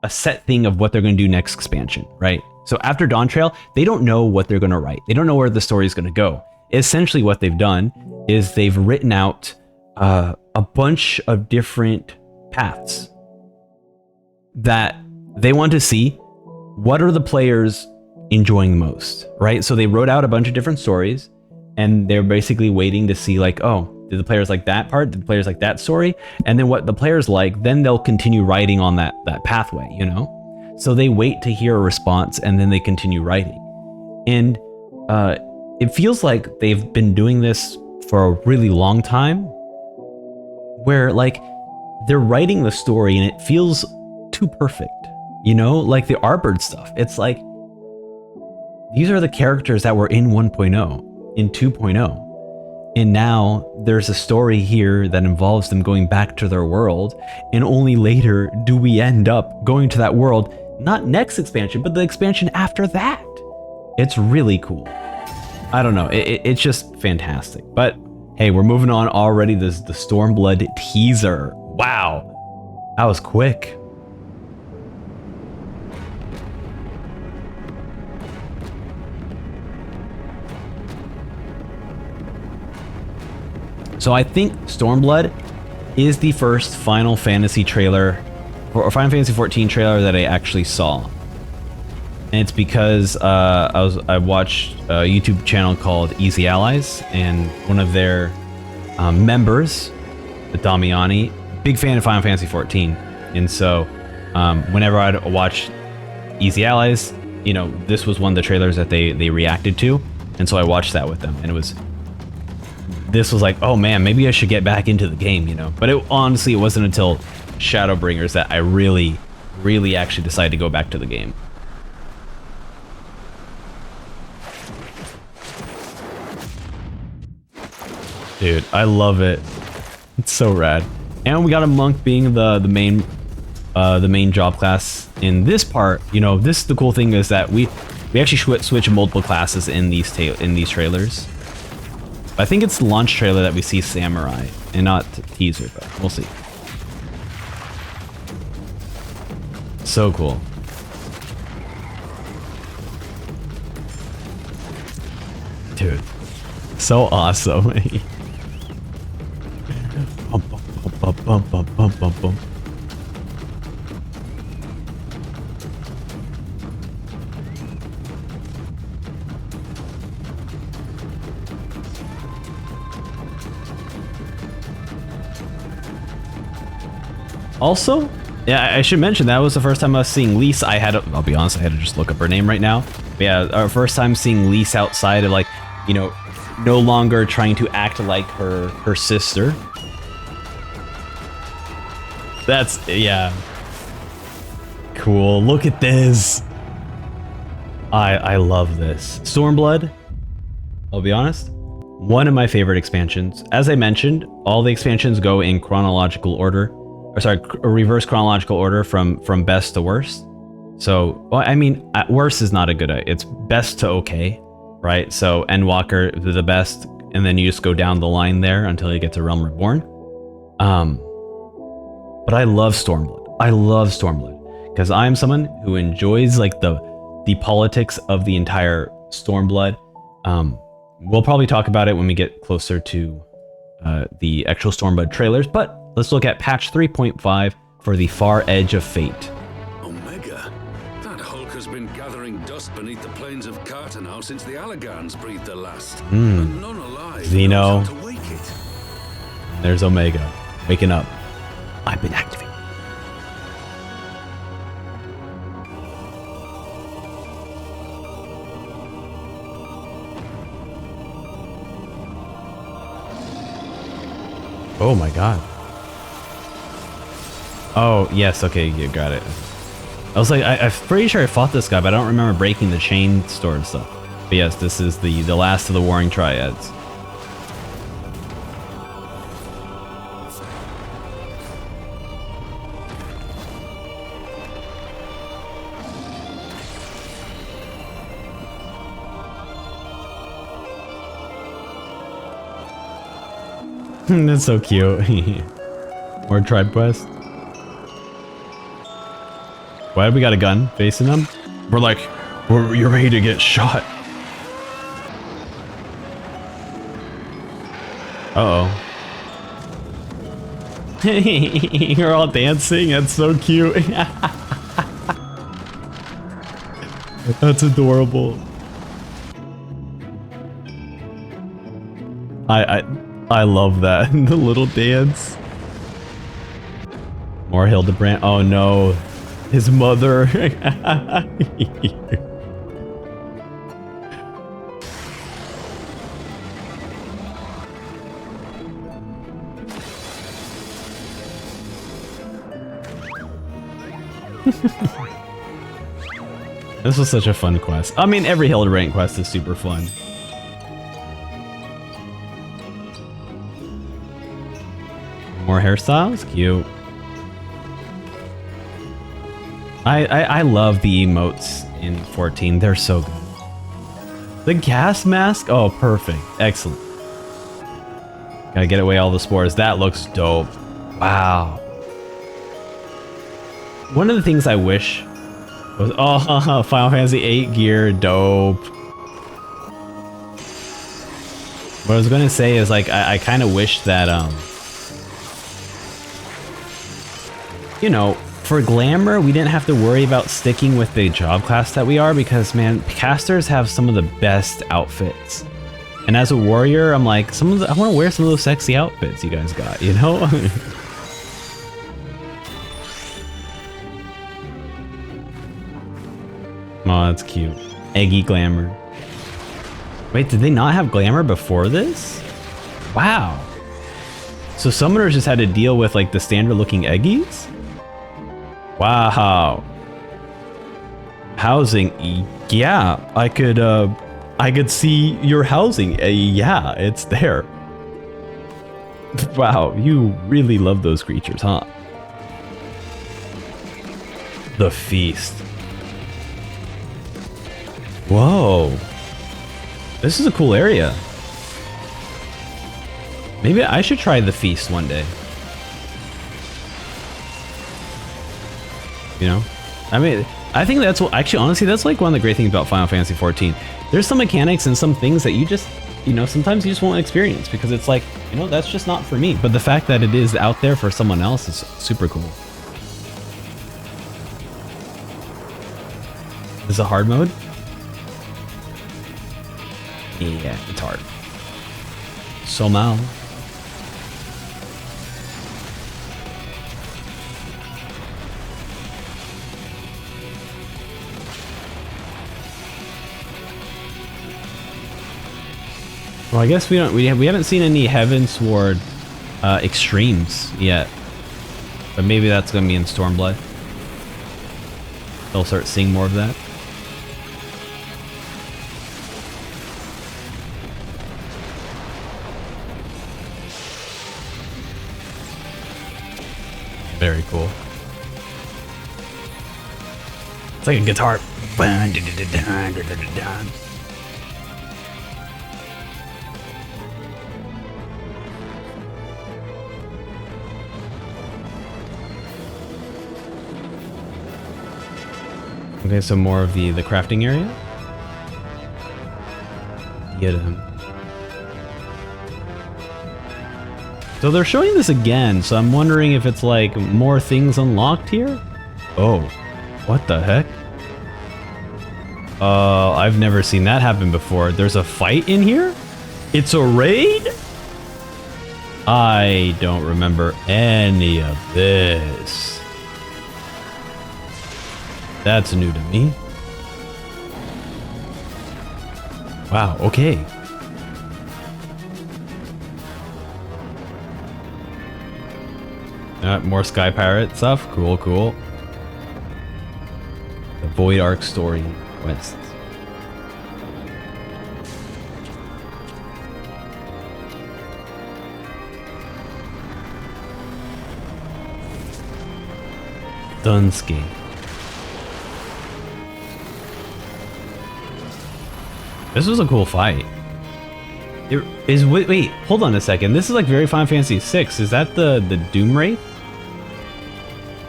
Speaker 1: a set thing of what they're going to do next expansion, right? So after Dawntrail, they don't know what they're going to write. They don't know where the story is going to go. Essentially what they've done is they've written out a bunch of different paths that they want to see. What are the players enjoying the most, right? So they wrote out a bunch of different stories, and they're basically waiting to see like, oh, did the players like that part? Did the players like that story? And then what the players like, then they'll continue writing on that pathway, you know? So they wait to hear a response, and then they continue writing. And it feels like they've been doing this for a really long time, where like they're writing the story and it feels too perfect, you know, like the Arbird stuff. It's like, these are the characters that were in 1.0, in 2.0. And now there's a story here that involves them going back to their world. And only later do we end up going to that world, not next expansion, but the expansion after that. It's really cool. I don't know. It's just fantastic. But hey, we're moving on already. This is the Stormblood teaser. Wow. That was quick. So I think Stormblood is the first Final Fantasy trailer, or Final Fantasy 14 trailer that I actually saw. And it's because I watched a YouTube channel called Easy Allies, and one of their members, Damiani, big fan of Final Fantasy 14. And so whenever I'd watch Easy Allies, you know, this was one of the trailers that they reacted to. And so I watched that with them, and this was like, oh man, maybe I should get back into the game, you know? But honestly, it wasn't until Shadowbringers that I really actually decided to go back to the game. Dude, I love it. It's so rad. And we got a monk being the main job class in this part. You know, this the cool thing is that we actually switch multiple classes in these trailers. I think it's the launch trailer that we see Samurai and not teaser, but we'll see. So cool. Dude, so awesome. Bum, bum, bum, bum, bum, bum, bum. Also, yeah, I should mention that was the first time I was seeing Lise. I'll be honest, I had to just look up her name right now. But yeah, our first time seeing Lise outside of, like, you know, no longer trying to act like her sister. That's, yeah. Cool, look at this. I love this. Stormblood, I'll be honest, one of my favorite expansions. As I mentioned, all the expansions go in chronological order. Or sorry, reverse chronological order from best to worst. So, well, I mean, worst is not a good, it's best to okay, right? So Endwalker, the best, and then you just go down the line there until you get to Realm Reborn. But I love Stormblood. I love Stormblood because I'm someone who enjoys like the politics of the entire Stormblood. We'll probably talk about it when we get closer to the actual Stormblood trailers, but let's look at patch 3.5 for the Far Edge of Fate.
Speaker 9: Omega? That Hulk has been gathering dust beneath the plains of Cartanau since the Allagans breathed their last. And none alive
Speaker 1: Xeno.
Speaker 9: knows how to wake it.
Speaker 1: There's Omega. Waking up. I've been activated. Oh my god. Oh, yes, okay, you got it. I was like, I'm pretty sure I fought this guy, but I don't remember breaking the chain store and stuff. But yes, this is the last of the Warring Triads. That's so cute. More tribe quest. Why have we got a gun facing them? You're ready to get shot. Uh-oh. You're all dancing. That's so cute. That's adorable. I love that. The little dance. More Hildebrand. Oh no. His mother. This was such a fun quest. I mean, every Hildebrand quest is super fun. More hairstyles? Cute. I love the emotes in 14. They're so good. The gas mask? Oh, perfect. Excellent. Gotta get away all the spores. That looks dope. Wow. One of the things I wish was... Oh, Final Fantasy 8 gear. Dope. What I was gonna say is like I kind of wish that you know, for glamour we didn't have to worry about sticking with the job class that we are, because man, casters have some of the best outfits. And as a warrior, I'm like, I want to wear some of those sexy outfits you guys got, you know? Oh, that's cute. Eggy glamour. Wait, did they not have glamour before this? Wow. So summoners just had to deal with like the standard looking eggies? Wow. Housing. Yeah, I could see your housing. Yeah, it's there. Wow, you really love those creatures, huh? The feast. Whoa. This is a cool area. Maybe I should try the feast one day. You know? I mean, I think that's what, actually, honestly, that's like one of the great things about Final Fantasy 14. There's some mechanics and some things that you just, you know, sometimes you just won't experience because it's like, you know, that's just not for me. But the fact that it is out there for someone else is super cool. This is a hard mode? Yeah, it's hard. Somehow. Well, I guess we haven't seen any Heavensward extremes yet, but maybe that's gonna be in Stormblood. They'll start seeing more of that. Very cool. It's like a guitar. Okay, so more of the crafting area. Get him. So they're showing this again, so I'm wondering if it's like more things unlocked here? Oh, what the heck? I've never seen that happen before. There's a fight in here? It's a raid? I don't remember any of this. That's new to me. Wow, okay. More Sky Pirate stuff. Cool, cool. The Void Arc story quest. Dunsky. This was a cool fight. It is. Wait, hold on a second. This is like very Final Fantasy VI. Is that the Doom Wraith?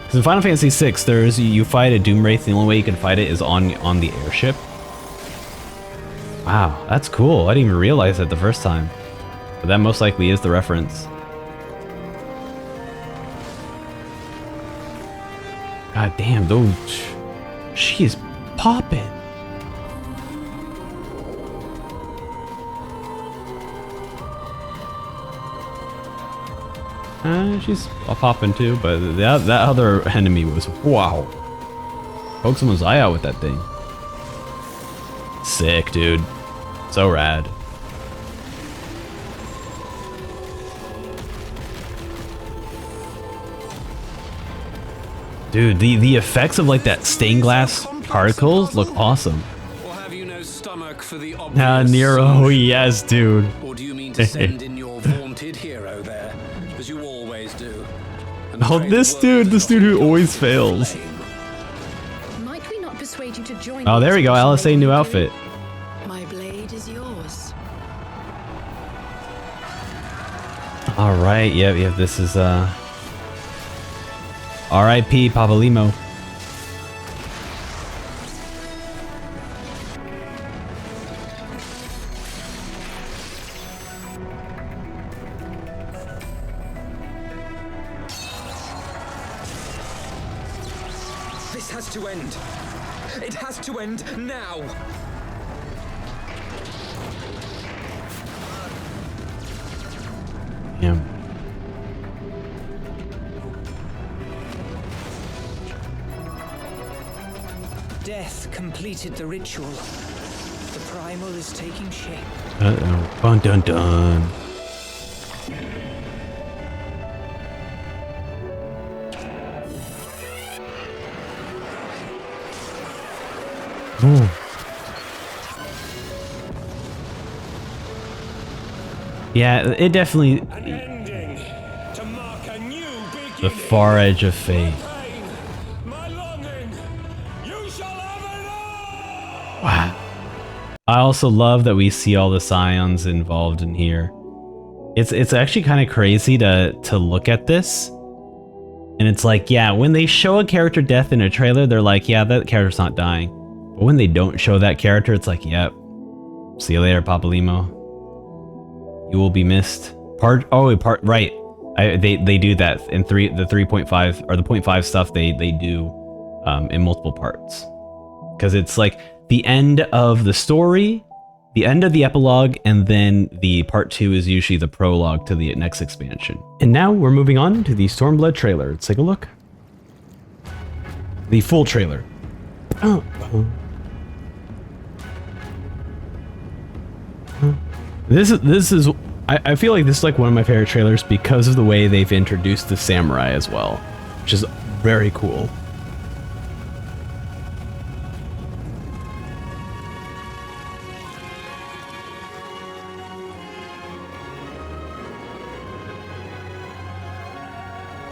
Speaker 1: Because in Final Fantasy VI, there's you fight a Doom Wraith. The only way you can fight it is on the airship. Wow, that's cool. I didn't even realize that the first time. But that most likely is the reference. God damn, those. She is popping. She's popping too, but that other enemy was wow. Poke someone's eye out with that thing. Sick, dude. So rad. Dude, the effects of like that stained glass particles look awesome.
Speaker 9: Or have you no stomach for the obvious?
Speaker 1: Nero, yes, dude.
Speaker 9: Or do you mean to send in your vaunted hero there, as you always do?
Speaker 1: Oh, this dude who always fails.
Speaker 12: Might we not persuade you to join?
Speaker 1: Oh, there we go. LSA new outfit.
Speaker 12: My blade is yours.
Speaker 1: All right. Yep. This is R.I.P. Papalimo.
Speaker 10: has to end. It has to end now.
Speaker 1: Yeah.
Speaker 19: Death completed the ritual. The primal is taking shape.
Speaker 1: Uh-oh. Dun dun dun. Ooh. Yeah, it definitely... The far edge of fate. Wow. I also love that we see all the scions involved in here. It's actually kind of crazy to look at this. And it's like, yeah, when they show a character death in a trailer, they're like, yeah, that character's not dying. But when they don't show that character, it's like, yep. See you later, Papalimo. You will be missed. Right. They do that in the 3.5 or the 0.5 stuff they do in multiple parts. Because it's like the end of the story, the end of the epilogue, and then the part 2 is usually the prologue to the next expansion. And now we're moving on to the Stormblood trailer. Let's take a look. The full trailer. This is I feel like this is like one of my favorite trailers because of the way they've introduced the samurai as well, which is very cool.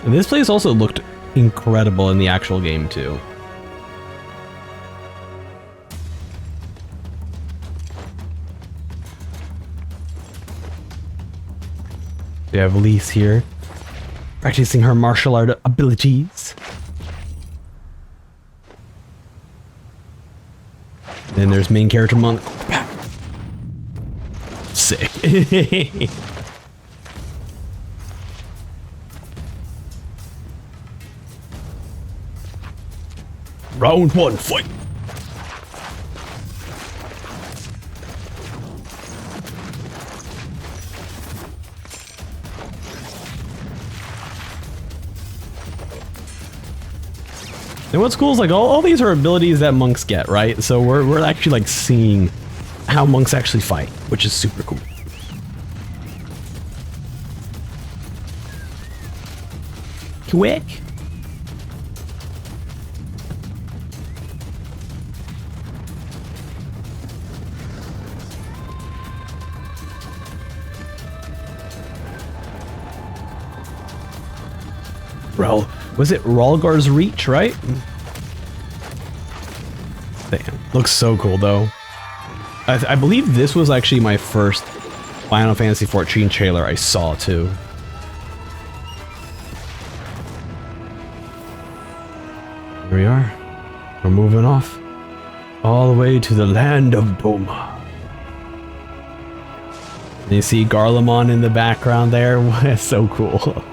Speaker 1: And this place also looked incredible in the actual game too. We have Elise here, practicing her martial art abilities. Then there's main character Monk. Sick. Round 1, fight! And what's cool is like all these are abilities that monks get, right? So we're actually like seeing how monks actually fight, which is super cool. Quick. Bro. Was it Ralgar's Reach, right? Damn, looks so cool though. I believe this was actually my first Final Fantasy XIV trailer I saw too. Here we are. We're moving off. All the way to the land of Boma. And you see Garlemald in the background there. It's so cool.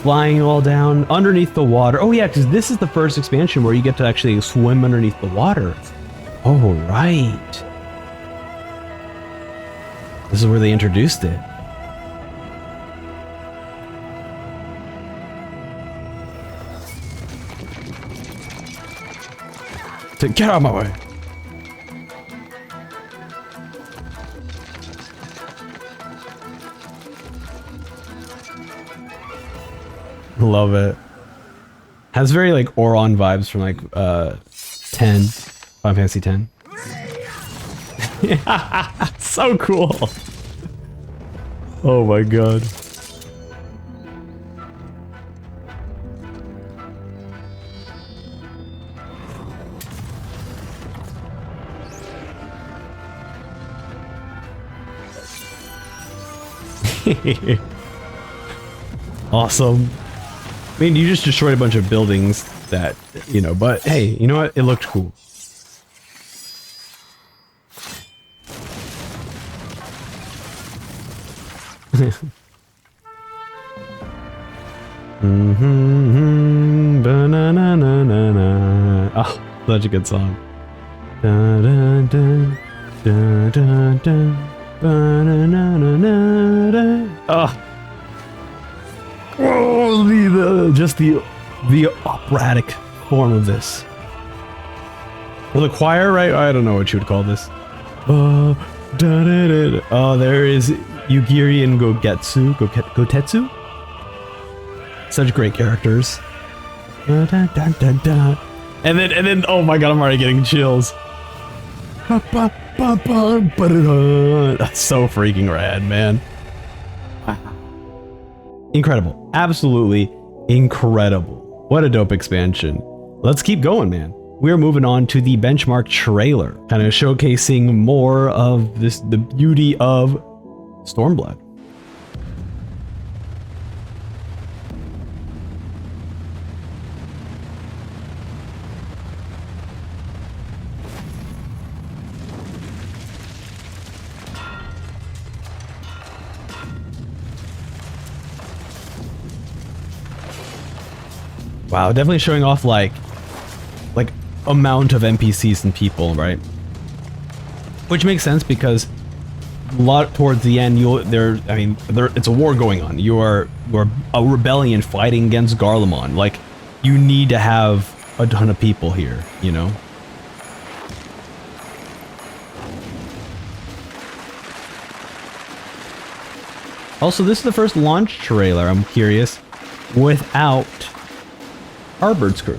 Speaker 1: Flying all down underneath the water. Oh yeah, because this is the first expansion where you get to actually swim underneath the water. Oh right. This is where they introduced it. Get out of my way. Love it. Has very like Oron vibes from like 10, Final Fantasy 10. So cool. Oh my god. Awesome. I mean, you just destroyed a bunch of buildings that, you know, but hey, you know what? It looked cool. Ba-na-na-na-na-na. Oh, such a good song. Da, da, da, da, da, da. Ba-na-na-na-na-na. Oh, just the operatic form of this. Well, the choir, right? I don't know what you would call this. Oh, there is Yugiri and Gotetsu. Such great characters. And then, oh my god, I'm already getting chills. That's so freaking rad, man. Incredible. Absolutely incredible. What a dope expansion. Let's keep going, man. We're moving on to the benchmark trailer, kind of showcasing more of the beauty of Stormblood. Wow, definitely showing off like amount of NPCs and people, right? Which makes sense because a lot towards the end, it's a war going on. You are a rebellion fighting against Garlemald. Like, you need to have a ton of people here, you know? Also, this is the first launch trailer, I'm curious, without Harbird's crew.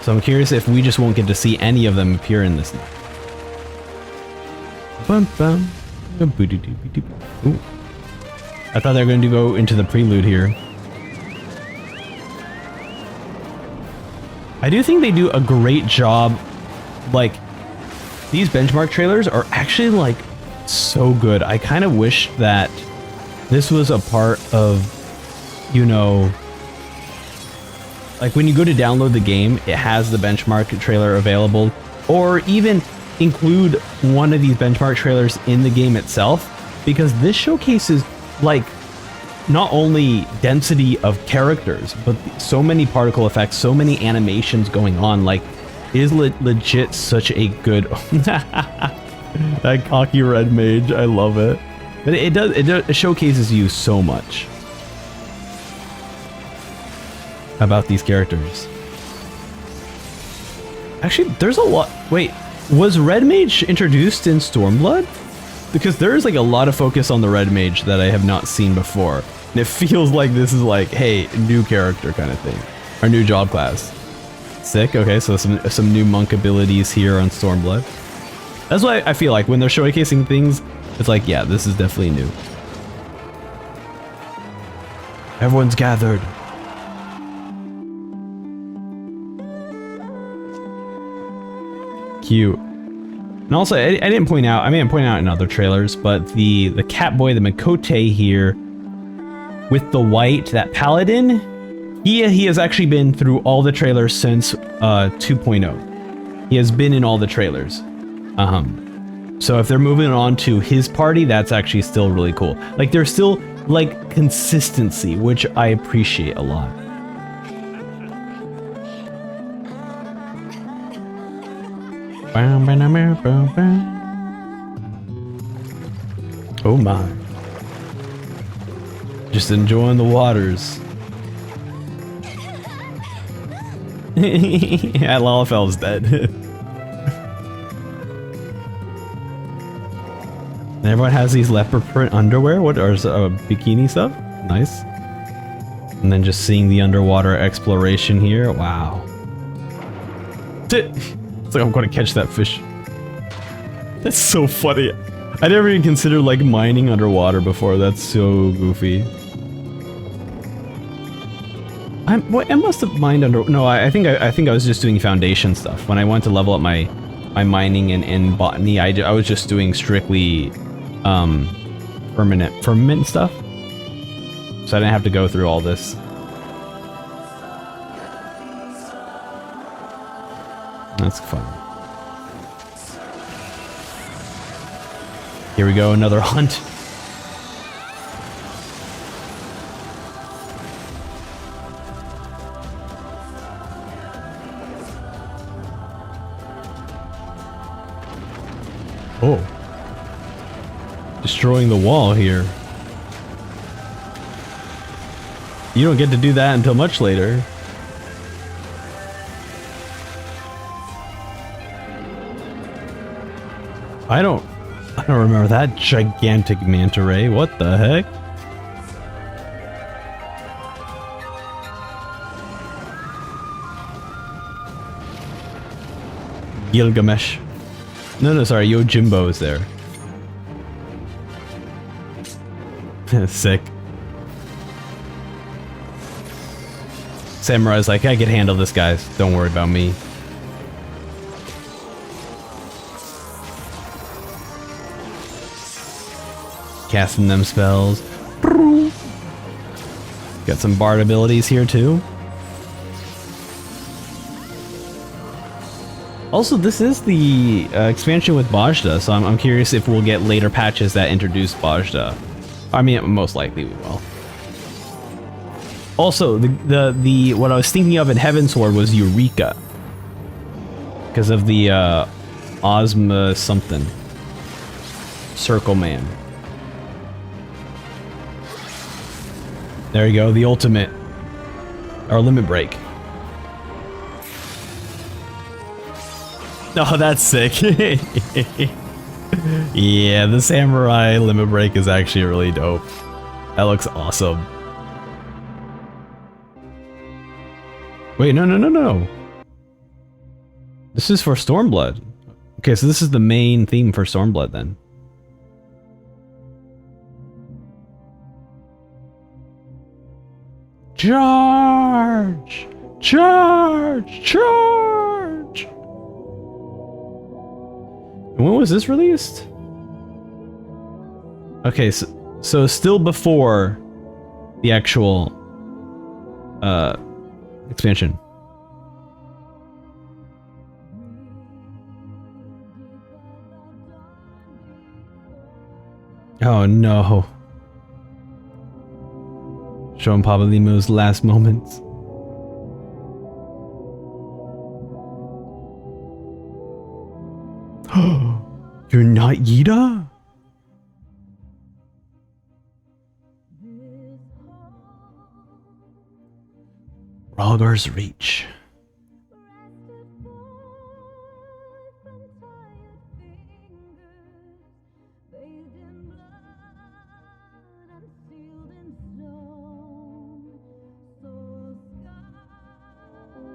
Speaker 1: So I'm curious if we just won't get to see any of them appear in this now. Ooh. I thought they were going to go into the prelude here. I do think they do a great job. Like, these benchmark trailers are actually like so good. I kind of wish that this was a part of, you know, like when you go to download the game, it has the benchmark trailer available, or even include one of these benchmark trailers in the game itself, because this showcases like not only density of characters, but so many particle effects, so many animations going on. Like, it is legit such a good that cocky red mage, I love it. But it showcases you so much about these characters. Actually, there's a lot. Wait, was Red Mage introduced in Stormblood? Because there's like a lot of focus on the Red Mage that I have not seen before. And it feels like this is like, hey, new character kind of thing. Or new job class. Sick, okay, so some new monk abilities here on Stormblood. That's why I feel like when they're showcasing things, it's like, yeah, this is definitely new. Everyone's gathered. Cute. And also, I didn't point out, I may have pointed out in other trailers, but the Catboy, the Makote here, with the white, that paladin, he has actually been through all the trailers since 2.0. He has been in all the trailers. So if they're moving on to his party, that's actually still really cool. Like, there's still like consistency, which I appreciate a lot. Oh my. Just enjoying the waters. Yeah, Lalafel's dead. And everyone has these leopard print underwear. What are bikini stuff? Nice. And then just seeing the underwater exploration here. Wow. It's like I'm going to catch that fish. That's so funny. I never even considered like mining underwater before. That's so goofy. I must have mined under. No, I think I was just doing foundation stuff when I went to level up my mining and botany. I was just doing strictly firmament stuff, so I didn't have to go through all this. That's fun. Here we go, another hunt. Oh. Destroying the wall here. You don't get to do that until much later. I don't remember that gigantic manta ray. What the heck? Gilgamesh. No, sorry, Yojimbo is there. Sick. Samurai's like, I can handle this, guys. Don't worry about me. Casting them spells. Got some bard abilities here too. Also, this is the expansion with Bajda, so I'm curious if we'll get later patches that introduce Bajda. I mean, most likely we will. Also, the what I was thinking of in Heavensward was Eureka, because of the Ozma something. Circle Man. There you go, the ultimate, or limit break. Oh, that's sick. Yeah, the samurai limit break is actually really dope. That looks awesome. Wait, no. This is for Stormblood. Okay, so this is the main theme for Stormblood then. Charge! Charge! Charge! When was this released? Okay, so still before the actual expansion. Oh no. Showing Papa Limo's last moments. You're not Yida? Rhalgar's Reach.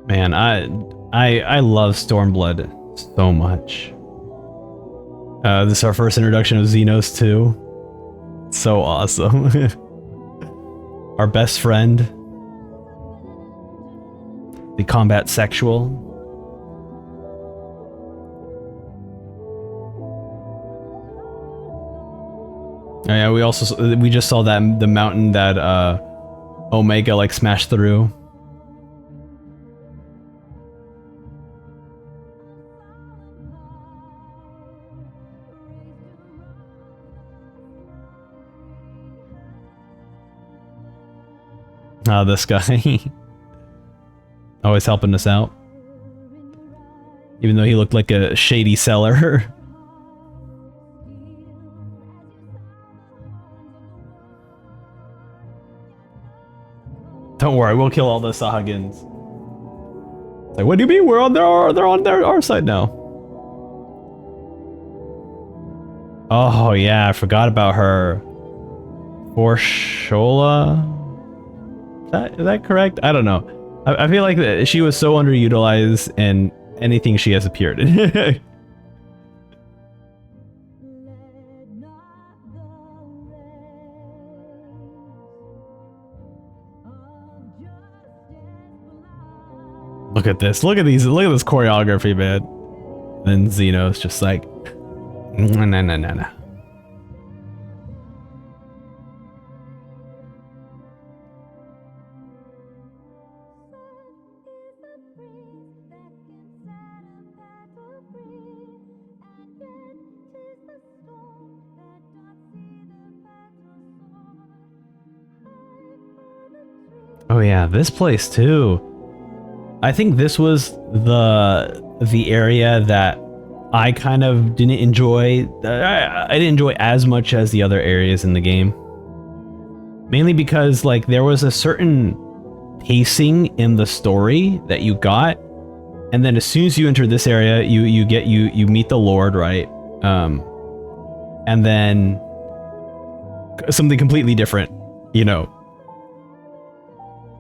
Speaker 1: Man, I love Stormblood so much. This is our first introduction of Xenos too. So awesome. Our best friend. The combat sexual. Oh yeah, we just saw that the mountain that Omega like smashed through. This guy. Always helping us out. Even though he looked like a shady seller. Don't worry, we'll kill all the Sahagins. It's like, what do you mean? They're on our side now. Oh yeah, I forgot about her. Forshola? Is that correct? I don't know. I feel like she was so underutilized in anything she has appeared in. Look at this. Look at this choreography, man. Then Xeno's just like, nah. Oh yeah, this place too. I think this was the area that I kind of didn't enjoy. I didn't enjoy as much as the other areas in the game. Mainly because like there was a certain pacing in the story that you got, and then as soon as you enter this area, you meet the Lord, right? And then something completely different, you know,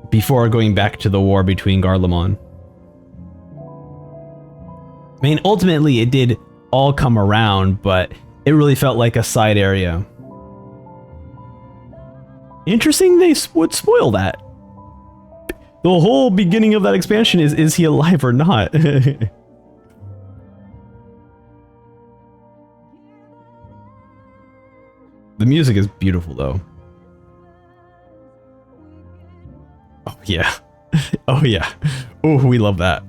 Speaker 1: before going back to the war between Garlemald. I mean, ultimately it did all come around, but it really felt like a side area. Interesting they would spoil that. The whole beginning of that expansion is he alive or not? The music is beautiful though. Oh yeah. Oh yeah. Oh, we love that.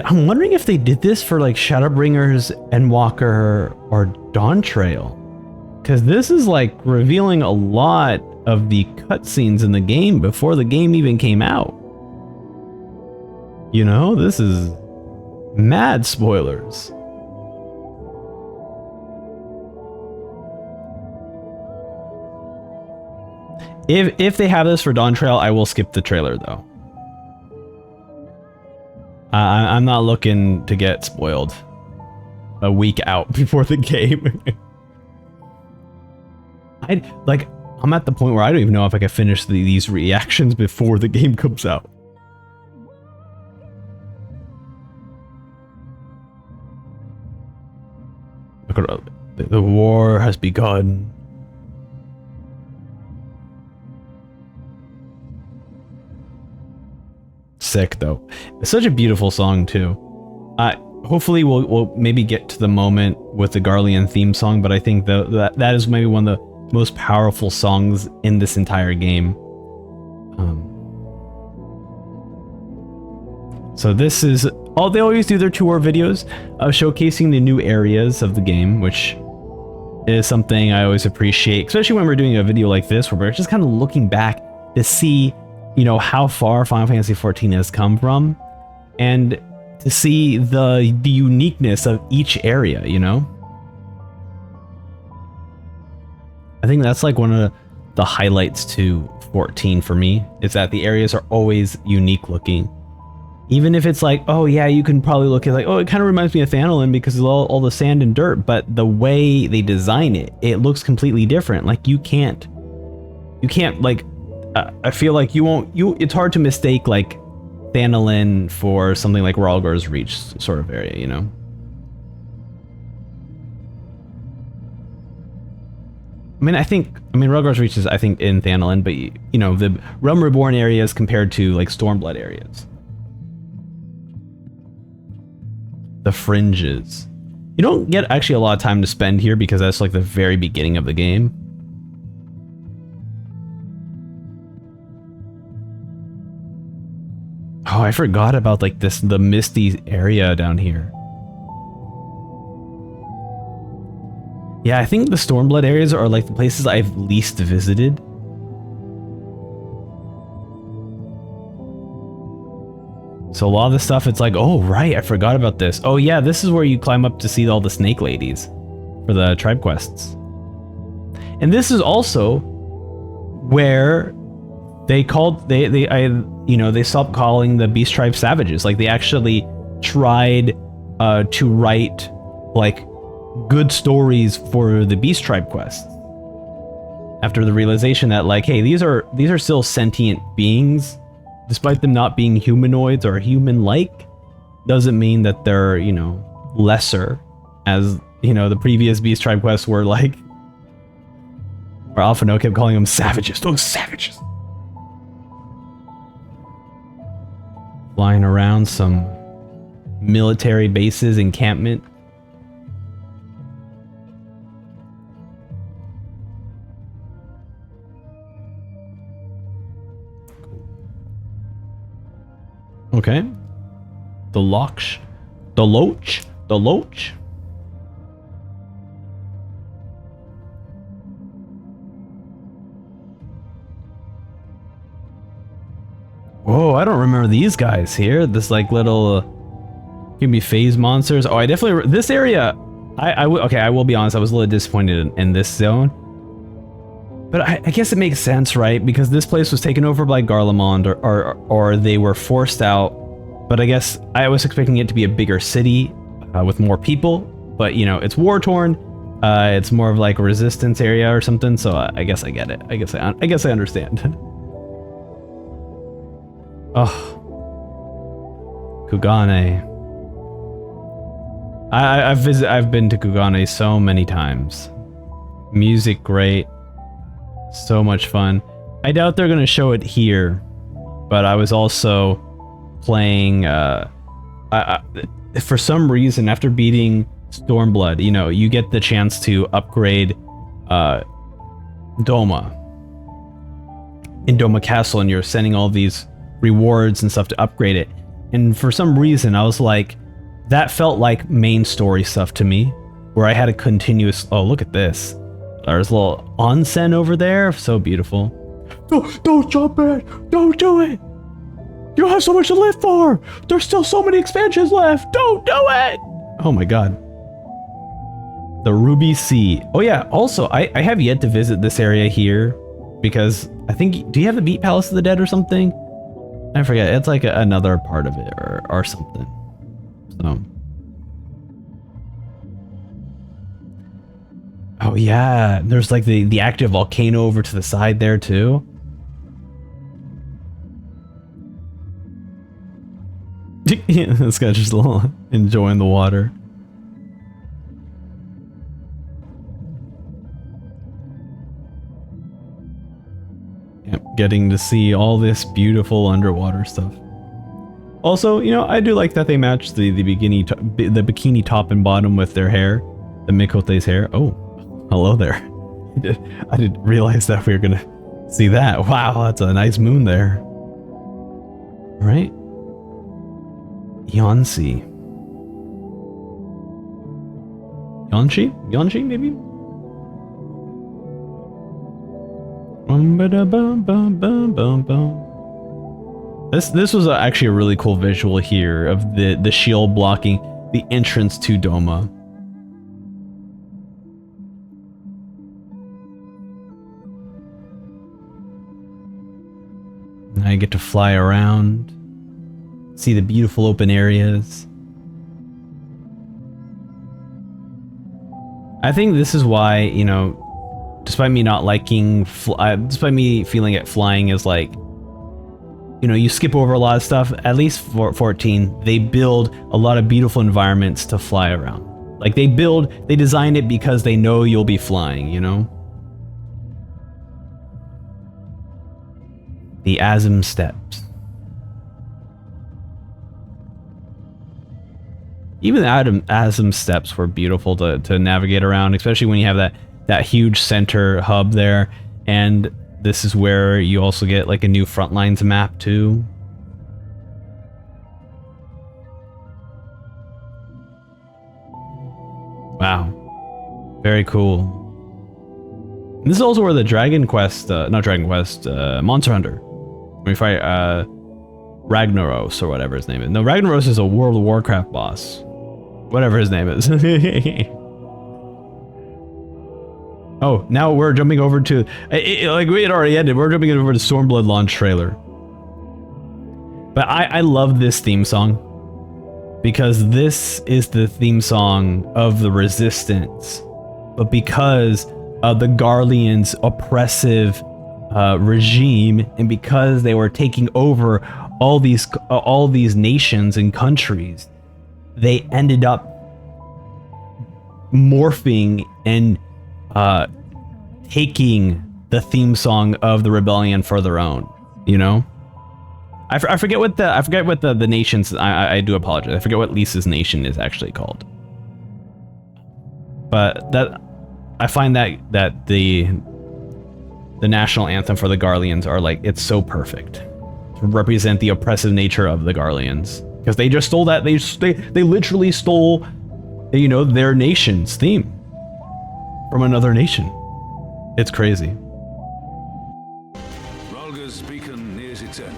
Speaker 1: I'm wondering if they did this for like Shadowbringers, Endwalker, or Dawntrail. Because this is like revealing a lot of the cutscenes in the game before the game even came out. You know, this is mad spoilers. If they have this for Dawntrail, I will skip the trailer though. I'm not looking to get spoiled a week out before the game. I'm at the point where I don't even know if I can finish these reactions before the game comes out. Look at the war has begun. Sick though. It's such a beautiful song too. Hopefully we'll maybe get to the moment with the Garlean theme song, but I think that is maybe one of the most powerful songs in this entire game. So this is all they always do their tour videos, showcasing the new areas of the game, which is something I always appreciate, especially when we're doing a video like this where we're just kind of looking back to see, you know, how far Final Fantasy XIV has come from, and to see the uniqueness of each area, you know? I think that's like one of the highlights to 14 for me, is that the areas are always unique looking. Even if it's like, oh yeah, you can probably look at like, oh, it kind of reminds me of Thanalan because of all the sand and dirt, but the way they design it, it looks completely different. Like you can't like, I feel like it's hard to mistake like Thanalan for something like Rhalgr's Reach sort of area, you know? I mean, Rhalgr's Reach is, I think, in Thanalan, but you know, the Realm Reborn areas compared to like Stormblood areas. The fringes. You don't get actually a lot of time to spend here because that's like the very beginning of the game. Oh, I forgot about like the misty area down here. Yeah, I think the Stormblood areas are like the places I've least visited. So a lot of the stuff, it's like, oh right, I forgot about this. Oh yeah, this is where you climb up to see all the snake ladies for the tribe quests. And this is also where they stopped calling the Beast Tribe savages. Like they actually tried to write like good stories for the Beast Tribe quests. After the realization that like, hey, these are still sentient beings, despite them not being humanoids or human-like, doesn't mean that they're, you know, lesser, as, you know, the previous Beast Tribe quests were like, where Alphino kept calling them savages. Those savages. Flying around some military bases, encampment. Okay. The The Loach. The Loach. Whoa, I don't remember these guys here. This like little give me phase monsters. Oh, I definitely this area. Okay, I will be honest. I was a little disappointed in this zone, but I guess it makes sense, right? Because this place was taken over by Garlemald, or they were forced out. But I guess I was expecting it to be a bigger city with more people. But you know, it's war torn. It's more of like a resistance area or something. So I guess I get it. I guess I understand. Oh, Kugane. I've been to Kugane so many times. Music great, so much fun. I doubt they're gonna show it here, but I was also playing. For some reason, after beating Stormblood, you know, you get the chance to upgrade Doma in Doma Castle, and you're sending all these rewards and stuff to upgrade it. And for some reason, I was like, that felt like main story stuff to me, where I had a continuous. Oh, look at this! There's a little onsen over there, so beautiful. Don't jump in! Don't do it! You have so much to live for! There's still so many expansions left! Don't do it! Oh my god. The Ruby Sea. Oh yeah, also, I have yet to visit this area here, because I think, do you have the Beat Palace of the Dead or something? I forget, it's like another part of it, or something. So. Oh yeah, there's like the active volcano over to the side there too. Yeah, this guy's just a little enjoying the water. Yep, getting to see all this beautiful underwater stuff. Also, you know, I do like that they match the bikini top and bottom with their hair, the Mikote's hair. Oh, hello there. I didn't realize that we were gonna see that. Wow, that's a nice moon there. All right. Yonsi, maybe? This was actually a really cool visual here of the shield blocking the entrance to Doma. I get to fly around, see the beautiful open areas. I think this is why, you know, despite me not liking, despite me feeling it flying is like, you know, you skip over a lot of stuff. At least for 14, they build a lot of beautiful environments to fly around. Like they design it because they know you'll be flying, you know? The Azim Steps. Even the Azim Steps were beautiful to navigate around, especially when you have that huge center hub there. And this is where you also get like a new Frontlines map too. Wow. Very cool. And this is also where the Dragon Quest, not Dragon Quest, Monster Hunter, where you fight Ragnaros or whatever his name is. No, Ragnaros is a World of Warcraft boss. Whatever his name is. Oh, now we're jumping over to, like we had already ended, we're jumping over to Stormblood launch trailer. But I love this theme song, because this is the theme song of the Resistance. But because of the Garleans' oppressive regime, and because they were taking over all these nations and countries, they ended up morphing and taking the theme song of the rebellion for their own, you know? I forget what the nations, I do apologize. I forget what Lisa's nation is actually called. But that, I find that the national anthem for the Garleans are like, it's so perfect to represent the oppressive nature of the Garleans. because they just stole that. They literally stole, you know, their nation's theme from another nation. It's crazy.
Speaker 9: Ralga's beacon nears its end.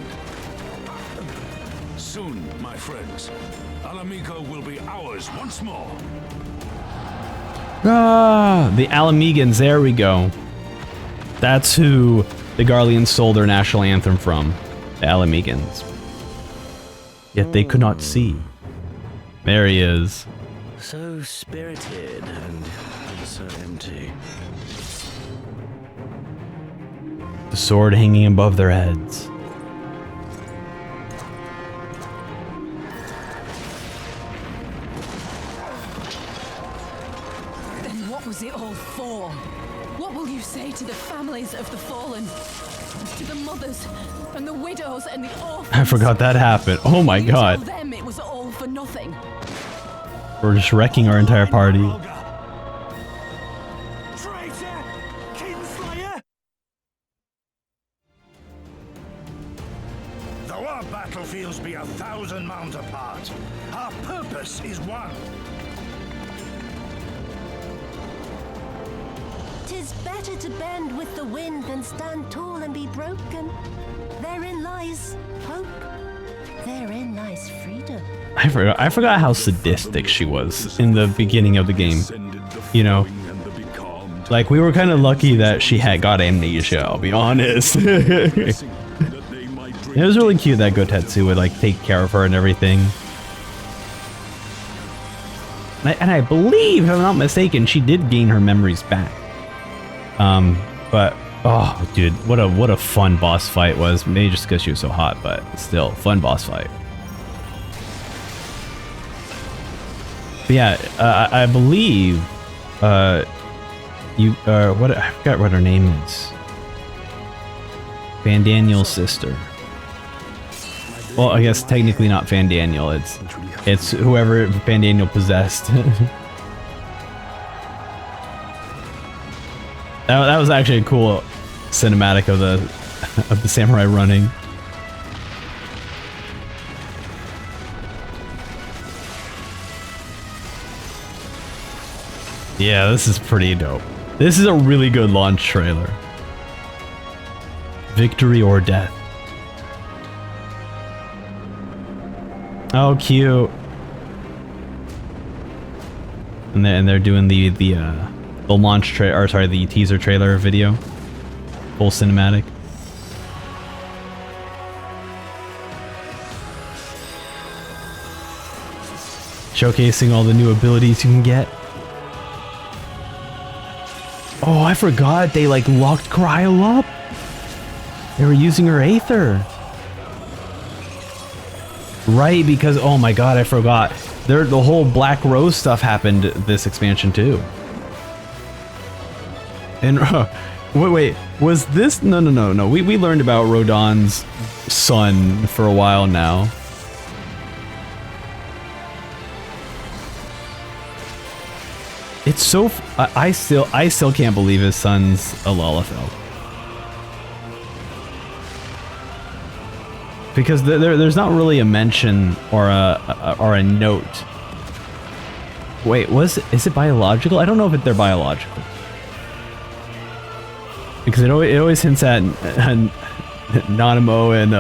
Speaker 9: Soon, my friends, Alamico will be ours once more.
Speaker 1: Ah, the Alamegans, there we go. That's who the Garleans stole their national anthem from, the Alamegans. Yet they could not see. There he is.
Speaker 15: So spirited and so empty.
Speaker 1: The sword hanging above their heads.
Speaker 20: Then what was it all for? What will you say to the families of the fallen? To the mothers and the widows and the orphans?
Speaker 1: I forgot that happened. Oh my god.
Speaker 20: Tell them it was all for nothing.
Speaker 1: We're just wrecking our entire party.
Speaker 4: Though our battlefields be 1,000 miles apart, our purpose is one.
Speaker 21: 'Tis better to bend with the wind than stand tall and be broken. Therein lies hope. Therein lies freedom.
Speaker 1: I forgot how sadistic she was in the beginning of the game. You know, like we were kind of lucky that she had got amnesia, I'll be honest. It was really cute that Gotetsu would like take care of her and everything. And I believe, if I'm not mistaken, she did gain her memories back. But oh, dude, what a fun boss fight was. Maybe just because she was so hot, but still, fun boss fight. But yeah, I believe, what I forgot what her name is. Fandaniel's sister. Well, I guess technically not Fandaniel. It's whoever Fandaniel possessed. That was actually a cool cinematic of the samurai running. Yeah, this is pretty dope. This is a really good launch trailer. Victory or death. Oh, cute. And they're doing the launch trailer, or sorry, the teaser trailer video. Full cinematic. Showcasing all the new abilities you can get. Oh, I forgot they like locked Cryo up. They were using her Aether. Right, because oh my god, I forgot. The whole Black Rose stuff happened this expansion too. And wait, was this? No. We learned about Rodon's son for a while now. It's so I still can't believe his son's a Lalafell. Because there's not really a mention or a note. Wait, is it biological? I don't know if they're biological. Because it always hints at Nanamo and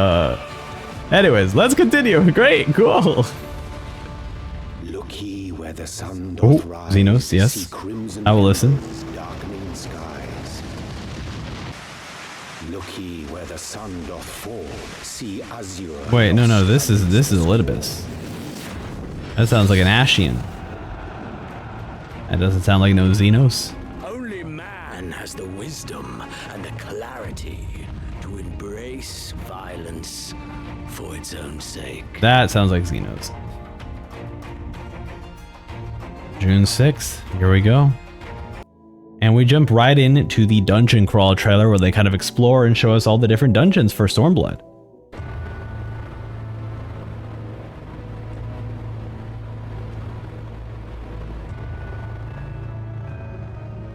Speaker 1: anyways, let's continue. Great, cool.
Speaker 17: Look ye where the sun
Speaker 1: Oh,
Speaker 17: doth rise,
Speaker 1: Xenos, yes.
Speaker 17: see crimson
Speaker 1: I will listen.
Speaker 17: darkening skies. Look ye where the sun doth fall, see azure.
Speaker 1: Wait, no, this is Elidibus. That sounds like an Ashian. That doesn't sound like no Xenos.
Speaker 15: Only man has the wisdom and the clarity to embrace violence for its own sake.
Speaker 1: That sounds like Xenos. June 6th, here we go. And we jump right into the Dungeon Crawl trailer where they kind of explore and show us all the different dungeons for Stormblood.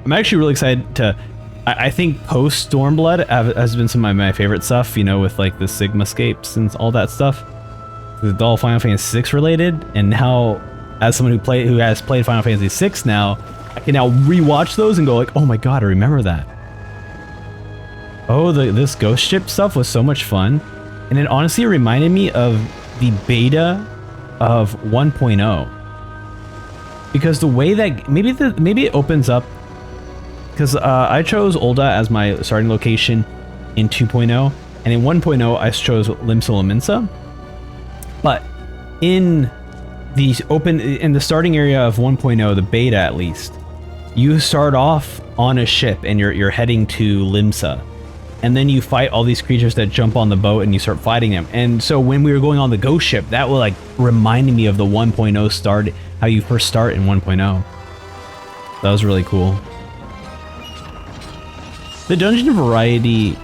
Speaker 1: I'm actually really excited to... I think post Stormblood has been some of my favorite stuff, you know, with like the Sigmascapes and all that stuff. It's all Final Fantasy VI related, and now, as someone who has played Final Fantasy VI now, I can now rewatch those and go like, oh my god, I remember that. Oh, this ghost ship stuff was so much fun, and it honestly reminded me of the beta of 1.0, because the way that maybe it opens up, because I chose Ul'dah as my starting location in 2.0, and in 1.0 I chose Lominsa. But in the starting area of 1.0, the beta at least, you start off on a ship and you're heading to Limsa, and then you fight all these creatures that jump on the boat and you start fighting them. And so when we were going on the ghost ship, that was like reminding me of the 1.0 start, how you first start in 1.0. That was really cool. The dungeon variety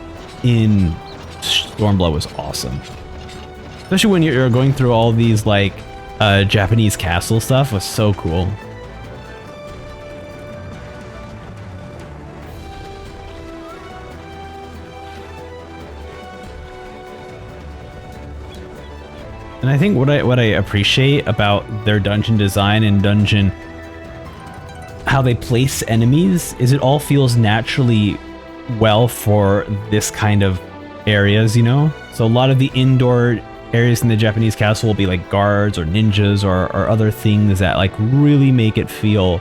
Speaker 1: in Stormblood was awesome. Especially when you're going through all these like Japanese castle stuff, was so cool. And I think what I appreciate about their dungeon design and dungeon, how they place enemies, is it all feels naturally well for this kind of areas, you know? So a lot of the indoor areas in the Japanese castle will be like guards or ninjas or other things that like really make it feel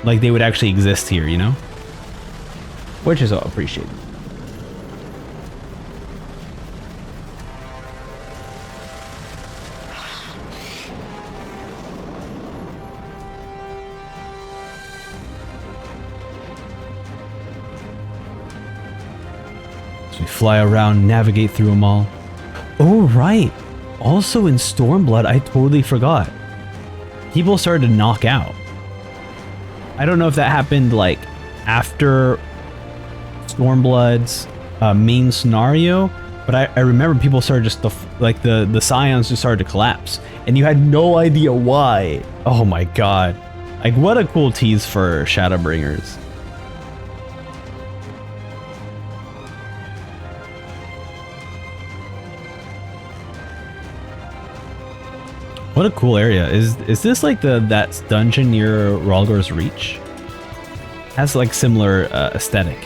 Speaker 1: like they would actually exist here, you know? Which is all appreciated. We fly around, navigate through them all. Oh, right. Also in Stormblood, I totally forgot. People started to knock out. I don't know if that happened like after Stormblood's main scenario, but I remember people started just the scions just started to collapse, and you had no idea why. Oh my god. Like, what a cool tease for Shadowbringers. What a cool area. Is this like that dungeon near Rhalgr's Reach? Has like similar aesthetic.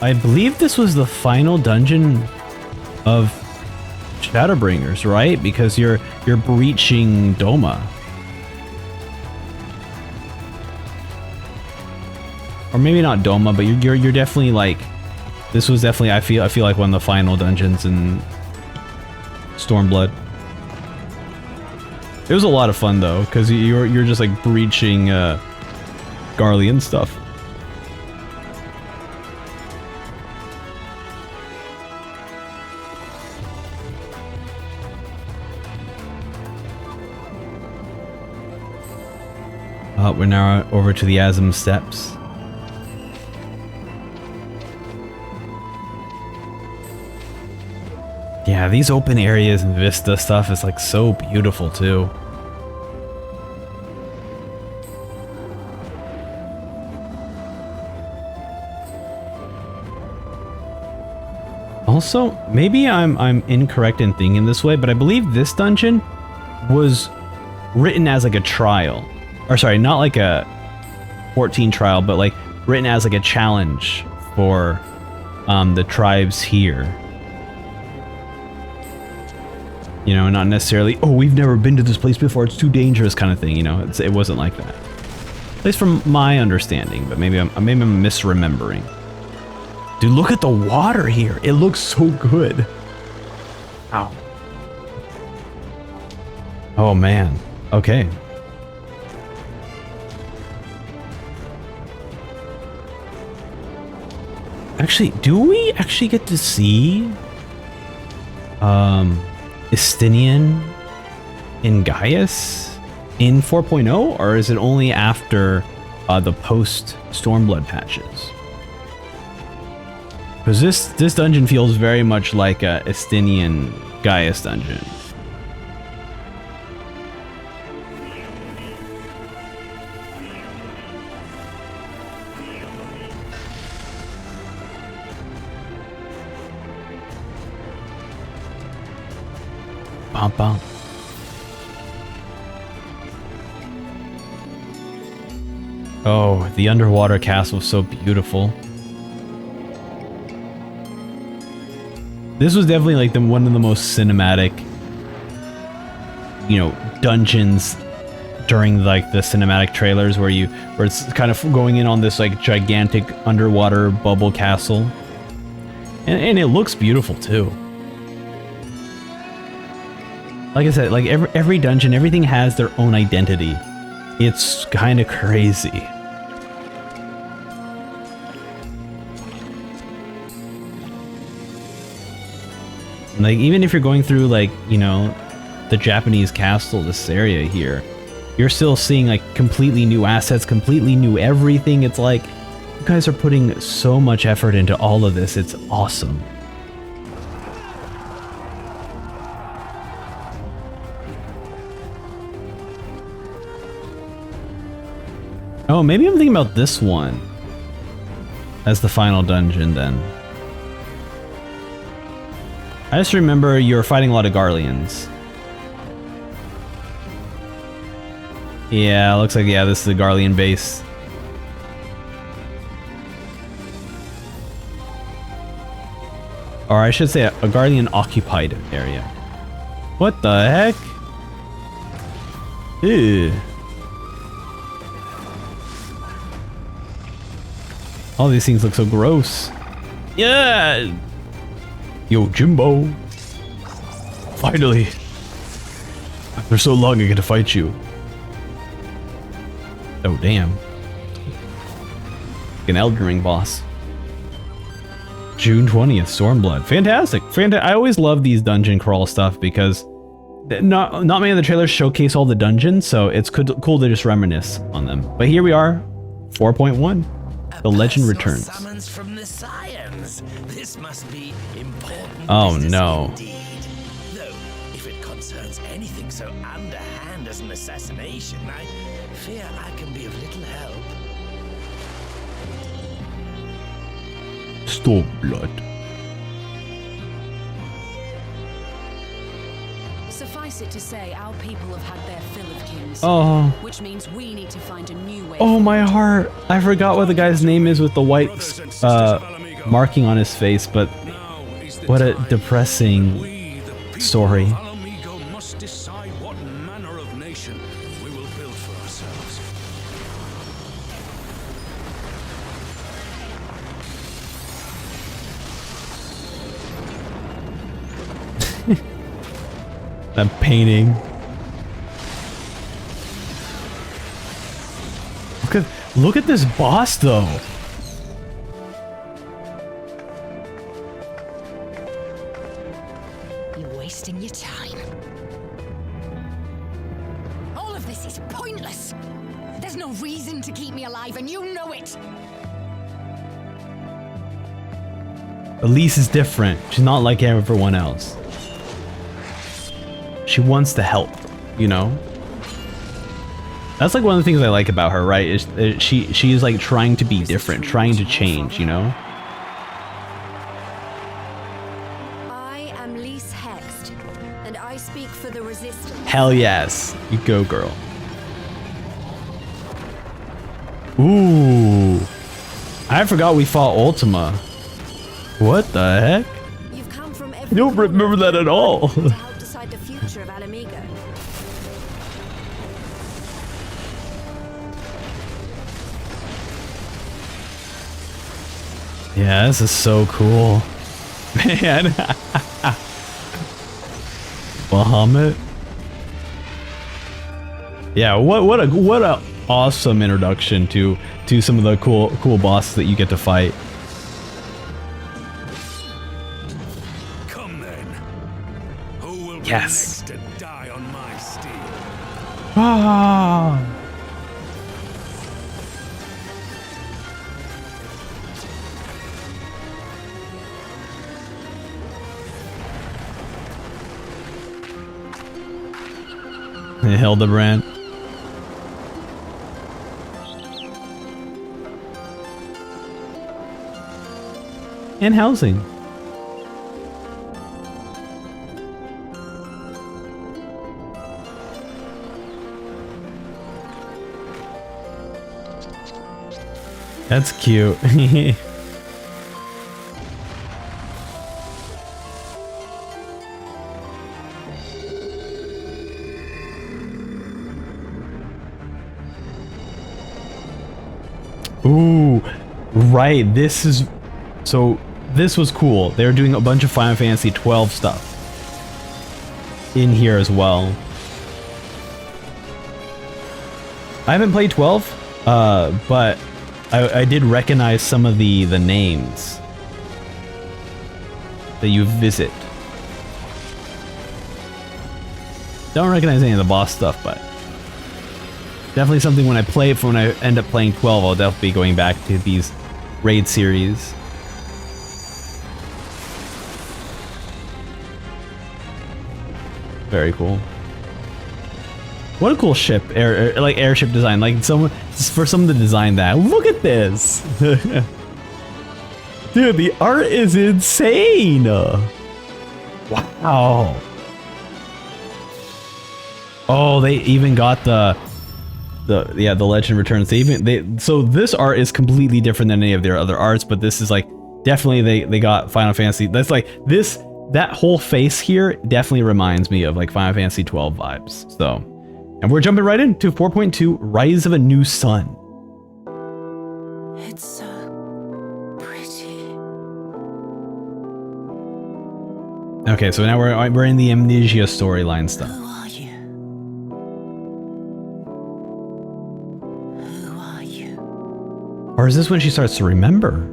Speaker 1: I believe this was the final dungeon of Shadowbringers, right? Because you're breaching Doma. Or maybe not Doma, but you're definitely like, this was definitely, I feel like one of the final dungeons in Stormblood. It was a lot of fun though, because you're just like breaching Garlean stuff. We're now over to the Asm Steps. Yeah, these open areas and Vista stuff is like so beautiful too. Also, maybe I'm incorrect in thinking this way, but I believe this dungeon was written as like a trial. Or sorry, not like a 14 trial, but like written as like a challenge for the tribes here. You know, not necessarily, oh, we've never been to this place before, it's too dangerous kind of thing, you know. It wasn't like that. At least from my understanding, but maybe I'm misremembering. Dude, look at the water here. It looks so good. Ow. Oh man. Okay. Actually, do we actually get to see Estinian in Gaius in 4.0, or is it only after the post Stormblood patches? Because this dungeon feels very much like a Estinian Gaius dungeon. Bum, bum. Oh, the underwater castle is so beautiful. This was definitely like one of the most cinematic, you know, dungeons during like the cinematic trailers where it's kind of going in on this like gigantic underwater bubble castle. And it looks beautiful too. Like I said, like every dungeon, everything has their own identity. It's kind of crazy. Like, even if you're going through, like, you know, the Japanese castle, this area here, you're still seeing, like, completely new assets, completely new everything. It's like, you guys are putting so much effort into all of this. It's awesome. Oh, maybe I'm thinking about this one as the final dungeon, then. I just remember you're fighting a lot of Garleans. Yeah, looks like, yeah, this is a Garlean base. Or I should say a Garlean occupied area. What the heck? Ew. All these things look so gross. Yeah! Yo, Jimbo. Finally. After so long, I get to fight you. Oh, damn. Like an Elden Ring boss. June 20th, Stormblood. Fantastic. I always love these dungeon crawl stuff because not many of the trailers showcase all the dungeons, so it's cool to just reminisce on them. But here we are, 4.1. The legend returns.
Speaker 15: Summons from the scions. This must be important.
Speaker 1: Oh no.
Speaker 15: Indeed. Though, if it concerns anything so underhand as an assassination, I fear I can be of little help.
Speaker 1: Stormblood.
Speaker 20: Suffice it to say, our people have had their fill of kings.
Speaker 1: Oh.
Speaker 20: Which means we need to find a new way.
Speaker 1: Oh, my heart. I forgot what the guy's name is with the white marking on his face, but what a depressing story.
Speaker 9: Must decide what manner of nation we will build for ourselves.
Speaker 1: That painting. Look at this boss though.
Speaker 3: You're wasting your time. All of this is pointless. There's no reason to keep me alive, and you know it.
Speaker 1: Elise is different. She's not like everyone else. She wants to help, you know? That's like one of the things I like about her, right? Is she is like trying to be different, trying to change, you know?
Speaker 14: I am Lise Hext, and I speak for the resistance.
Speaker 1: Hell yes. You go, girl. Ooh. I forgot we fought Ultima. What the heck? I don't remember that at all.
Speaker 14: To help decide the future of Alamigo.
Speaker 1: Yeah, this is so cool. Man. Bahamut. Yeah, what a awesome introduction to some of the cool bosses that you get to fight.
Speaker 9: Come then. Who will
Speaker 1: Yes.
Speaker 9: be next to die on my steel?
Speaker 1: Ah. Hildebrand. And housing. That's cute. Ooh, right. This is so. This was cool. They were doing a bunch of Final Fantasy 12 stuff in here as well. I haven't played 12, but I did recognize some of the names that you visit. Don't recognize any of the boss stuff, but definitely something when I end up playing 12, I'll definitely be going back to these raid series. Very cool. What a cool ship, airship design. Like for someone to design that. Look at this, dude. The art is insane. Wow. Oh, they even got the Legend Returns. So this art is completely different than any of their other arts, but this is like definitely they got Final Fantasy. That's like this. That whole face here definitely reminds me of like Final Fantasy 12 vibes. So, and we're jumping right into 4.2 Rise of a New Sun.
Speaker 21: It's so pretty.
Speaker 1: Okay, so now we're in the Amnesia storyline stuff.
Speaker 21: Who are you? Who are you?
Speaker 1: Or is this when she starts to remember?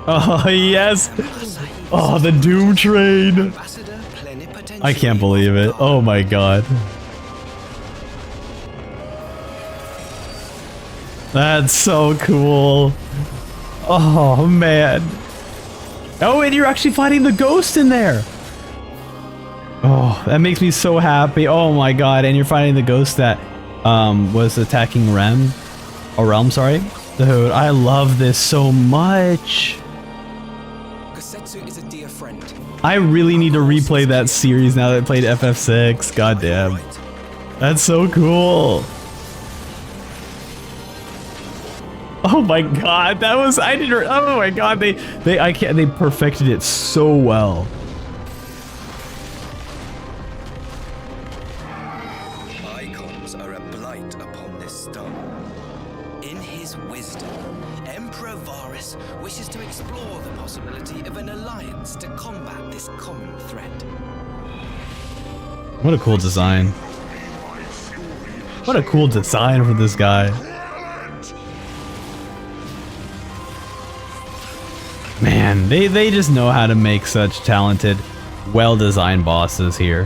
Speaker 1: Oh, yes. Oh, the Doom Train. I can't believe it. Oh my god. That's so cool. Oh, man. Oh, and you're actually fighting the ghost in there. Oh, that makes me so happy. Oh my god. And you're fighting the ghost that was attacking Realm, sorry. Dude, I love this so much.
Speaker 19: Is a dear friend.
Speaker 1: I really need to replay that series now that I played FF6. God damn. That's so cool. Oh my god, that was oh my god, they perfected it so well.
Speaker 17: Icons are a blight upon this stone. In his wisdom, Emperor Varus wishes to explore the possibility of an alliance to combat this common threat.
Speaker 1: What a cool design. What a cool design for this guy. Man, they just know how to make such talented, well-designed bosses here.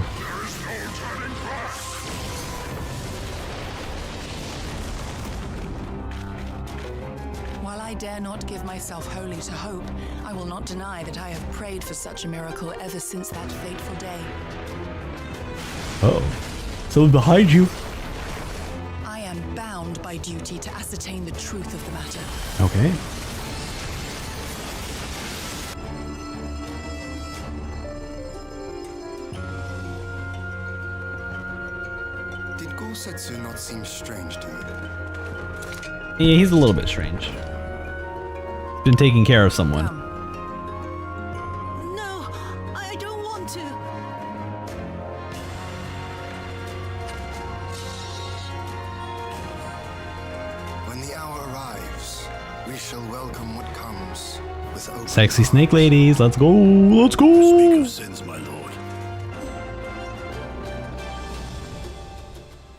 Speaker 20: While I dare not give myself wholly to hope, I will not deny that I have prayed for such a miracle ever since that fateful day.
Speaker 1: Uh-oh. Someone behind you.
Speaker 20: I am bound by duty to ascertain the truth of the matter.
Speaker 1: Okay.
Speaker 17: Did Gorsetsu not seem strange to you?
Speaker 1: Yeah, he's a little bit strange. Been taking care of someone.
Speaker 21: No, I don't want to.
Speaker 17: When the hour arrives, we shall welcome what comes with open
Speaker 1: Sexy snake ladies, let's go, let's go.
Speaker 2: Speak of sins, my lord.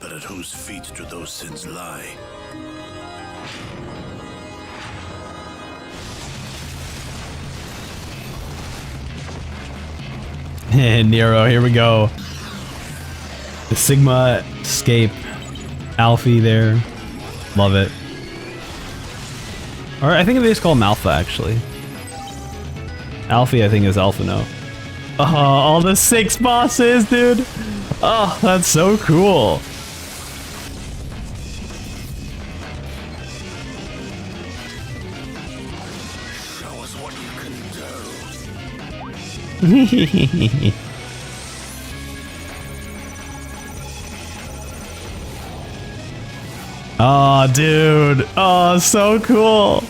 Speaker 2: But at whose feet do those sins lie?
Speaker 1: Nero, here we go. The Sigma escape. Alfie there. Love it. Or I think they just call him Alpha, actually. Alfie, I think, is Alpha now. Oh, all the 6 bosses, dude. Oh, that's so cool.
Speaker 17: Show us what you can do.
Speaker 1: Oh, dude. Oh, so cool.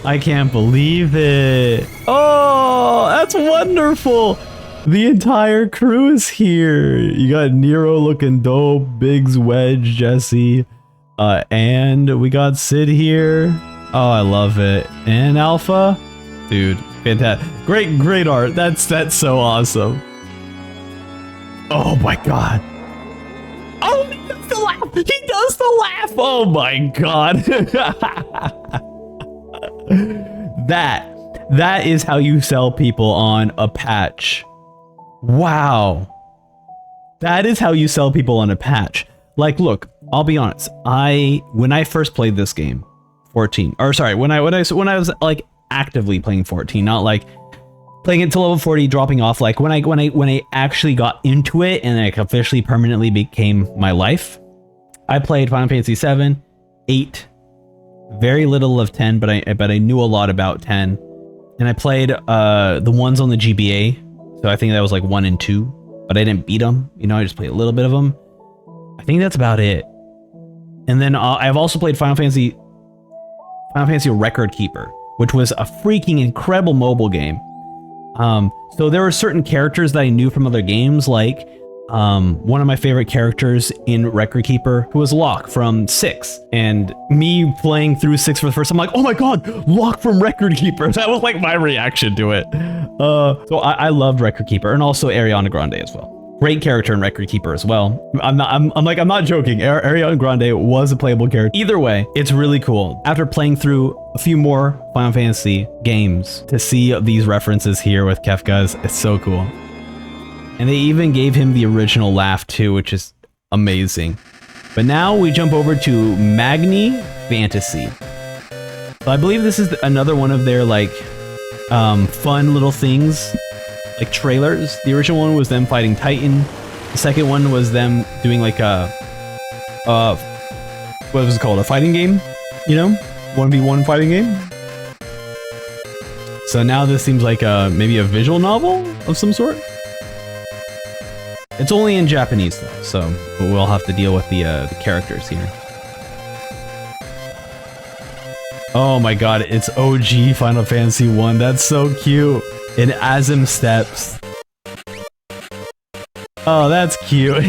Speaker 1: I can't believe it. Oh, that's wonderful. The entire crew is here. You got Nero looking dope, Biggs, Wedge, Jesse, and we got Sid here. Oh, I love it. And Alpha, dude, fantastic. Great art. That's so awesome. Oh my god. Oh, he does the laugh. He does the laugh. Oh my god. That is how you sell people on a patch. Wow. That is how you sell people on a patch. Like, look, I'll be honest. When I first played this game, 14, or sorry, when I was like actively playing 14, not like playing it to level 40, dropping off, like when I actually got into it and like officially permanently became my life, I played Final Fantasy 7, 8, very little of 10, but I knew a lot about 10. And I played the ones on the GBA. So I think that was like 1 and 2, but I didn't beat them. You know, I just played a little bit of them. I think that's about it. And then I've also played Final Fantasy Record Keeper, which was a freaking incredible mobile game. So there were certain characters that I knew from other games, like one of my favorite characters in Record Keeper, who was Locke from 6. And me playing through 6 for the first time, I'm like, oh my god, Locke from Record Keeper. That was like my reaction to it. So I loved Record Keeper, and also Ariana Grande as well. Great character in Record Keeper as well. I'm not joking. Ariana Grande was a playable character. Either way, it's really cool. After playing through a few more Final Fantasy games, to see these references here with Kefka's, it's so cool. And they even gave him the original laugh too, which is amazing. But now we jump over to Magnai Fantasy. So I believe this is another one of their like fun little things, like trailers. The original one was them fighting Titan. The second one was them doing like a what was it called? A fighting game? You know, 1v1 fighting game. So now this seems like maybe a visual novel of some sort. It's only in Japanese though, so we'll have to deal with the characters here. Oh my god, it's OG Final Fantasy 1. That's so cute. In Azim steps. Oh, that's cute.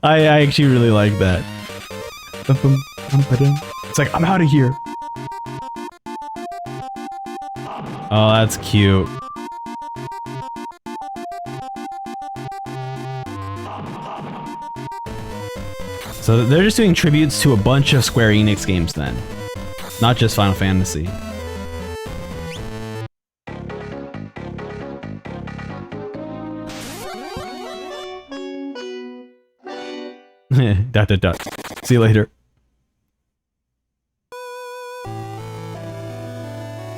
Speaker 1: I actually really like that. It's like, I'm out of here. Oh, that's cute. So they're just doing tributes to a bunch of Square Enix games then. Not just Final Fantasy. ... See you later.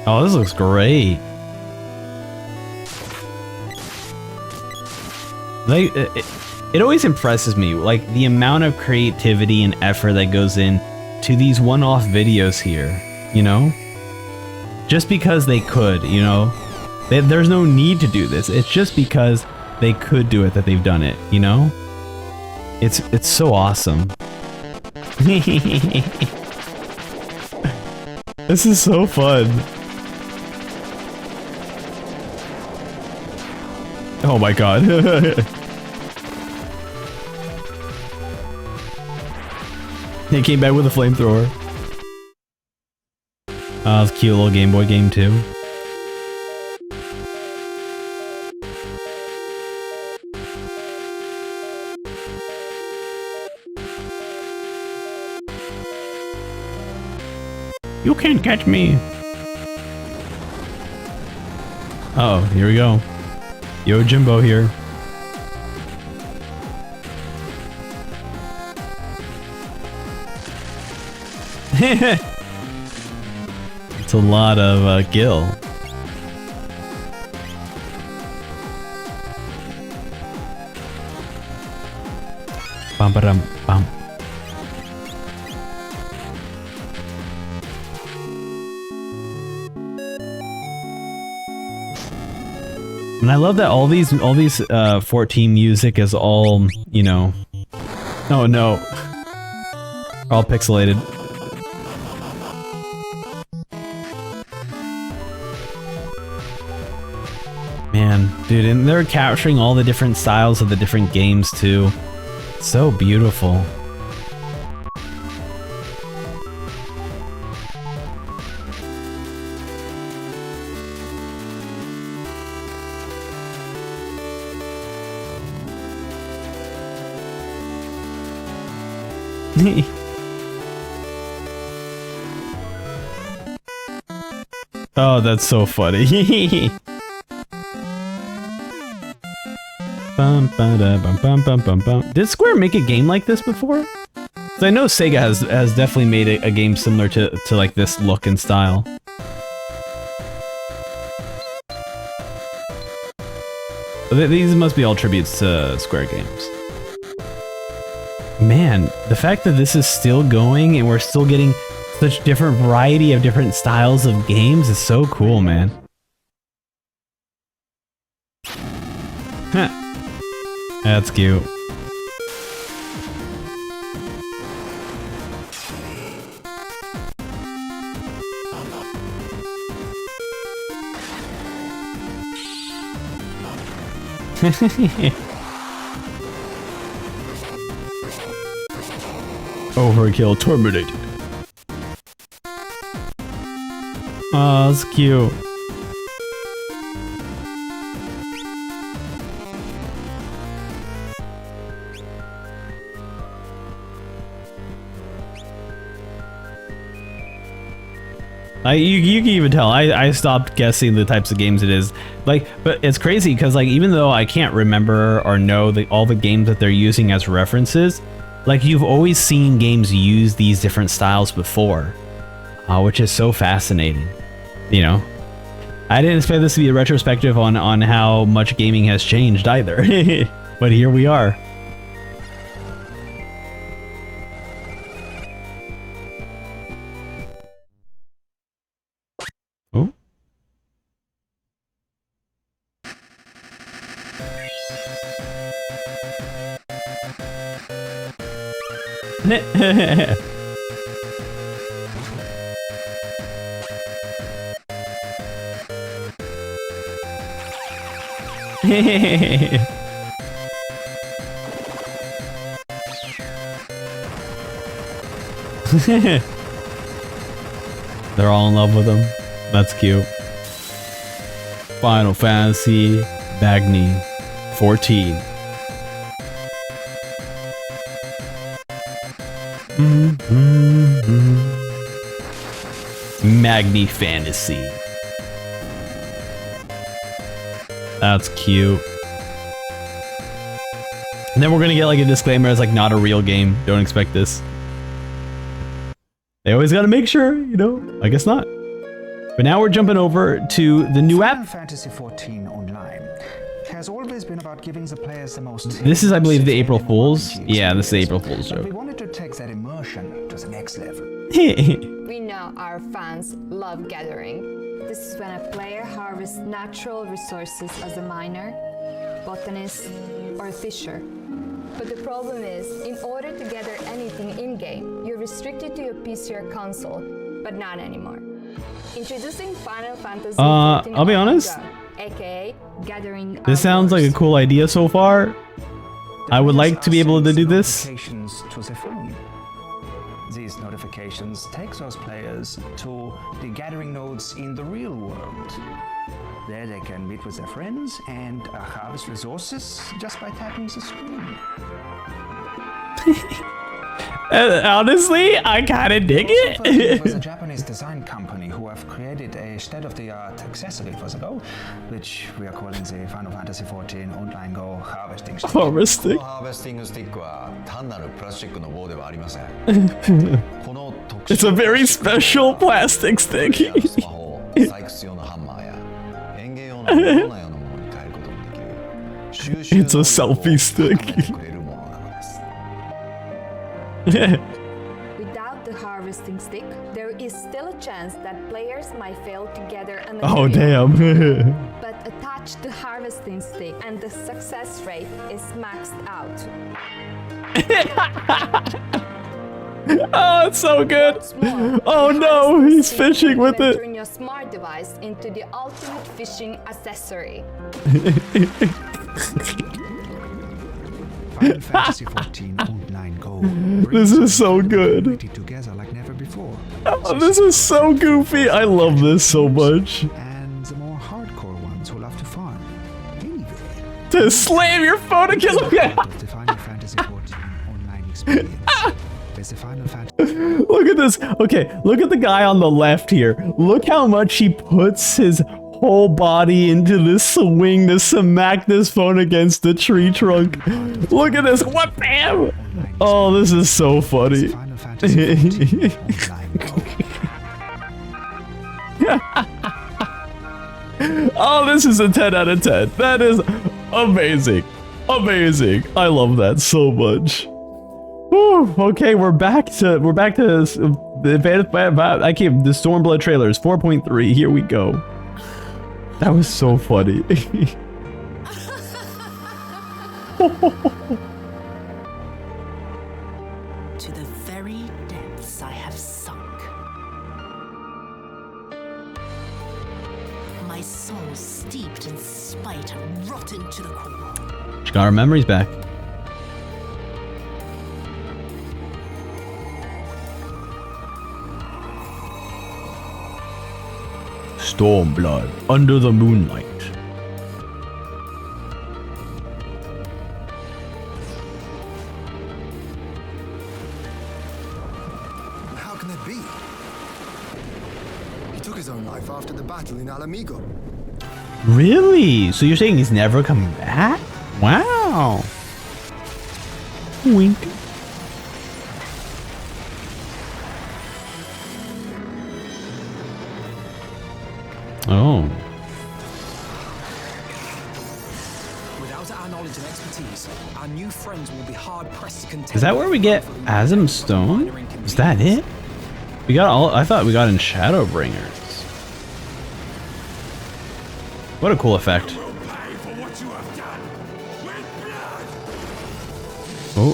Speaker 1: Oh, this looks great. Like, it always impresses me, like, the amount of creativity and effort that goes in to these one-off videos here, you know? Just because they could, you know? There's no need to do this. It's just because they could do it that they've done it, you know? It's so awesome. This is so fun. Oh my god. He came back with a flamethrower. Oh, it's a cute little Game Boy game too. You can't catch me. Uh oh, here we go. Yo, Jimbo here. It's a lot of Gil. Bum ba dum bum. And I love that all these 14 music is all, you know. Oh no. All pixelated. Man, dude, and they're capturing all the different styles of the different games too. So beautiful. Oh, that's so funny. Bum, ba-da, bum, bum, bum, bum, bum. Did Square make a game like this before? 'Cause I know Sega has definitely made a game similar to like this look and style. But these must be all tributes to Square games. Man, the fact that this is still going and we're still getting such different variety of different styles of games is so cool, man. Huh. That's cute. Overkill terminated. Oh, that's cute. You can even tell. I stopped guessing the types of games it is. Like, but it's crazy because like even though I can't remember or know all the games that they're using as references, like you've always seen games use these different styles before, which is so fascinating. You know, I didn't expect this to be a retrospective on how much gaming has changed either, but here we are. They're all in love with him. That's cute. Final Fantasy Magnai 14. Magnai Fantasy. That's cute. And then we're gonna get like a disclaimer as like not a real game. Don't expect this. They always gotta make sure, you know. I guess not. But now we're jumping over to the new app.
Speaker 6: Fantasy 14 Online has always been about giving the players the most.
Speaker 1: This is, I believe, the April Fool's. Yeah, this is the April Fool's joke.
Speaker 6: We wanted to take that immersion to the next level.
Speaker 22: We know our fans love gathering. This is when a player harvests natural resources as a miner, botanist, or a fisher. But the problem is, in order to gather anything in-game, you're restricted to your PC or console, but not anymore. Introducing Final Fantasy 14
Speaker 1: I'll be honest.
Speaker 22: aka gathering.
Speaker 1: This sounds like a cool idea so far. I would like to be able to do this.
Speaker 6: These notifications take those players to the gathering nodes in the real world. There they can meet with their friends and harvest resources just by tapping the screen.
Speaker 1: Honestly, I kind of dig it.
Speaker 6: It was a Japanese design company who have created a state-of-the-art accessory for the Go, which we are calling the Final Fantasy 14 Online Go Harvesting Stick.
Speaker 1: Harvesting. It's a very special plastic stick. It's a selfie stick.
Speaker 22: Without the harvesting stick, there is still a chance that players might fail to gather a
Speaker 1: Oh,
Speaker 22: material.
Speaker 1: damn.
Speaker 22: But attach the harvesting stick and the success rate is maxed out.
Speaker 1: Oh, it's so good. Oh no, he's fishing with it.
Speaker 22: Turn your smart device into the ultimate fishing accessory.
Speaker 6: Final Fantasy 14 owned 9 gold.
Speaker 1: This is so good.
Speaker 6: Together like never before.
Speaker 1: Oh, this is so goofy. I love this so much.
Speaker 6: And the more hardcore ones who love to farm. Anyway.
Speaker 1: To slam your phone and kill him.
Speaker 6: The Final Fantasy 14 online experience. There's the Final Fantasy.
Speaker 1: Look at this. Okay, look at the guy on the left here. Look how much he puts his whole body into this swing to smack this phone against the tree trunk. Look at this. What, bam? Oh, this is so funny. Oh, this is a 10 out of 10. That is amazing. Amazing. I love that so much. Whew, okay, we're back to the Stormblood Trailers 4.3. Here we go. That was so funny.
Speaker 21: To the very depths I have sunk. My soul steeped in spite and rotten to the core.
Speaker 1: She got her memories back. Stormblood, under the moonlight.
Speaker 7: How can it be? He took his own life after the battle in Alamigo.
Speaker 1: Really? So you're saying he's never coming back? Wow. Wink. Oh.
Speaker 13: Without our knowledge and expertise, our new friends will be hard pressed to contend.
Speaker 1: Is that where we get Asm Stone? Is that it? We got all. I thought we got in Shadowbringers. What a cool effect. Oh.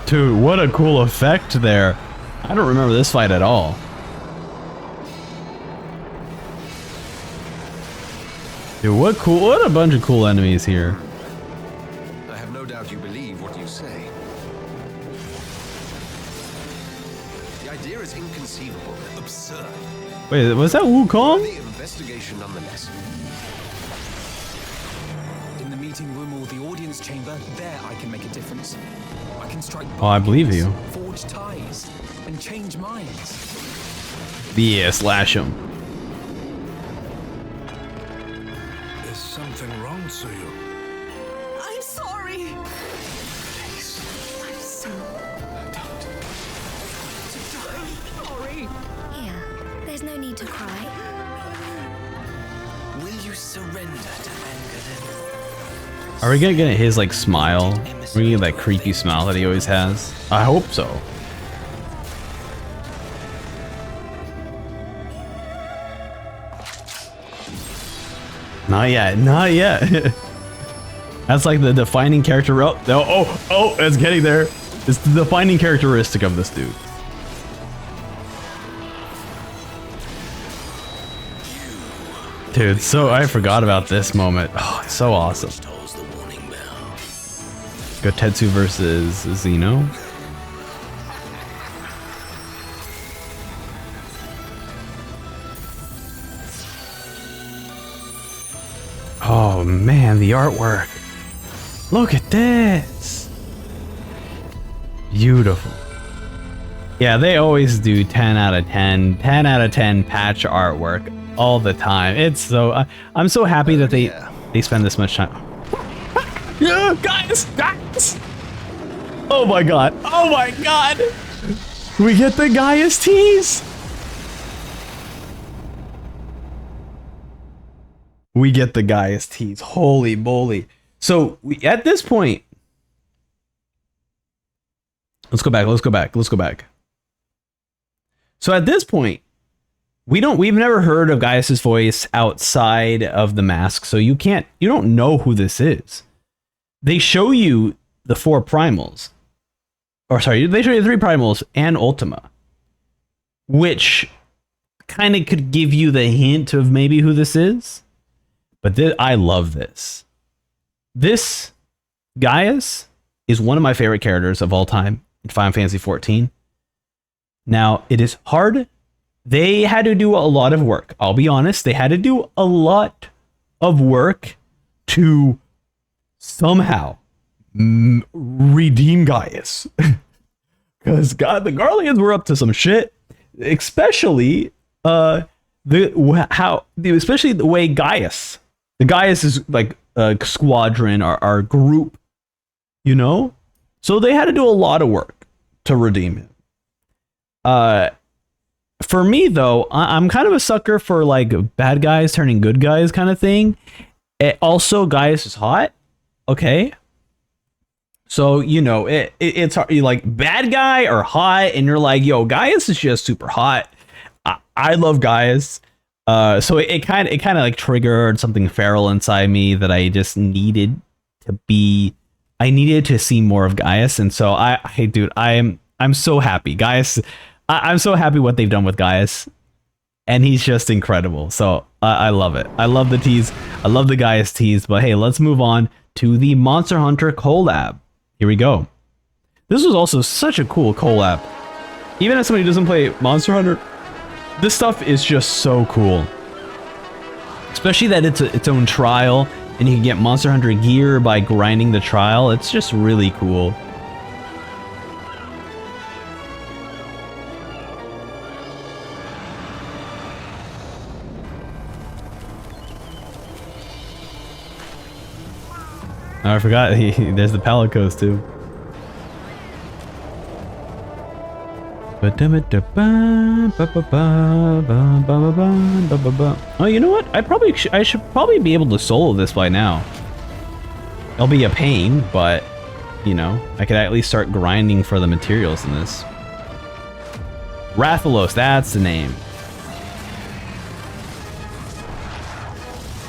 Speaker 1: Dude, what a cool effect there. I don't remember this fight at all. Dude, what a bunch of cool enemies here.
Speaker 23: I have no doubt you believe what you say. The idea is inconceivable, absurd.
Speaker 1: Wait, was that Wukong?
Speaker 23: The investigation nonetheless.
Speaker 13: In the meeting room or the audience chamber, there I can make a difference. I can strike
Speaker 1: Oh, I believe you.
Speaker 13: forge ties, and change minds.
Speaker 1: Yeah, slash him.
Speaker 23: Is something wrong, Suyu?
Speaker 20: I'm sorry.
Speaker 21: I'm so...
Speaker 20: Sorry.
Speaker 3: Here, there's no need to cry.
Speaker 17: Will you surrender to anger then?
Speaker 1: Are we gonna get his like smile? Are we gonna get that creepy smile that he always has? I hope so. Not yet, not yet. That's like the defining character. Oh, it's getting there. It's the defining characteristic of this dude. Dude, so I forgot about this moment. Oh, it's so awesome. Gotetsu versus Xeno. Oh man, the artwork. Look at this. Beautiful. Yeah, they always do 10 out of 10, 10 out of 10 patch artwork all the time. It's so, I'm so happy that they spend this much time. Yeah, guys! Oh my god, oh my god! We get the Gaius tease! We get the Gaius tease. Holy moly. So, at this point... Let's go back. So at this point, we've never heard of Gaius's voice outside of the mask, so you don't know who this is. They show you the 4 primals. or sorry, they show you 3 primals and Ultima, which kind of could give you the hint of maybe who this is. But I love this. This Gaius is one of my favorite characters of all time in Final Fantasy XIV. Now, it is hard. They had to do a lot of work. I'll be honest. They had to do a lot of work to somehow redeem Gaius. Because God, the Garleans were up to some shit. Especially especially the way Gaius. The Gaius is like a squadron or our group, you know? So they had to do a lot of work to redeem him. For me though, I'm kind of a sucker for like bad guys turning good guys kind of thing. Also, Gaius is hot. Okay. So, you know, it's hard, you're like bad guy or hot, and you're like, yo, Gaius is just super hot. I love Gaius. So it kind of like triggered something feral inside me that I just needed to be. I needed to see more of Gaius, and so dude, I'm so happy, Gaius. I'm so happy what they've done with Gaius, and he's just incredible. So I love it. I love the tease. I love the Gaius tease. But hey, let's move on to the Monster Hunter collab. Here we go. This was also such a cool collab. Even as somebody who doesn't play Monster Hunter, this stuff is just so cool. Especially that it's its own trial, and you can get Monster Hunter gear by grinding the trial. It's just really cool. Oh, I forgot, there's the Palicos too. Oh, you know what? I should probably be able to solo this by now. It'll be a pain, but you know, I could at least start grinding for the materials in this. Rathalos, that's the name.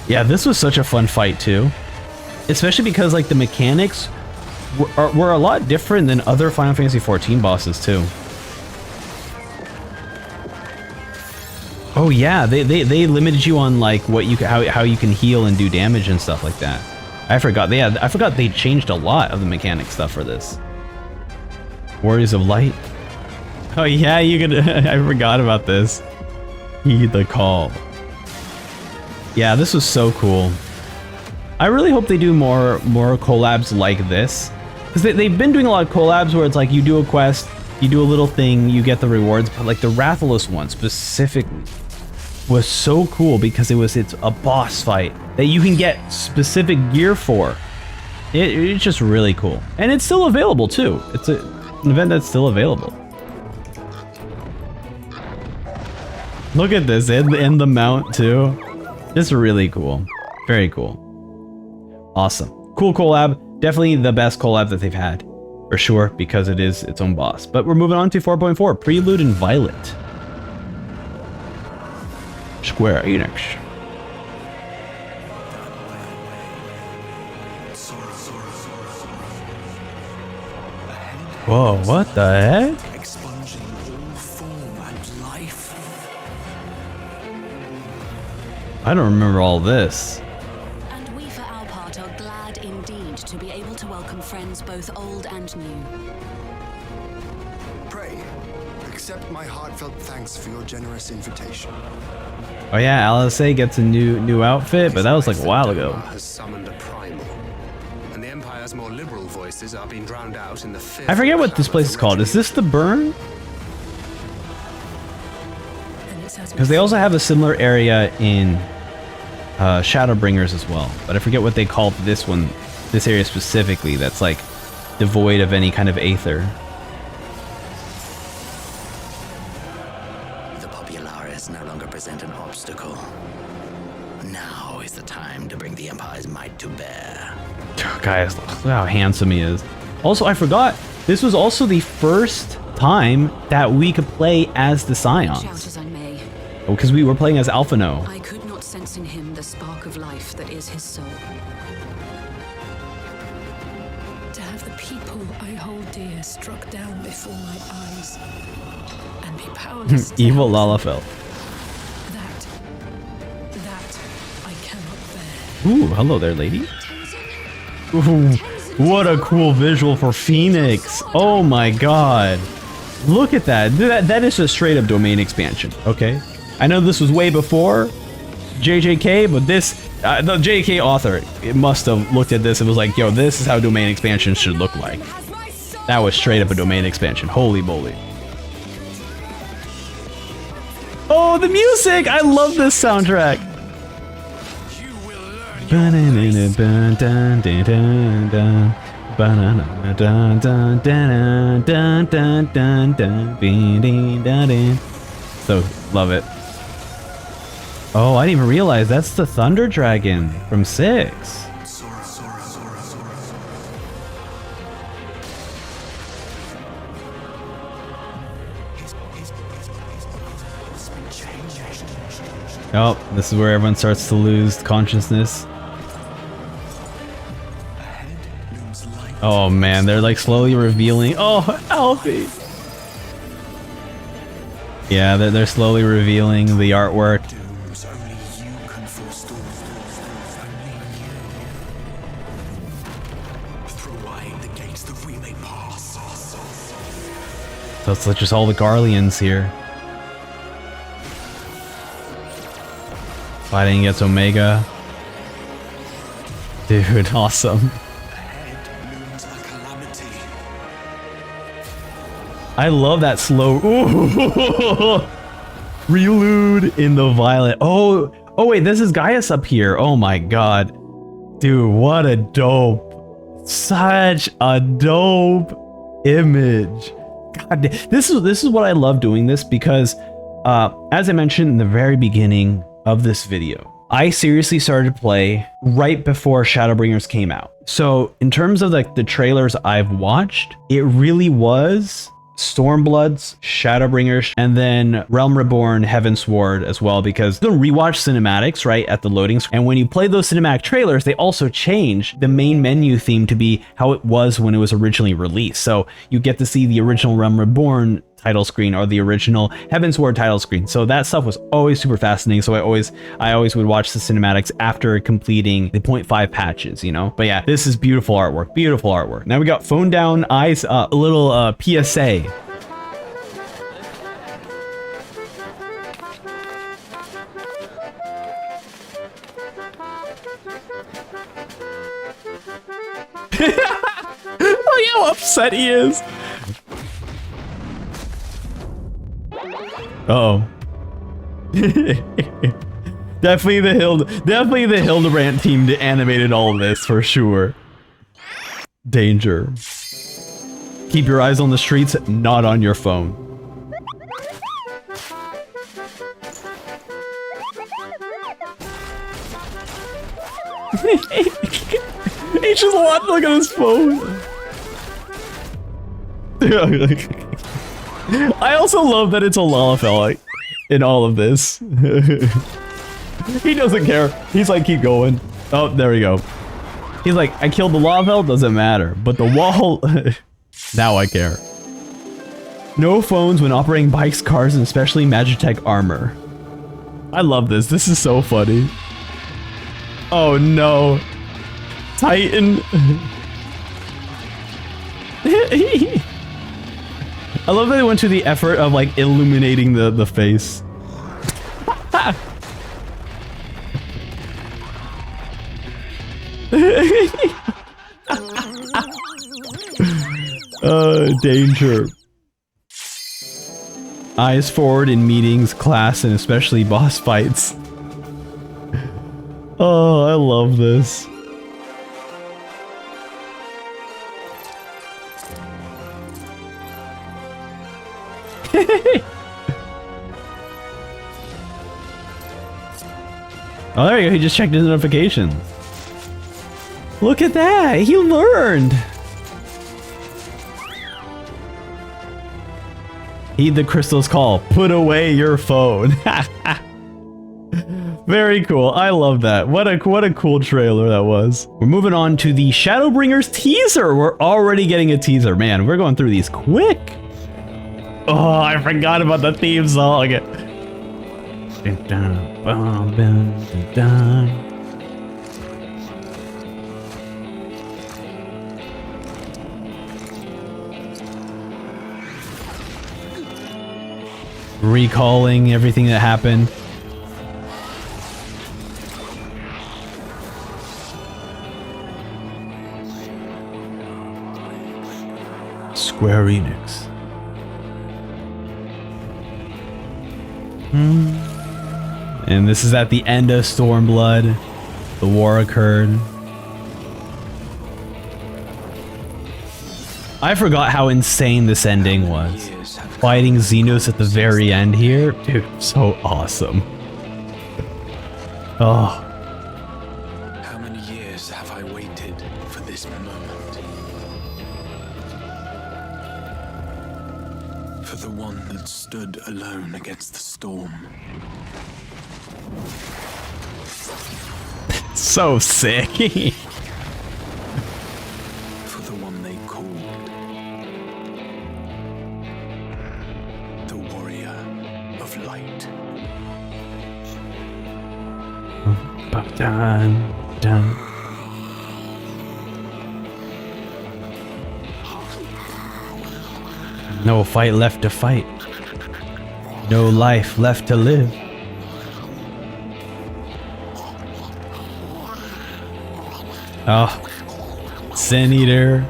Speaker 1: Yeah, this was such a fun fight too. Especially because like the mechanics were a lot different than other Final Fantasy XIV bosses too. Oh yeah, they limited you on like what you how you can heal and do damage and stuff like that. I forgot they changed a lot of the mechanic stuff for this. Warriors of Light. Oh yeah, you could. I forgot about this. Heed the call. Yeah, this was so cool. I really hope they do more collabs like this, because they've been doing a lot of collabs where it's like you do a quest, you do a little thing, you get the rewards, but like the Rathalos one specifically was so cool because it's a boss fight that you can get specific gear for. It's just really cool, and it's still available too. It's an event that's still available. Look at this, and the mount too. It's really cool, very cool. Awesome. Cool collab. Definitely the best collab that they've had. For sure, because it is its own boss. But we're moving on to 4.4. Prelude and Violet. Square Enix. Whoa, what the heck?
Speaker 13: Expunging all form and life.
Speaker 1: I don't remember all this.
Speaker 5: To be able to welcome friends both old and new.
Speaker 7: Pray, accept my heartfelt thanks for your generous invitation.
Speaker 1: Oh yeah, LSA gets a new outfit, but that was like a while ago.
Speaker 23: Has summoned a primal, and the Empire's more liberal voices are being drowned out in the fear.
Speaker 1: I forget what this place is called. Is this the Burn? Because they also have a similar area in Shadowbringers as well, but I forget what they called this one. This area specifically that's like devoid of any kind of aether.
Speaker 15: The Populares no longer present an obstacle. Now is the time to bring the Empire's might to bear.
Speaker 1: Guys, look how handsome he is. Also, I forgot, this was also the first time that we could play as the Scions.
Speaker 5: Shout as I may.
Speaker 1: Because we were playing as Alphino.
Speaker 5: I could not sense in him the spark of life that is his soul.
Speaker 12: To have the people I hold dear nightmare struck down before my eyes, and be powerless.
Speaker 1: Evil Lalafell.
Speaker 12: That I cannot bear.
Speaker 1: Ooh, hello there, lady. Ooh, what a cool visual for Phoenix. Oh my god. Look at that. That is a straight up domain expansion, okay? I know this was way before JJK, but this, the JJK author, it must have looked at this and was like, yo, this is how domain expansions should look like. That was straight up a domain expansion. Holy moly. Oh, the music! I love this soundtrack. So, love it. Oh, I didn't even realize that's the Thunder Dragon from 6. Oh, this is where everyone starts to lose consciousness. Oh man, they're like slowly revealing. Oh, Alfie! Yeah, they're slowly revealing the artwork. So it's like just all the Garleans here. Fighting against Omega. Dude, awesome. I love that slow. Ooh. Relude in the violet. Oh wait, this is Gaius up here. Oh my god. Dude, what a dope. Such a dope image. God, this is what I love doing this because as I mentioned in the very beginning of this video, I seriously started to play right before Shadowbringers came out. So in terms of like the trailers I've watched, it really was Stormbloods, Shadowbringers, and then Realm Reborn, Heavensward as well, because the rewatch cinematics right at the loading screen. And when you play those cinematic trailers, they also change the main menu theme to be how it was when it was originally released. So you get to see the original Realm Reborn title screen or the original Heavensward title screen. So that stuff was always super fascinating. So I always would watch the cinematics after completing the 0.5 patches, you know? But yeah, this is beautiful artwork, beautiful artwork. Now we got phone down, eyes up, a little PSA. Look how upset he is. Uh-oh. Definitely the Hildebrand team that animated all of this for sure. Danger. Keep your eyes on the streets, not on your phone. He's just watching, look at his phone. I also love that it's a Lalafell in all of this. He doesn't care. He's like, keep going. Oh, there we go. He's like, I killed the Lalafell, doesn't matter. But the wall, now I care. No phones when operating bikes, cars, and especially Magitech armor. I love this. This is so funny. Oh no. Titan. I love that they went to the effort of like illuminating the face. Danger. Eyes forward in meetings, class, and especially boss fights. Oh, I love this. Oh, there you go. He just checked his notifications. Look at that. He learned. Heed the crystal's call. Put away your phone. Very cool. I love that. What a cool trailer that was. We're moving on to the Shadowbringers teaser. We're already getting a teaser. Man, we're going through these quick. Oh, I forgot about the theme song. Recalling everything that happened. Square Enix. And this is at the end of Stormblood. The war occurred. I forgot how insane this ending was. Fighting Xenos at the very end here. Dude, so awesome. Oh.
Speaker 9: How many years have I waited for this moment? For the one that stood alone against the storm.
Speaker 1: So sick.
Speaker 9: For the one they called the Warrior of Light.
Speaker 1: Dun, dun. No fight left to fight. No life left to live. Oh, Sin Eater.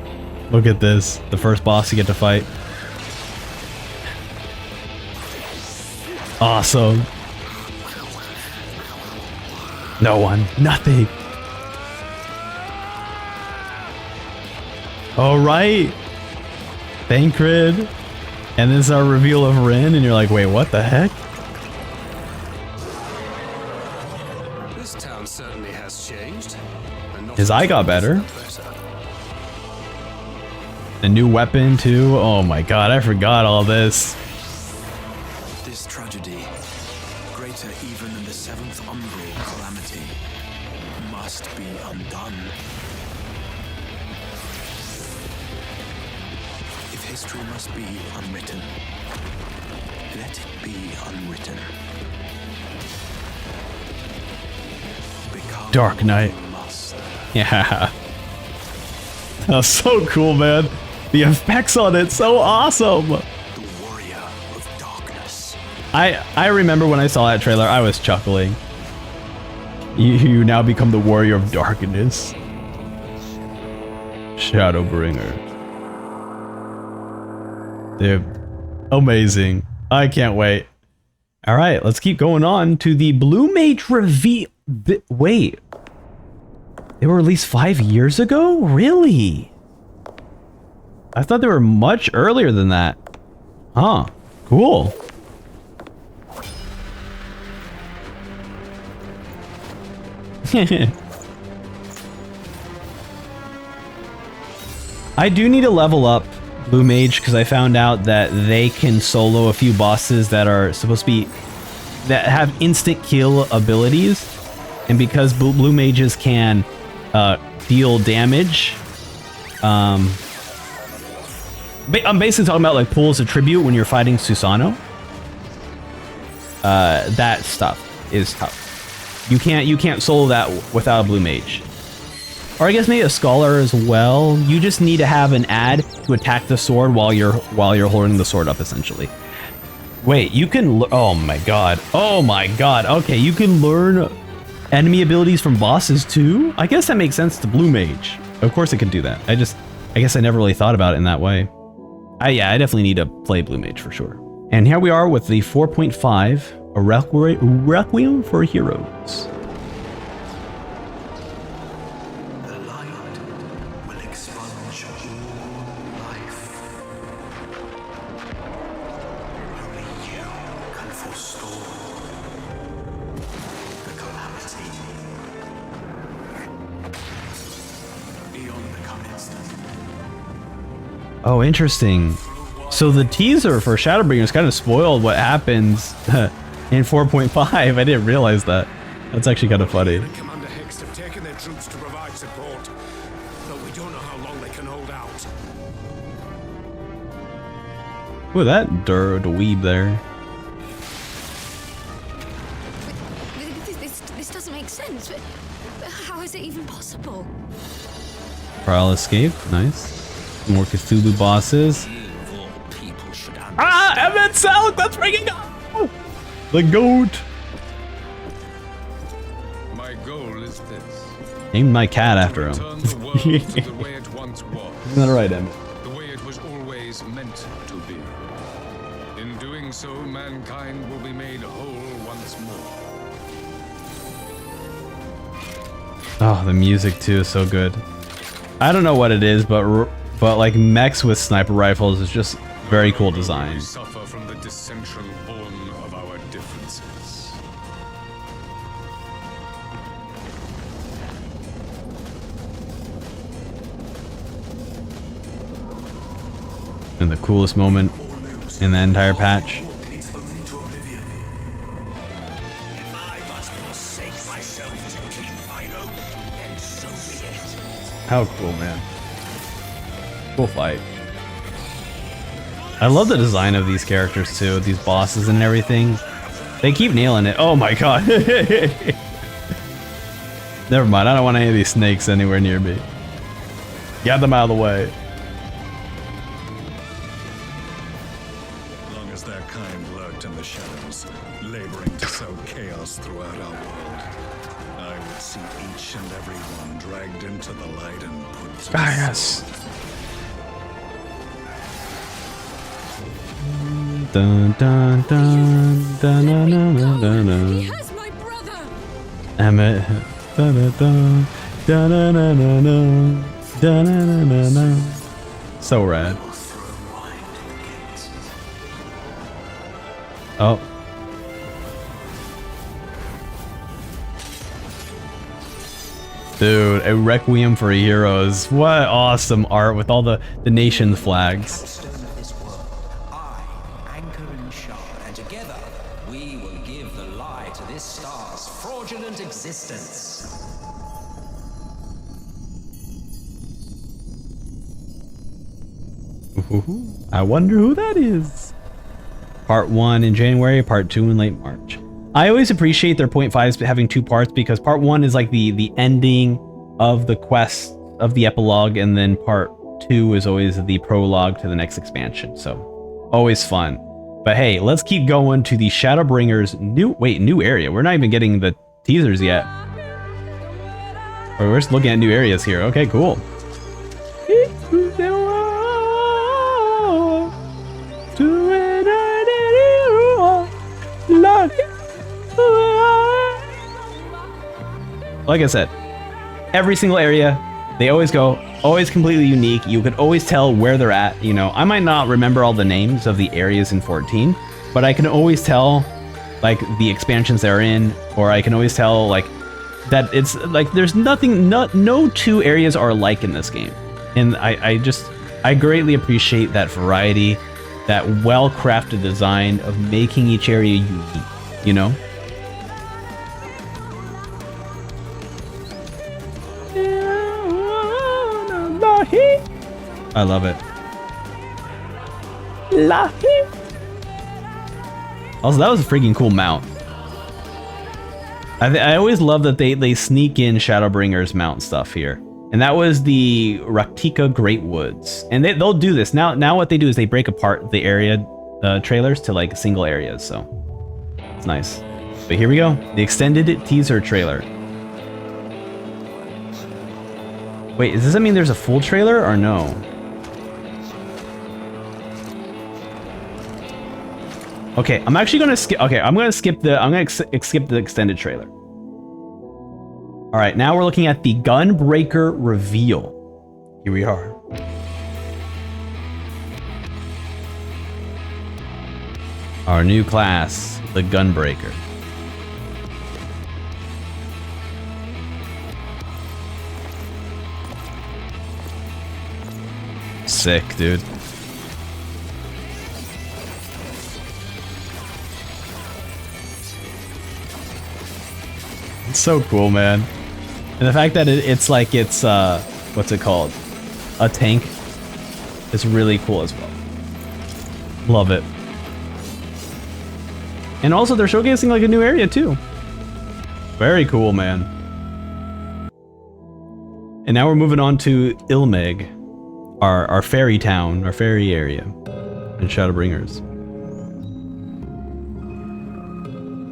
Speaker 1: Look at this. The first boss you get to fight. Awesome. No one. Nothing. Alright. Thancred. And this is our reveal of Rin, and you're like, wait, what the heck?
Speaker 23: This town certainly has changed.
Speaker 1: His eye got better. A new weapon too. Oh my god, I forgot all this.
Speaker 10: This tragedy, greater even than the seventh umbral calamity, must be undone. If history must be unwritten, let it be unwritten. Become
Speaker 1: Dark Knight. Yeah. That's so cool, man. The effects on it, so awesome.
Speaker 10: the warrior of darkness.
Speaker 1: I remember when I saw that trailer, I was chuckling. You now become the warrior of darkness. Shadowbringers. They're amazing. I can't wait. All right, let's keep going on to the Blue Mage reveal. Wait. They were released 5 years ago? Really? I thought they were much earlier than that. Huh. Cool. I do need to level up Blue Mage because I found out that they can solo a few bosses that are supposed to be... that have instant kill abilities. And because Blue Mages can deal damage, I'm basically talking about like pools of tribute when you're fighting Susano. That stuff is tough. You can't solo that without a Blue Mage. Or I guess maybe a Scholar as well. You just need to have an ad to attack the sword while you're holding the sword up, essentially. Wait, you can... oh my god. Oh my god. Okay, you can learn enemy abilities from bosses too? I guess that makes sense to Blue Mage. Of course it can do that. I guess I never really thought about it in that way. Yeah, I definitely need to play Blue Mage for sure. And here we are with the 4.5, a Requiem for Heroes.
Speaker 10: The light will expunge all life. Only you can forestall the calamity. Beyond become instant.
Speaker 1: Oh, interesting. So the teaser for Shadowbringers kind of spoiled what happens In 4.5, I didn't realize that. That's actually kind of funny.
Speaker 9: Commander Hicks have taken their troops to provide support, but we don't know how long they can hold out.
Speaker 1: Ooh, that dweeb there.
Speaker 14: This doesn't make sense. How is it even possible?
Speaker 1: Trial escape, nice. More Cthulhu bosses. Ah, Emmett Salk, that's ringing up! The goat!
Speaker 9: My goal is this.
Speaker 1: Named my cat after him.
Speaker 9: Turn the world to the way it once was.
Speaker 1: Isn't that right, Emmett?
Speaker 9: The way it was always meant to be. In doing so, mankind will be made whole once more.
Speaker 1: Oh, the music too is so good. I don't know what it is, but like mechs with sniper rifles is just very cool design.
Speaker 9: We suffer from the dissension born of our differences.
Speaker 1: And the coolest moment in the entire patch. How cool, man. Cool fight. I love the design of these characters too, these bosses and everything. They keep nailing it. Oh my god. Never mind, I don't want any of these snakes anywhere near me. Get them out of the way.
Speaker 9: Long as their kind lurked in the shadows, laboring to sow chaos throughout our world, I would see each and every one dragged into the light and put to
Speaker 1: Gaius. Dun dun dun dun dun dun dun dun dun.
Speaker 20: He has my brother.
Speaker 1: Emmett. Dun dun dun dun dun dun dun dun dun dun. So rad. Oh. Dude, a Requiem for Heroes. What awesome art with all the nation flags.
Speaker 10: Anchor and shard, and together we will give the lie to this star's fraudulent existence.
Speaker 1: I wonder who that is. Part 1 in January, part 2 in late March. I always appreciate their 0.5s having two parts because part 1 is like the ending of the quest of the epilogue, and then part 2 is always the prologue to the next expansion. So always fun. But hey, let's keep going to the Shadowbringers new area. We're not even getting the teasers yet. Or we're just looking at new areas here. Okay, cool. Like I said, every single area, they always go, always completely unique. You could always tell where they're at. You know, I might not remember all the names of the areas in 14, but I can always tell like the expansions they're in, or I can always tell like that it's like there's nothing, no two areas are alike in this game. And I greatly appreciate that variety, that well-crafted design of making each area unique, you know? I love it. Also, that was a freaking cool mount. I always love that they sneak in Shadowbringers mount stuff here. And that was the Raktika Great Woods. And they'll do this. Now what they do is they break apart the area trailers to like single areas. So it's nice. But here we go. The extended teaser trailer. Wait, does this mean there's a full trailer or no? Okay, I'm actually gonna skip. Okay, I'm gonna skip the extended trailer. All right, now we're looking at the Gunbreaker reveal. Here we are. Our new class, the Gunbreaker. Sick, dude. It's so cool, man. And the fact that it's like it's what's it called? A tank is really cool as well. Love it. And also they're showcasing like a new area too. Very cool, man. And now we're moving on to Ilmeg, our fairy town, our fairy area in Shadowbringers.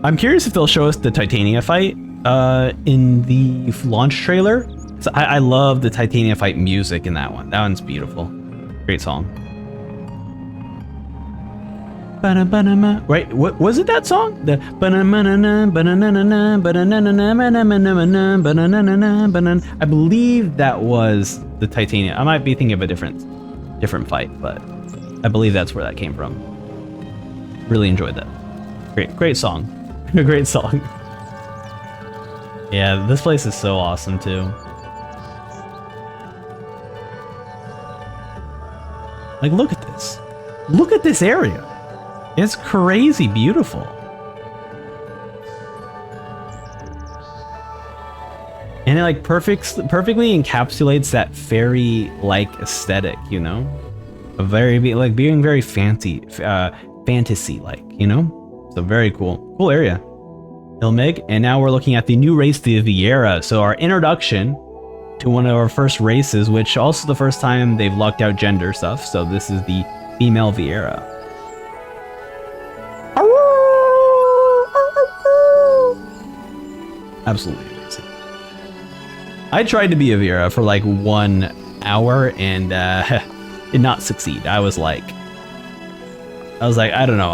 Speaker 1: I'm curious if they'll show us the Titania fight in the launch trailer. So I love the Titania fight music in that one. That one's beautiful. Great song. Right? What was it, that song? The I believe that was the Titania. I might be thinking of a different fight, but I believe that's where that came from. Really enjoyed that. Great song. Great song. Yeah, this place is so awesome too. Like, look at this. Look at this area. It's crazy beautiful. And it like perfectly encapsulates that fairy-like aesthetic, you know? A being very fantasy-like, you know? So very cool. Cool area. Ilmeg, and now we're looking at the new race, the Viera. So our introduction to one of our first races, which also the first time they've locked out gender stuff. So this is the female Viera. Absolutely amazing. I tried to be a Viera for like 1 hour and did not succeed. I was like, I don't know.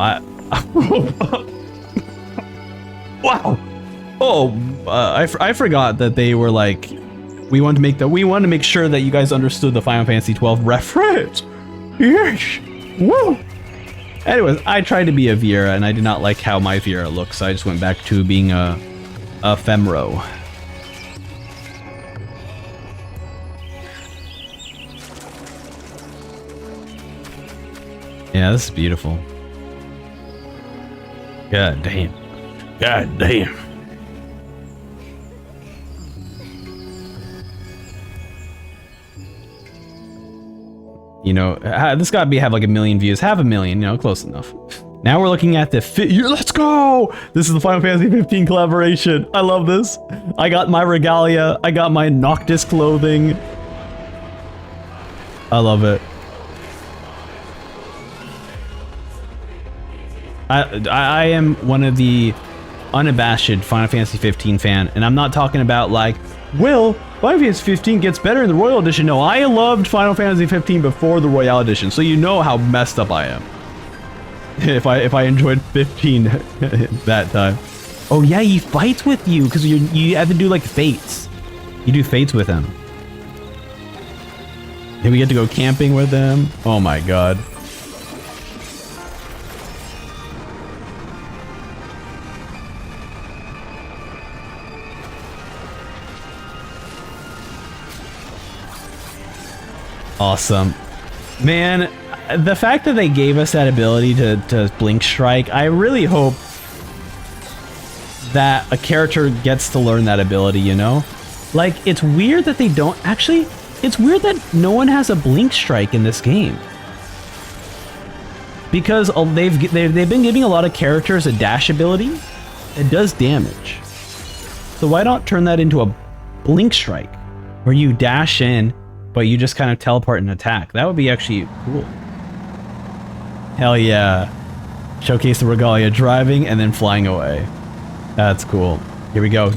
Speaker 1: Wow. Oh, I forgot that they were like, we want to make sure that you guys understood the Final Fantasy XII reference. Yes. Woo. Anyways, I tried to be a Viera and I did not like how my Viera looks. So I just went back to being a Femro. Yeah, this is beautiful. God damn. God damn. You know, this gotta have like 1 million views. Have 1 million, you know, close enough. Now we're looking at the let's go! This is the Final Fantasy 15 collaboration. I love this. I got my regalia. I got my Noctis clothing. I love it. I am one of the unabashed Final Fantasy 15 fan, and I'm not talking about like, well, Final Fantasy 15 gets better in the Royal Edition. No, I loved Final Fantasy 15 before the Royal Edition, so you know how messed up I am. If I enjoyed 15 that time. Oh yeah, he fights with you because you have to do like fates. You do fates with him. And we get to go camping with him. Oh my god. Awesome. Man, the fact that they gave us that ability to blink strike, I really hope that a character gets to learn that ability, you know? Like, it's weird that they don't actually, it's weird that no one has a blink strike in this game. Because they've been giving a lot of characters a dash ability that does damage. So why not turn that into a blink strike where you dash in but you just kind of teleport and attack? That would be actually cool. Hell yeah. Showcase the regalia driving and then flying away. That's cool. Here we go.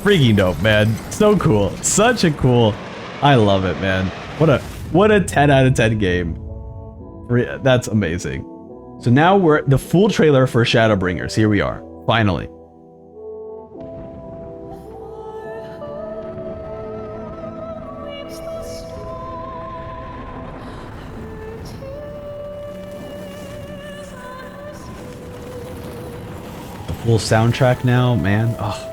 Speaker 1: Freaking dope, man. So cool. Such a cool. I love it, man. What a 10 out of 10 game. That's amazing. So now we're at the full trailer for Shadowbringers. Here we are. Finally. Full soundtrack now, man. Oh.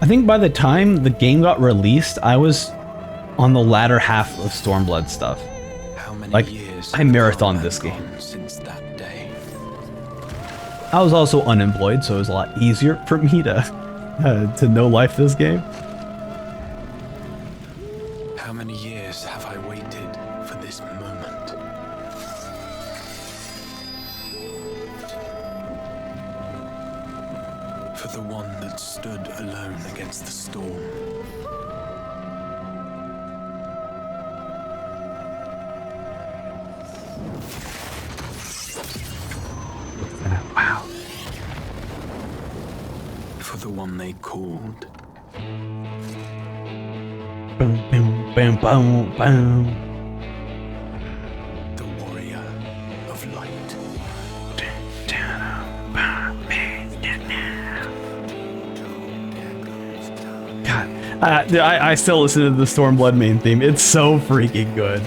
Speaker 1: I think by the time the game got released, I was on the latter half of Stormblood stuff. Like, I marathoned this game.
Speaker 10: Since that day.
Speaker 1: I was also unemployed, so it was a lot easier for me to know life this game.
Speaker 10: How many years have I waited for this moment? For the one that stood alone against the storm.
Speaker 1: Wow.
Speaker 10: For the one they called.
Speaker 1: Boom, boom, boom, boom, boom.
Speaker 10: The warrior of light.
Speaker 1: God, I still listen to the Stormblood main theme. It's so freaking good.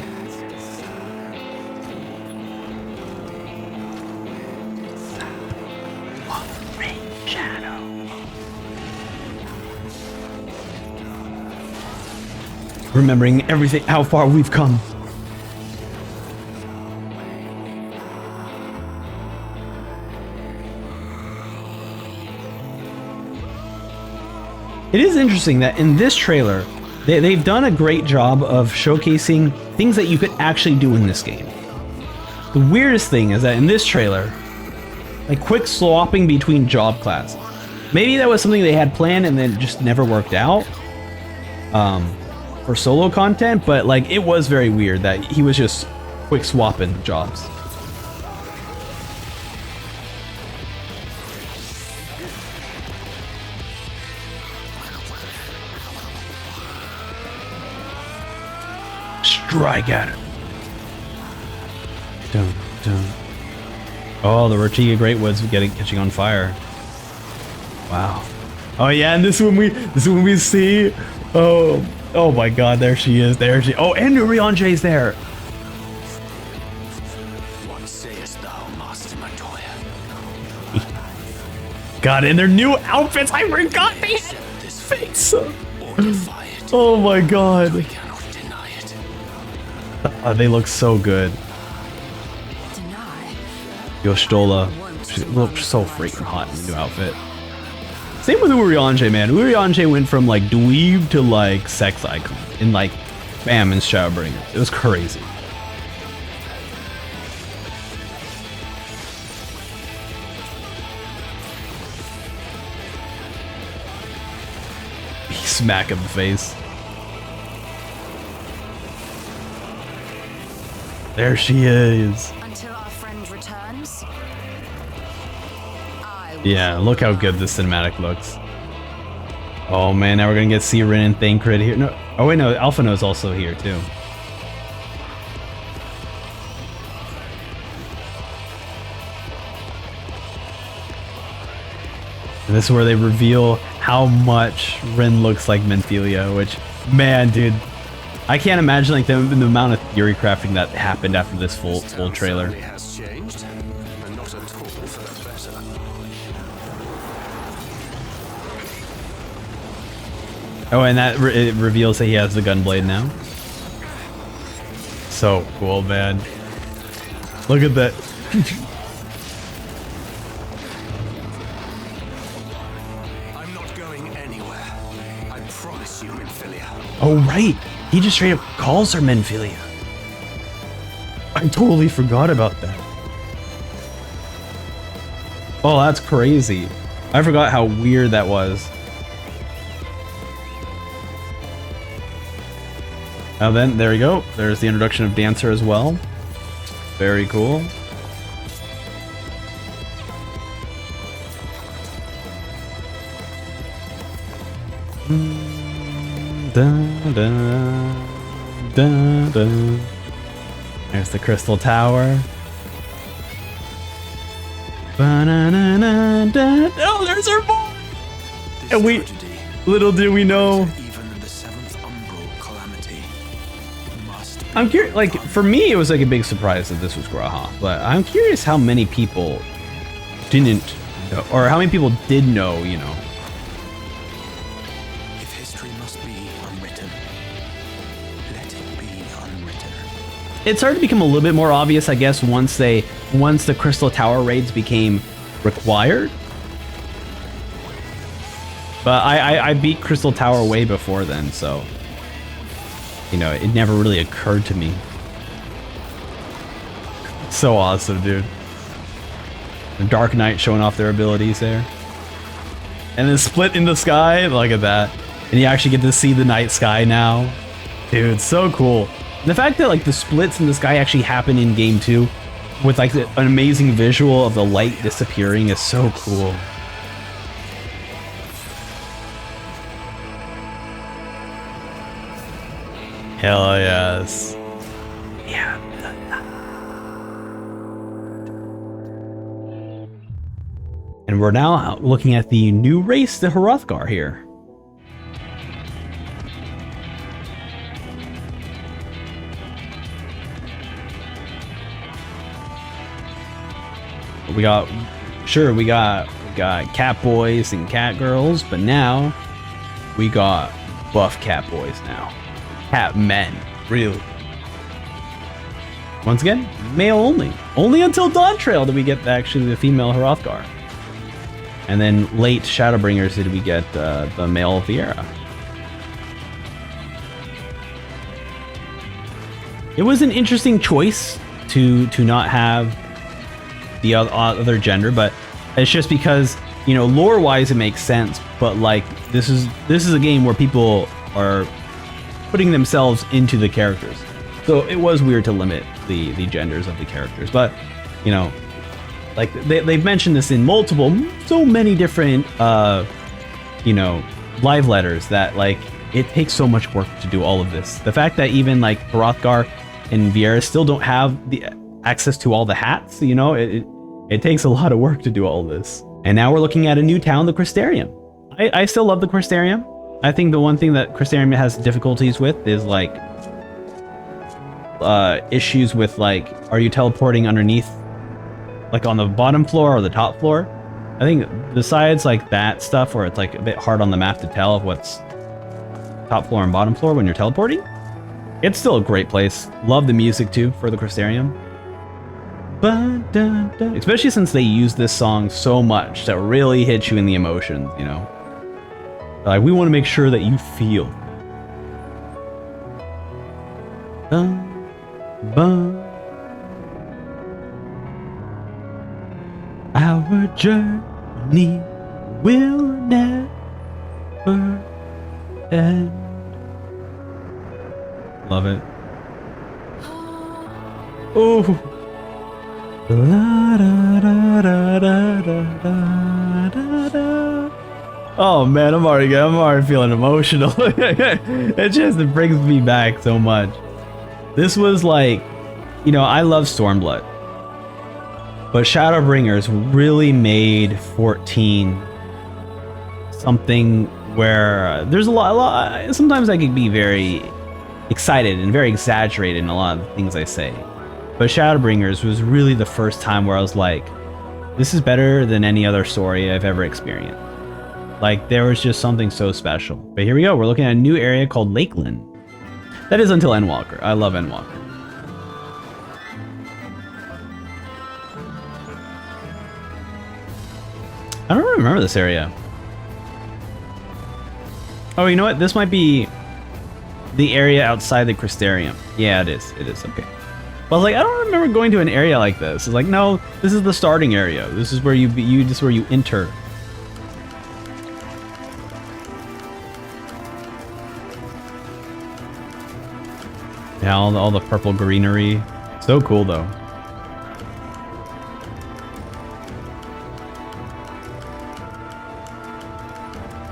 Speaker 1: Remembering everything, how far we've come. It is interesting that in this trailer, they've done a great job of showcasing things that you could actually do in this game. The weirdest thing is that in this trailer, like quick swapping between job classes. Maybe that was something they had planned and then it just never worked out. For solo content, but like it was very weird that he was just quick swapping jobs. Strike at him. Dun, dun. Oh, the Rotiga Greatwood's catching on fire. Wow. Oh yeah, and this is when we see. Oh my God, there she is. There she. Oh, and Urianje's there.
Speaker 10: What sayest thou, Master Montoya?
Speaker 1: God, and their new outfits. I forgot they had this face. Oh my God.
Speaker 10: We cannot deny it.
Speaker 1: They look so good. Yoshtola, she looks so freaking hot in the new outfit. Same with Uriange, man. Uriange went from like dweeb to like sex icon in like bam in Shadowbringers. It was crazy. Smack in the face. There she is.
Speaker 5: Until our friend returns.
Speaker 1: Yeah, look how good this cinematic looks. Oh man, now we're gonna get Siren and Thancred here. No, oh wait, no, Alphano's also here too. And this is where they reveal how much Rin looks like Menthelia, which, man, dude, I can't imagine like the amount of theory crafting that happened after this full trailer.
Speaker 23: Has changed, and not at all for the better.
Speaker 1: Oh, and that it reveals that he has the gunblade now. So cool, man. Look at that.
Speaker 23: I'm not going anywhere. I promise you, Menphilia.
Speaker 1: Oh, right. He just straight up calls her Menphilia. I totally forgot about that. Oh, that's crazy. I forgot how weird that was. Now then, there we go. There's the introduction of Dancer as well. Very cool. Dun, dun, dun, dun. There's the Crystal Tower. Ba-na-na-na-da. Oh, there's her boy! And we, little do we know. I'm curious, like, for me, it was like a big surprise that this was Graha, but I'm curious how many people didn't know, or how many people did know, you know.
Speaker 10: If history must be unwritten,
Speaker 1: it started to become a little bit more obvious, I guess, once the Crystal Tower raids became required. But I beat Crystal Tower way before then, so you know, it never really occurred to me. So awesome, dude. The Dark Knight showing off their abilities there. And then split in the sky, look at that. And you actually get to see the night sky now. Dude, so cool. And the fact that like the splits in the sky actually happen in game 2 with like an amazing visual of the light disappearing is so cool. Hell yes. Yeah. And we're now looking at the new race, the Hrothgar here. We got cat boys and cat girls, but now we got buff cat boys now. Cat men, really. Once again, male only. Only until Dawntrail did we get actually the female Hrothgar. And then late Shadowbringers did we get the male Viera. It was an interesting choice to not have the other gender, but it's just because, you know, lore-wise it makes sense. But like this is a game where people are putting themselves into the characters, so it was weird to limit the genders of the characters. But you know, like they've mentioned this in so many different you know, live letters, that like it takes so much work to do all of this. The fact that even like Hrothgar and Viera still don't have the access to all the hats, you know, it takes a lot of work to do all this. And now we're looking at a new town, the Crystarium. I still love the Crystarium. I think the one thing that Crystarium has difficulties with is like issues with like, are you teleporting underneath, like on the bottom floor or the top floor? I think besides like that stuff where it's like a bit hard on the map to tell what's top floor and bottom floor when you're teleporting, it's still a great place. Love the music too for the Crystarium. Especially since they use this song so much to really hit you in the emotions, you know. Like, we want to make sure that you feel. Our journey will never end. Love it. Oh. La, da, da, da, da, da, da, da. Oh man, I'm already feeling emotional. It brings me back so much. This was like, you know, I love Stormblood, but Shadowbringers really made 14 something where there's a lot. Sometimes I could be very excited and very exaggerated in a lot of the things I say. But Shadowbringers was really the first time where I was like, this is better than any other story I've ever experienced. Like, there was just something so special. But here we go, we're looking at a new area called Lakeland. That is until Endwalker. I love Endwalker. I don't really remember this area. Oh, you know what? This might be the area outside the Crystarium. Yeah, it is. It is, okay. But I was like, I don't remember going to an area like this. It's like, no, this is the starting area. This is where you this is where you enter. Yeah, all the purple greenery. So cool though.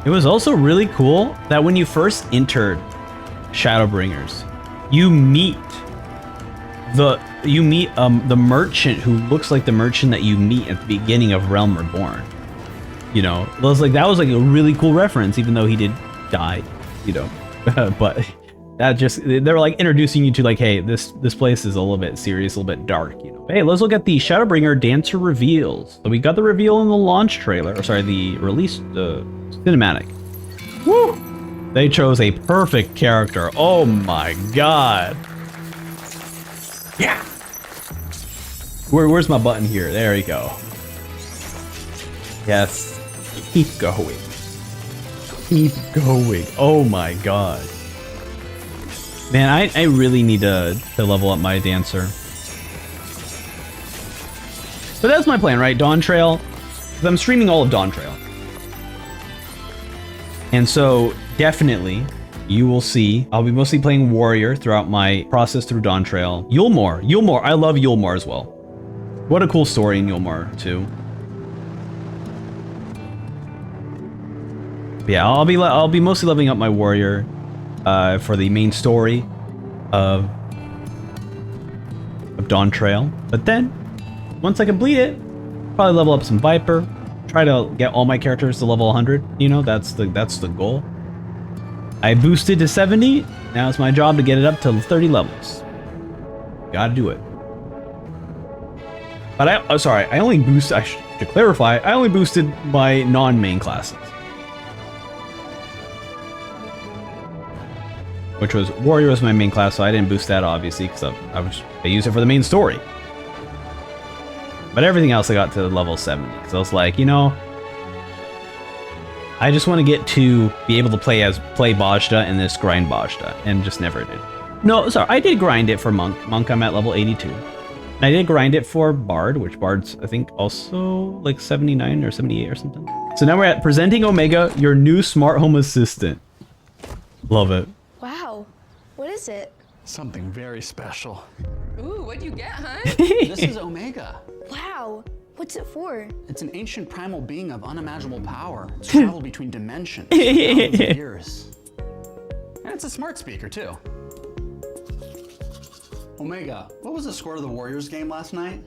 Speaker 1: It was also really cool that when you first entered Shadowbringers, you meet the merchant who looks like the merchant that you meet at the beginning of Realm Reborn. You know, it was like, that was like a really cool reference, even though he did die, you know. But that just, they were like introducing you to like, hey, this place is a little bit serious, a little bit dark, you know. Hey, let's look at the Shadowbringer Dancer reveals. So we got the reveal in the launch trailer, or sorry, the release, the cinematic. Woo! They chose a perfect character. Oh my god. Yeah. Where's my button here? There you go. Yes. Keep going. Keep going. Oh my god. Man, I really need to level up my dancer. But that's my plan, right? Dawntrail. Because I'm streaming all of Dawntrail. And so, definitely, you will see, I'll be mostly playing Warrior throughout my process through Dawntrail. Yulmore. I love Yulmore as well. What a cool story in Yulmore, too. But yeah, I'll be mostly leveling up my Warrior for the main story of Dawntrail. But then, once I complete it, probably level up some Viper. Try to get all my characters to level 100. You know, that's the goal. I boosted to 70. Now it's my job to get it up to 30 levels. Gotta do it. But I only boosted, to clarify, I only boosted my non-main classes. Which was, Warrior was my main class, so I didn't boost that obviously, because I used it for the main story. But everything else I got to level 70, because I was like, you know, I just want to get to be able to play Bajda and this grind Bajda, and just never did. No, sorry, I did grind it for Monk. Monk, I'm at level 82. And I did grind it for Bard, which Bard's, I think, also like 79 or 78 or something. So now we're at presenting Omega, your new smart home assistant. Love it.
Speaker 8: Wow, what is it?
Speaker 11: Something very special.
Speaker 8: Ooh, what'd you get, huh?
Speaker 11: This is Omega.
Speaker 8: Wow, what's it for?
Speaker 11: It's an ancient primal being of unimaginable power. It's traveled between dimensions for thousands of years. And it's a smart speaker, too. Omega, what was the score of the Warriors game last night?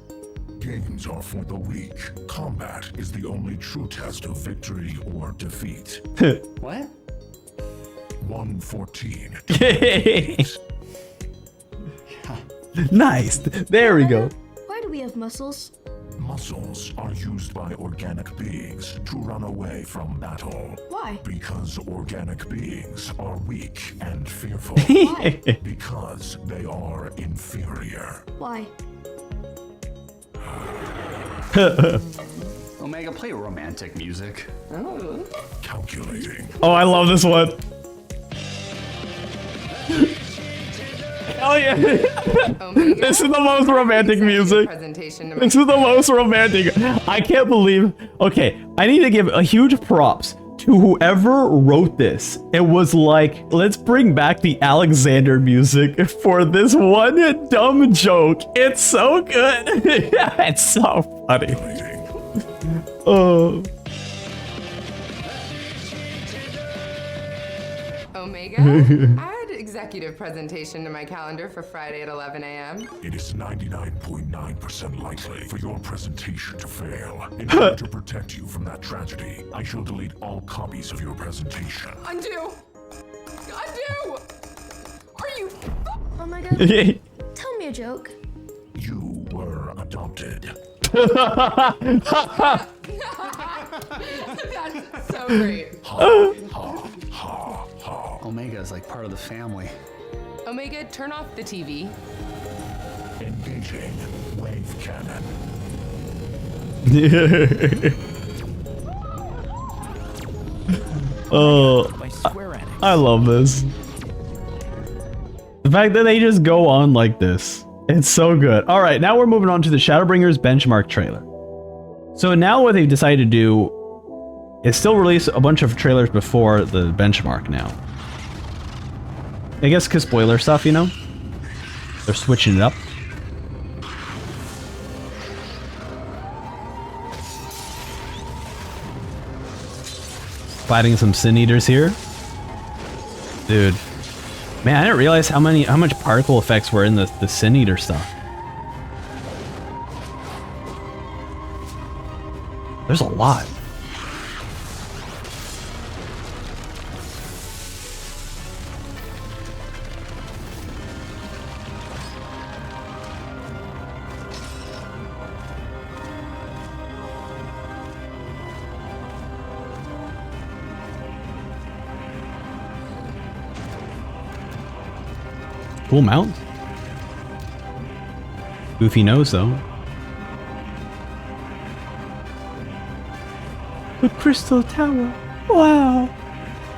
Speaker 4: Games are for the weak. Combat is the only true test of victory or defeat.
Speaker 11: What?
Speaker 4: 114.
Speaker 1: Nice. There we go.
Speaker 8: Why do we have muscles?
Speaker 4: Muscles are used by organic beings to run away from battle.
Speaker 8: Why?
Speaker 4: Because organic beings are weak and fearful.
Speaker 8: Why?
Speaker 4: Because they are inferior.
Speaker 8: Why?
Speaker 11: Omega, play romantic music.
Speaker 8: Oh.
Speaker 4: Calculating.
Speaker 1: Oh, I love this one. Oh yeah. This is the most romantic music. This is the most romantic. I can't believe. Okay, I need to give a huge props to whoever wrote this. It was like, let's bring back the Alexander music for this one dumb joke. It's so good. It's so funny. Oh.
Speaker 16: Omega? Add executive presentation to my calendar for Friday at 11 a.m.
Speaker 4: It is 99.9% likely for your presentation to fail. In order to protect you from that tragedy, I shall delete all copies of your presentation.
Speaker 16: Undo! Undo! Are you...
Speaker 8: Oh my god. Tell me a joke.
Speaker 4: You were adopted.
Speaker 16: That's so great.
Speaker 11: Omega is like part of the family.
Speaker 16: Omega, turn off the TV.
Speaker 4: Engaging wave cannon.
Speaker 1: Oh, I love this. The fact that they just go on like this. It's so good. All right, now we're moving on to the Shadowbringers benchmark trailer. So now what they've decided to do is still release a bunch of trailers before the benchmark now. I guess because spoiler stuff, you know? They're switching it up. Fighting some Sin Eaters here. Dude. Man, I didn't realize how much particle effects were in the Sin Eater stuff. There's a lot. Cool mount. Goofy knows though. The Crystal Tower. Wow.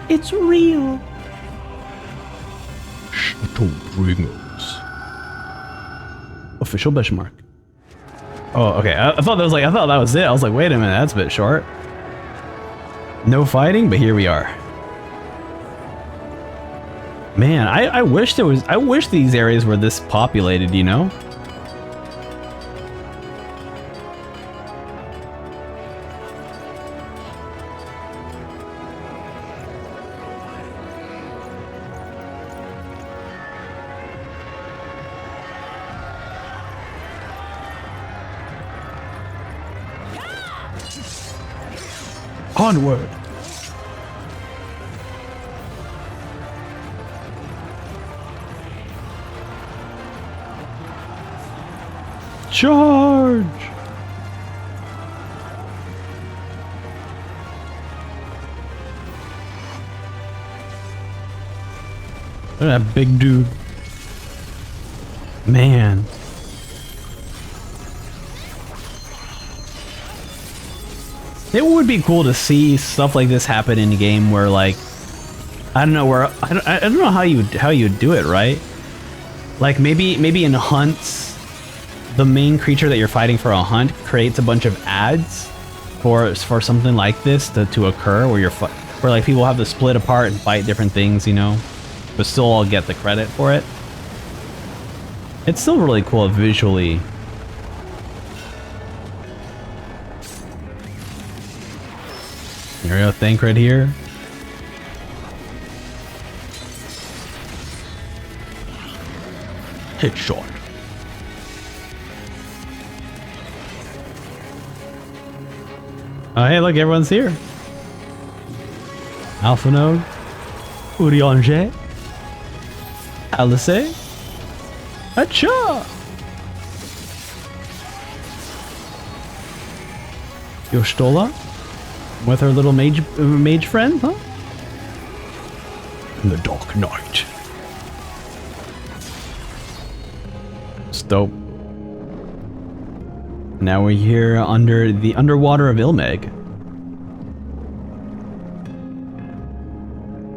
Speaker 1: It's real. Shadowbringers. Official benchmark. Oh, okay. I thought that was it. I was like, wait a minute, that's a bit short. No fighting, but here we are. Man, I wish these areas were this populated, you know? Onward! Charge! Look at that big dude. Man. It would be cool to see stuff like this happen in a game where, like, I don't know where I don't know how you do it, right? Like maybe in hunts, the main creature that you're fighting for a hunt creates a bunch of ads for something like this to occur, where where like people have to split apart and fight different things, you know, but still all get the credit for it. It's still really cool visually. Here we go, tank right here. Headshot. Oh, hey, look, everyone's here. Alpha Node, Uriange, Alice, Acha, Yostola. With her little mage friend, huh? In the Dark Knight. It's dope. Now we're here under the underwater of Ilmeg.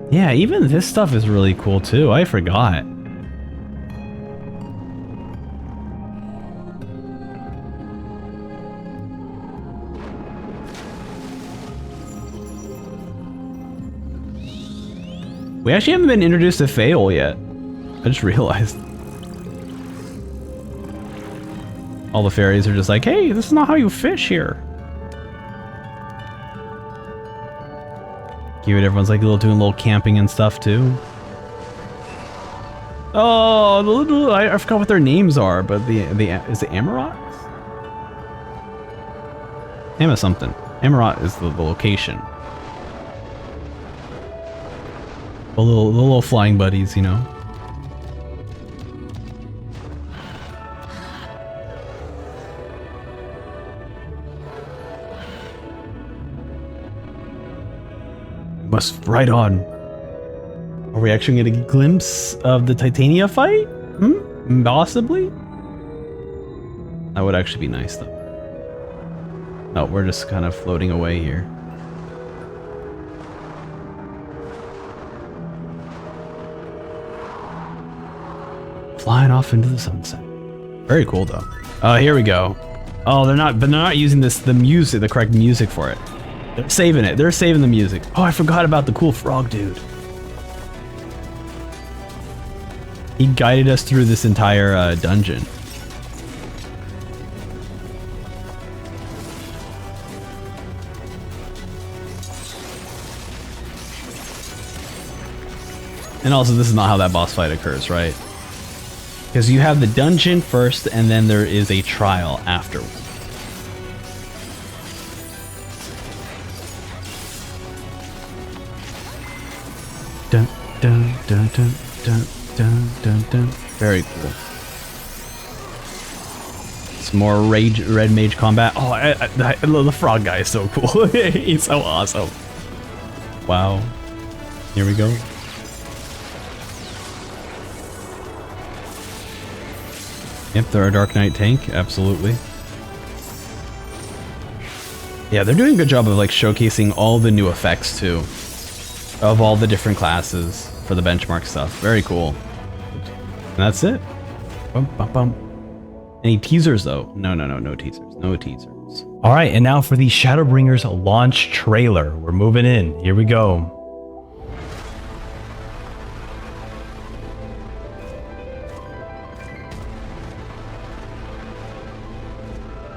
Speaker 1: Yeah, even this stuff is really cool too. I forgot. We actually haven't been introduced to Fael yet. I just realized. All the fairies are just like, hey, this is not how you fish here. Cute, everyone's like doing a little camping and stuff too. Oh, I forgot what their names are, but is it Amarots? Ama something. Amarot is the location. The little flying buddies, you know. Must ride on. Are we actually getting a glimpse of the Titania fight? Possibly? That would actually be nice though. Oh, we're just kind of floating away here. Flying off into the sunset. Very cool though. Oh, here we go. Oh, they're not using the correct music for it. They're saving it. They're saving the music. Oh, I forgot about the cool frog dude. He guided us through this entire dungeon. And also, this is not how that boss fight occurs, right? Because you have the dungeon first, and then there is a trial afterward. Dun dun dun dun dun dun dun dun. Very cool. Some more red mage combat. Oh, I love the frog guy. Is so cool. He's so awesome. Wow. Here we go. Yep, they're a Dark Knight tank, absolutely. Yeah, they're doing a good job of like showcasing all the new effects too, of all the different classes for the benchmark stuff. Very cool. And that's it. Bum, bum, bum. Any teasers though? No teasers. No teasers. All right, and now for the Shadowbringers launch trailer. We're moving in. Here we go.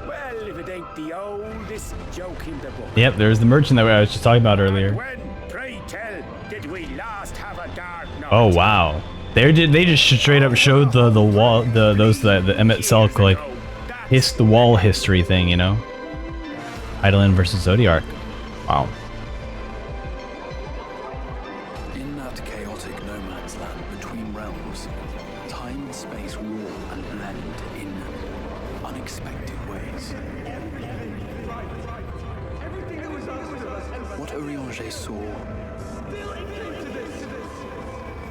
Speaker 9: Well, if it ain't the oldest joke in the book.
Speaker 1: Yep, there's the merchant that I was just talking about earlier.
Speaker 9: When, pray tell, did we last have a dark night?
Speaker 1: Oh wow. They just straight up showed the wall the Emmett Selk like the wall history thing, you know? Eidolon versus Zodiark. Wow.
Speaker 10: In that chaotic no man's land between realms, time and space roar and blend in unexpected ways. What Ariana saw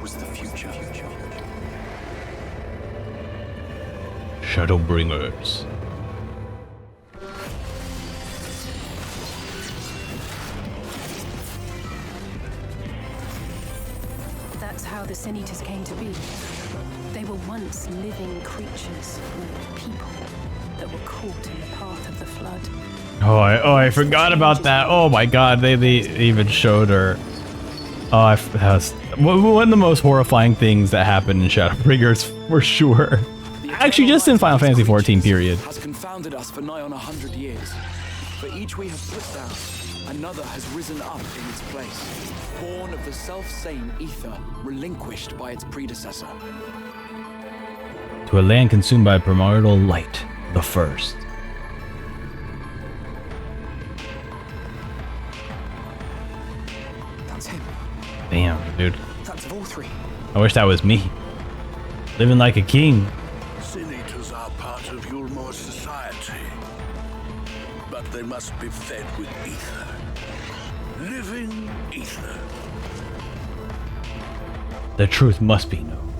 Speaker 10: was the future.
Speaker 1: Shadowbringers.
Speaker 20: That's how the Sin Eaters came to be. They were once living creatures, people that were caught in the path of the flood.
Speaker 1: Oh, I forgot about that. Oh my god, they even showed her. Oh, that was one of the most horrifying things that happened in Shadowbringers for sure. Actually, just in Final Fantasy 14 period.
Speaker 10: Has confounded us for nigh on 100 years. For each we have put down, another has risen up in its place, born of the self-same ether, relinquished by its predecessor.
Speaker 1: To a land consumed by primordial light, the first.
Speaker 10: That's him.
Speaker 1: Damn, dude.
Speaker 10: That's Volthree.
Speaker 1: I wish that was me. Living like a king.
Speaker 4: Sin Eaters are part of Yulmore society, but they must be fed with ether. Living ether.
Speaker 1: The truth must be known.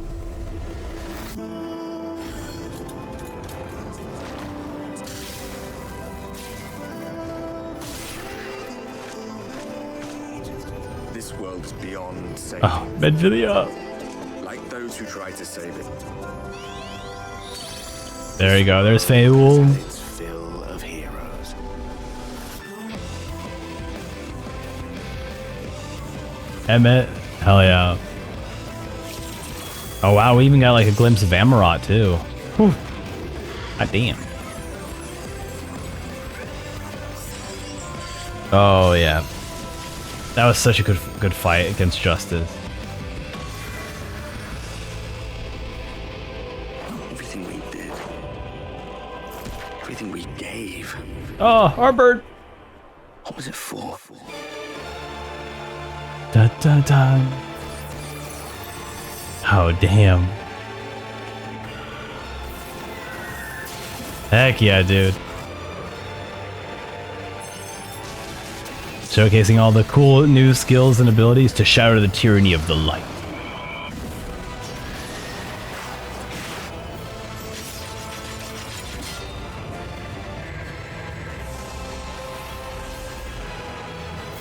Speaker 9: This world's beyond saving.
Speaker 1: Oh, bad video.
Speaker 9: Like those who try to save it.
Speaker 1: There you go. There's Feul.
Speaker 9: It's full of heroes.
Speaker 1: Emmett. Hell yeah. Oh wow, we even got like a glimpse of Amarot too. Whew. God damn. Oh yeah. That was such a good fight against Justice.
Speaker 9: Everything we did. Everything we gave.
Speaker 1: Oh, our bird.
Speaker 9: What was it for?
Speaker 1: Da da da. Oh damn. Heck yeah, dude. Showcasing all the cool new skills and abilities to shatter the tyranny of the light.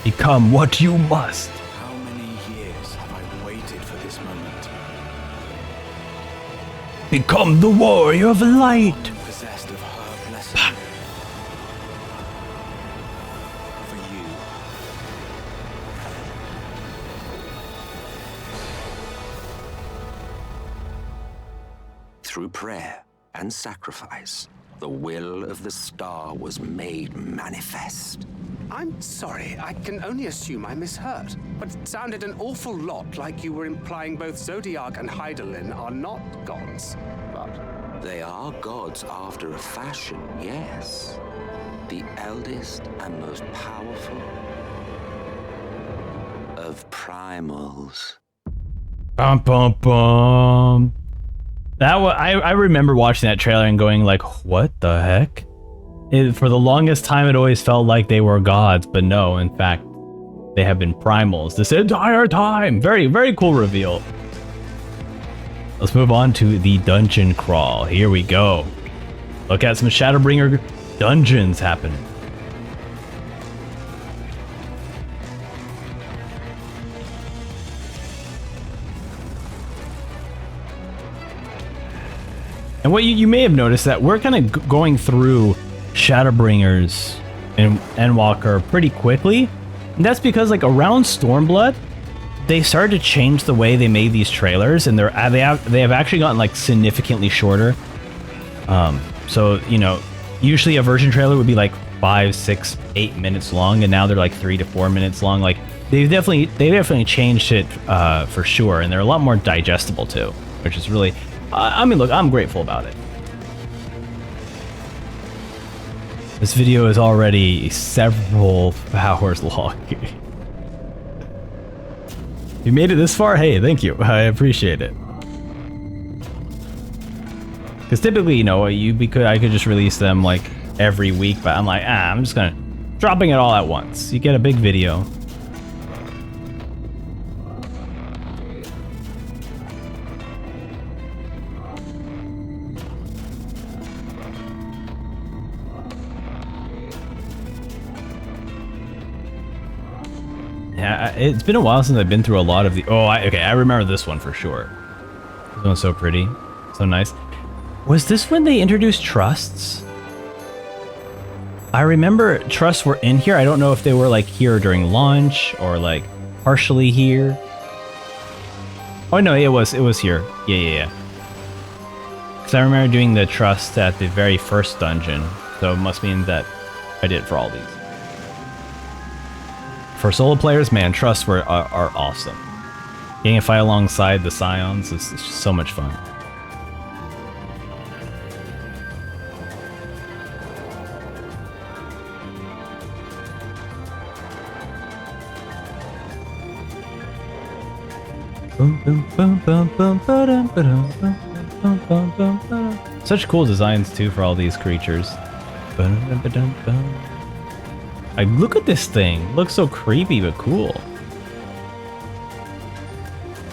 Speaker 1: Become what you must.
Speaker 10: How many years have I waited for this moment?
Speaker 1: Become the warrior of light.
Speaker 10: Possessed of her blessing. For you.
Speaker 17: Through prayer and sacrifice, the will of the star was made manifest.
Speaker 6: I'm sorry, I can only assume I misheard, but it sounded an awful lot like you were implying both Zodiark and Eidolon are not gods, but...
Speaker 17: They are gods after a fashion, yes. The eldest and most powerful of primals.
Speaker 1: Bum bum bum. That was, I remember watching that trailer and going like, what the heck? For the longest time, it always felt like they were gods, but no, in fact, they have been primals this entire time. Very, very cool reveal. let's move on to the dungeon crawl. Here we go. Look at some Shadowbringer dungeons happening. And what you may have noticed that we're kind of going through Shadowbringers and Endwalker pretty quickly. And that's because like around Stormblood, they started to change the way they made these trailers, and they have actually gotten like significantly shorter. So you know, usually a version trailer would be like 5, 6, 8 minutes long, and now they're like 3 to 4 minutes long. Like they definitely changed it for sure, and they're a lot more digestible too, which is really, I mean, look, I'm grateful about it. This video is already several hours long. You made it this far? Hey, thank you. I appreciate it. Because typically, you know, I could just release them like every week, but I'm like, I'm just dropping it all at once. You get a big video. Yeah, it's been a while since I've been through a lot of the... Oh, okay, I remember this one for sure. This one's so pretty. So nice. Was this when they introduced trusts? I remember trusts were in here. I don't know if they were like here during launch or like partially here. Oh no, it was here. Yeah. Because I remember doing the trust at the very first dungeon. So it must mean that I did it for all these. For solo players, man, trusts are awesome. Getting a fight alongside the Scions is just so much fun. Such cool designs too for all these creatures. Like, look at this thing. It looks so creepy but cool.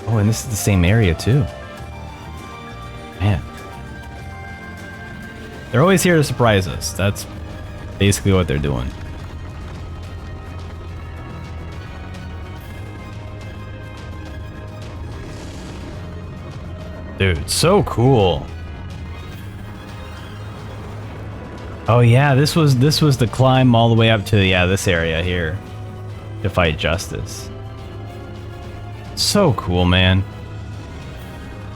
Speaker 1: Oh, and this is the same area too. Man. They're always here to surprise us. That's basically what they're doing. Dude, so cool. Oh yeah, this was the climb all the way up to this area here to fight Justice. So cool, man.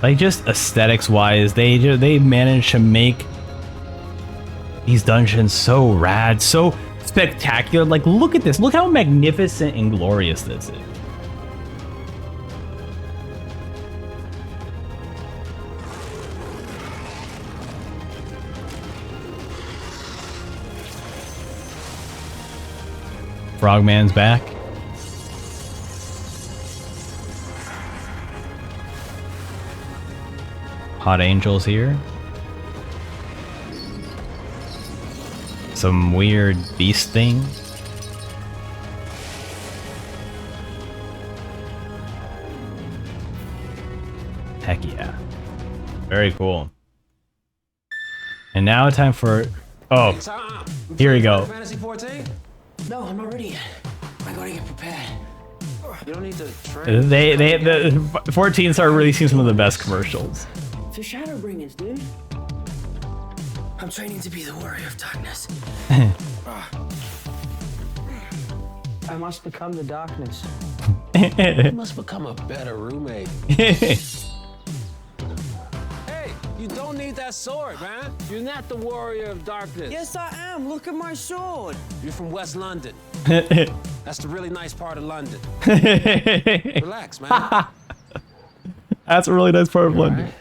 Speaker 1: Like just aesthetics wise, they managed to make these dungeons so rad, so spectacular. Like look at this. Look how magnificent and glorious this is. Frogman's back. Hot Angel's here. Some weird beast thing. Heck yeah. Very cool. And now time for... Oh, here we go.
Speaker 13: Fantasy 14? No, I'm not ready yet. I gotta get prepared. You don't need to train.
Speaker 1: The 14 started releasing some of the best commercials.
Speaker 13: For Shadowbringers, dude. I'm training to be the warrior of darkness. I must become the darkness. I must become a better roommate. You don't need that sword, man. You're not the warrior of darkness. Yes, I am. Look at my sword. You're from West London. That's the really nice part of London. Relax, man.
Speaker 1: That's a really nice part of London.
Speaker 13: Right.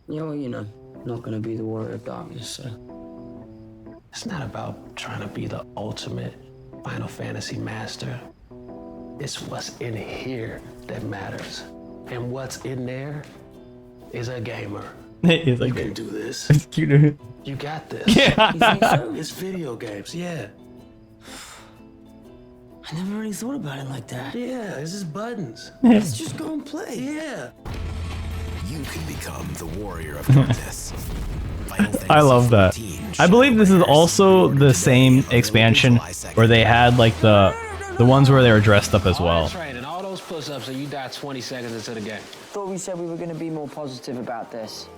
Speaker 13: Yeah, well, you know, not gonna be the warrior of darkness, so. It's not about trying to be the ultimate Final Fantasy master. It's what's in here that matters. And what's in there is a gamer.
Speaker 1: You
Speaker 13: can do this. You got this.
Speaker 1: Yeah.
Speaker 13: You think so? It's video games, yeah. I never really thought about it like that. Yeah, it's just buttons. Let's just go and play. Yeah.
Speaker 15: you can become the warrior of darkness.
Speaker 1: I love that. I believe this is also the same expansion where they had like the ones where they were dressed up as well.
Speaker 13: And all those push-ups, so you died 20 seconds into the game.
Speaker 2: Thought we said we were going to be more positive about this.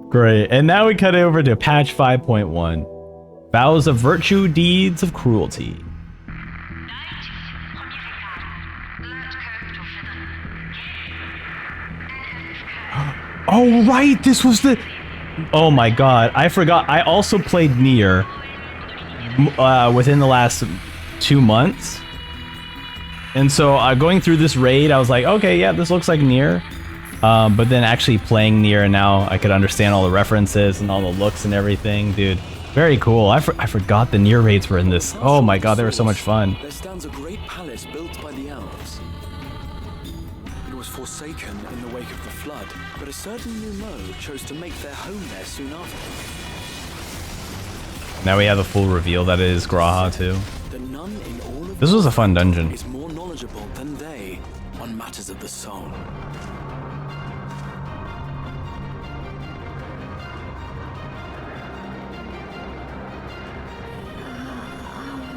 Speaker 1: Great. And now we cut over to patch 5.1. Vows of Virtue, Deeds of Cruelty. Oh, right! This was the... Oh my god, I forgot. I also played Nier within the last 2 months. And so going through this raid, I was like, okay, yeah, this looks like Nier. But then actually playing Nier, and now I could understand all the references and all the looks and everything. Dude, very cool. I forgot the Nier raids were in this. Oh my god, they were so much fun.
Speaker 10: There stands a great palace built by the elves. It was forsaken in the wake of the flood, but a certain Numo chose to make their home there soon after.
Speaker 1: Now we have a full reveal that it is Graha too.
Speaker 10: The nun in all of
Speaker 1: This was a fun dungeon.
Speaker 10: is more knowledgeable than they on matters of the soul.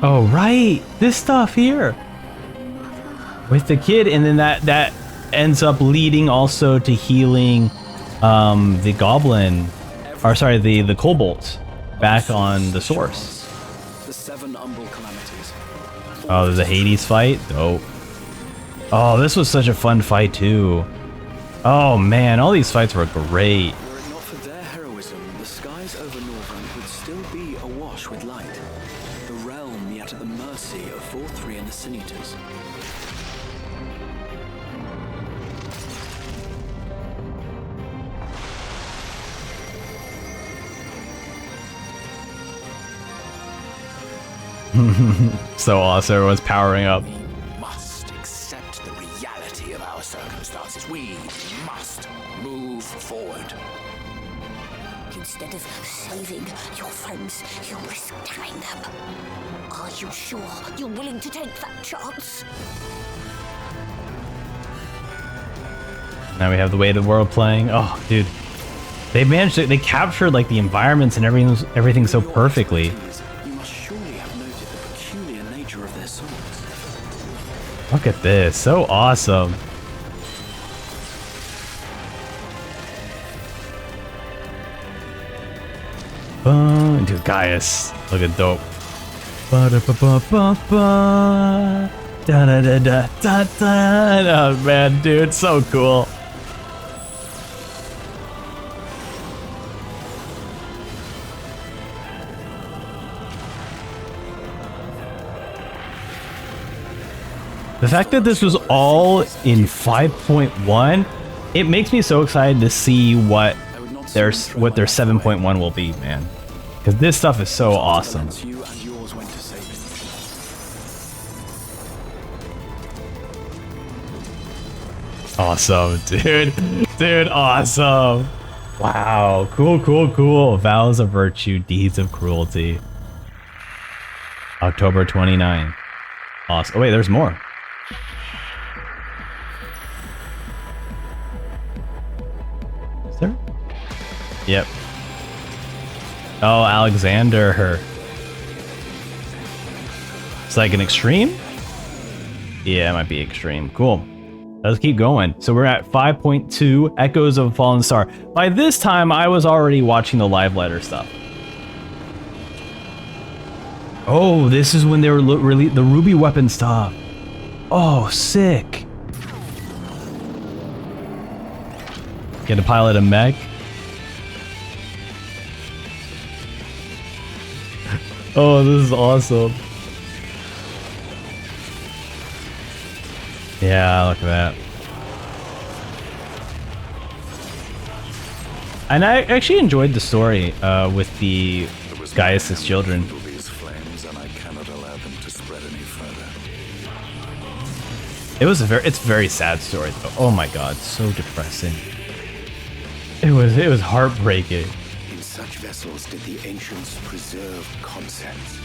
Speaker 1: Oh right, this stuff here with the kid, and then that ends up leading also to healing the goblin, or sorry, the kobold back on the source.
Speaker 10: The 7 umbral calamities.
Speaker 1: Oh, there's a Hades fight. Dope. Oh, this was such a fun fight too. Oh man, all these fights were great.
Speaker 10: Were it not for their heroism, the skies over Northern would still be awash with light. The realm yet at the mercy of 4-3 and the Sin Eaters.
Speaker 1: So awesome, everyone's powering up.
Speaker 15: We must accept the reality of our circumstances. We must move forward.
Speaker 21: Instead of saving your friends, you risk killing them. Are you sure you're willing to take that chance?
Speaker 1: Now we have the Weight of the World playing. Oh, dude. They managed to, they captured like the environments and everything so perfectly.
Speaker 10: You must surely have noted the peculiar nature of their swords.
Speaker 1: Look at this, so awesome. Dude, Gaius, looking dope. Ba-da-ba-ba-ba-ba. Da-da-da-da-da-da. Oh man, dude, so cool. The fact that this was all in 5.1, it makes me so excited to see what their 7.1 will be, man. Because this stuff is so awesome. Awesome, dude. Dude, awesome. Wow, cool, cool, cool. Vows of Virtue, Deeds of Cruelty. October 29th. Awesome. Oh wait, there's more. Is there? Yep. Oh, Alexander. It's like an extreme? Yeah, it might be extreme. Cool. Let's keep going. So we're at 5.2, Echoes of a Fallen Star. By this time, I was already watching the live letter stuff. Oh, this is when they were really the ruby weapon stuff. Oh, sick. Get to pilot a mech. Oh, this is awesome. Yeah, look at that. And I actually enjoyed the story with the Gaius' children. It's a very sad story though. Oh my god, so depressing. It was heartbreaking.
Speaker 15: In such vessels did the ancients preserve concepts.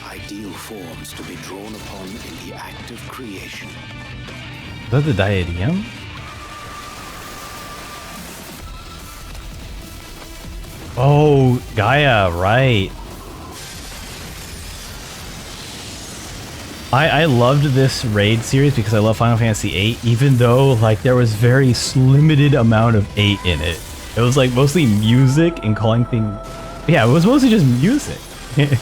Speaker 15: I ideal forms to be drawn upon in the act of creation.
Speaker 1: Is that the diadem? Oh, Gaia, right. I loved this raid series because I love Final Fantasy VIII, even though like there was very limited amount of 8 in it. It was like mostly music and calling things. Yeah, it was mostly just music.
Speaker 18: If,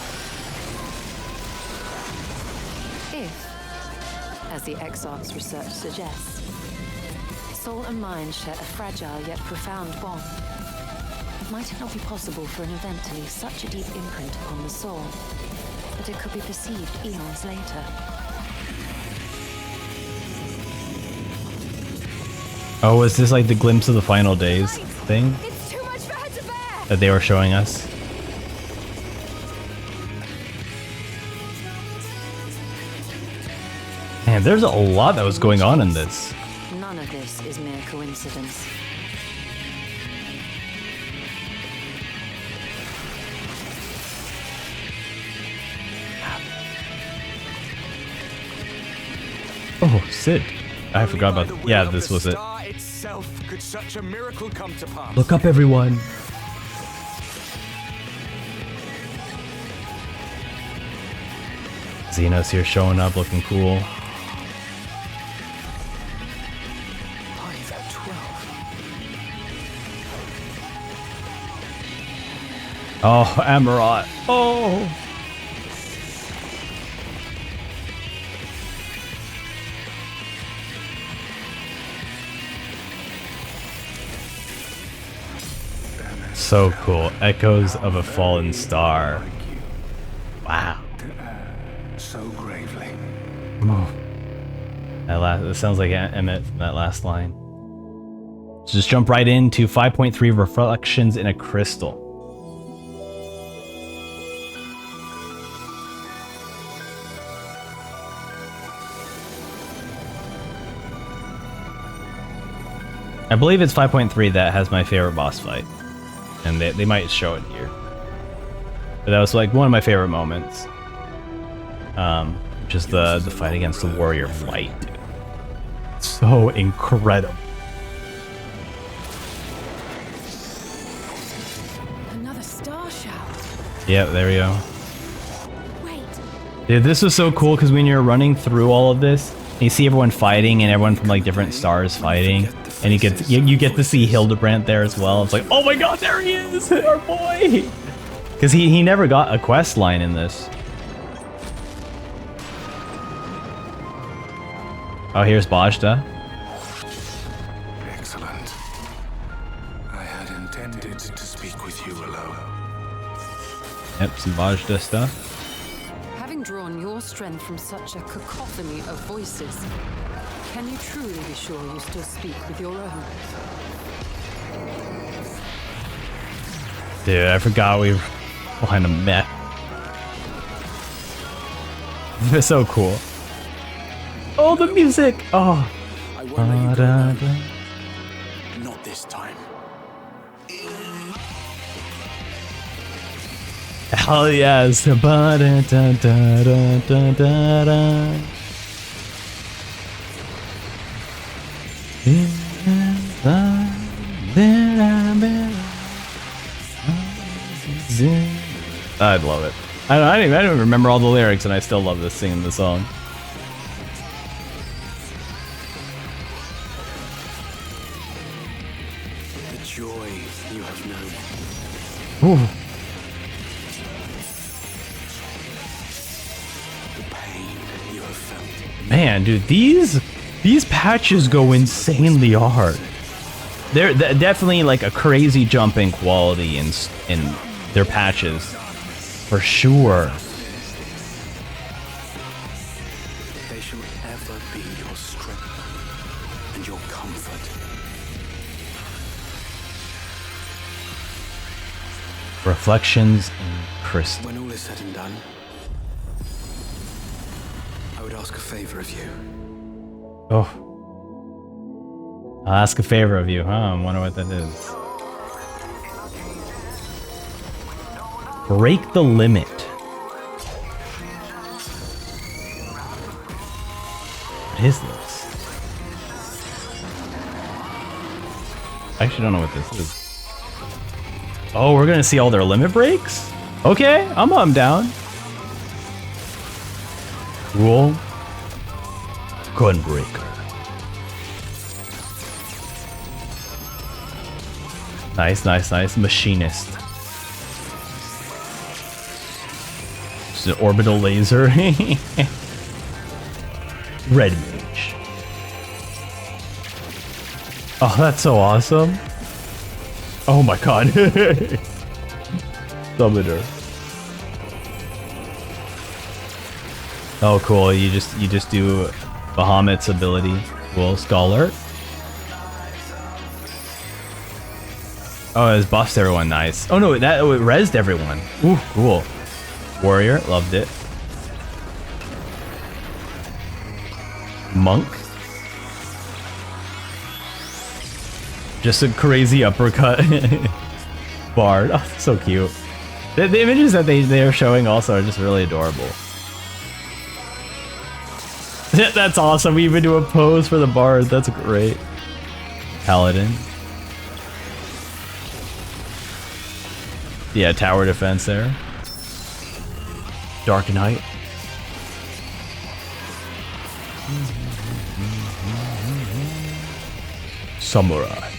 Speaker 18: as the Exarch's research suggests, soul and mind share a fragile yet profound bond, might it not be possible for an event to leave such a deep imprint upon the soul that it could be perceived eons later?
Speaker 1: Oh, is this like the glimpse of the final days thing that they were showing us? Man, there's a lot that was going on in this.
Speaker 18: None of this is mere coincidence.
Speaker 1: Oh, Sid. I forgot about. Yeah, this was it.
Speaker 10: Could such a miracle come to pass?
Speaker 1: Look up, everyone. Xenos here showing up, looking cool. Oh, Amarat. Oh. So cool. Echoes of a fallen star. Wow.
Speaker 23: So gravely.
Speaker 1: Oh. That sounds like Emmett from that last line. So just jump right into 5.3 Reflections in a Crystal. I believe it's 5.3 that has my favorite boss fight. And they might show it here. But that was like one of my favorite moments. Just the fight against the warrior flight. So incredible.
Speaker 20: Another star shower.
Speaker 1: Yeah, there we go.
Speaker 20: Wait.
Speaker 1: Dude, this was so cool because when you're running through all of this, and you see everyone fighting and everyone from like different stars fighting, and you get to see Hildebrandt there as well. It's like, oh my god, there he is, our boy! Because he never got a quest line in this. Oh, here's Bajda.
Speaker 23: Excellent. I had intended to speak with you alone.
Speaker 1: Yep, some Bajda stuff.
Speaker 18: Having drawn your strength from such a cacophony of voices, can you truly be sure you still speak with your own?
Speaker 1: Dude, I forgot we were behind a mech. It's so cool. Oh, the music! Oh.
Speaker 15: Not this time.
Speaker 1: Hell yes. I'd love it. I don't even remember all the lyrics, and I still love this singing the song.
Speaker 15: The joy you have known.
Speaker 1: Ooh.
Speaker 15: The pain you have felt.
Speaker 1: Man, dude, these patches go insanely hard. They're definitely like a crazy jump in quality in their patches, for sure.
Speaker 15: They shall ever be your strength and your comfort.
Speaker 1: Reflections in Crystal.
Speaker 15: When all is said and done, I would ask a favor of you.
Speaker 1: Oh. I'll ask a favor of you, huh? I wonder what that is. Break the limit. is this? I actually don't know what this is. Oh, we're gonna see all their limit breaks? Okay, I'm down. Cool. Gunbreaker. Nice, nice, nice. Machinist. Just an orbital laser. Red Mage. Oh, that's so awesome. Oh my god. Summoner. Oh cool, you just do Bahamut's ability. Cool, Scholar. Oh, it buffed everyone, nice. Oh no, it rezzed everyone. Ooh, cool. Warrior, loved it. Monk. Just a crazy uppercut. Bard, oh, so cute. The images that they are showing also are just really adorable. That's awesome, we even do a pose for the Bard, that's great. Paladin. Yeah, tower defense there. Dark Knight. Samurai.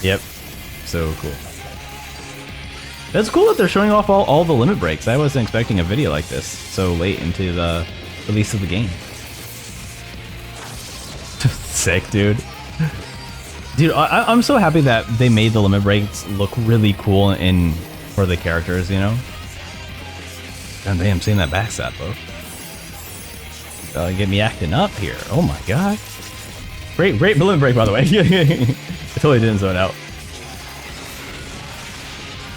Speaker 1: Yep. So cool. That's cool that they're showing off all the limit breaks. I wasn't expecting a video like this so late into the release of the game. Sick, dude. Dude, I'm so happy that they made the limit breaks look really cool for the characters, you know? God damn, seeing that backstab, bro. Get me acting up here. Oh my god. Great limit break, by the way. I totally didn't zone out.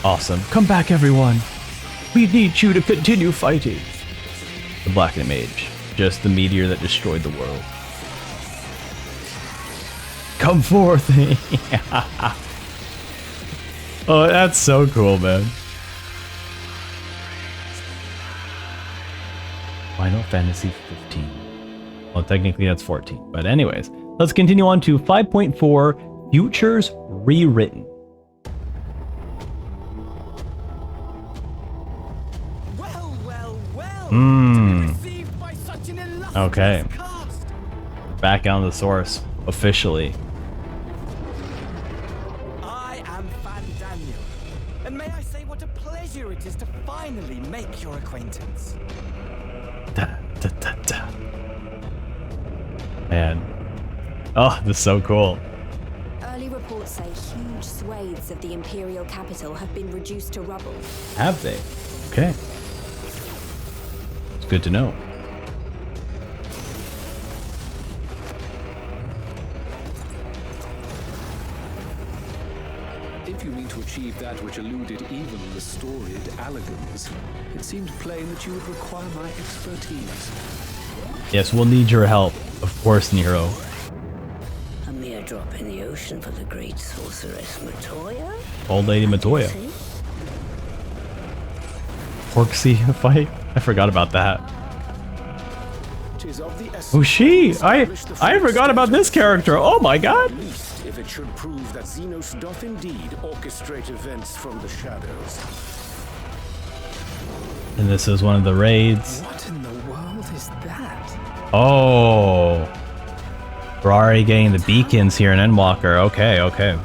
Speaker 1: Awesome. Come back, everyone. We need you to continue fighting. The Blackened Mage. Just the meteor that destroyed the world. Come forth. Oh, that's so cool, man. Final Fantasy 15. Well, technically that's 14. But anyways, let's continue on to 5.4 Futures Rewritten. Okay. Back on the source, officially.
Speaker 3: I am Daniel, and may I say what a pleasure it is to finally make your acquaintance.
Speaker 1: Man. Oh, this is so cool.
Speaker 19: Early reports say huge swathes of the Imperial capital have been reduced to rubble.
Speaker 1: Have they? Okay. It's good to know.
Speaker 9: If you mean to achieve that which eluded even the storied Allagans, it seemed plain that you would require my expertise.
Speaker 1: Yes, we'll need your help. Of course, Nero.
Speaker 21: A mere drop in the ocean for the great sorceress Matoya?
Speaker 1: Old Lady Matoya. Porksy fight? I forgot about that. Oh, she! I forgot about this character. Oh my god!
Speaker 9: If it should prove that Xenos doth indeed orchestrate events from the shadows.
Speaker 1: And this is one of the raids.
Speaker 3: What in the world is that?
Speaker 1: Oh. We're already getting the beacons here in Endwalker. Okay, okay.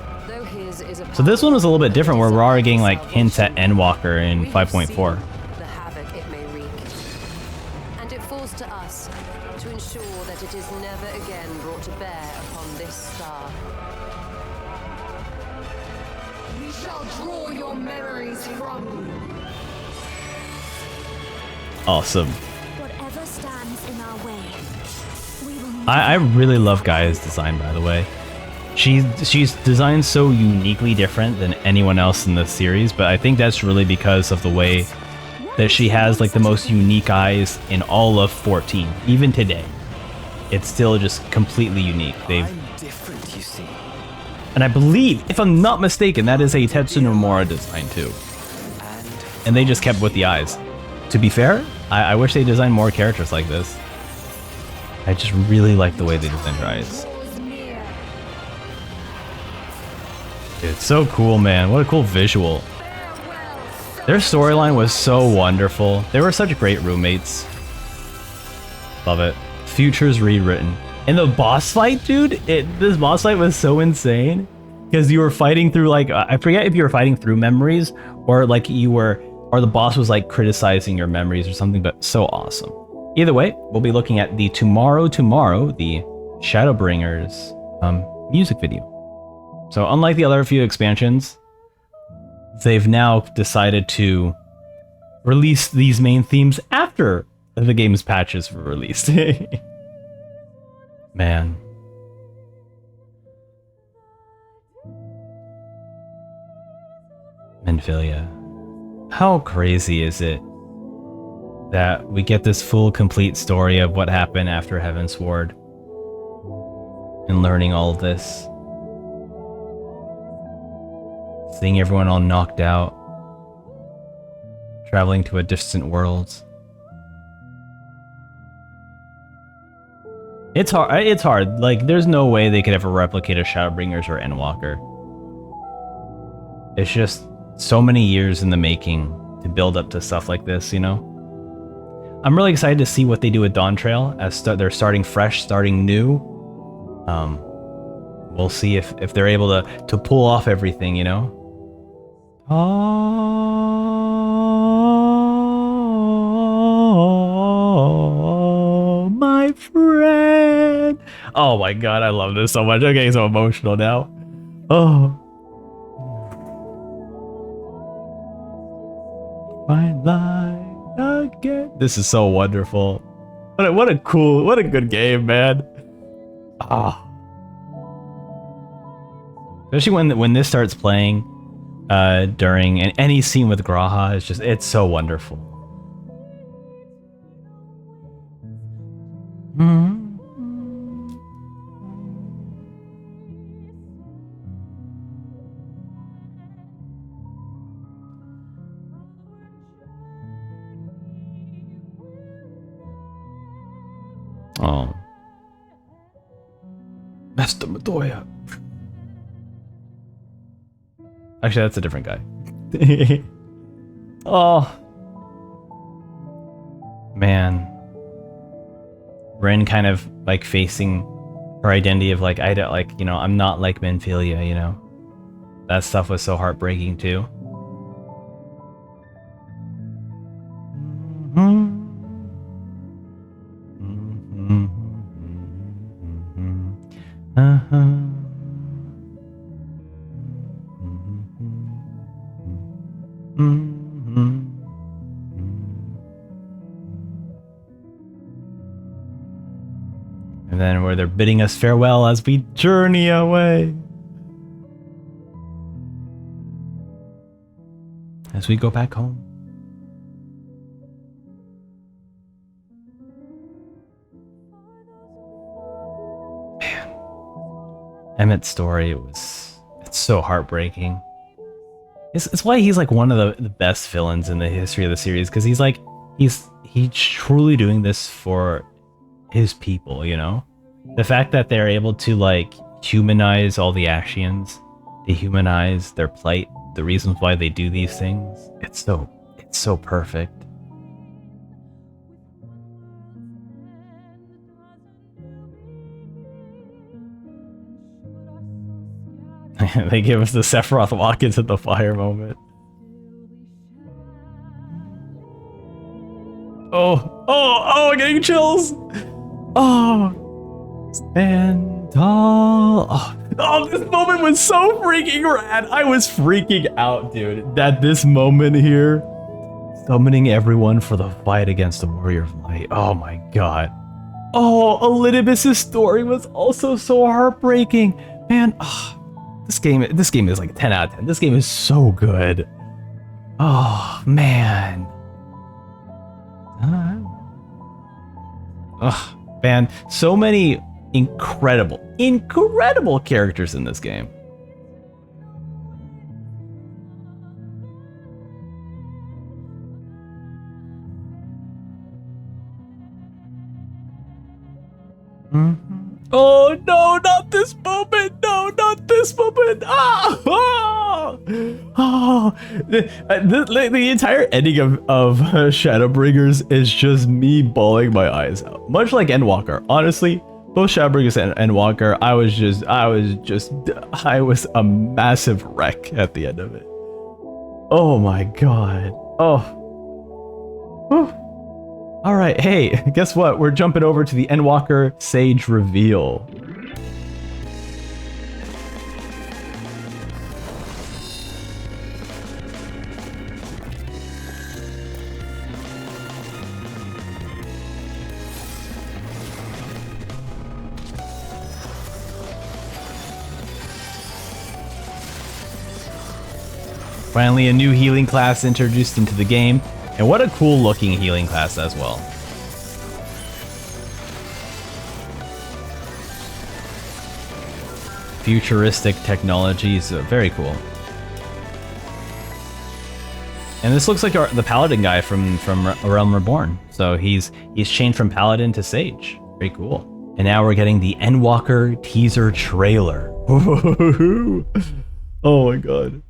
Speaker 1: So this one was a little bit different where we're already getting like hints at Endwalker in 5.4.
Speaker 18: The havoc it may wreak. And it falls to us to ensure that it is never again brought to bear upon this star.
Speaker 16: We shall draw your memories from you.
Speaker 1: Awesome.
Speaker 8: Whatever stands in our way, we will.
Speaker 1: I really love Gaia's design, by the way. She's designed so uniquely different than anyone else in the series, but I think that's really because of the way that she has like the most unique eyes in all of 14. Even today, it's still just completely unique.
Speaker 3: I'm different, you see.
Speaker 1: And I believe, if I'm not mistaken, that is a Tetsu Nomura design too. And they just kept with the eyes. To be fair, I wish they designed more characters like this. I just really like the way they designed her eyes. It's so cool, man. What a cool visual. Their storyline was so wonderful. They were such great roommates. Love it. Futures rewritten. And the boss fight, dude, this boss fight was so insane. Because you were fighting through, like, I forget if you were fighting through memories or like or the boss was like criticizing your memories or something, but so awesome. Either way, we'll be looking at the Tomorrow, the Shadowbringers music video. So unlike the other few expansions, they've now decided to release these main themes after the game's patches were released. Man. Menphilia. How crazy is it that we get this full, complete story of what happened after Heavensward and learning all of this? Seeing everyone all knocked out, traveling to a distant world. It's hard. It's hard. Like, there's no way they could ever replicate a Shadowbringers or Endwalker. It's just so many years in the making to build up to stuff like this, you know? I'm really excited to see what they do with Dawntrail, as they're starting fresh, starting new. We'll see if they're able to pull off everything, you know? Oh, my friend. Oh my god, I love this so much. I'm getting so emotional now. Oh. My life again. This is so wonderful. What a good game, man. Ah. Especially when this starts playing during any scene with Graha, it's so wonderful. Oh. Master Madoya. Actually, that's a different guy. Oh. Man. Ren kind of like facing her identity of like, I don't like, you know, I'm not like Menphilia, you know. That stuff was so heartbreaking too. And then where they're bidding us farewell as we journey away. As we go back home. Man. Emmett's story, it's so heartbreaking. It's why he's like one of the best villains in the history of the series, because he's like, he's truly doing this for his people, you know? The fact that they're able to like humanize all the Ashians, dehumanize their plight, the reasons why they do these things, it's so perfect. They give us the Sephiroth walk into the fire moment. Oh, getting chills. Oh, stand tall. Oh, this moment was so freaking rad. I was freaking out, dude. That this moment here, summoning everyone for the fight against the Warrior of Light. Oh my god. Oh, Elidibus' story was also so heartbreaking. Man, this game is like a 10 out of 10. This game is so good. Oh, man. Oh, man. So many incredible characters in this game. Oh no, not this moment! No, not this moment! Ah! Oh! Oh! The entire ending of Shadowbringers is just me bawling my eyes out. Much like Endwalker. Honestly, both Shadowbringers and Endwalker, I was a massive wreck at the end of it. Oh my god. Oh. Whew. All right, hey, guess what? We're jumping over to the Endwalker Sage reveal. Finally, a new healing class introduced into the game. And what a cool looking healing class as well. Futuristic technologies, very cool. And this looks like the Paladin guy from Realm Reborn. So he's changed from Paladin to Sage. Very cool. And now we're getting the Endwalker teaser trailer. Oh my god.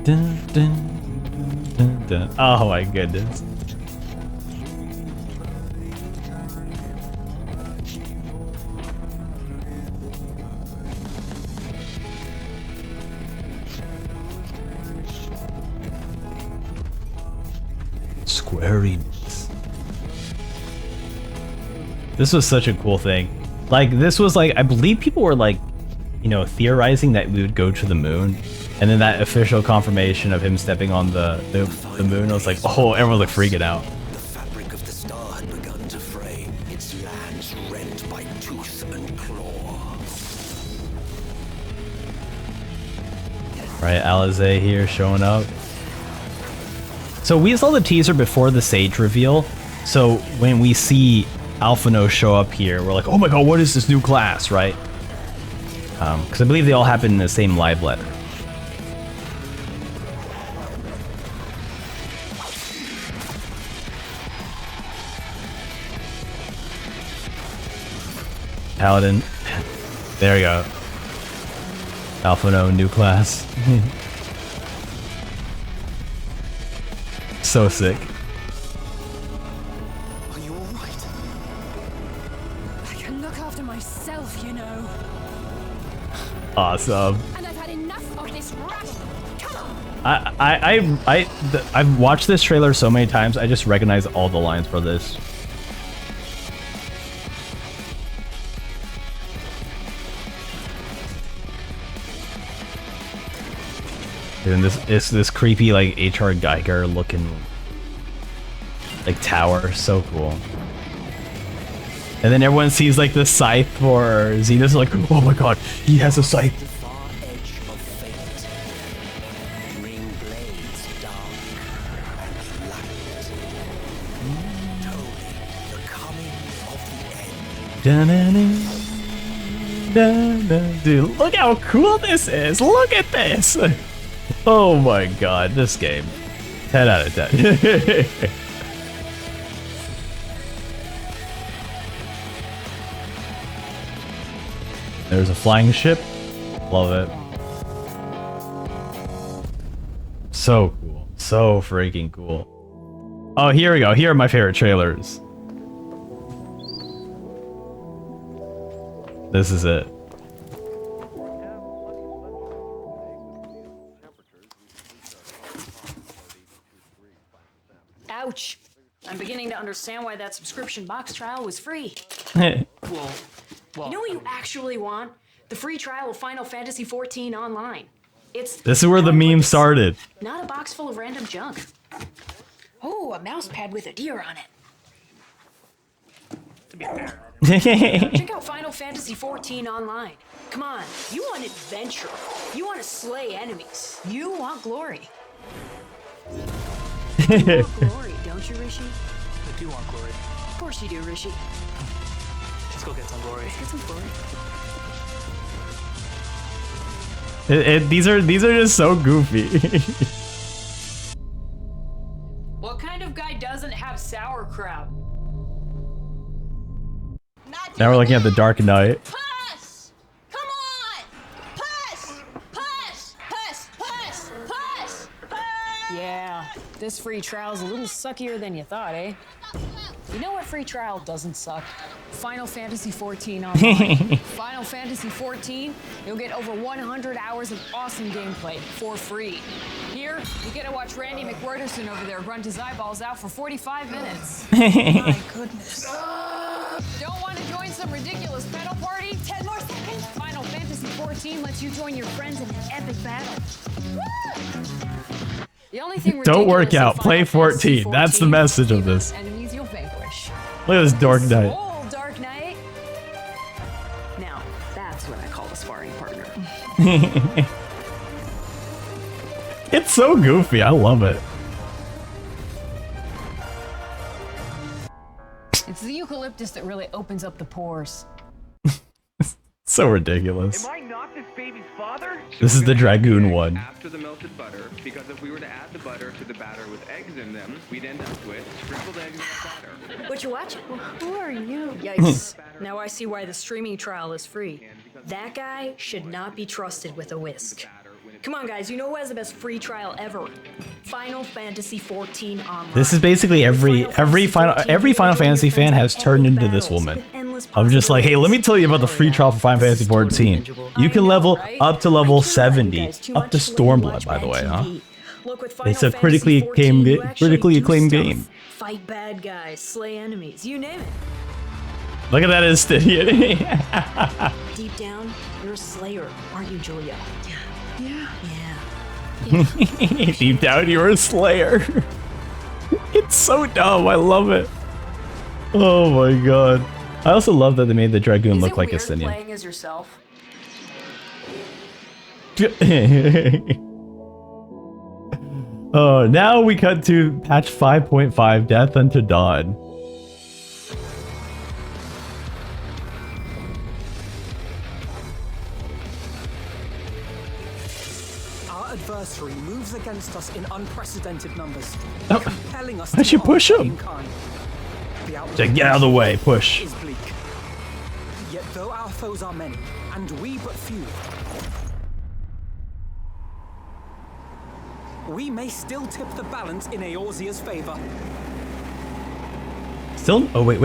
Speaker 1: Dun, dun, dun, dun. Oh my goodness. Squariness. This was such a cool thing. Like, this was like, I believe people were like, you know, theorizing that we would go to the moon. And then that official confirmation of him stepping on the moon, I was like, oh, everyone looked freaking out.
Speaker 15: The fabric of the star had begun to fray, its lands rent by tooth and claw.
Speaker 1: Right, Alizé here showing up. So we saw the teaser before the Sage reveal. So when we see Alphino show up here, we're like, oh my god, what is this new class, right? Because I believe they all happen in the same live letter. Paladin. There we go. Alphino, new class. So sick.
Speaker 10: Are you alright? I can look after myself, you know.
Speaker 1: Awesome.
Speaker 10: And I've had enough of this rat. Come on.
Speaker 1: I've watched this trailer so many times, I just recognize all the lines for this. And this creepy like HR Geiger looking like tower, so cool. And then everyone sees like the scythe for Zenith, like, oh my god, he has a scythe. Dude, look how cool this is! Look at this! Oh my god, this game. 10 out of 10. There's a flying ship. Love it. So cool. So freaking cool. Oh, here we go. Here are my favorite trailers. This is it.
Speaker 7: Ouch. I'm beginning to understand why that subscription box trial was free.
Speaker 10: Well,
Speaker 7: You know what you actually want? The free trial of Final Fantasy XIV Online. It's
Speaker 1: This is where the meme started.
Speaker 7: not a box full of random junk. Oh, a mouse pad with a deer on it. Check out Final Fantasy XIV Online. Come on, you want adventure. You want to slay enemies. You want glory. You want glory, don't you, Rishi?
Speaker 12: I do want glory.
Speaker 7: Of course you do, Rishi.
Speaker 12: Let's go get some glory.
Speaker 7: Let's get some glory.
Speaker 1: These are just so goofy.
Speaker 7: What kind of guy doesn't have sauerkraut?
Speaker 1: Now we're looking at the Dark Knight.
Speaker 7: Puss! Come on! Puss! Puss! Puss! Puss! Puss!
Speaker 14: Yeah, this free trial's a little suckier than you thought, eh? You know what free trial doesn't suck? Final Fantasy 14 online. Final Fantasy 14, you'll get over 100 hours of awesome gameplay for free. Here, you get to watch Randy McWhirterson over there grunt his eyeballs out for 45 minutes. My goodness. Don't want to join some ridiculous pedal party? 10 more seconds. Final Fantasy 14 lets you join your friends in an epic battle. The only thing
Speaker 1: Don't work
Speaker 14: ridiculous
Speaker 1: out. Play 14. That's the message of this.
Speaker 14: enemies you'll vanquish.
Speaker 1: Look at this Dark Knight.
Speaker 14: Oh, Dark Knight. Now, that's what I call a sparring partner.
Speaker 1: It's so goofy. I love it.
Speaker 14: It's the eucalyptus that really opens up the pores.
Speaker 1: So ridiculous.
Speaker 22: Am I not this baby's father?
Speaker 1: This is the Dragoon one.
Speaker 22: After the melted butter, because if we were to add the butter to the batter with eggs in them, we'd end up with sprinkled eggs in the batter.
Speaker 7: What you watching?
Speaker 14: Who are you?
Speaker 7: Yikes. Now I see why the streaming trial is free. That guy should not be trusted with a whisk. Come on, guys, you know who has the best free trial ever? Final Fantasy 14 online.
Speaker 1: This is basically every Final Fantasy fan has turned into this woman. I'm just like, hey, let me tell you about the free trial for Final Fantasy 14. You can level up to level 70, up to Stormblood, by the way, huh? It's a critically acclaimed game.
Speaker 7: Fight bad guys, slay enemies, you name it.
Speaker 1: Look at that instant.
Speaker 7: Deep down, you're a slayer, aren't you, Julia? Yeah.
Speaker 1: Deep down, you're a slayer. It's so dumb. I love it. Oh my god. I also love that they made the Dragoon look like a Sinian.
Speaker 7: Playing as yourself?
Speaker 1: Oh, now we cut to patch 5.5, Death Unto Dawn.
Speaker 3: Our adversary moves against us in unprecedented numbers,
Speaker 1: Oh.
Speaker 3: compelling us
Speaker 1: Why'd
Speaker 3: to
Speaker 1: you push
Speaker 3: act
Speaker 1: him?
Speaker 3: in kind. The outlook
Speaker 1: Just get out of the way, push.
Speaker 3: is bleak. Yet though our foes are many, and we but few, we may still tip the balance in Eorzea's favor.
Speaker 1: Still? Oh, wait.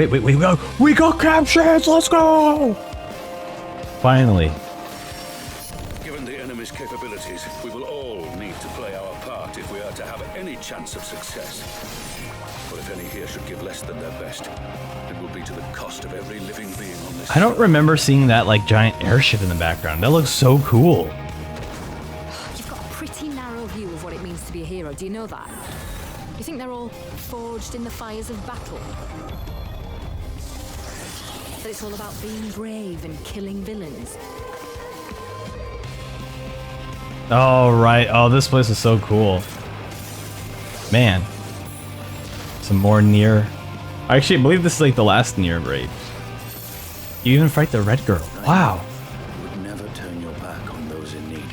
Speaker 1: We got captured! Let's go! Finally.
Speaker 9: Given the enemy's capabilities, we will all need to play our part if we are to have any chance of success. For if any here should give less than their best, it will be to the cost of every living being on this.
Speaker 1: I don't remember seeing that, like, giant airship in the background. That looks so cool.
Speaker 24: You've got a pretty narrow view of what it means to be a hero. Do you know that? You think they're all forged in the fires of battle? That it's all about being brave and killing villains?
Speaker 1: Oh, right. Oh, this place is so cool. Man. Some more near. I actually believe this is like the last near raid. You even fight the red girl. Wow.
Speaker 9: You would never turn your back on those in need.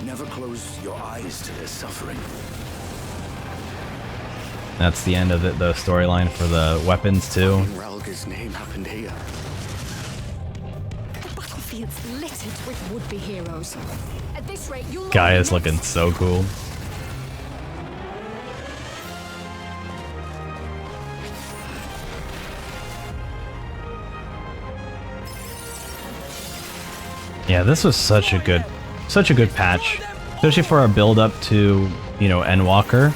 Speaker 9: Never close your eyes to their suffering.
Speaker 1: That's the end of the storyline for the weapons too.
Speaker 23: Relga's name happened here.
Speaker 24: The battlefield's littered with would-be heroes. At this rate, you'll
Speaker 1: Guy is looking so cool. Yeah, this was such a good patch, especially for our build up to, you know, Endwalker.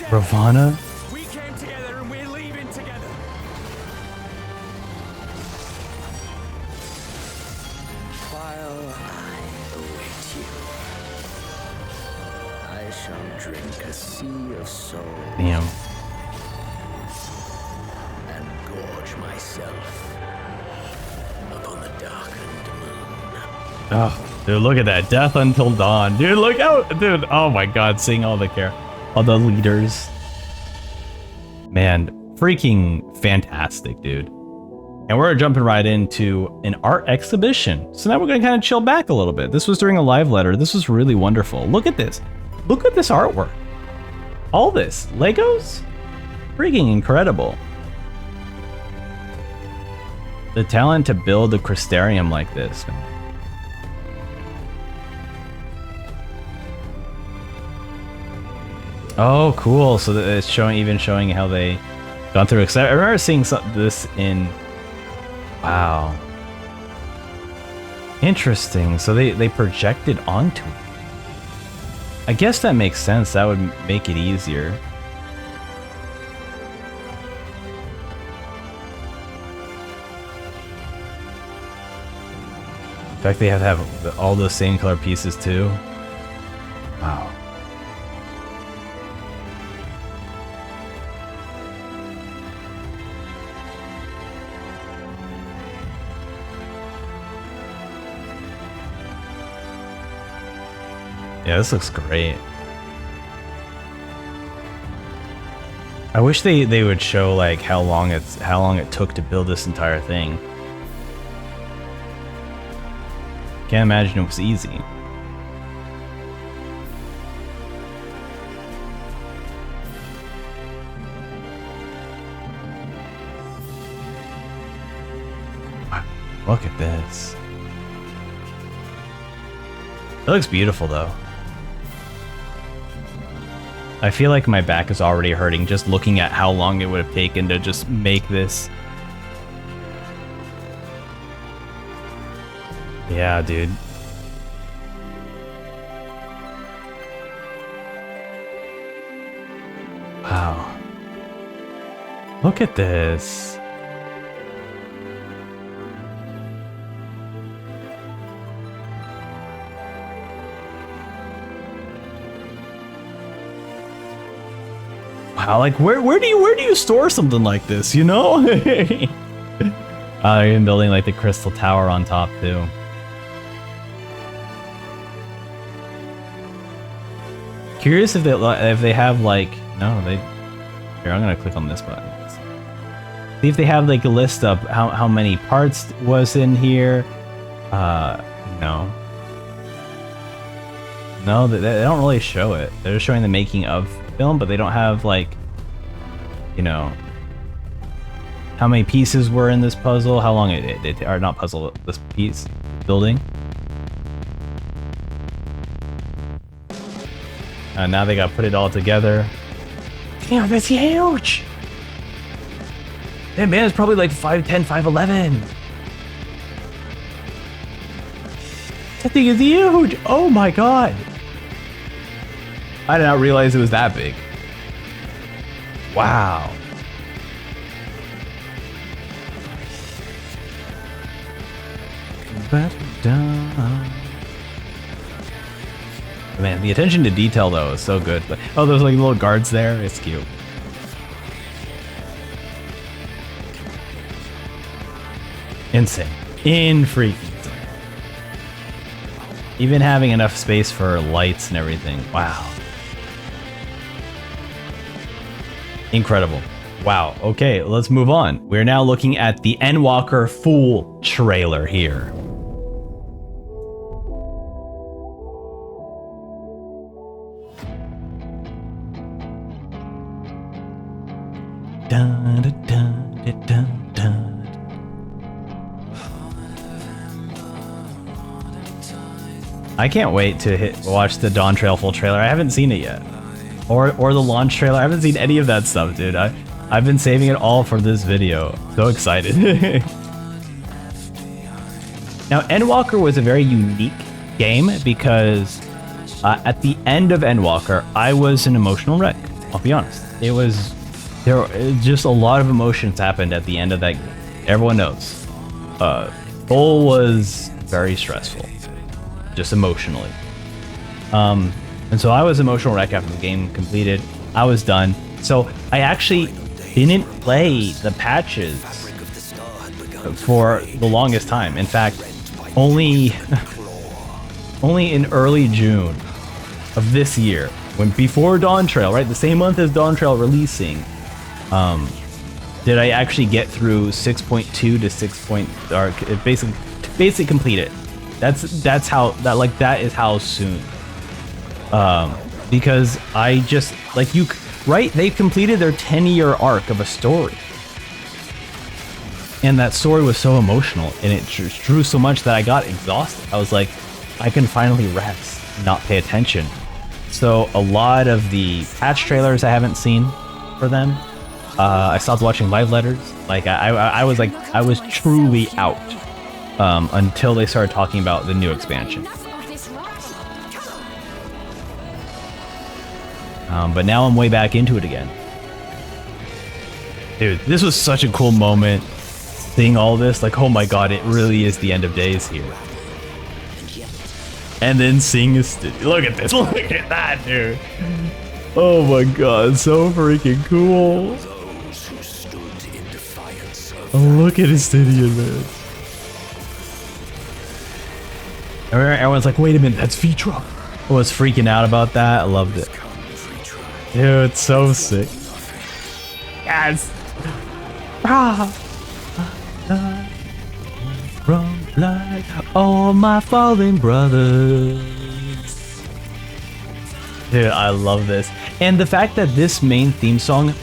Speaker 1: Ravana.
Speaker 3: We came together and we're leaving together.
Speaker 15: While I await you, I shall drink a sea of soul.
Speaker 1: Damn.
Speaker 15: And gorge myself upon the darkened moon.
Speaker 1: Oh. Dude, look at that. Death Until Dawn. Dude, look out. Dude, oh my god. Seeing all the leaders. Man, freaking fantastic, dude. And we're jumping right into an art exhibition. So now we're going to kind of chill back a little bit. This was during a live letter. This was really wonderful. Look at this. Look at this artwork. All this. Legos? Freaking incredible. The talent to build a crystarium like this. Oh, cool. So that it's even showing how they gone through. Because I remember seeing this in... Wow. Interesting. So they projected onto it. I guess that makes sense. That would make it easier. In fact, they have to have all those same color pieces too. Wow. Yeah, this looks great. I wish they would show like how long it took to build this entire thing. Can't imagine it was easy. Look at this. It looks beautiful though. I feel like my back is already hurting just looking at how long it would have taken to just make this. Yeah, dude. Wow. Look at this. Wow, like where do you store something like this, you know? Even building like the crystal tower on top too. Curious if they have like here I'm gonna click on this button. See if they have like a list of how many parts was in here. No, they don't really show it. They're just showing the making of film, but they don't have like, you know, how many pieces were in this puzzle, how long it or not puzzle, this piece building. Now they got to put it all together. Damn, that's huge! That man is probably like 5'10", 5'11". That thing is huge! Oh my god! I did not realize it was that big. Wow. Man, the attention to detail though is so good. Oh, there's like little guards there. It's cute. Insane. Freaking insane. Even having enough space for lights and everything. Wow. Incredible. Wow. Okay, let's move on. We're now looking at the Endwalker full trailer here. Dun, dun, dun, dun, dun. I can't wait to watch the Dawntrail full trailer. I haven't seen it yet. Or the launch trailer. I haven't seen any of that stuff, dude. I've been saving it all for this video. So excited. Now, Endwalker was a very unique game because at the end of Endwalker, I was an emotional wreck. I'll be honest. There were just a lot of emotions happened at the end of that game. Everyone knows. Goal was very stressful. Just emotionally. And so I was emotional wreck after the game completed. I was done. So I actually didn't play the patches for the longest time. In fact, only only in early June of this year, when before Dawntrail, right, the same month as Dawntrail releasing, did I actually get through 6.2 to 6. Or basically complete it. That's how that is how soon. Because I just right, they've completed their 10-year arc of a story. And that story was so emotional, and it just drew so much that I got exhausted. I was like, I can finally rest, not pay attention. So a lot of the patch trailers I haven't seen for them. I stopped watching live letters. Like I was truly out until they started talking about the new expansion. But now I'm way back into it again. Dude, this was such a cool moment. Seeing all this, like, oh my god, it really is the end of days here. And then seeing this, look at this, look at that, dude. Oh my god, so freaking cool. Oh, look at Estidian, man. Everyone's like, wait a minute, that's Vitra. I was freaking out about that. I loved it. Dude, it's so sick. Yes. From blood, all my fallen brothers. Dude, I love this. And the fact that this main theme song,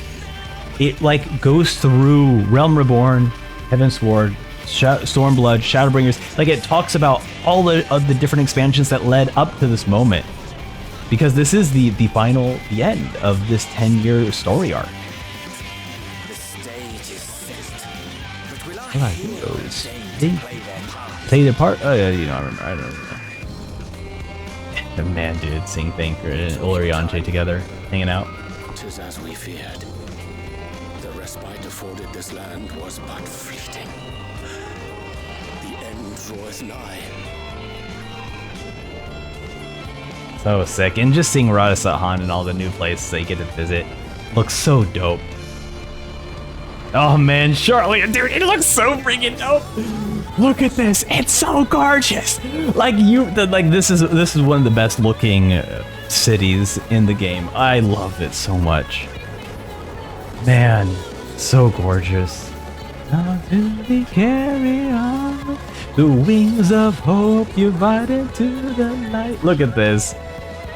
Speaker 1: it like goes through Realm Reborn, Heavensward, Stormblood, Shadowbringers. Like it talks about all of the different expansions that led up to this moment. Because this is the end of this 10-year story arc. Play the part. Oh yeah, you know, I don't know. The man, dude, sing Thanker and Orianche together, hanging out.
Speaker 15: 'Tis as we feared. The respite afforded this land was but fleeting. The end draweth nigh.
Speaker 1: So sick, and just seeing Radha-Sathan and all the new places that you get to visit looks so dope. Oh man, Charlotte, dude, it looks so freaking dope. Look at this, it's so gorgeous. Like this is one of the best looking cities in the game. I love it so much. Man, so gorgeous. Now do we carry on the wings of hope you ride into the light. Look at this,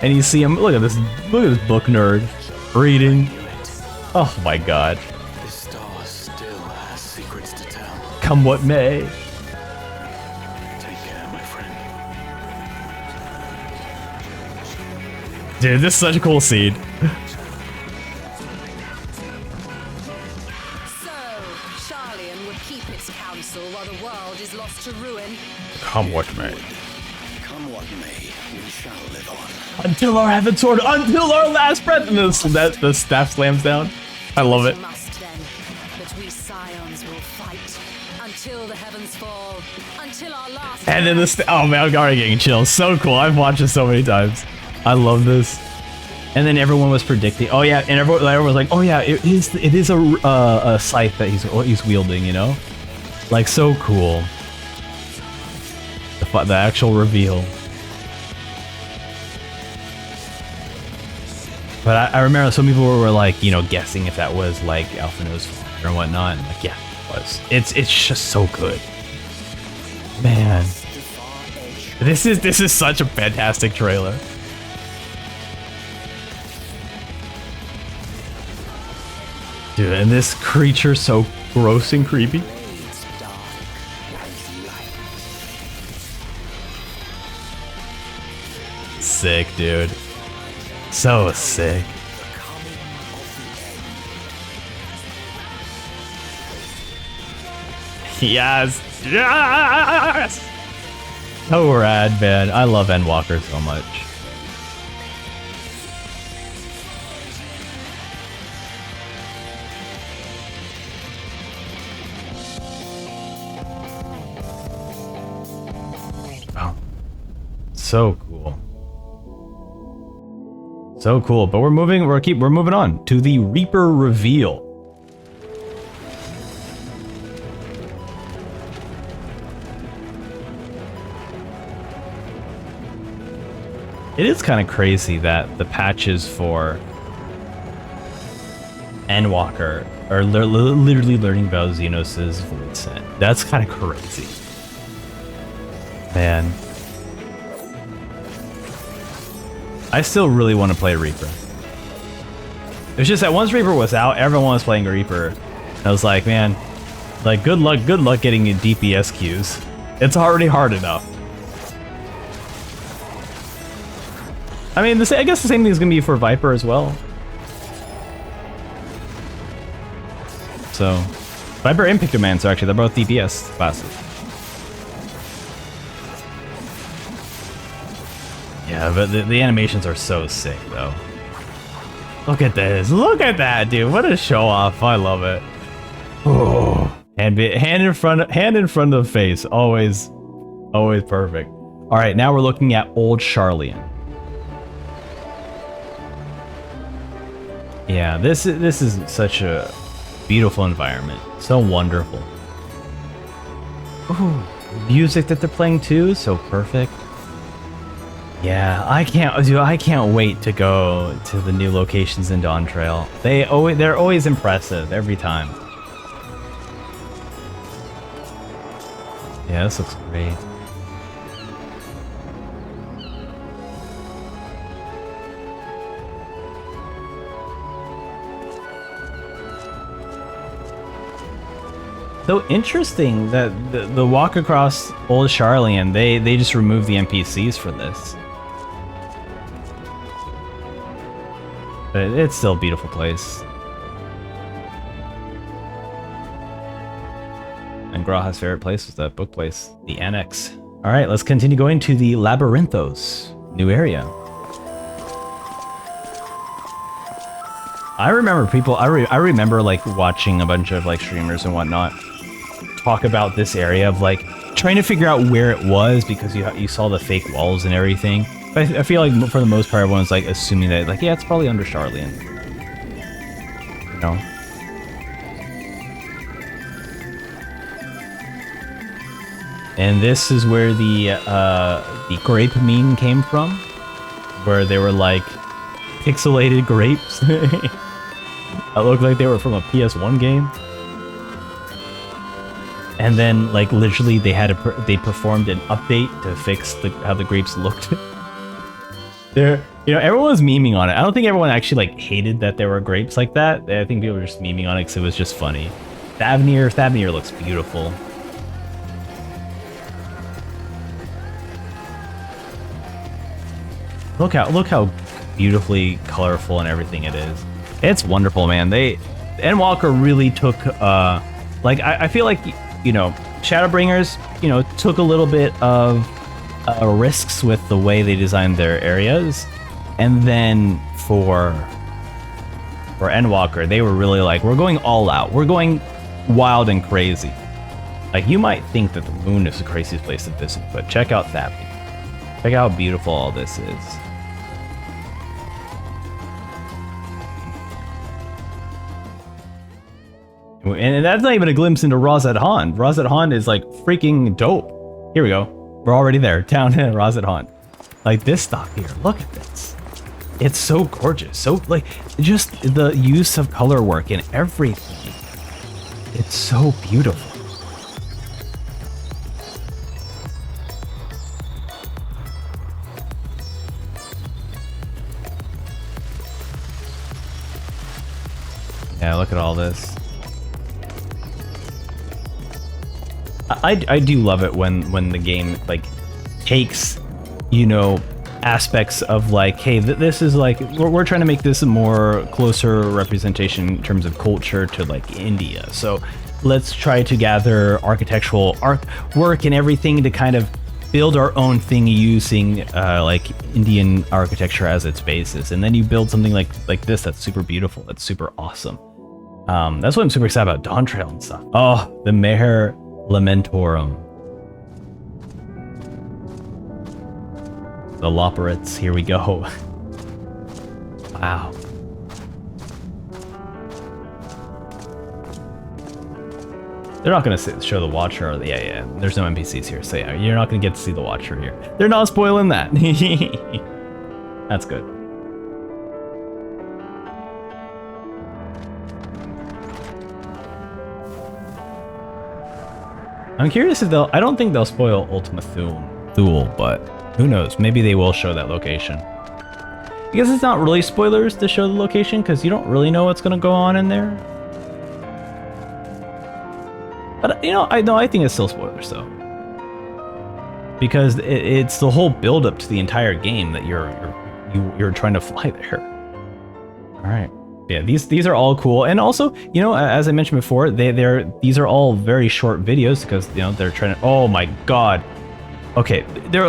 Speaker 1: and you see him. Look at this book nerd reading. Oh my god. Come what may.
Speaker 15: Take care, my friend.
Speaker 1: Dude, this is such a cool scene.
Speaker 4: So, Charlian would keep its counsel while the world is lost to ruin.
Speaker 1: Come what may.
Speaker 15: Come what may, we shall live on.
Speaker 1: Until our Heavensward, until our last breath. And the staff slams down. I love it.
Speaker 4: Until the heavens fall, until our last.
Speaker 1: And then oh man, I'm already getting chills. So cool. I've watched this so many times. I love this. And then everyone was predicting. Oh yeah, and everyone was like, oh yeah, it is a scythe that he's wielding. You know, like so cool. The actual reveal. But I remember some people were like, you know, guessing if that was like Alphinaud's father and whatnot. And like, yeah. It's just so good, man. This is such a fantastic trailer. Dude, and this creature's so gross and creepy. Sick, dude. So sick. Yes! Yes! So rad, man. I love Endwalker so much. Oh. So cool. So cool. But we're moving on to the Reaper reveal. It is kind of crazy that the patches for Endwalker are literally learning about Xenos' void scent. That's kind of crazy. Man. I still really want to play Reaper. It's just that once Reaper was out, everyone was playing Reaper. I was like, man, like good luck getting in DPS queues. It's already hard enough. I mean, I guess the same thing is gonna be for Viper as well. So, Viper and Pictomancer actually, they're both DPS classes. Yeah, but the animations are so sick though. Look at this! Look at that, dude! What a show off! I love it. Oh, hand in front of the face, always perfect. All right, now we're looking at Old Sharlayan. Yeah, this is such a beautiful environment, so wonderful. Ooh, music that they're playing too, so perfect. Yeah, I can't wait to go to the new locations in Dawntrail. They're always impressive every time. Yeah, this looks great. So interesting that the walk across Old Sharlayan, they just removed the NPCs for this. But it's still a beautiful place. And Graha's favorite place was the book place, the Annex. All right, let's continue going to the Labyrinthos, new area. I remember people, I remember like watching a bunch of like streamers and whatnot talk about this area of like trying to figure out where it was because you saw the fake walls and everything. But I feel like for the most part, everyone's like assuming that like, yeah, it's probably under Sharlayan. You know? And this is where the grape meme came from, where they were like pixelated grapes. That looked like they were from a PS1 game. And then like literally they performed an update to fix how the grapes looked. Everyone was memeing on it. I don't think everyone actually like hated that there were grapes like that. I think people were just memeing on it because it was just funny. Thavnir looks beautiful. Look how beautifully colorful and everything it is. It's wonderful, man. Endwalker really took like I feel like Shadowbringers took a little bit of risks with the way they designed their areas, and then for Endwalker they were really like, we're going all out, we're going wild and crazy. Like, you might think that the moon is the craziest place to visit, but check out Thavnir. Check out how beautiful all this is. And that's not even a glimpse into Razad Han. Razad Han is like freaking dope. Here we go. We're already there. Down in Razad Han. Like this stuff here. Look at this. It's so gorgeous. So like just the use of color work and everything. It's so beautiful. Yeah, look at all this. I do love it when the game like takes, aspects of like, hey, this is like, we're trying to make this a more closer representation in terms of culture to like India. So let's try to gather architectural artwork and everything to kind of build our own thing using like Indian architecture as its basis. And then you build something like this that's super beautiful. That's super awesome. That's what I'm super excited about, Dawntrail and stuff. Oh, the Meher Lamentorum. The Loporits, here we go. Wow. They're not going to show the Watcher. Yeah, there's no NPCs here, so yeah, you're not going to get to see the Watcher here. They're not spoiling that. That's good. I'm curious if they'll... I don't think they'll spoil Ultima Thule, but who knows? Maybe they will show that location. I guess it's not really spoilers to show the location, because you don't really know what's going to go on in there. But, you know, I think it's still spoilers, though. Because it's the whole build-up to the entire game that you're trying to fly there. All right. Yeah, these are all cool, and also, you know, as I mentioned before, these are all very short videos because, you know, they're trying to. Oh my god. Okay, they're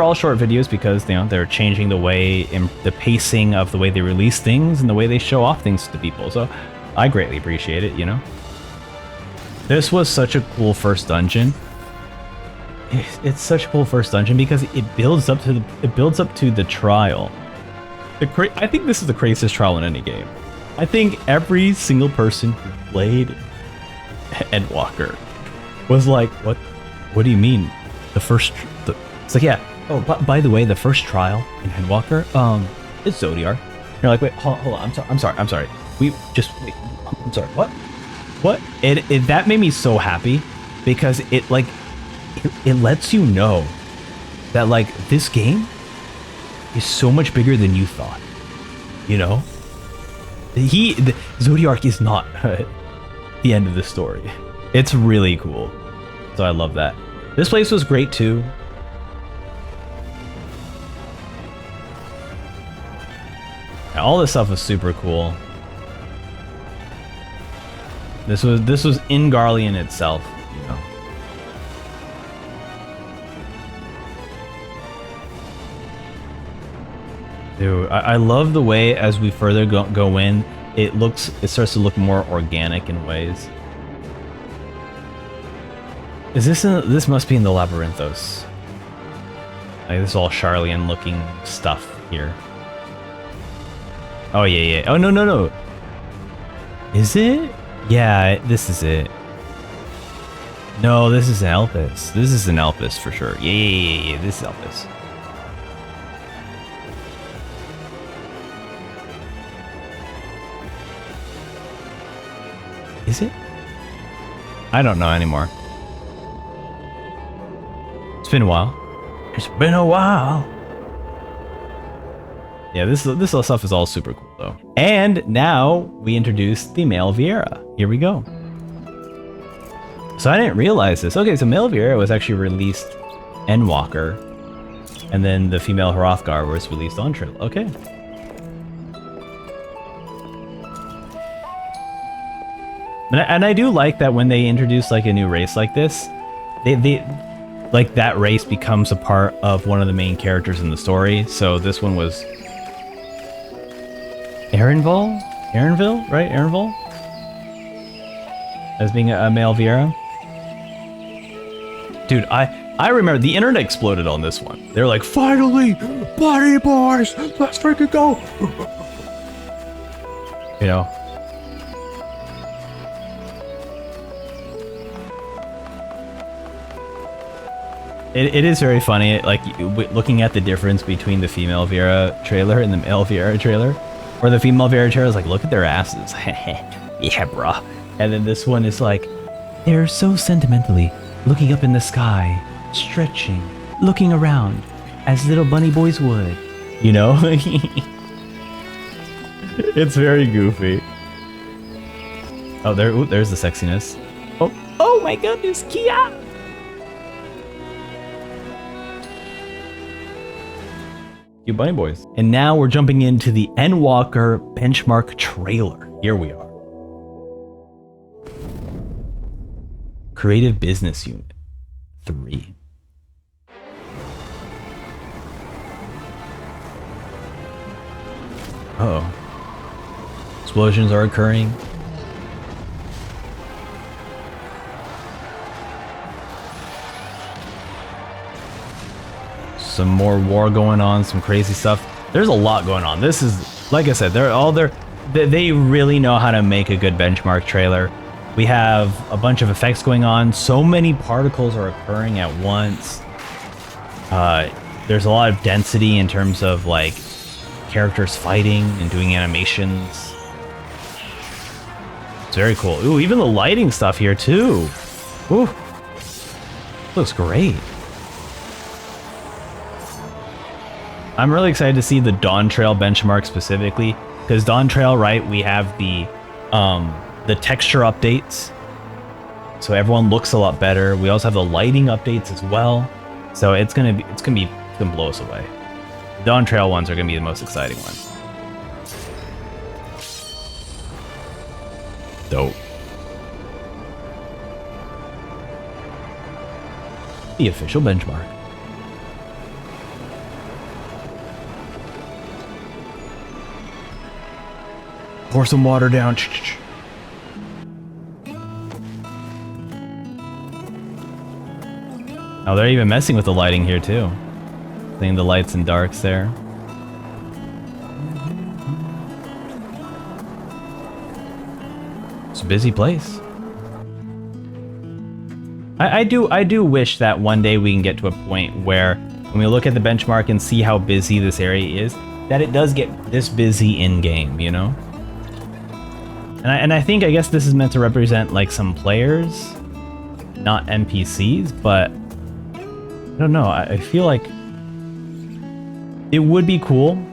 Speaker 1: all short videos because, you know, they're changing the way the pacing of the way they release things and the way they show off things to people. So I greatly appreciate it. You know, this was such a cool first dungeon. It's such a cool first dungeon because it builds up to the trial. I think this is the craziest trial in any game. I think every single person who played Endwalker was like, "What? What do you mean? It's like, yeah. Oh, by the way, the first trial in Endwalker, it's Zodiark." You're like, wait, hold on. I'm sorry. I'm sorry. Wait. I'm sorry. What? That made me so happy because it lets you know that like this game is so much bigger than you thought. You know? Zodiark is not the end of the story. It's really cool. So I love that. This place was great too. All this stuff was super cool. This was Ingarlian itself, you know. Dude, I love the way as we further go in, it starts to look more organic in ways. Is this must be in the Labyrinthos. Like this is all Charlian looking stuff here. Oh yeah. Oh no. Is it? Yeah, this is it. No, this is an Elpis. This is an Elpis for sure. Yeah. This is Elpis. Is it? I don't know anymore. It's been a while. It's been a while. Yeah, this stuff is all super cool though. And now we introduce the male Viera. Here we go. So I didn't realize this. Okay, so male Viera was actually released Endwalker, and then the female Hrothgar was released Dawntrail. Okay. And I do like that when they introduce like a new race like this, they like that race becomes a part of one of the main characters in the story. So this one was Erenville, right? Erenville? As being a male Viera. Dude, I remember the internet exploded on this one. They're like, finally, buddy boys, let's freaking go. You know? It is very funny, like, looking at the difference between the female Viera trailer and the male Viera trailer. Where the female Viera trailer is like, look at their asses. Yeah, bruh. And then this one is like, they're so sentimentally looking up in the sky, stretching, looking around, as little bunny boys would. You know? It's very goofy. Oh, there's the sexiness. Oh my goodness, Kia! You bunny boys. And now we're jumping into the Endwalker benchmark trailer. Here we are. Creative Business Unit 3. Uh-oh. Explosions are occurring. Some more war going on, some crazy stuff. There's a lot going on. This is, like I said, they really know how to make a good benchmark trailer. We have a bunch of effects going on. So many particles are occurring at once. There's a lot of density in terms of like characters fighting and doing animations. It's very cool. Ooh, even the lighting stuff here too. Ooh, looks great. I'm really excited to see the Dawntrail benchmark specifically, because Dawntrail, right, we have the texture updates, so everyone looks a lot better. We also have the lighting updates as well, so it's gonna blow us away. The Dawntrail ones are gonna be the most exciting ones. Dope. The official benchmark. Pour some water down. Oh, they're even messing with the lighting here too. Playing the lights and darks there. It's a busy place. I do wish that one day we can get to a point where when we look at the benchmark and see how busy this area is, that it does get this busy in game, you know? And I think, I guess this is meant to represent like some players, not NPCs, but I don't know. I feel like it would be cool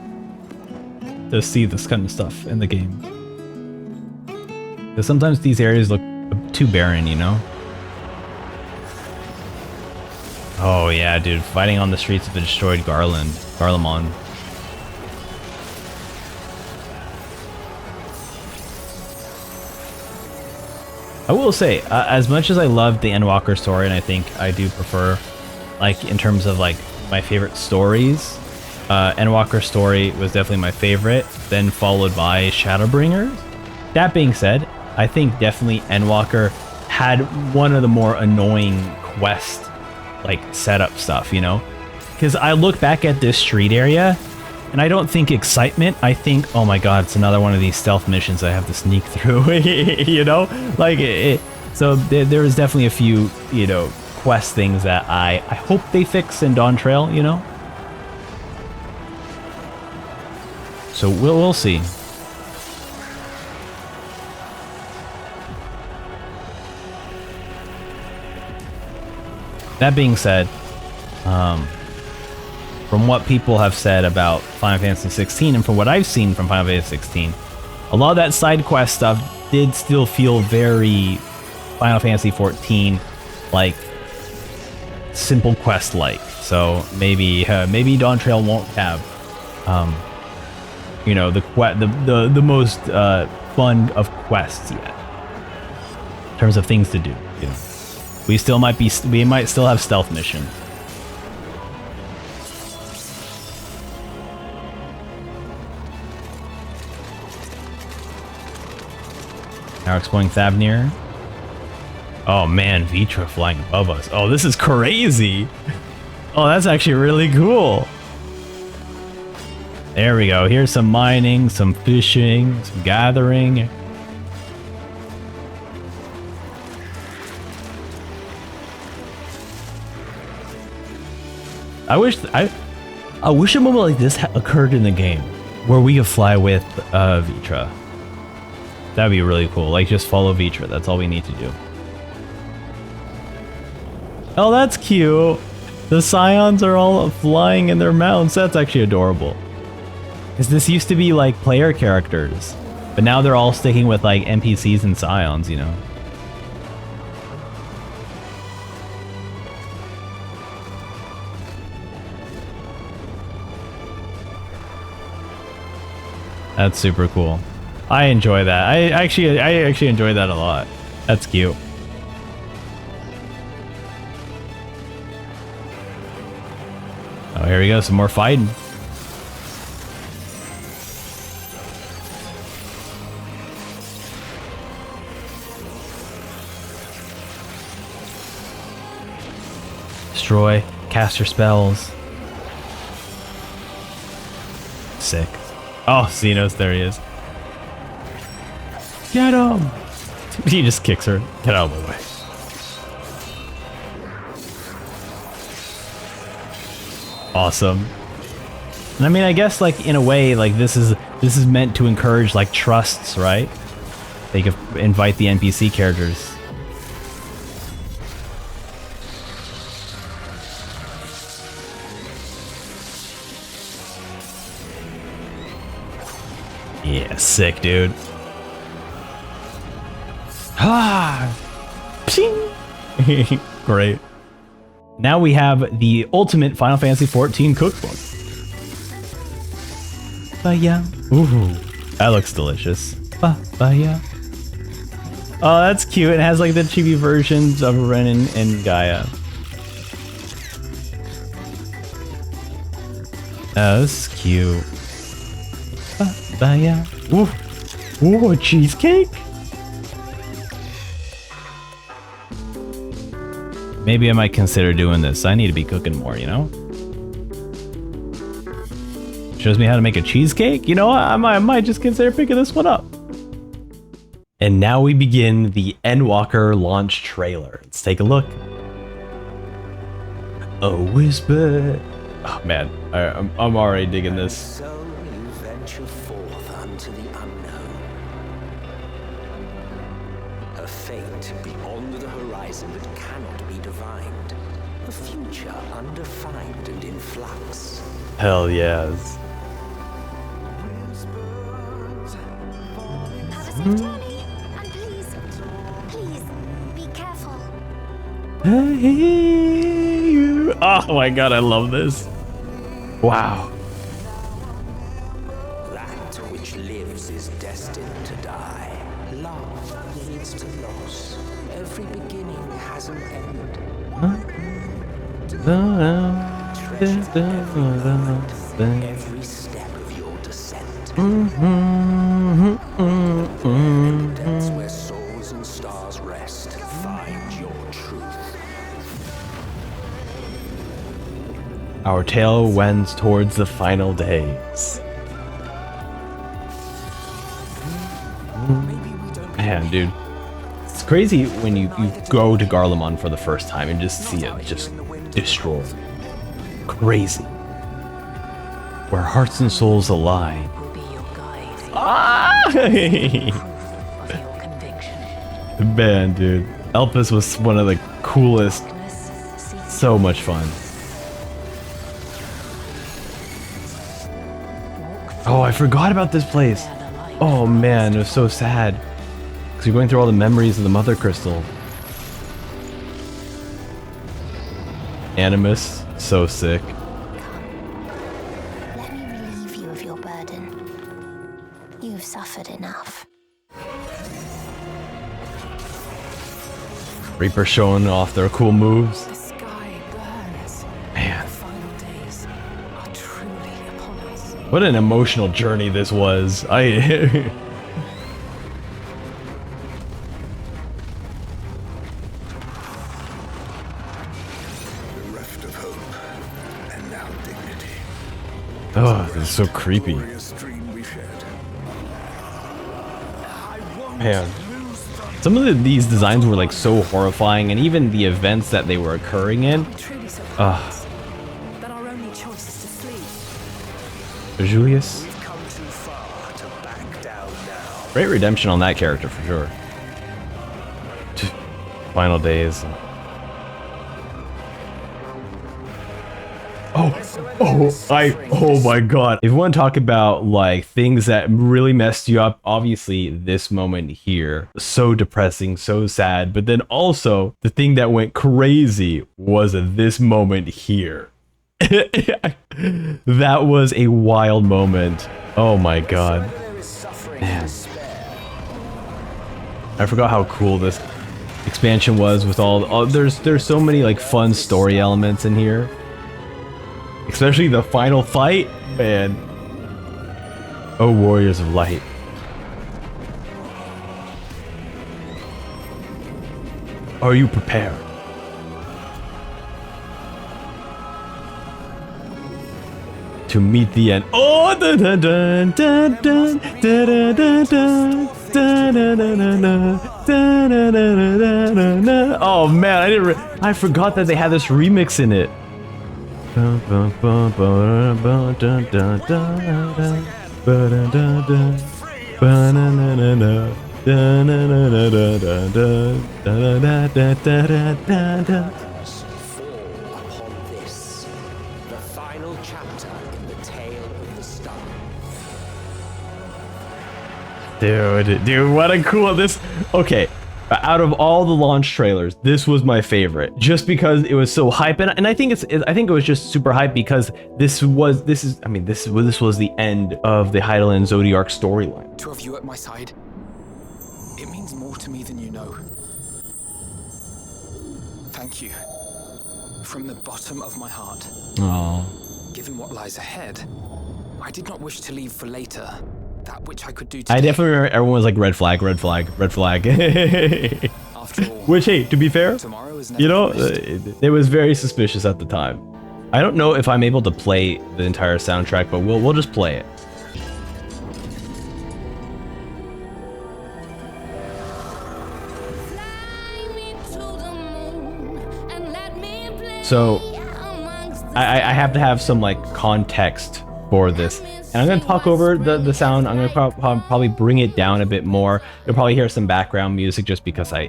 Speaker 1: to see this kind of stuff in the game. Because sometimes these areas look too barren, you know? Oh yeah, dude, fighting on the streets of the destroyed Garlemald. I will say, as much as I love the Endwalker story, and I think I do prefer, like, in terms of, like, my favorite stories, Endwalker story was definitely my favorite, then followed by Shadowbringers. That being said, I think definitely Endwalker had one of the more annoying quest, like, setup stuff, you know? Because I look back at this street area, and I don't think excitement, I think, oh my god, it's another one of these stealth missions I have to sneak through, you know? Like, so there is definitely a few, you know, quest things that I hope they fix in Dawntrail, you know? So we'll see. That being said, from what people have said about Final Fantasy 16 and from what I've seen from Final Fantasy 16, a lot of that side quest stuff did still feel very Final Fantasy 14, like simple quest like. So maybe Dawntrail won't have, you know, the most fun of quests yet in terms of things to do. You know, we might still have stealth mission. Now exploring Thavnir. Oh man, Vitra flying above us. Oh, this is crazy. Oh, that's actually really cool. There we go. Here's some mining, some fishing, some gathering. I wish a moment like this occurred in the game where we could fly with Vitra. That'd be really cool. Like, just follow Vitra. That's all we need to do. Oh, that's cute. The Scions are all flying in their mounts. That's actually adorable. Because this used to be, like, player characters. But now they're all sticking with, like, NPCs and Scions, you know? That's super cool. I enjoy that. I actually enjoy that a lot. That's cute. Oh, here we go. Some more fighting. Destroy. Cast your spells. Sick. Oh, Xenos, there he is. Get him! He just kicks her. Get out of the way. Awesome. And I mean, I guess like in a way, like this is meant to encourage like trusts, right? They could invite the NPC characters. Yeah, sick, dude. Ah! Ping! Great. Now we have the ultimate Final Fantasy XIV cookbook. Ba-ya. Ooh, that looks delicious. Ba-ya. Oh, that's cute. It has like the chibi versions of Ren and Gaia. Oh, this is cute. Ba-ya. Ooh. Ooh, a cheesecake? Maybe I might consider doing this. I need to be cooking more, you know? Shows me how to make a cheesecake? You know what? I might just consider picking this one up. And now we begin the Endwalker launch trailer. Let's take a look. A whisper. Oh man, I'm already digging this.
Speaker 15: So you venture forth unto the unknown. A fate beyond the horizon that cannot be divined. A future undefined and in flux.
Speaker 1: Hell yes.
Speaker 8: Have a safe journey, and please be careful.
Speaker 1: Oh my god, I love this. Wow.
Speaker 15: That which lives is destined to die. Love leads to loss. Every beginning has an end. Every step of your descent. That's where souls and stars rest. Find your truth.
Speaker 1: Our tale wends towards the final days. Man, dude. It's crazy when you go to Garlemald for the first time and just see it just destroyed. Crazy. Where hearts and souls align. Ah! Man, dude. Elpis was one of the coolest. So much fun. Oh, I forgot about this place. Oh man, it was so sad. Because you're going through all the memories of the Mother Crystal. Animus, so sick.
Speaker 8: Let me relieve you of your burden. You've suffered enough.
Speaker 1: Reaper showing off their cool moves.
Speaker 20: The sky burns.
Speaker 1: Man.
Speaker 20: The final days are truly upon us.
Speaker 1: What an emotional journey this was.
Speaker 9: Bereft of hope, and now dignity.
Speaker 1: Oh, this is so creepy. Man. Some of these designs were like so horrifying, and even the events that they were occurring in.
Speaker 20: That our only choice is to flee.
Speaker 1: Julius. Great redemption on that character for sure. Final days. Oh my god. If you want to talk about like things that really messed you up, obviously this moment here, so depressing, so sad, but then also the thing that went crazy was this moment here. That was a wild moment. Oh my god. Man. I forgot how cool this expansion was with all there's so many like fun story elements in here. Especially the final fight, man. Oh, Warriors of Light. Are you prepared? To meet the end. Oh, dun dun dun dun dun dun dun dun dun. Oh man, I forgot that they had this remix in it.
Speaker 15: The final chapter in the tale of the star.
Speaker 1: Dude, what a cool this. Okay, out of all the launch trailers, this was my favorite, just because it was so hype, and I think it was just super hype because this was the end of the Heidel and Zodiac storyline.
Speaker 5: To have you at my side, it means more to me than you know. Thank you. From the bottom of my heart.
Speaker 1: Aww.
Speaker 5: Given what lies ahead, I did not wish to leave for later that which I could do today.
Speaker 1: I definitely remember everyone was like, red flag, red flag, red flag.
Speaker 5: After all,
Speaker 1: which, hey, to be fair, you know,
Speaker 5: missed.
Speaker 1: it was very suspicious at the time. I don't know if I'm able to play the entire soundtrack, but we'll just play it. So I have to have some like context for this, and I'm gonna talk over the sound. I'm gonna probably bring it down a bit more. You'll probably hear some background music just because I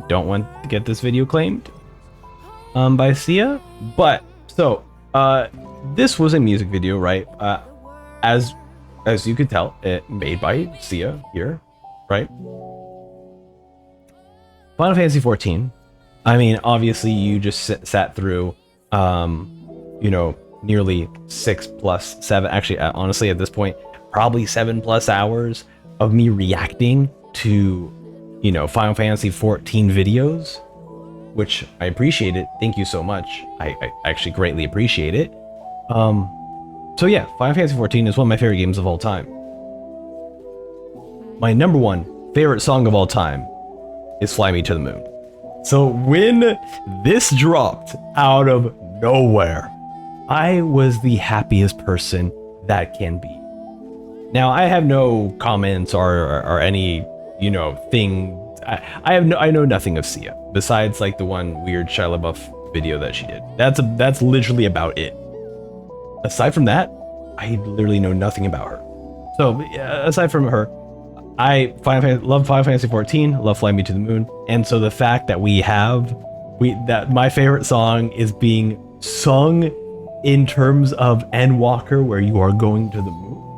Speaker 1: don't want to get this video claimed by Sia. But so this was a music video, right? As you could tell, it made by Sia here, right? Final Fantasy 14. I mean, obviously you just sat through, you know, nearly 6+7, actually, honestly, at this point, probably 7+ hours of me reacting to, you know, Final Fantasy 14 videos, which I appreciate it. Thank you so much. I actually greatly appreciate it. So yeah, Final Fantasy 14 is one of my favorite games of all time. My number one favorite song of all time is Fly Me to the Moon. So when this dropped out of nowhere, I was the happiest person that can be. Now, I have no comments or any, you know, thing. I know nothing of Sia besides like the one weird Shia LaBeouf video that she did. That's literally about it. Aside from that, I literally know nothing about her. So aside from her, I love Final Fantasy 14, love Fly Me to the Moon, and so the fact that that my favorite song is being sung in terms of Endwalker, where you are going to the moon,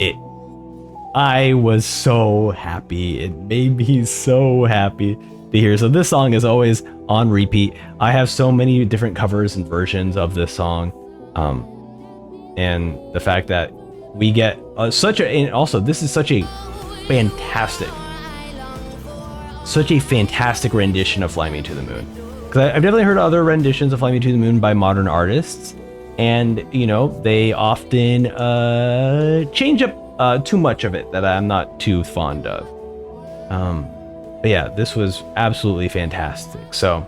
Speaker 1: I was so happy. It made me so happy to hear. So this song is always on repeat. I have so many different covers and versions of this song, and the fact that we get and also this is such a fantastic rendition of Fly Me to the Moon, because I've definitely heard other renditions of Fly Me to the Moon by modern artists, and you know, they often change up too much of it that I'm not too fond of. But yeah, this was absolutely fantastic. So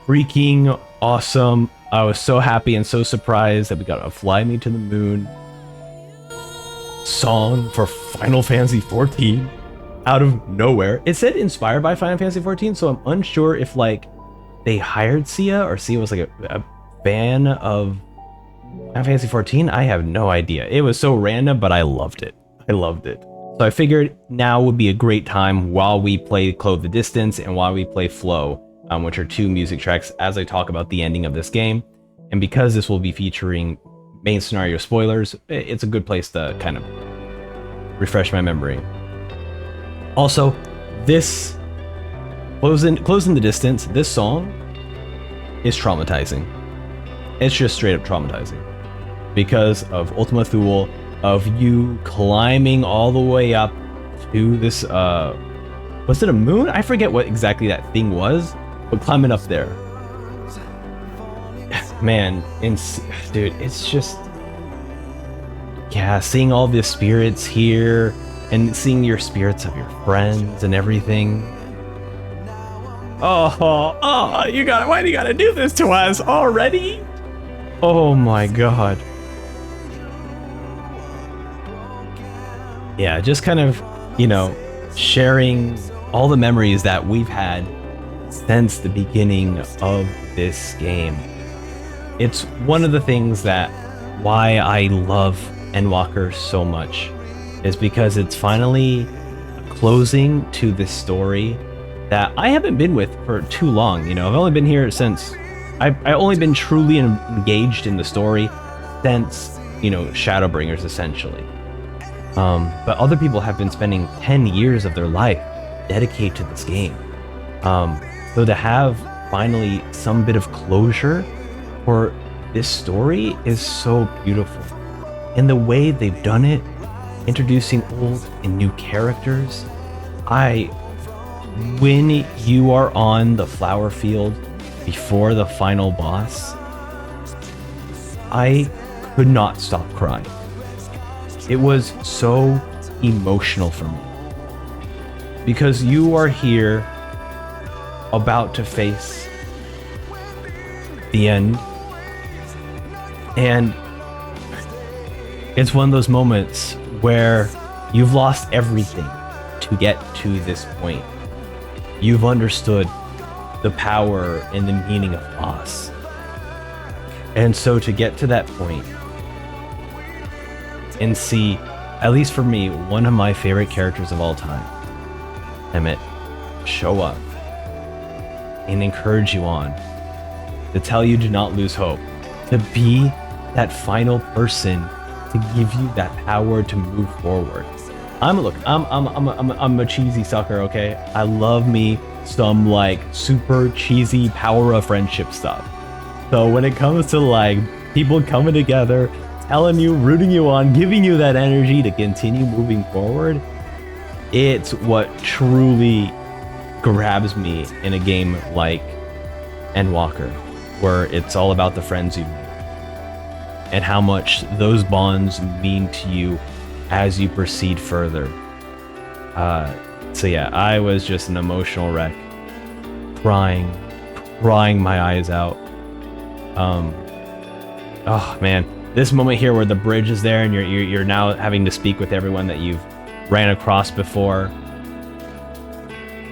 Speaker 1: freaking awesome. I was so happy and so surprised that we got a Fly Me to the Moon song for Final Fantasy 14 out of nowhere. It said inspired by Final Fantasy 14, so I'm unsure if like they hired Sia or Sia was like a fan of Final Fantasy 14. I have no idea. It was so random, but I loved it. So I figured now would be a great time while we play Clothe the Distance and while we play Flow, which are two music tracks, as I talk about the ending of this game. And because this will be featuring main scenario spoilers, it's a good place to kind of refresh my memory. Also, this Closing the Distance, this song is traumatizing. It's just straight up traumatizing because of Ultima Thule, of you climbing all the way up to this was it a moon? I forget what exactly that thing was, but climbing up there, man, dude, it's just, yeah, seeing all the spirits here and seeing your spirits of your friends and everything. Oh, why do you gotta do this to us already? Oh my god. Yeah, just kind of, you know, sharing all the memories that we've had since the beginning of this game. it's one of the things that why I love Endwalker so much is because it's finally closing to this story that I haven't been with for too long. You know, I've only been here since I've only been truly engaged in the story since, you know, Shadowbringers essentially. But other people have been spending 10 years of their life dedicated to this game. So to have finally some bit of closure for this story is so beautiful. And the way they've done it, introducing old and new characters. When you are on the flower field before the final boss, I could not stop crying. It was so emotional for me. Because you are here about to face the end. And it's one of those moments where you've lost everything to get to this point. You've understood the power and the meaning of loss. And so to get to that point and see, at least for me, one of my favorite characters of all time, Emmett, show up and encourage you on, to tell you to not lose hope, to be that final person to give you that power to move forward. I'm a cheesy sucker, okay? I love me some like super cheesy power of friendship stuff. So when it comes to like people coming together, telling you, rooting you on, giving you that energy to continue moving forward, it's what truly grabs me in a game like Endwalker, where it's all about the friends you make and how much those bonds mean to you as you proceed further. So yeah, I was just an emotional wreck, crying my eyes out. Oh man, this moment here where the bridge is there and you're now having to speak with everyone that you've ran across before.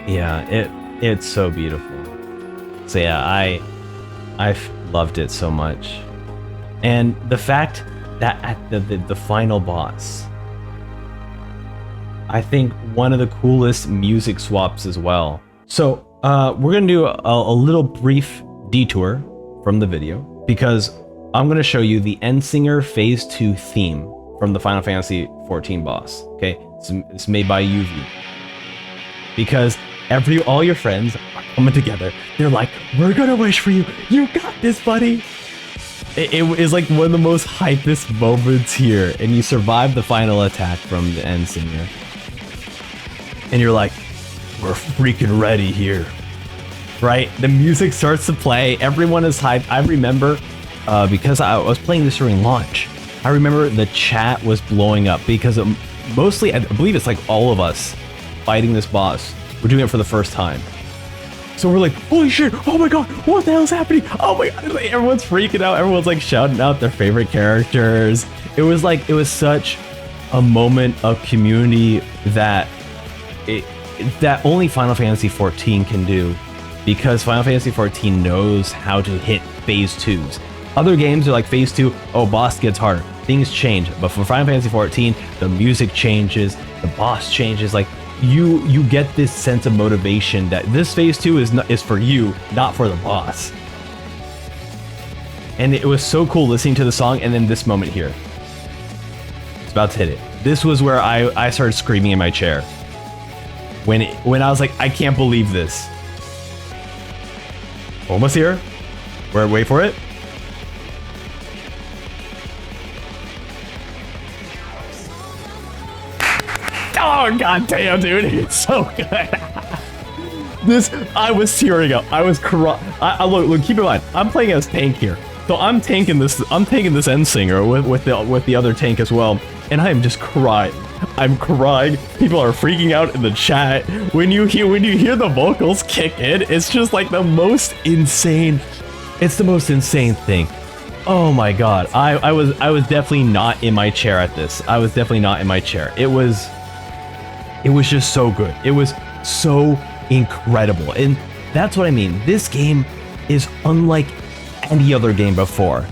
Speaker 1: Yeah, it's so beautiful. So yeah, I've loved it so much. And the fact that at the final boss, I think one of the coolest music swaps as well. So we're gonna do a little brief detour from the video because I'm gonna show you the Endsinger Phase 2 theme from the Final Fantasy XIV boss. Okay, it's made by UV. Because all your friends are coming together. They're like, we're gonna wish for you. You got this, buddy. It is like one of the most hypest moments here, and you survive the final attack from the Endsinger. And you're like, we're freaking ready here, right? The music starts to play, everyone is hyped. I remember, because I was playing this during launch, I remember the chat was blowing up because mostly, I believe it's like all of us fighting this boss. We're doing it for the first time. So we're like, holy shit, oh my god, what the hell is happening? Oh my god, like, everyone's freaking out. Everyone's like shouting out their favorite characters. It was such a moment of community that that only Final Fantasy XIV can do, because Final Fantasy XIV knows how to hit phase 2s. Other games are like phase 2, oh, boss gets harder, things change. But for Final Fantasy XIV, the music changes, the boss changes, like you get this sense of motivation that this phase 2 is for you, not for the boss. And it was so cool listening to the song, and then this moment here. It's about to hit it. This was where I started screaming in my chair. When I was like, I can't believe this. Almost here. Wait for it. Oh god damn, dude, it's so good. I was tearing up. I was crying. Look, keep in mind, I'm playing as tank here, so I'm tanking this Endsinger with the other tank as well, and I am just crying. I'm crying. People are freaking out in the chat. When you hear the vocals kick in, it's just like the most insane. It's the most insane thing. Oh my god. I was definitely not in my chair at this. I was definitely not in my chair. It was just so good. It was so incredible. And that's what I mean. This game is unlike any other game before.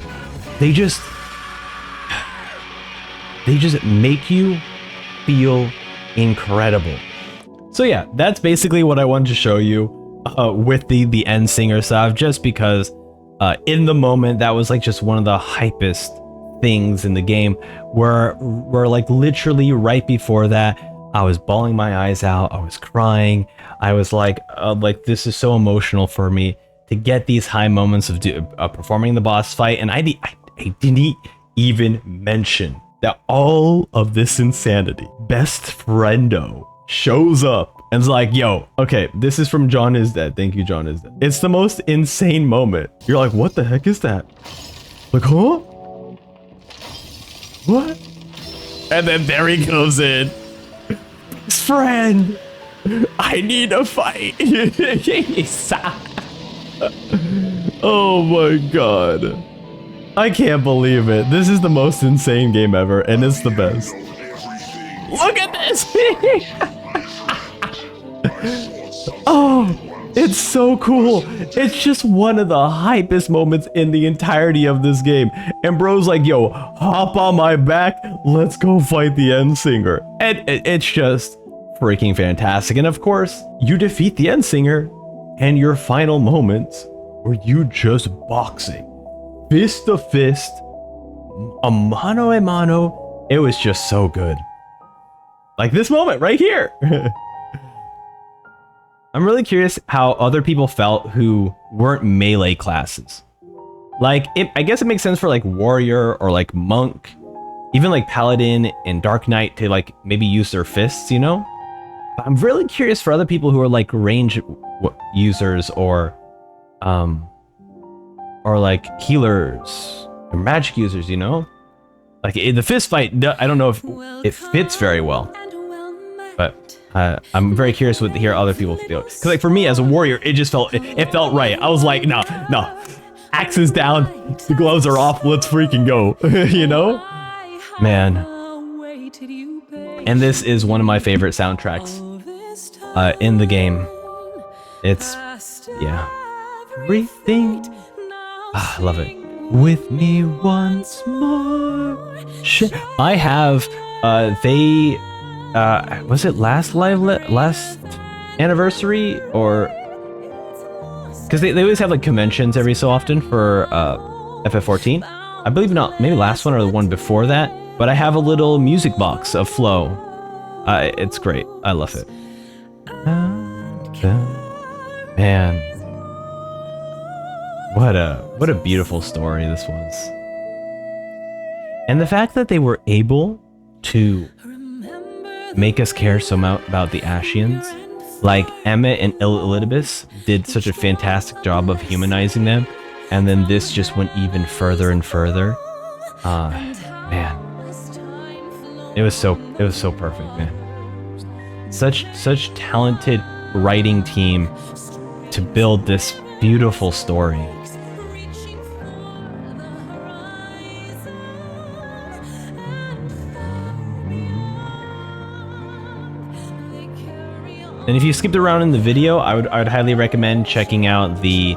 Speaker 1: They just make you feel incredible. So yeah, that's basically what I wanted to show you with the Endsinger stuff, just because in the moment that was like just one of the hypest things in the game, where like literally right before that I was bawling my eyes out, I was crying, I was like this is so emotional for me to get these high moments of performing the boss fight. And I didn't even mention that all of this insanity, best friendo shows up and it's like, yo, okay, this is from John Is Dead. Thank you, John Is Dead. It's the most insane moment. You're like, what the heck is that? Like, huh? What? And then there he comes in. His friend, I need a fight. Oh my god. I can't believe it. This is the most insane game ever, and it's the best. Look at this! Oh, it's so cool. It's just one of the hypest moments in the entirety of this game. And bro's like, yo, hop on my back. Let's go fight the Endsinger. And it's just freaking fantastic. And of course, you defeat the Endsinger, and your final moments were you just boxing. Fist to fist, a mano a mano. It was just so good. Like this moment right here. I'm really curious how other people felt who weren't melee classes. Like, I guess it makes sense for like warrior or like monk, even like paladin and dark knight to like maybe use their fists, you know? But I'm really curious for other people who are like range users or like healers or magic users, you know? Like the fist fight, I don't know if it fits very well, but I'm very curious to hear other people feel. Because like for me as a warrior, it just felt right. I was like, no, axe is down, the gloves are off, let's freaking go, you know? Man. And this is one of my favorite soundtracks in the game. It's, yeah, everything. I love it. With me once more. I have was it last anniversary, or because they always have like conventions every so often for FF14. I believe not, maybe last one or the one before that, but I have a little music box of Flow. It's great. I love it. Man. What a beautiful story this was. And the fact that they were able to make us care so much about the Ashians, like Emmett and Elidibus did such a fantastic job of humanizing them, and then this just went even further and further. Man, it was so perfect, man. Such talented writing team to build this beautiful story. And if you skipped around in the video, I would highly recommend checking out the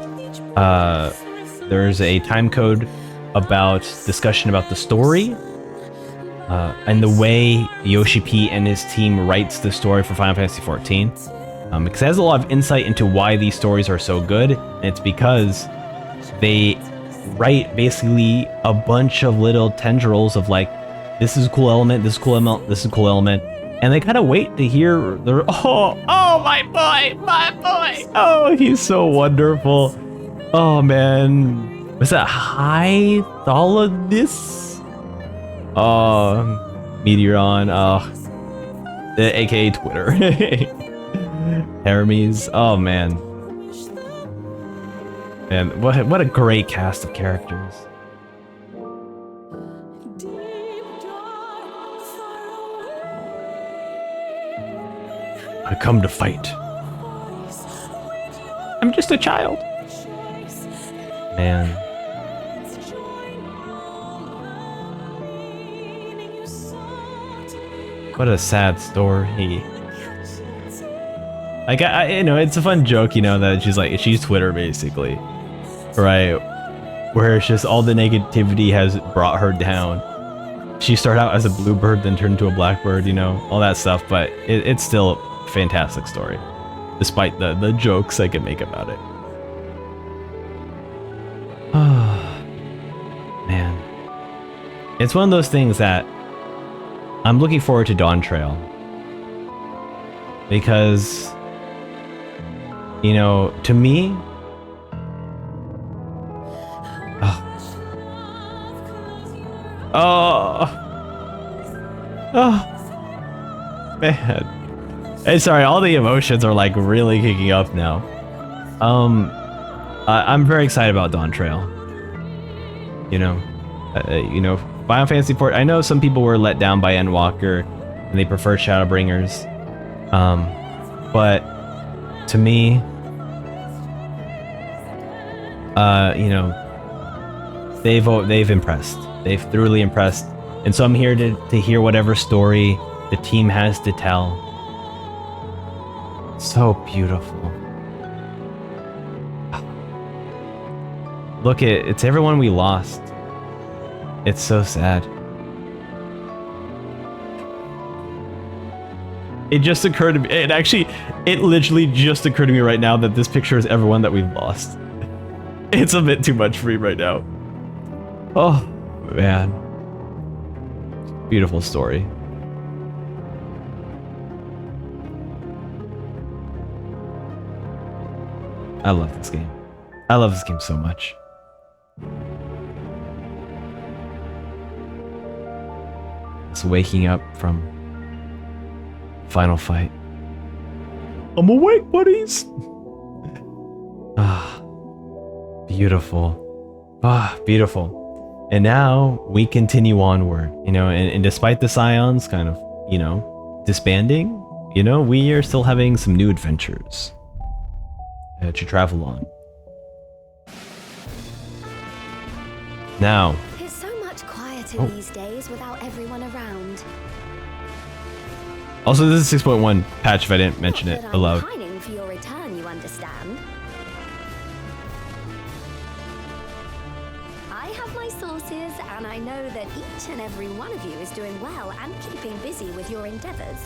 Speaker 1: there's a time code about discussion about the story and the way Yoshi P and his team writes the story for Final Fantasy XIV, because it has a lot of insight into why these stories are so good, and it's because they write basically a bunch of little tendrils of like, this is a cool element, this is a cool element, this is a cool element. And they kind of wait to hear their, oh, my boy, oh, he's so wonderful. Oh, man. Was that Hythologis? Oh, Meteoron, aka Twitter. Hermes, oh, man. And what a great cast of characters. I come to fight. I'm just a child. Man. What a sad story. Like, you know, it's a fun joke, you know, that she's Twitter basically, right? where it's just all the negativity has brought her down. She started out as a bluebird, then turned into a blackbird, you know, all that stuff, but it's still a fantastic story, despite the jokes I can make about it. Oh, man. It's one of those things that I'm looking forward to Dawntrail. Because, you know, to me, oh, man. Hey, sorry, all the emotions are like really kicking up now. I'm very excited about Dawntrail. You know, Final Fantasy 14. I know some people were let down by Endwalker and they prefer Shadowbringers. But to me, you know, they've impressed. They've thoroughly impressed, and so I'm here to hear whatever story the team has to tell. So beautiful. Look, it's everyone we lost. It's so sad. It just occurred to me, it literally just occurred to me right now that this picture is everyone that we've lost. It's a bit too much for me right now. Oh, man. Beautiful story. I love this game. I love this game so much. It's waking up from final fight. I'm awake, buddies. Ah, beautiful. Ah, beautiful. And now we continue onward, you know, and despite the Scions kind of, you know, disbanding, you know, we are still having some new adventures to travel on. Now,
Speaker 19: It's so much quieter these days without everyone around.
Speaker 1: also this is 6.1 patch if I didn't mention it. I love.
Speaker 19: Pining for your return, you understand? I have my sources, and I know that each and every one of you is doing well and keeping busy with your endeavors.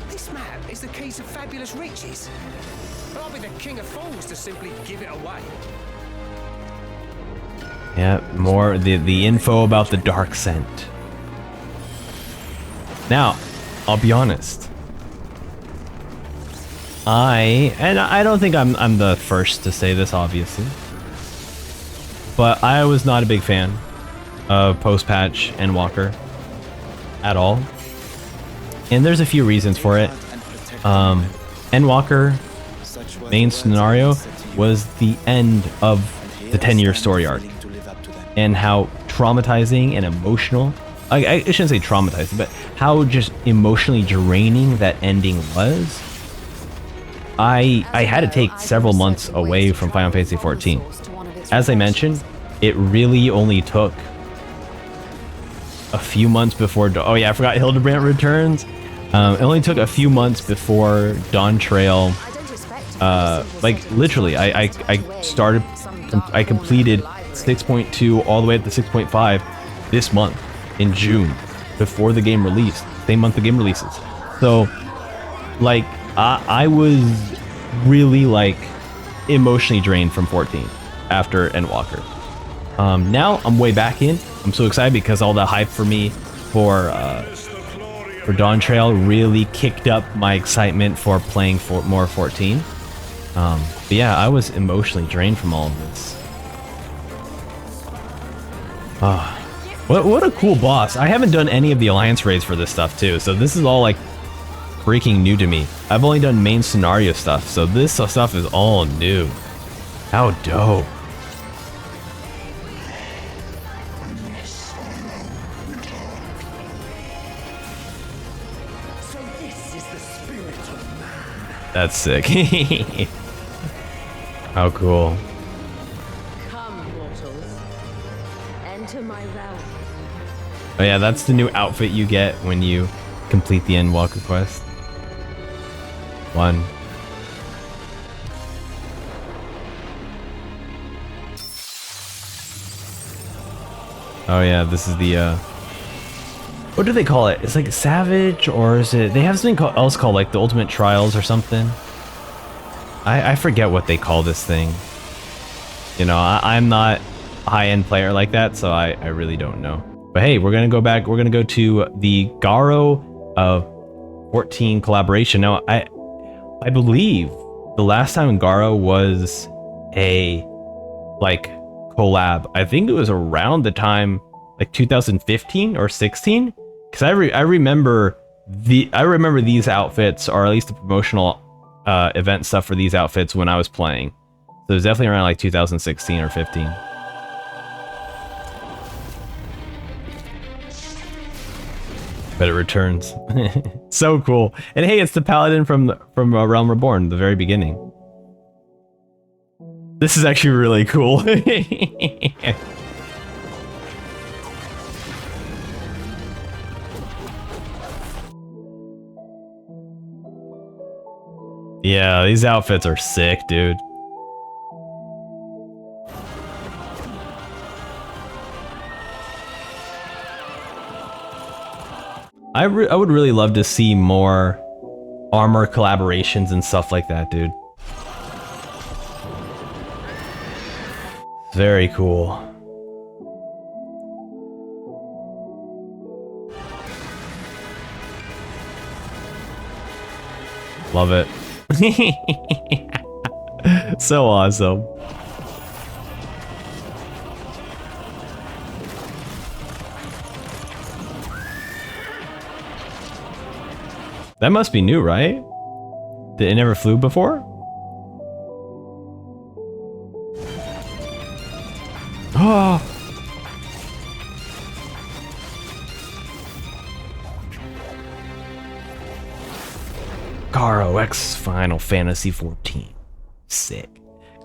Speaker 23: This map is the keys of fabulous riches. But I'll be the king of fools to simply give it away.
Speaker 1: Yeah, more the info about the dark scent. Now, I'll be honest. I don't think I'm the first to say this, obviously, but I was not a big fan of post-patch Endwalker at all, and there's a few reasons for it. Endwalker main scenario was the end of the 10-year story arc, and how traumatizing and emotional, I shouldn't say traumatizing, but how just emotionally draining that ending was. I had to take several months away from Final Fantasy 14. As I mentioned, it really only took a few months before, oh yeah, I forgot Hildebrand returns. It only took a few months before Dawntrail, like literally, I completed 6.2 all the way up to 6.5 this month in June, before the game released, same month the game releases. So, like, I was really like emotionally drained from 14 after Endwalker. Now I'm way back in. I'm so excited because all the hype for me for Dawntrail really kicked up my excitement for playing for more 14. But yeah, I was emotionally drained from all of this. What a cool boss. I haven't done any of the alliance raids for this stuff too, so this is all like freaking new to me. I've only done main scenario stuff, so this stuff is all new. How dope.
Speaker 3: So this is the spirit of man.
Speaker 1: That's sick. How cool.
Speaker 24: Come, mortals. Enter my realm.
Speaker 1: Oh yeah, that's the new outfit you get when you complete the Endwalker quest. 1. Oh yeah, this is the what do they call it? It's like Savage, or is it, they have something else called like the Ultimate Trials or something. I forget what they call this thing. You know, I'm not a high-end player like that, so I really don't know. But hey, we're gonna go back, we're gonna go to the Garo 14 collaboration. Now, I believe the last time Garo was a like collab, I think it was around the time like 2015 or 16, because I remember these outfits, or at least the promotional event stuff for these outfits when I was playing. So it was definitely around like 2016 or 15. But it returns. So cool. And hey, it's the paladin from Realm Reborn, the very beginning. This is actually really cool. Yeah, these outfits are sick, dude. I would really love to see more armor collaborations and stuff like that, dude. Very cool. Love it. So awesome. That must be new, right? It never flew before? Oh! Garo X Final Fantasy 14. Sick.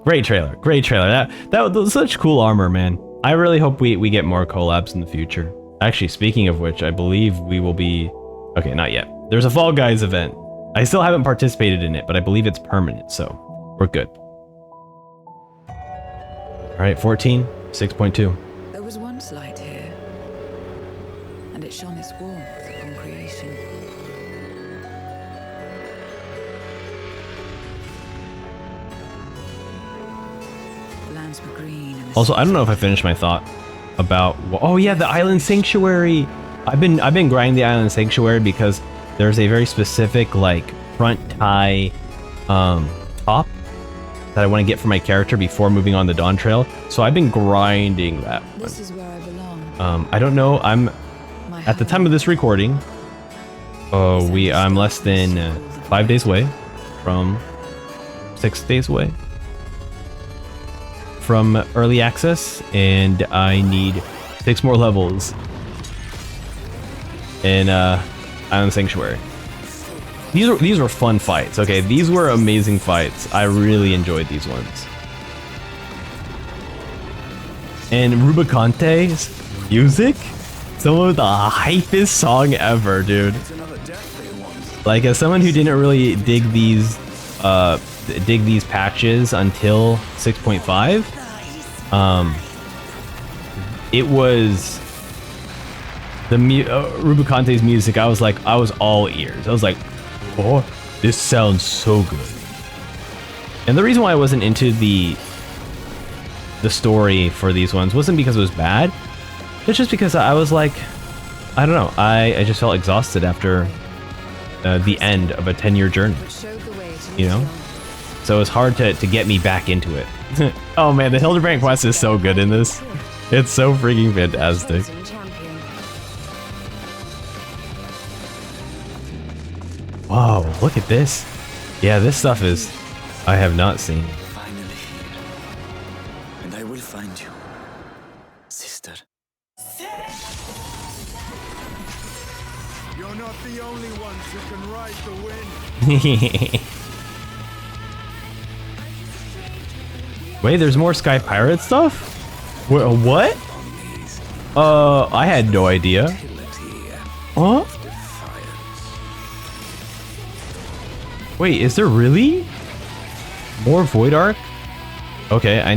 Speaker 1: Great trailer. Great trailer. That was such cool armor, man. I really hope we get more collabs in the future. Actually, speaking of which, I believe we will be... Okay, not yet. There's a Fall Guys event. I still haven't participated in it, but I believe it's permanent, so we're good. Alright, 14, 6.2.
Speaker 6: There was once light here, and it shone its warmth upon creation. The lands were green. And
Speaker 1: Also, I don't know if I finished my thought about... Oh yeah, the Island Sanctuary! I've been grinding the Island Sanctuary because there's a very specific like front tie top that I want to get for my character before moving on the Dawntrail. So I've been grinding that one.
Speaker 6: This is where I belong.
Speaker 1: I don't know. I'm at the time of this recording. I'm less than 5 days away from 6 days away from early access, and I need 6 more levels in Island Sanctuary. These were fun fights. Okay, these were amazing fights. I really enjoyed these ones. And Rubicante's music, some of the hypest song ever, dude. Like, as someone who didn't really dig these patches until 6.5, it was the Rubicante's music. I was all ears. I was like, oh, this sounds so good. And the reason why I wasn't into the story for these ones wasn't because it was bad. It's just because I was like, I don't know. I just felt exhausted after the end of a 10-year journey. You know? So it was hard to get me back into it. Oh man, the Hildebrand quest is so good in this. It's so freaking fantastic. Whoa, look at this. Yeah, this stuff is... I have not seen.
Speaker 15: Finally here. And I will find you, sister.
Speaker 11: You're not the only ones who can ride the wind.
Speaker 1: Wait, there's more Sky Pirate stuff? What? I had no idea. Huh? Wait, is there really more Void Arc? Okay, I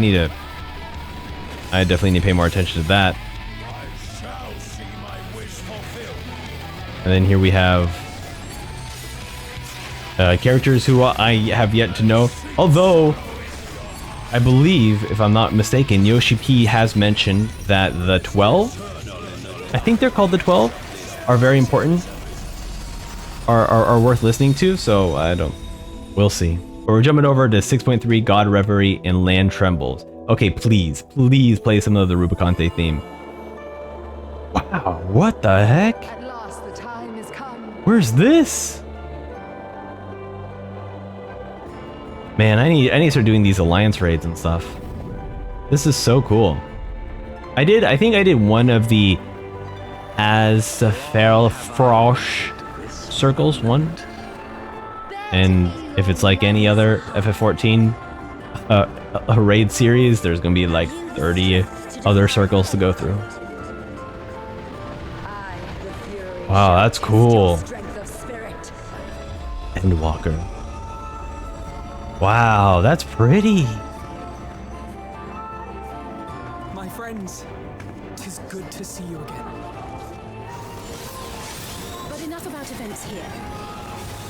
Speaker 1: definitely need to pay more attention to that. And then here we have characters who I have yet to know. Although, I believe, if I'm not mistaken, Yoshi P has mentioned that the 12, I think they're called the 12, are very important, are worth listening to, so we'll see. But we're jumping over to 6.3 God Reverie and Land Trembles. Okay, please play some of the Rubicante theme. Wow, what the heck?
Speaker 6: At last the time has come.
Speaker 1: Where's this? Man, I need to start doing these alliance raids and stuff. This is so cool. I think I did one of the Azfrosh circles, one. And if it's like any other FF14 a raid series, there's gonna be like 30 other circles to go through. Wow, that's cool. Endwalker. Wow, that's pretty.
Speaker 3: My friends, 'tis good to see you again.
Speaker 20: But enough about events here.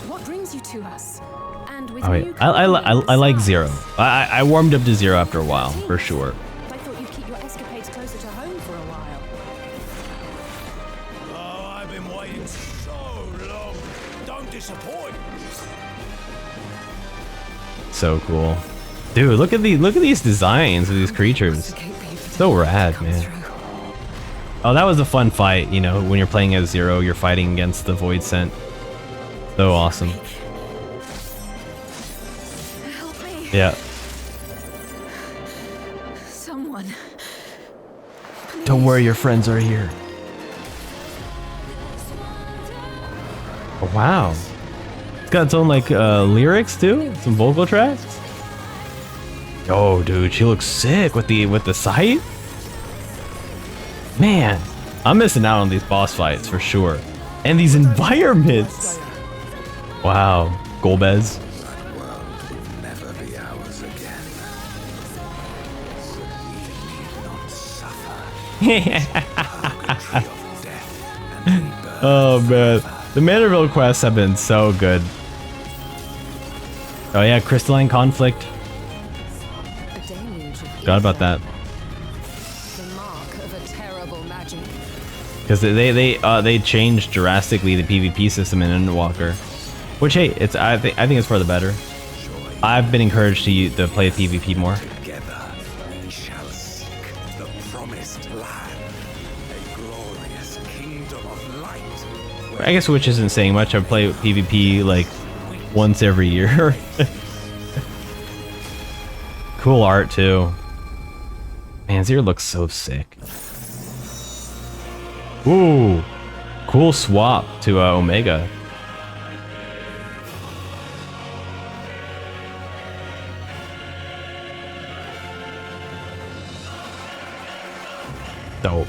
Speaker 20: What brings you to us? And with
Speaker 1: Oh, wait. I like Zero. I warmed up to Zero after a while, for sure.
Speaker 20: I thought you'd keep your escapades closer to home for a while.
Speaker 11: Oh, I've been waiting so long. Don't disappoint.
Speaker 1: So cool. Dude, look at these designs of these creatures. So rad, man. Oh, that was a fun fight, you know, when you're playing as Zero, you're fighting against the Void Scent. So awesome.
Speaker 6: Help me.
Speaker 1: Yeah.
Speaker 6: Someone.
Speaker 1: Don't worry, your friends are here. Oh, wow. It's got its own like lyrics too, some vocal tracks. Oh, dude, she looks sick with the sight. Man, I'm missing out on these boss fights for sure, and these environments. Wow, Golbez.
Speaker 15: Never be ours again.
Speaker 1: Oh man, the Manorville quests have been so good. Oh yeah, Crystalline Conflict. Forgot about that.
Speaker 6: The mark of a terrible magic.
Speaker 1: Because they changed drastically the PvP system in Endwalker, which hey, I think it's for the better. I've been encouraged to play PvP more.
Speaker 15: Together we shall seek the promised land, a glorious kingdom of light.
Speaker 1: I guess which isn't saying much. I play PvP like once every year. Cool art too. Man, Zero looks so sick. Ooh, cool swap to Omega. Dope.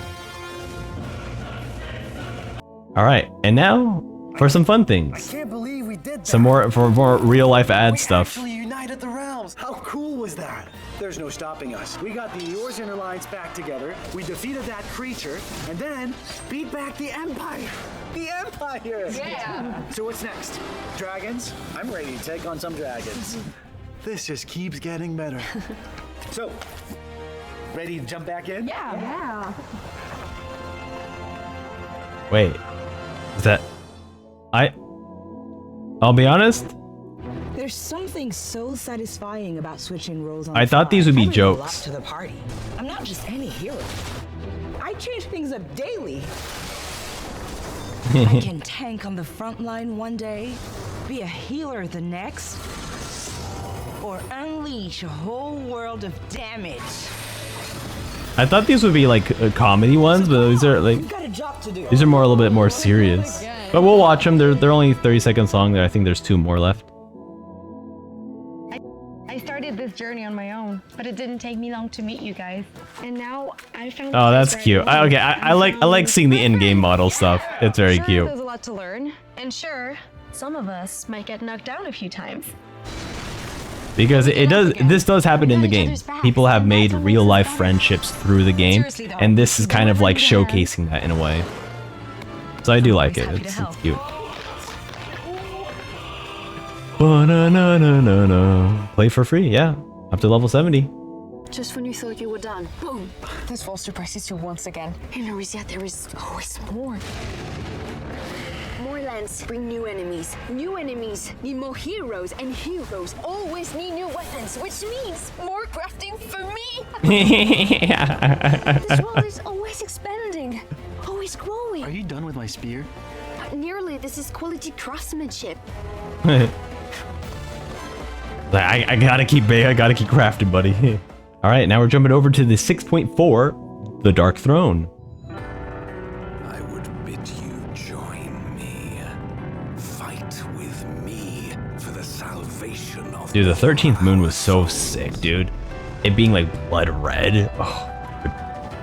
Speaker 1: All right, and now for some fun things.
Speaker 3: I can't believe we did that.
Speaker 1: Some more real life ad stuff.
Speaker 3: Actually united the realms. How cool was that?
Speaker 2: There's no stopping us. We got the Yours Inner Alliance back together, we defeated that creature, and then beat back the Empire! The Empire!
Speaker 6: Yeah!
Speaker 2: So what's next? Dragons? I'm ready to take on some dragons.
Speaker 11: This just keeps getting better.
Speaker 2: So, ready to jump back in?
Speaker 6: Yeah.
Speaker 1: Wait, is that... I'll be honest,
Speaker 13: There's something so satisfying about switching roles on
Speaker 1: I
Speaker 13: the
Speaker 1: thought
Speaker 13: fly.
Speaker 1: these would be
Speaker 13: I bring a lot
Speaker 1: jokes.
Speaker 13: to the party. I'm not just any hero. I change things up daily. I can tank on the front line one day, be a healer the next, or unleash a whole world of damage.
Speaker 1: I thought these would be like comedy ones, but these are like...
Speaker 13: Got a job to do.
Speaker 1: These are more a little bit more serious. But we'll watch them. They're only 30 seconds long. I think there's 2 more left.
Speaker 17: I started this journey on my own, but it didn't take me long to meet you guys. And now I found.
Speaker 1: Oh, that's cute. I like seeing the in-game model stuff. It's very cute.
Speaker 17: There's a lot to learn, and sure, Some of us might get knocked down a few times.
Speaker 1: Because this does happen in the game. People have made real life friendships through the game, and this is kind of like showcasing that in a way. So I do like it. It's cute. Ba-na-na-na-na-na. Play for free, yeah. Up to level 70.
Speaker 24: Just when you thought you were done, boom! This falls to prices you once again. In Arisia, there is always more. More lands bring new enemies. New enemies need more heroes, and heroes always need new weapons, which means more crafting for me. This world is always expanding, always growing.
Speaker 2: Are you done with my spear?
Speaker 24: Nearly. This is quality craftsmanship.
Speaker 1: I gotta keep crafting, buddy. All right, now we're jumping over to the 6.4, the Dark Throne.
Speaker 15: I would bid you join me. Fight with me for the salvation of.
Speaker 1: Dude, the 13th moon was so sick, dude. It being like blood red. Oh,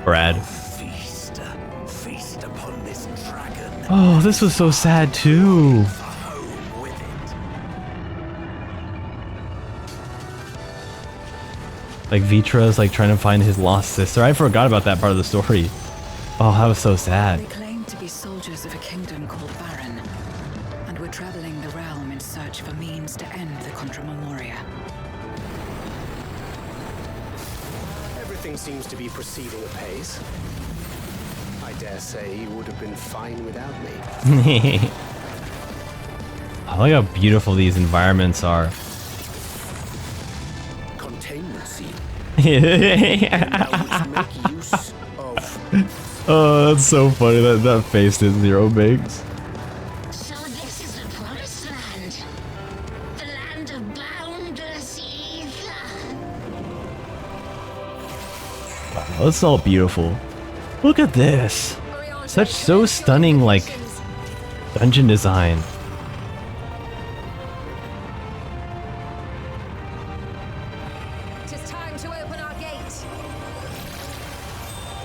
Speaker 1: Brad.
Speaker 15: Feast upon this dragon.
Speaker 1: Oh, this was so sad too. Like Vitra's like trying to find his lost sister. I forgot about that part of the story. Oh, that was so sad.
Speaker 6: They claim to be soldiers of a kingdom called Baron, and were traveling the realm in search of a means to end the Contra Memoria.
Speaker 23: Everything seems to be proceeding apace. I dare say you would have been fine without me.
Speaker 1: I like how beautiful these environments are. Oh, that's so funny. That face did zero bigs.
Speaker 8: So this is the promised land. The land of boundless ether.
Speaker 1: Wow, it's all beautiful. Look at this. So stunning, like dungeon design.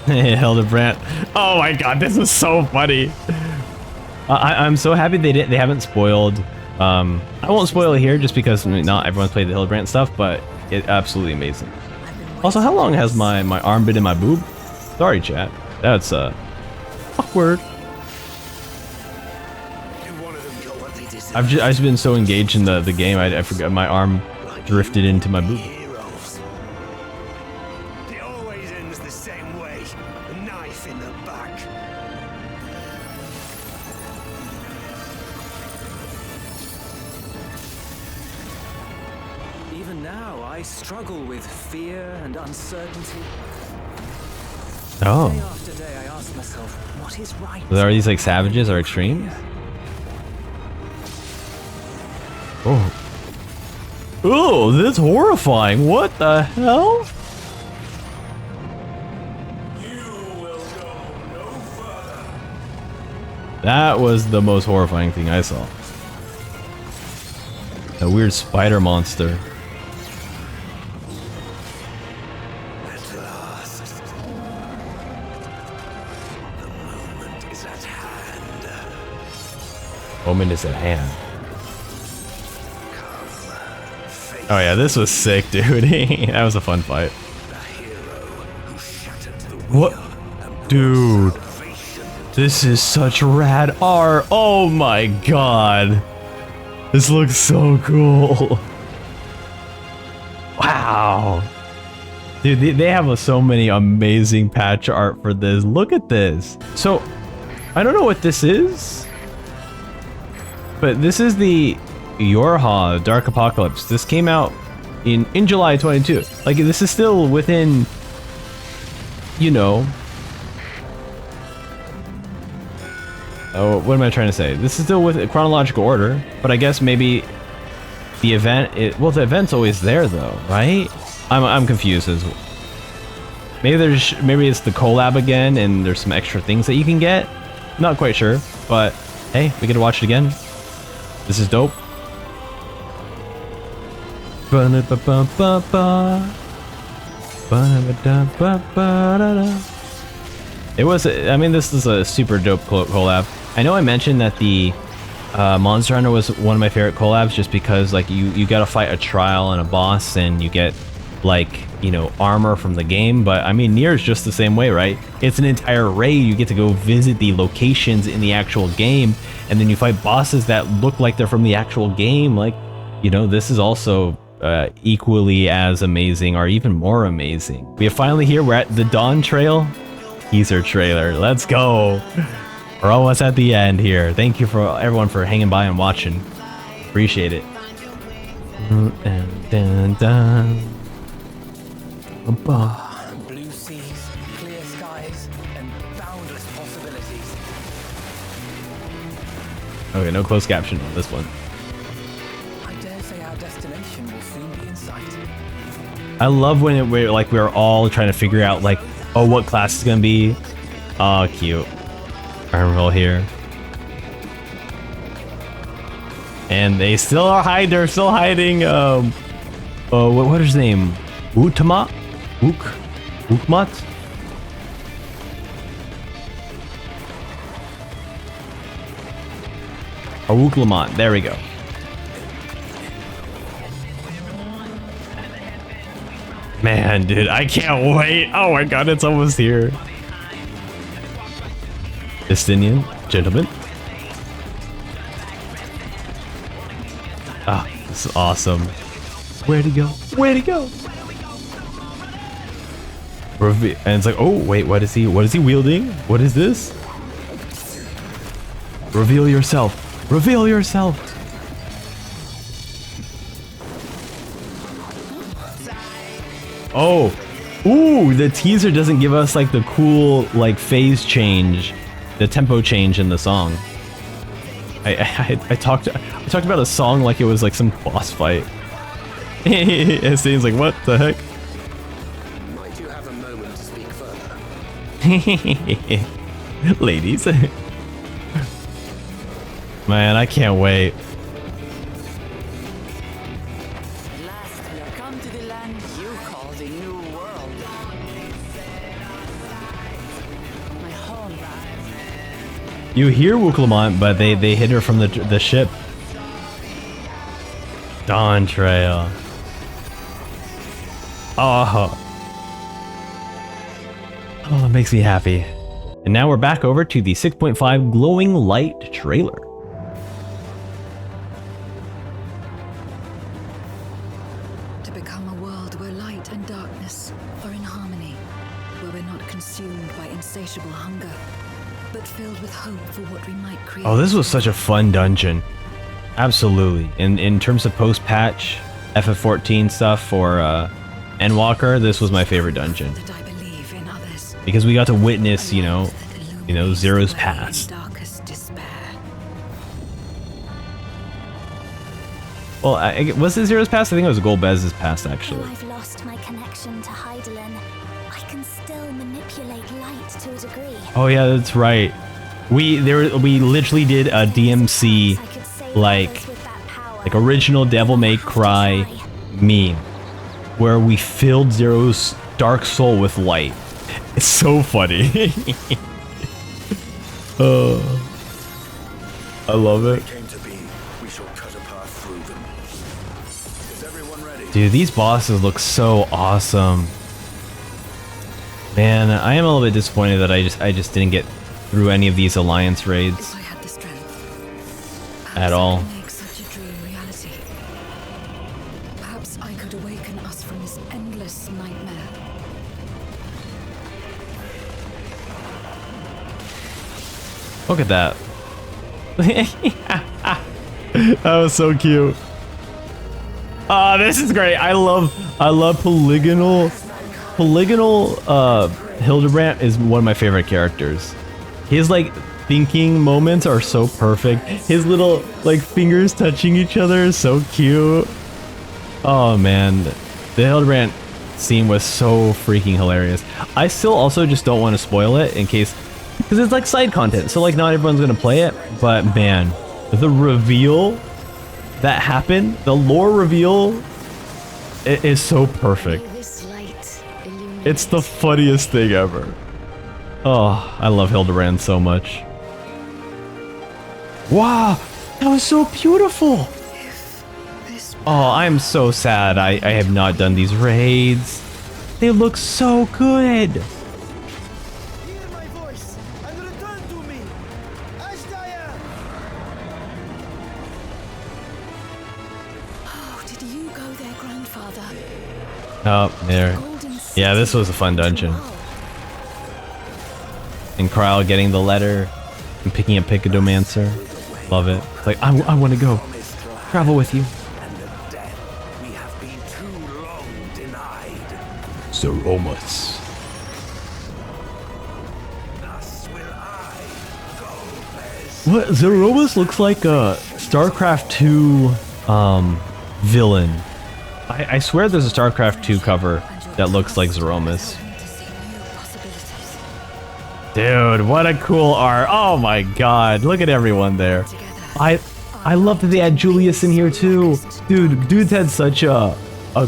Speaker 1: Hildebrand. Oh my god, this is so funny. I'm so happy they haven't spoiled. I won't spoil it here just because not everyone's played the Hildebrand stuff, but it's absolutely amazing. Also, how long has my arm been in my boob? Sorry, chat. That's awkward. I've just been so engaged in the game. I forgot my arm drifted into my boob.
Speaker 3: Struggle with fear and uncertainty.
Speaker 1: Oh.
Speaker 3: Day after day, I ask myself, what is right?
Speaker 1: Are these like savages or extremes? Oh. Oh, that's horrifying. What the hell? That was the most horrifying thing I saw. A weird spider monster. Moment is at hand. Oh yeah, this was sick, dude. That was a fun fight. What? Dude. This is such rad art. Oh my god. This looks so cool. Wow. Dude, they have so many amazing patch art for this. Look at this. So, I don't know what this is. But this is the Yorha Dark Apocalypse. This came out in July 22. Like, this is still within, you know. Oh, what am I trying to say? This is still with chronological order, but I guess maybe the event. Well, the event's always there though, right? I'm confused as well. Maybe it's the collab again, and there's some extra things that you can get. Not quite sure, but hey, we get to watch it again. This is dope. It was, I mean, this is a super dope collab. I know I mentioned that the Monster Hunter was one of my favorite collabs just because like you gotta fight a trial and a boss and you get like, you know, armor from the game. But I mean, Nier is just the same way, right? It's an entire raid. You get to go visit the locations in the actual game, and then you fight bosses that look like they're from the actual game. Like, you know, this is also equally as amazing or even more amazing. We are finally here. We're at the Dawntrail teaser trailer. Let's go. We're almost at the end here. Thank you for everyone for hanging by and watching. Appreciate it.
Speaker 3: Blue seas, clear skies, and boundless possibilities.
Speaker 1: Okay, no closed caption on this one.
Speaker 3: I dare say our destination will soon be in sight.
Speaker 1: I love when we're all trying to figure out like, oh, what class is gonna be. Oh, cute. Armroll here. And they still are hiding. They're still hiding. What is his name? Utama? Ukmat? Or Wuklamat. There we go. Man, dude, I can't wait. Oh my god, it's almost here. Estinian gentleman. Ah, this is awesome. Where'd he go? Where'd he go? And it's like, oh wait, what is he wielding? What is this? Reveal yourself. Reveal yourself. Oh, ooh, the teaser doesn't give us like the cool like phase change, the tempo change in the song. I talked about a song like it was like some boss fight. And Steven's like, what the heck?
Speaker 23: Might you have a moment to speak further?
Speaker 1: Ladies. Man, I can't wait.
Speaker 6: Come to the land you call the New World. My home.
Speaker 1: You hear Wuklamat, but they hit her from the ship. Dawntrail. Oh, it makes me happy. And now we're back over to the 6.5 glowing light trailer.
Speaker 6: To become a world where light and darkness are in harmony, where we're not consumed by insatiable hunger, but filled with hope for what we might create.
Speaker 1: Oh, this was such a fun dungeon. Absolutely. In terms of post-patch FF14 stuff for Endwalker, this was my favorite dungeon. Because we got to witness, you know, Zero's past. Well, was it Zero's past? I think it was Golbez's past, actually.
Speaker 19: Though I've lost my connection to Hydaelyn, I can still manipulate light to a degree.
Speaker 1: Oh yeah, that's right. We literally did a DMC like original Devil May Cry meme where we filled Zero's dark soul with light. It's so funny. I love it. Dude, these bosses look so awesome. Man, I am a little bit disappointed that I just didn't get through any of these alliance raids at all.
Speaker 6: Perhaps I could awaken us from this endless nightmare.
Speaker 1: Look at that. That was so cute. Ah, this is great. I love polygonal Hildebrand is one of my favorite characters. His like thinking moments are so perfect. His little like fingers touching each other is so cute. Oh man, the Hildebrand scene was so freaking hilarious. I still also just don't want to spoil it in case, because it's like side content, so like not everyone's gonna play it. But man, the reveal that happened, the lore reveal, it is so perfect. It's the funniest thing ever. Oh, I love Hildebrand so much. Wow! That was so beautiful. Oh, I'm so sad. I have not done these raids. They look so good. Oh, there. Yeah, this was a fun dungeon. And Kyle getting the letter and picking up Pickadomancer. Love it. It's like, I want to go. Travel with you. Zeromus. What? Zeromus looks like a StarCraft 2 villain. I swear there's a StarCraft 2 cover that looks like Zeromus. Dude, what a cool art. Oh my god, look at everyone there. I love that they had Julius in here too. Dude's had such a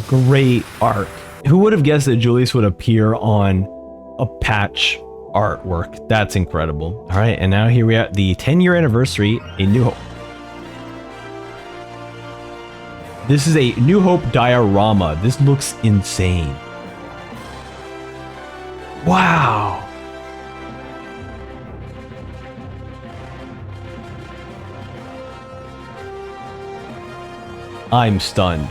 Speaker 1: great arc. Who would have guessed that Julius would appear on a patch artwork? That's incredible. All right, and now here we are at the 10-year anniversary, A New Hope. This is a New Hope diorama. This looks insane. Wow. I'm stunned.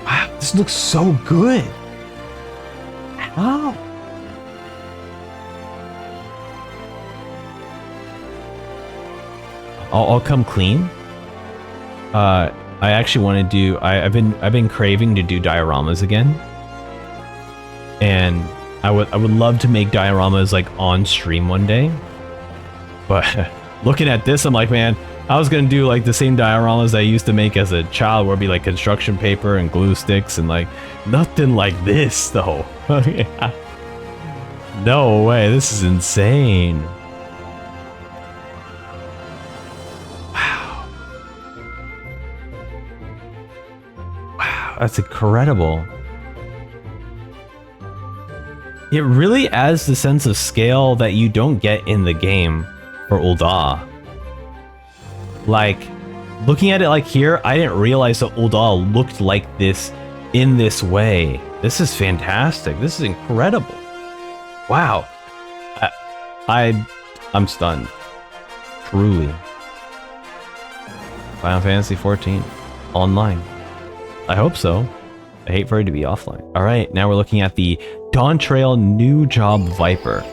Speaker 1: Wow, this looks so good. How? I'll come clean. I actually want to do. I've been craving to do dioramas again, and I would love to make dioramas like on stream one day. But looking at this, I'm like, man, I was gonna do like the same dioramas I used to make as a child, where it'd be like construction paper and glue sticks, and like nothing like this though. No way, this is insane. That's incredible. It really adds the sense of scale that you don't get in the game for Ul'dah. Like, looking at it like here, I didn't realize that Ul'dah looked like this in this way. This is fantastic. This is incredible. Wow. I'm stunned. Truly. Final Fantasy 14 online. I hope so. I hate for it to be offline. All right, now we're looking at the Dawntrail New Job Viper.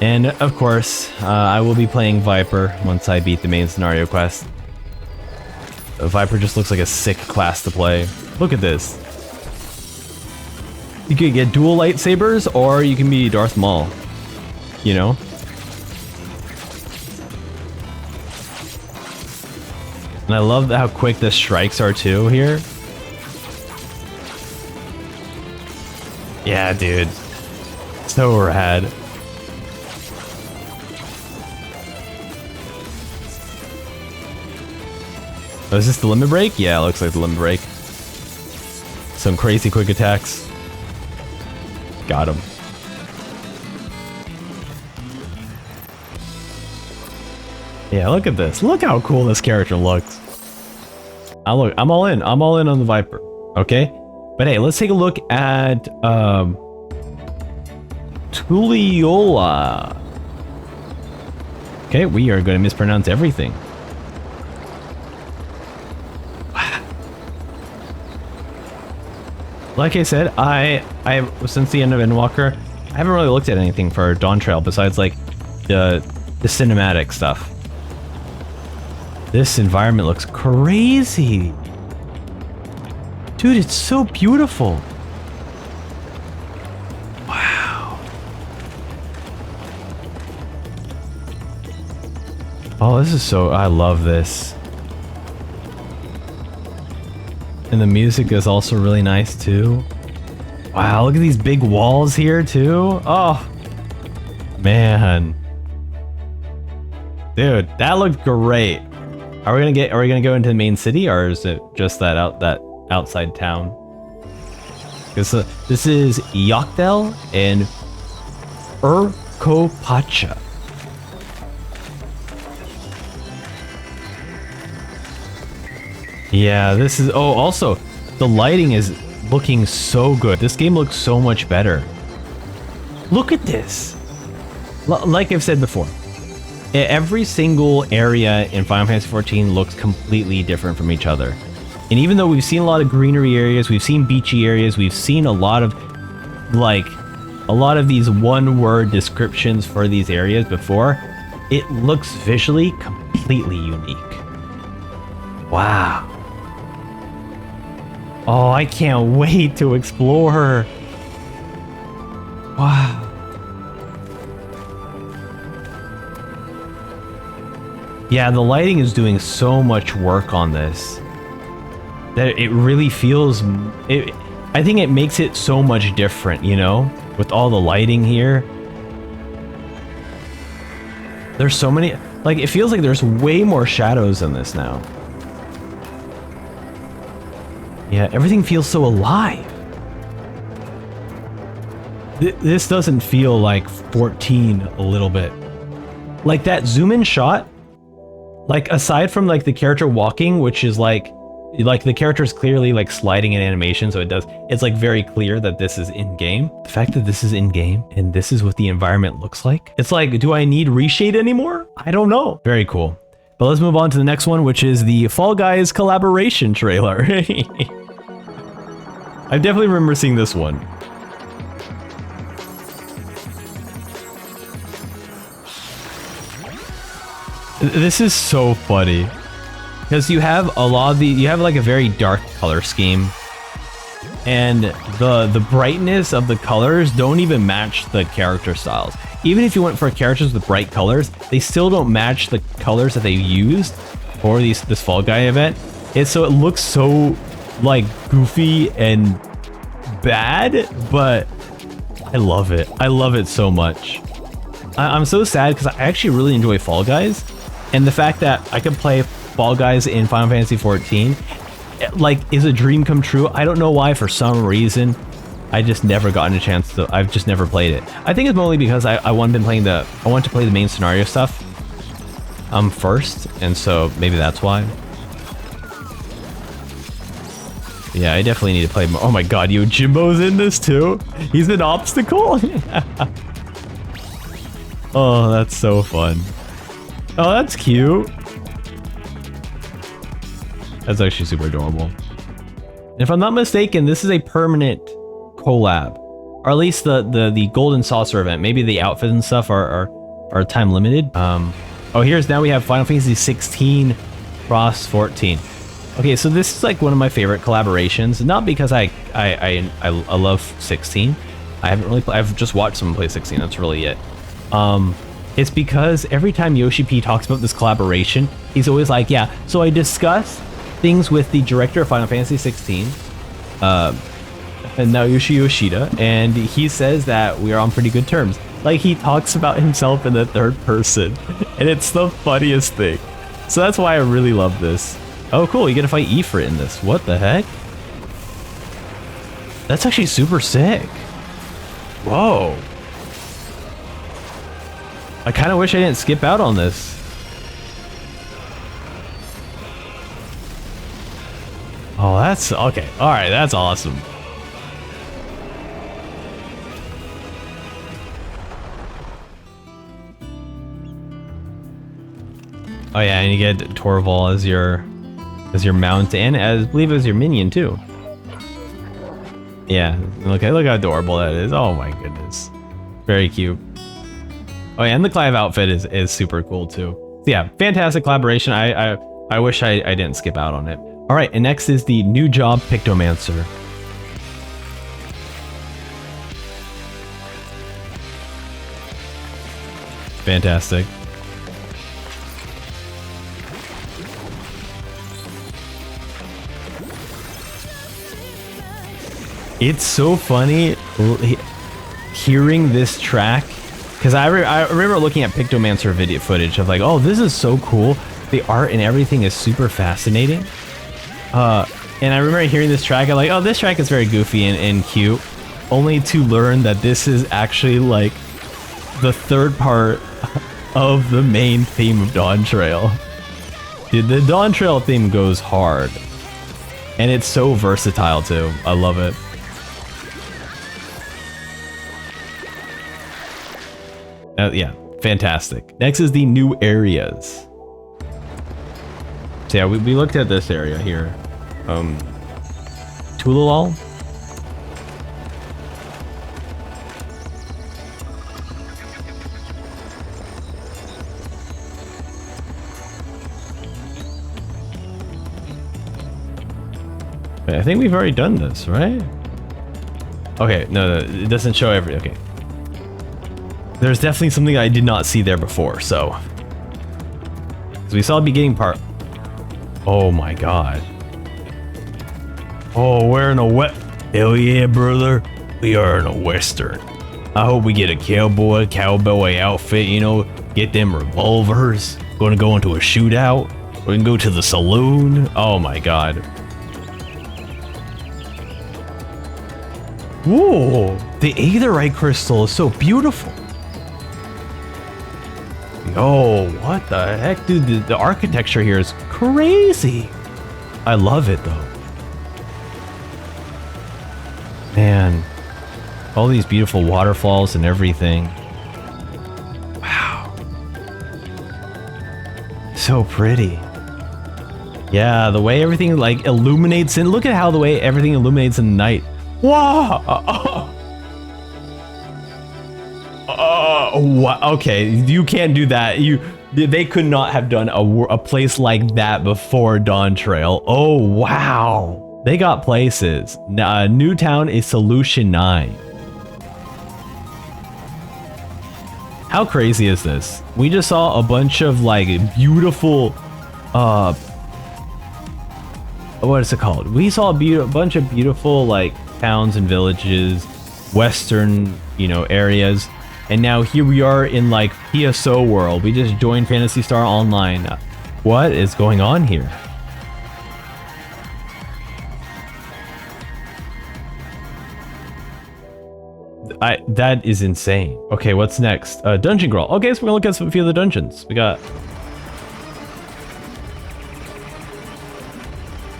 Speaker 1: And of course, I will be playing Viper once I beat the main scenario quest. Viper just looks like a sick class to play. Look at this. You could get dual lightsabers, or you can be Darth Maul. You know? And I love how quick the strikes are too here. Yeah, dude. So rad. Oh, is this the limit break? Yeah, it looks like the limit break. Some crazy quick attacks. Got him. Yeah, look at this. Look how cool this character looks. I'm all in. I'm all in on the Viper. Okay? But hey, let's take a look at Tuliyola. Okay, we are going to mispronounce everything. Like I said, I since the end of Endwalker, I haven't really looked at anything for Dawntrail besides like the cinematic stuff. This environment looks crazy. Dude, it's so beautiful. Wow. Oh, this is so... I love this. And the music is also really nice too. Wow, look at these big walls here too. Oh, man. Dude, that looked great. Are we gonna go into the main city, or is it just that outside town? Because this is Yokdel and Urkopacha. Yeah, this is... Oh, also, the lighting is looking so good. This game looks so much better. Look at this. Like I've said before, every single area in Final Fantasy XIV looks completely different from each other. And even though we've seen a lot of greenery areas, we've seen beachy areas, we've seen a lot of these one-word descriptions for these areas before, it looks visually completely unique. Wow. Oh, I can't wait to explore. Wow. Yeah, the lighting is doing so much work on this that it really feels... I think it makes it so much different, you know? With all the lighting here. There's so many... Like, it feels like there's way more shadows in this now. Yeah, everything feels so alive. This doesn't feel like 14 a little bit. Like that zoom in shot, like aside from like the character walking, which is like the character is clearly like sliding in animation, so it's like very clear that this is in game. The fact that this is in game and this is what the environment looks like, it's like, do I need reshade anymore? I don't know. Very cool. But let's move on to the next one, which is the Fall Guys collaboration trailer. I definitely remember seeing this one. This is so funny because you have you have like a very dark color scheme, and the brightness of the colors don't even match the character styles. Even if you went for characters with bright colors, they still don't match the colors that they used for this Fall Guy event. So it looks so like goofy and bad, but I love it. I love it so much. I'm so sad because I actually really enjoy Fall Guys, and the fact that I can play Fall Guys in Final Fantasy XIV like is a dream come true. I don't know why, for some reason I just never gotten a chance to. I've just never played it. I think it's mainly because I want to play the main scenario stuff first, and so maybe that's why. Yeah, I definitely need to play more. Oh my god, Yojimbo's in this too? He's an obstacle? Oh, that's so fun. Oh, that's cute. That's actually super adorable. And if I'm not mistaken, this is a permanent collab. Or at least the Golden Saucer event. Maybe the outfits and stuff are time limited. Oh, now we have Final Fantasy 16 Cross 14. Okay, so this is like one of my favorite collaborations. Not because I love 16. I haven't really I've just watched someone play 16. That's really it. It's because every time Yoshi P talks about this collaboration, he's always like, yeah, so I discussed things with the director of Final Fantasy 16, and Naoshi Yoshida, and he says that we are on pretty good terms. Like, he talks about himself in the third person, and it's the funniest thing. So that's why I really love this. Oh, cool, you get to fight Ifrit in this. What the heck? That's actually super sick. Whoa. I kind of wish I didn't skip out on this. Oh, that's okay. All right, that's awesome. Oh yeah, and you get Torval as your mount, and I believe as your minion too. Yeah, look how adorable that is. Oh my goodness, very cute. Oh yeah, and the Clive outfit is super cool too. So yeah, fantastic collaboration. I wish I didn't skip out on it. All right, and next is the new job Pictomancer. Fantastic. It's so funny hearing this track, because I remember looking at Pictomancer video footage of like, oh, this is so cool. The art and everything is super fascinating. And I remember hearing this track, I'm like, oh, this track is very goofy and cute. Only to learn that this is actually like the third part of the main theme of Dawntrail. Dude, the Dawntrail theme goes hard. And it's so versatile too. I love it. Yeah, fantastic. Next is the new areas. So yeah, we looked at this area here. Tululal. I think we've already done this, right? Okay, no, it doesn't show every, okay. There's definitely something I did not see there before, so. So we saw the beginning part. Oh my god. Oh, we're in a hell yeah, brother. We are in a western. I hope we get a cowboy outfit, you know, get them revolvers. Gonna go into a shootout. We can go to the saloon. Oh my god. Whoa, the Aetherite crystal is so beautiful. Yo, what the heck, dude? The architecture here is crazy. I love it though. Man, all these beautiful waterfalls and everything. Wow. So pretty. Yeah, the way everything like illuminates, and look at how the way everything illuminates in the night. Wow. Okay, you can't do that. They could not have done a place like that before Dawntrail. Oh wow, they got places. Newtown is Solution 9. How crazy is this? We just saw a bunch of like beautiful, what is it called? We saw a bunch of beautiful like towns and villages, western, you know, areas. And now here we are in like PSO world. We just joined Phantasy Star Online. What is going on here? That is insane. Okay, what's next? Dungeon crawl. Okay, so we're gonna look at a few of the dungeons. We got.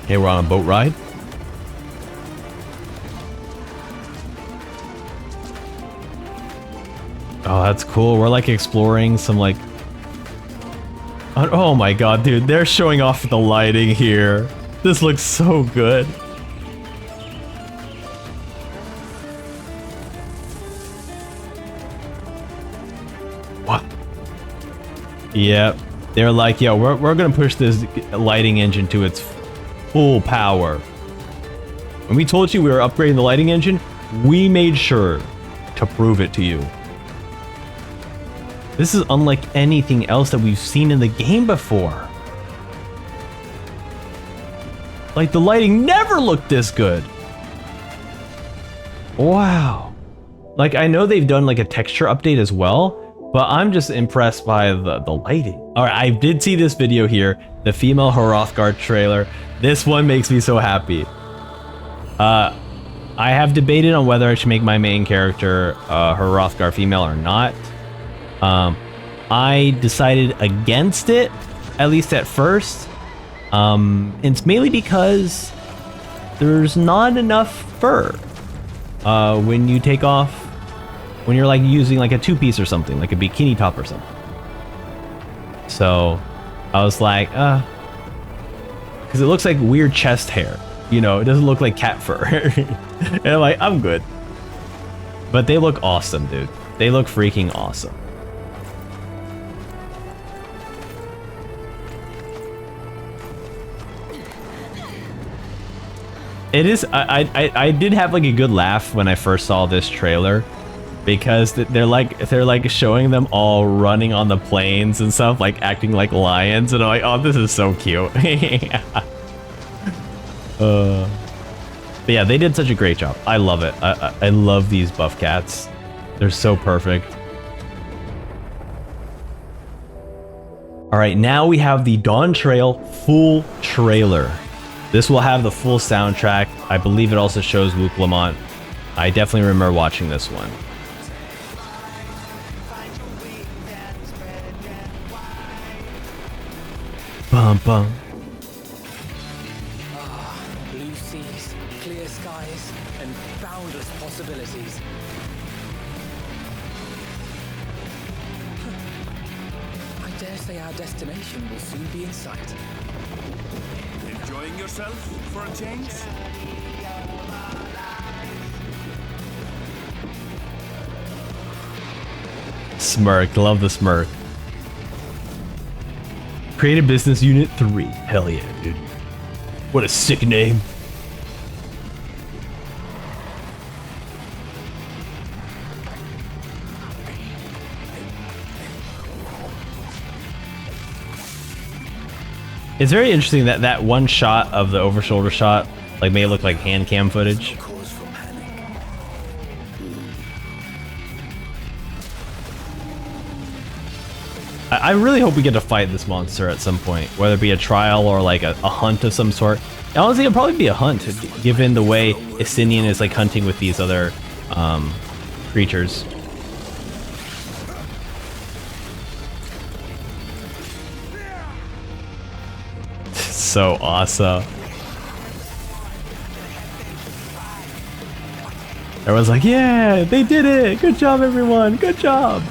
Speaker 1: Okay, we're on a boat ride. Oh, that's cool. We're like exploring some like... Oh my god, dude. They're showing off the lighting here. This looks so good. What? Yep. They're like, yo, we're gonna push this lighting engine to its full power. When we told you we were upgrading the lighting engine, we made sure to prove it to you. This is unlike anything else that we've seen in the game before. Like, the lighting never looked this good. Wow. Like, I know they've done like a texture update as well, but I'm just impressed by the lighting. All right, I did see this video here, the female Hrothgar trailer. This one makes me so happy. I have debated on whether I should make my main character Hrothgar female or not. I decided against it, at least at first. It's mainly because there's not enough fur when you take off, when you're like using like a two-piece or something, like a bikini top or something. So I was like, because it looks like weird chest hair, you know, it doesn't look like cat fur. And I'm like, I'm good. But they look awesome, dude. They look freaking awesome. It is. I did have like a good laugh when I first saw this trailer, because they're like showing them all running on the plains and stuff, like acting like lions, and I'm like, oh, this is so cute. But yeah, they did such a great job. I love it. I love these buff cats. They're so perfect. All right, now we have the Dawntrail full trailer. This will have the full soundtrack. I believe it also shows Luke Lamont. I definitely remember watching this one. bum bum.
Speaker 3: Blue seas, clear skies, and boundless possibilities. I dare say our destination will soon be in sight.
Speaker 11: Enjoying yourself for a change?
Speaker 1: Smirk, love the smirk. Creative Business Unit 3. Hell yeah, dude. What a sick name. It's very interesting that that one shot of the over shoulder shot like may look like hand cam footage. I really hope we get to fight this monster at some point, whether it be a trial or like a hunt of some sort. Honestly, it'll probably be a hunt, given the way Estinian is like hunting with these other creatures. So awesome. Everyone's like, yeah, they did it. Good job, everyone. Good job.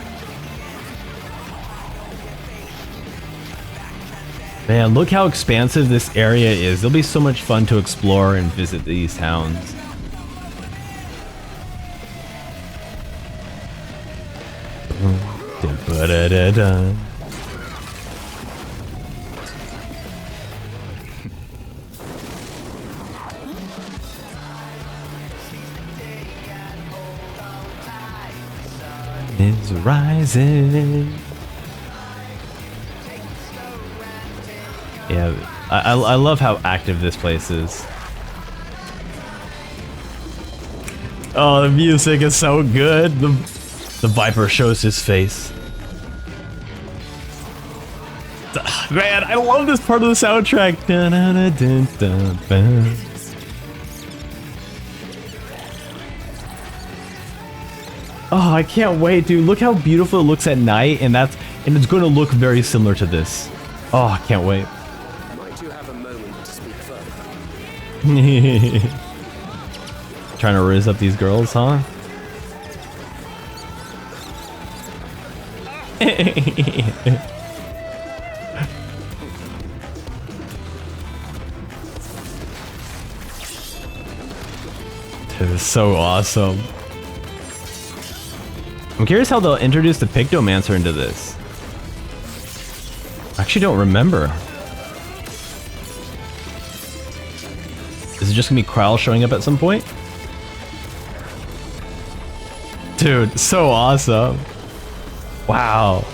Speaker 1: Man, look how expansive this area is. It'll be so much fun to explore and visit these towns. Is rising. Yeah, I love how active this place is. Oh, the music is so good. The Viper shows his face. Man, I love this part of the soundtrack. Dun, dun, dun, dun, dun, dun. Oh, I can't wait, dude. Look how beautiful it looks at night, and it's going to look very similar to this. Oh, I can't wait.
Speaker 23: Might you have a moment to speak further?
Speaker 1: Trying to riz up these girls, huh? This is so awesome. I'm curious how they'll introduce the Pictomancer into this. I actually don't remember. Is it just gonna be Kryle showing up at some point? Dude, so awesome. Wow.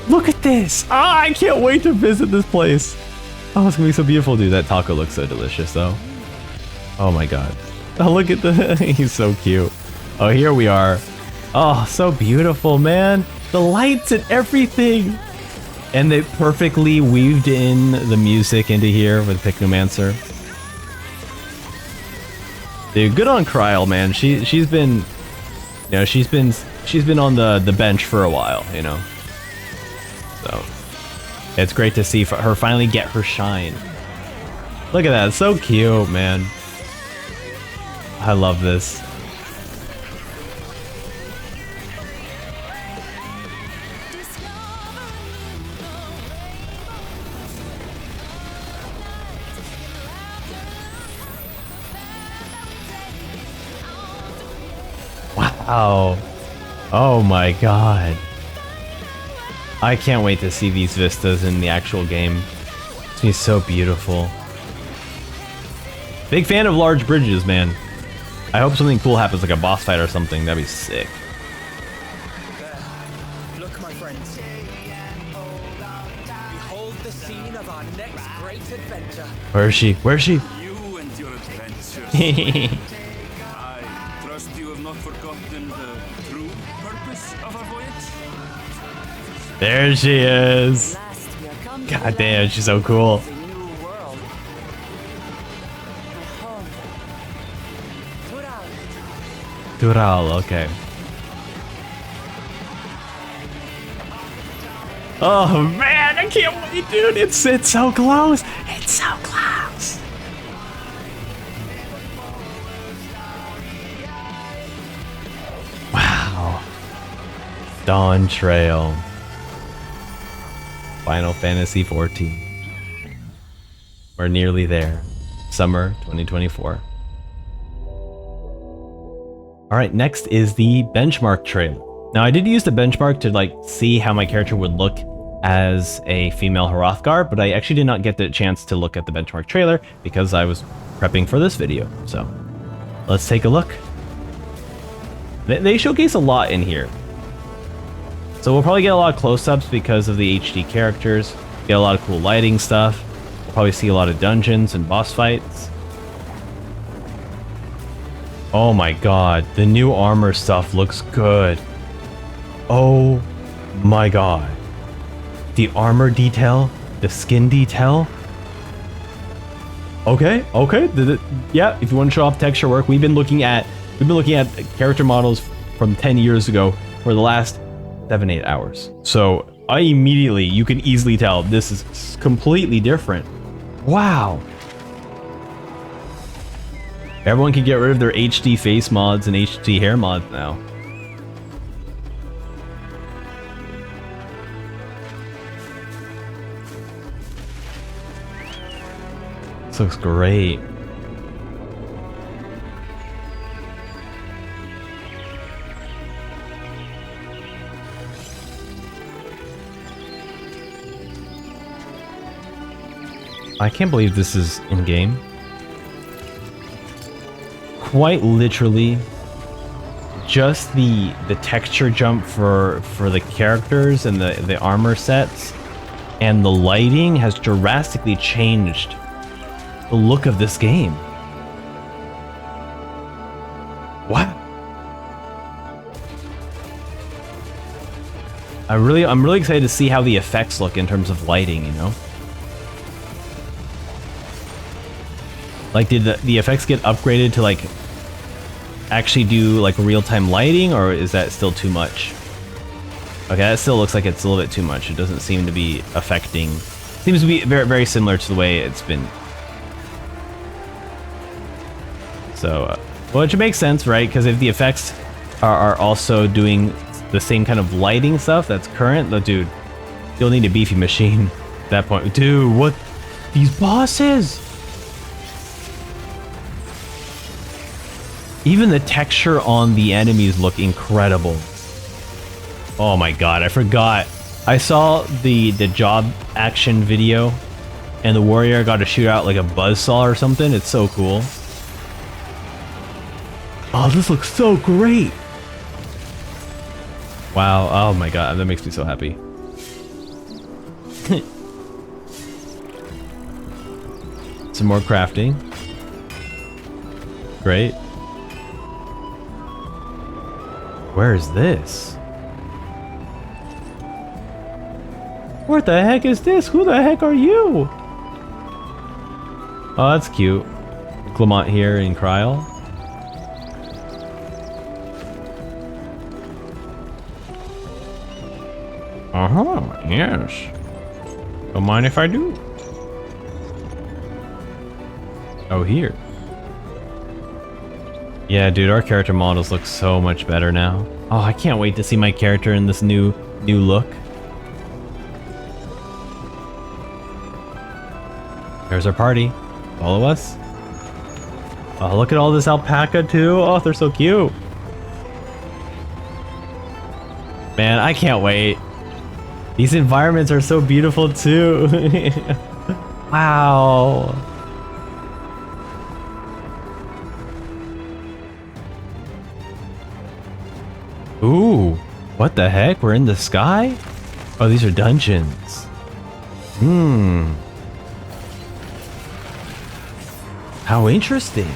Speaker 1: Look at this. Ah, I can't wait to visit this place. Oh, it's gonna be so beautiful, dude. That taco looks so delicious, though. Oh my god. Oh, look at the... He's so cute. Oh, here we are. Oh, so beautiful, man. The lights and everything. And they perfectly weaved in the music into here with Pictomancer. Dude, good on Kryle, man. She's been, you know, she's been on the bench for a while, you know. So it's great to see her finally get her shine. Look at that, it's so cute, man. I love this. Wow. Oh my god. I can't wait to see these vistas in the actual game. It's gonna be so beautiful. Big fan of large bridges, man. I hope something cool happens, like a boss fight or something. That'd be sick.
Speaker 3: Look, my friends. Behold the scene of our next great adventure.
Speaker 1: Where is she? Where is she?
Speaker 11: You and your adventures. I trust you have not forgotten the true purpose of our voyage.
Speaker 1: There she is. God damn, she's so cool. Dural, okay. Oh man, I can't wait, dude. It's so close. It's so close. Wow. Dawntrail. Final Fantasy 14. We're nearly there. Summer 2024. Alright, next is the benchmark trailer. Now I did use the benchmark to like see how my character would look as a female Hrothgar, but I actually did not get the chance to look at the benchmark trailer because I was prepping for this video. So let's take a look. They showcase a lot in here. So we'll probably get a lot of close-ups because of the HD characters, get a lot of cool lighting stuff. We'll probably see a lot of dungeons and boss fights. Oh my god, the new armor stuff looks good. Oh my god. The armor detail, the skin detail. Okay. Yeah, if you want to show off texture work, we've been looking at character models from 10 years ago for the last 7-8 hours. So you can easily tell this is completely different. Wow. Everyone can get rid of their HD face mods and HD hair mods now. This looks great. I can't believe this is in-game. Quite literally, just the texture jump for the characters and the armor sets and the lighting has drastically changed the look of this game. What? I'm really excited to see how the effects look in terms of lighting, you know? Like, did the effects get upgraded to, like, actually do, like, real-time lighting, or is that still too much? Okay, that still looks like it's a little bit too much. It doesn't seem to be affecting... Seems to be very, very similar to the way it's been. So, which makes sense, right? Because if the effects are also doing the same kind of lighting stuff that's current, dude, you'll need a beefy machine at that point. Dude, what? These bosses! Even the texture on the enemies look incredible. Oh my god, I forgot. I saw the job action video and the warrior got to shoot out like a buzzsaw or something. It's so cool. Oh, this looks so great. Wow, oh my god, that makes me so happy. Some more crafting. Great. Where is this? What the heck is this? Who the heck are you? Oh, that's cute. Clement here in Kryl. Uh-huh, yes. Don't mind if I do. Oh, here. Yeah, dude, our character models look so much better now. Oh, I can't wait to see my character in this new look. There's our party. Follow us. Oh, look at all this alpaca too. Oh, they're so cute. Man, I can't wait. These environments are so beautiful too. Wow. Ooh, what the heck? We're in the sky? Oh, these are dungeons. How interesting.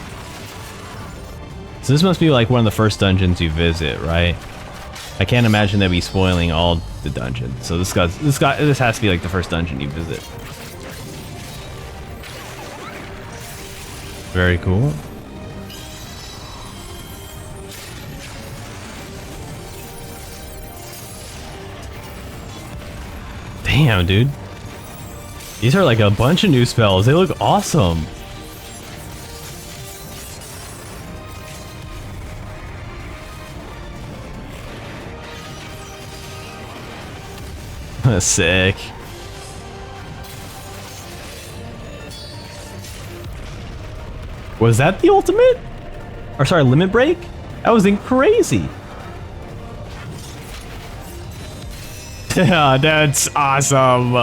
Speaker 1: So this must be like one of the first dungeons you visit, right? I can't imagine they'd be spoiling all the dungeons. So this has to be like the first dungeon you visit. Very cool. Damn, dude. These are like a bunch of new spells. They look awesome. Sick. Was that the ultimate? Or sorry, limit break? That was crazy. Yeah, that's awesome.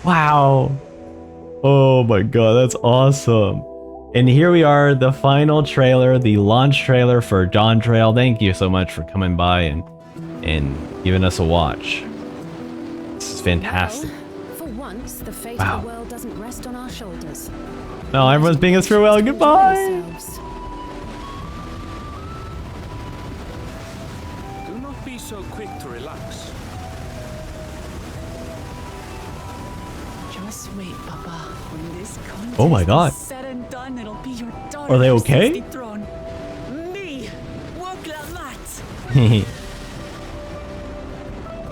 Speaker 1: Wow. Oh my god, that's awesome. And here we are, the final trailer, the launch trailer for Dawntrail. Thank you so much for coming by and giving us a watch. This is fantastic.
Speaker 20: For once, the fate
Speaker 1: Wow.
Speaker 20: of the world doesn't rest on our shoulders.
Speaker 1: No, everyone's being us farewell. Goodbye.
Speaker 11: Do not be so quick to relax.
Speaker 20: Just wait, Papa. When this contest
Speaker 1: Oh my god.
Speaker 20: is said and done, it'll be your daughter
Speaker 1: Are they
Speaker 20: who
Speaker 1: okay?
Speaker 20: sits the throne. Me, Woglamat.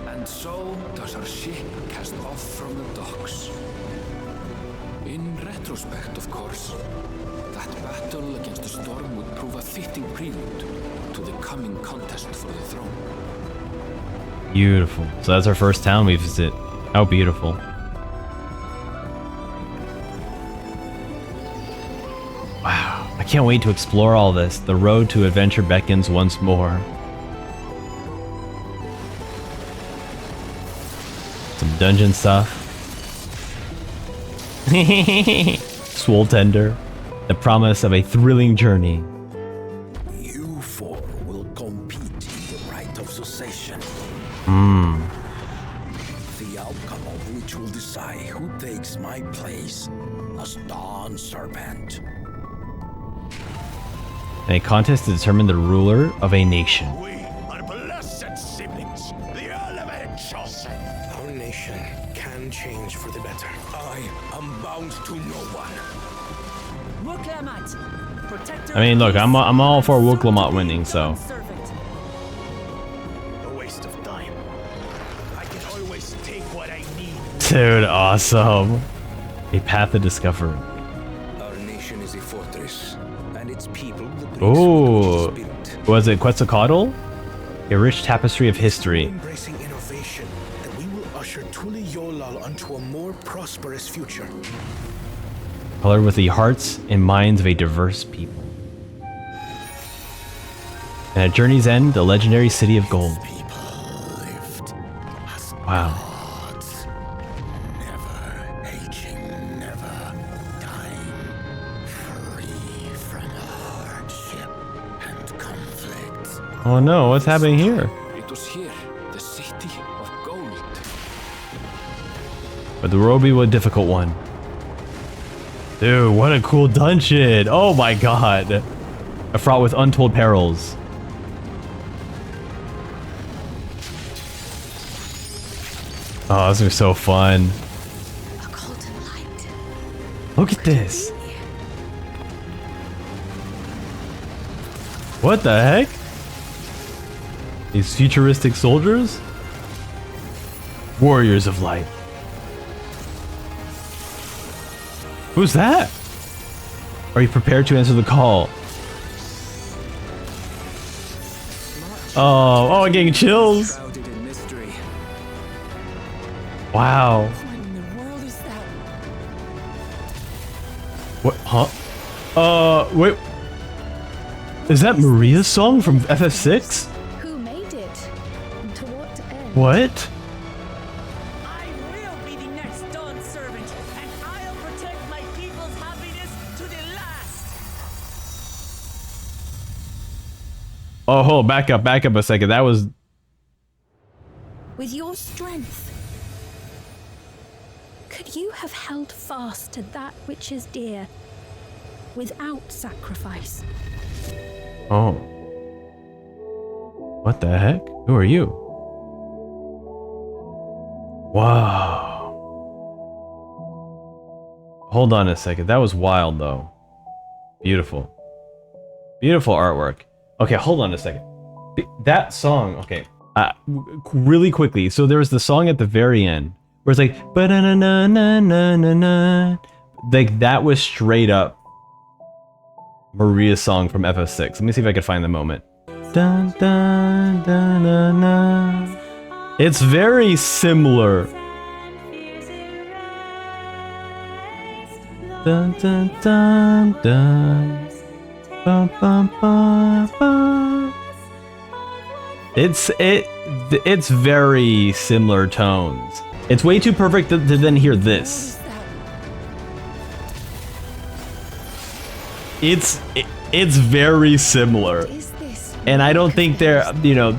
Speaker 5: And so does our ship cast off from the docks. In retrospect, of course, that battle against the storm would prove a fitting prelude to the coming contest for the throne.
Speaker 1: Beautiful. So that's our first town we visit. How beautiful. Wow. I can't wait to explore all this. The road to adventure beckons once more. Some dungeon stuff. Swole Tender. The promise of a thrilling journey.
Speaker 15: You four will compete in the right of succession. The outcome of which will decide who takes my place as Dawn Serpent.
Speaker 1: A contest to determine the ruler of a nation.
Speaker 11: Our blessed siblings, the element chosen.
Speaker 23: Our nation can change for the better.
Speaker 15: I am bound to no one.
Speaker 20: Woglamat, protector.
Speaker 1: I mean, look, I'm all for Woglamat winning, so.
Speaker 11: A waste of time. I can always take what I need.
Speaker 1: Dude, awesome. A path of discovery.
Speaker 5: Our nation is a fortress, and its people the bricks
Speaker 1: Oh,
Speaker 5: with which it is built.
Speaker 1: was it Quetzalcoatl? A rich tapestry of history.
Speaker 23: Embracing innovation, that we will usher Tuli Yolal onto a more prosperous future.
Speaker 1: Colored with the hearts and minds of a diverse people. And at journey's end, the legendary city of gold. Wow.
Speaker 15: Never aging, never dying, free from hardship and conflict.
Speaker 1: Oh no, what's happening here?
Speaker 5: It was here, the city of gold.
Speaker 1: But the road will be a difficult one. Dude, what a cool dungeon! Oh my god! Fraught with untold perils. Oh, this is so fun. Look at this. What the heck? These futuristic soldiers? Warriors of light. Who's that? Are you prepared to answer the call? Oh, I'm getting chills. Wow. What? Huh? Wait. Is that Maria's song from FF6?
Speaker 20: Who made it? And to what end?
Speaker 1: What?
Speaker 20: I will be the next Dawn servant, and I'll protect my people's happiness to the last.
Speaker 1: Oh, hold, back up a second. That was...
Speaker 6: With your strength, could you have held fast to that which is dear without sacrifice?
Speaker 1: Oh. What the heck? Who are you? Wow. Hold on a second. That was wild, though. Beautiful. Beautiful artwork. Okay, hold on a second. That song, okay. Really quickly. So there was the song at the very end where it's like ba-na-na-na-na-na-na. Like that was straight up Maria's song from FF6. Let me see if I can find the moment. Dun, dun, dun, dun, dun. It's very similar. Dun, dun, dun, dun. Bum, bum, bum, bum. It's very similar tones. It's way too perfect to then hear this. It's very similar, and I don't think there, you know,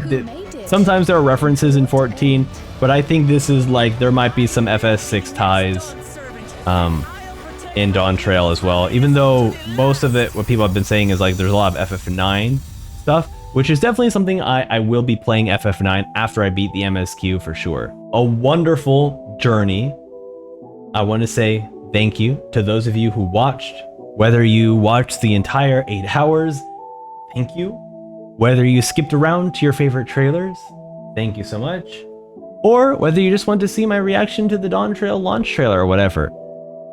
Speaker 1: sometimes there are references in 14, but I think this is like there might be some FS6 ties in Dawntrail as well. Even though most of it, what people have been saying is like there's a lot of FF9 stuff, which is definitely something I will be playing FF9 after I beat the MSQ for sure. A wonderful journey. I want to say thank you to those of you who watched. Whether you watched the entire 8 hours, thank you. Whether you skipped around to your favorite trailers, thank you so much. Or whether you just want to see my reaction to the Dawntrail launch trailer or whatever,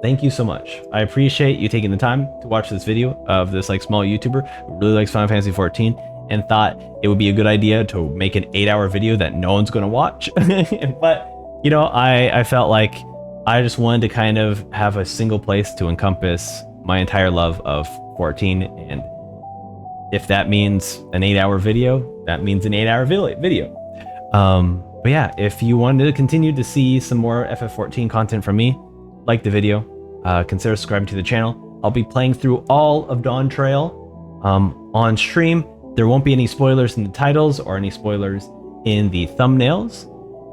Speaker 1: thank you so much. I appreciate you taking the time to watch this video of this like small YouTuber who really likes Final Fantasy 14 and thought it would be a good idea to make an 8-hour video that no one's gonna watch. But, you know, I felt like I just wanted to kind of have a single place to encompass my entire love of 14, and if that means an 8-hour video, that means an 8-hour video. But yeah, if you wanted to continue to see some more FF14 content from me, like the video, consider subscribing to the channel. I'll be playing through all of Dawntrail on stream. There won't be any spoilers in the titles or any spoilers in the thumbnails,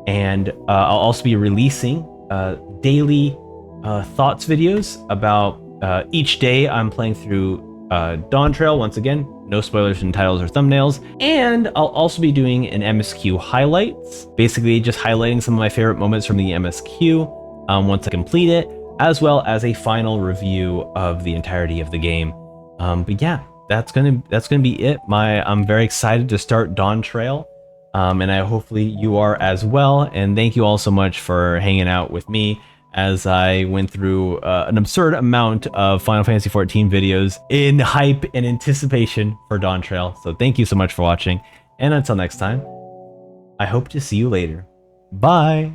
Speaker 1: and I'll also be releasing daily thoughts videos about each day I'm playing through Dawntrail. Once again, no spoilers in titles or thumbnails. And I'll also be doing an MSQ highlights, basically just highlighting some of my favorite moments from the MSQ once I complete it, as well as a final review of the entirety of the game. But yeah, that's gonna be it. I'm very excited to start Dawntrail, and hopefully you are as well. And thank you all so much for hanging out with me as I went through an absurd amount of Final Fantasy 14 videos in hype and anticipation for Dawntrail. So thank you so much for watching, and until next time, I hope to see you later. Bye!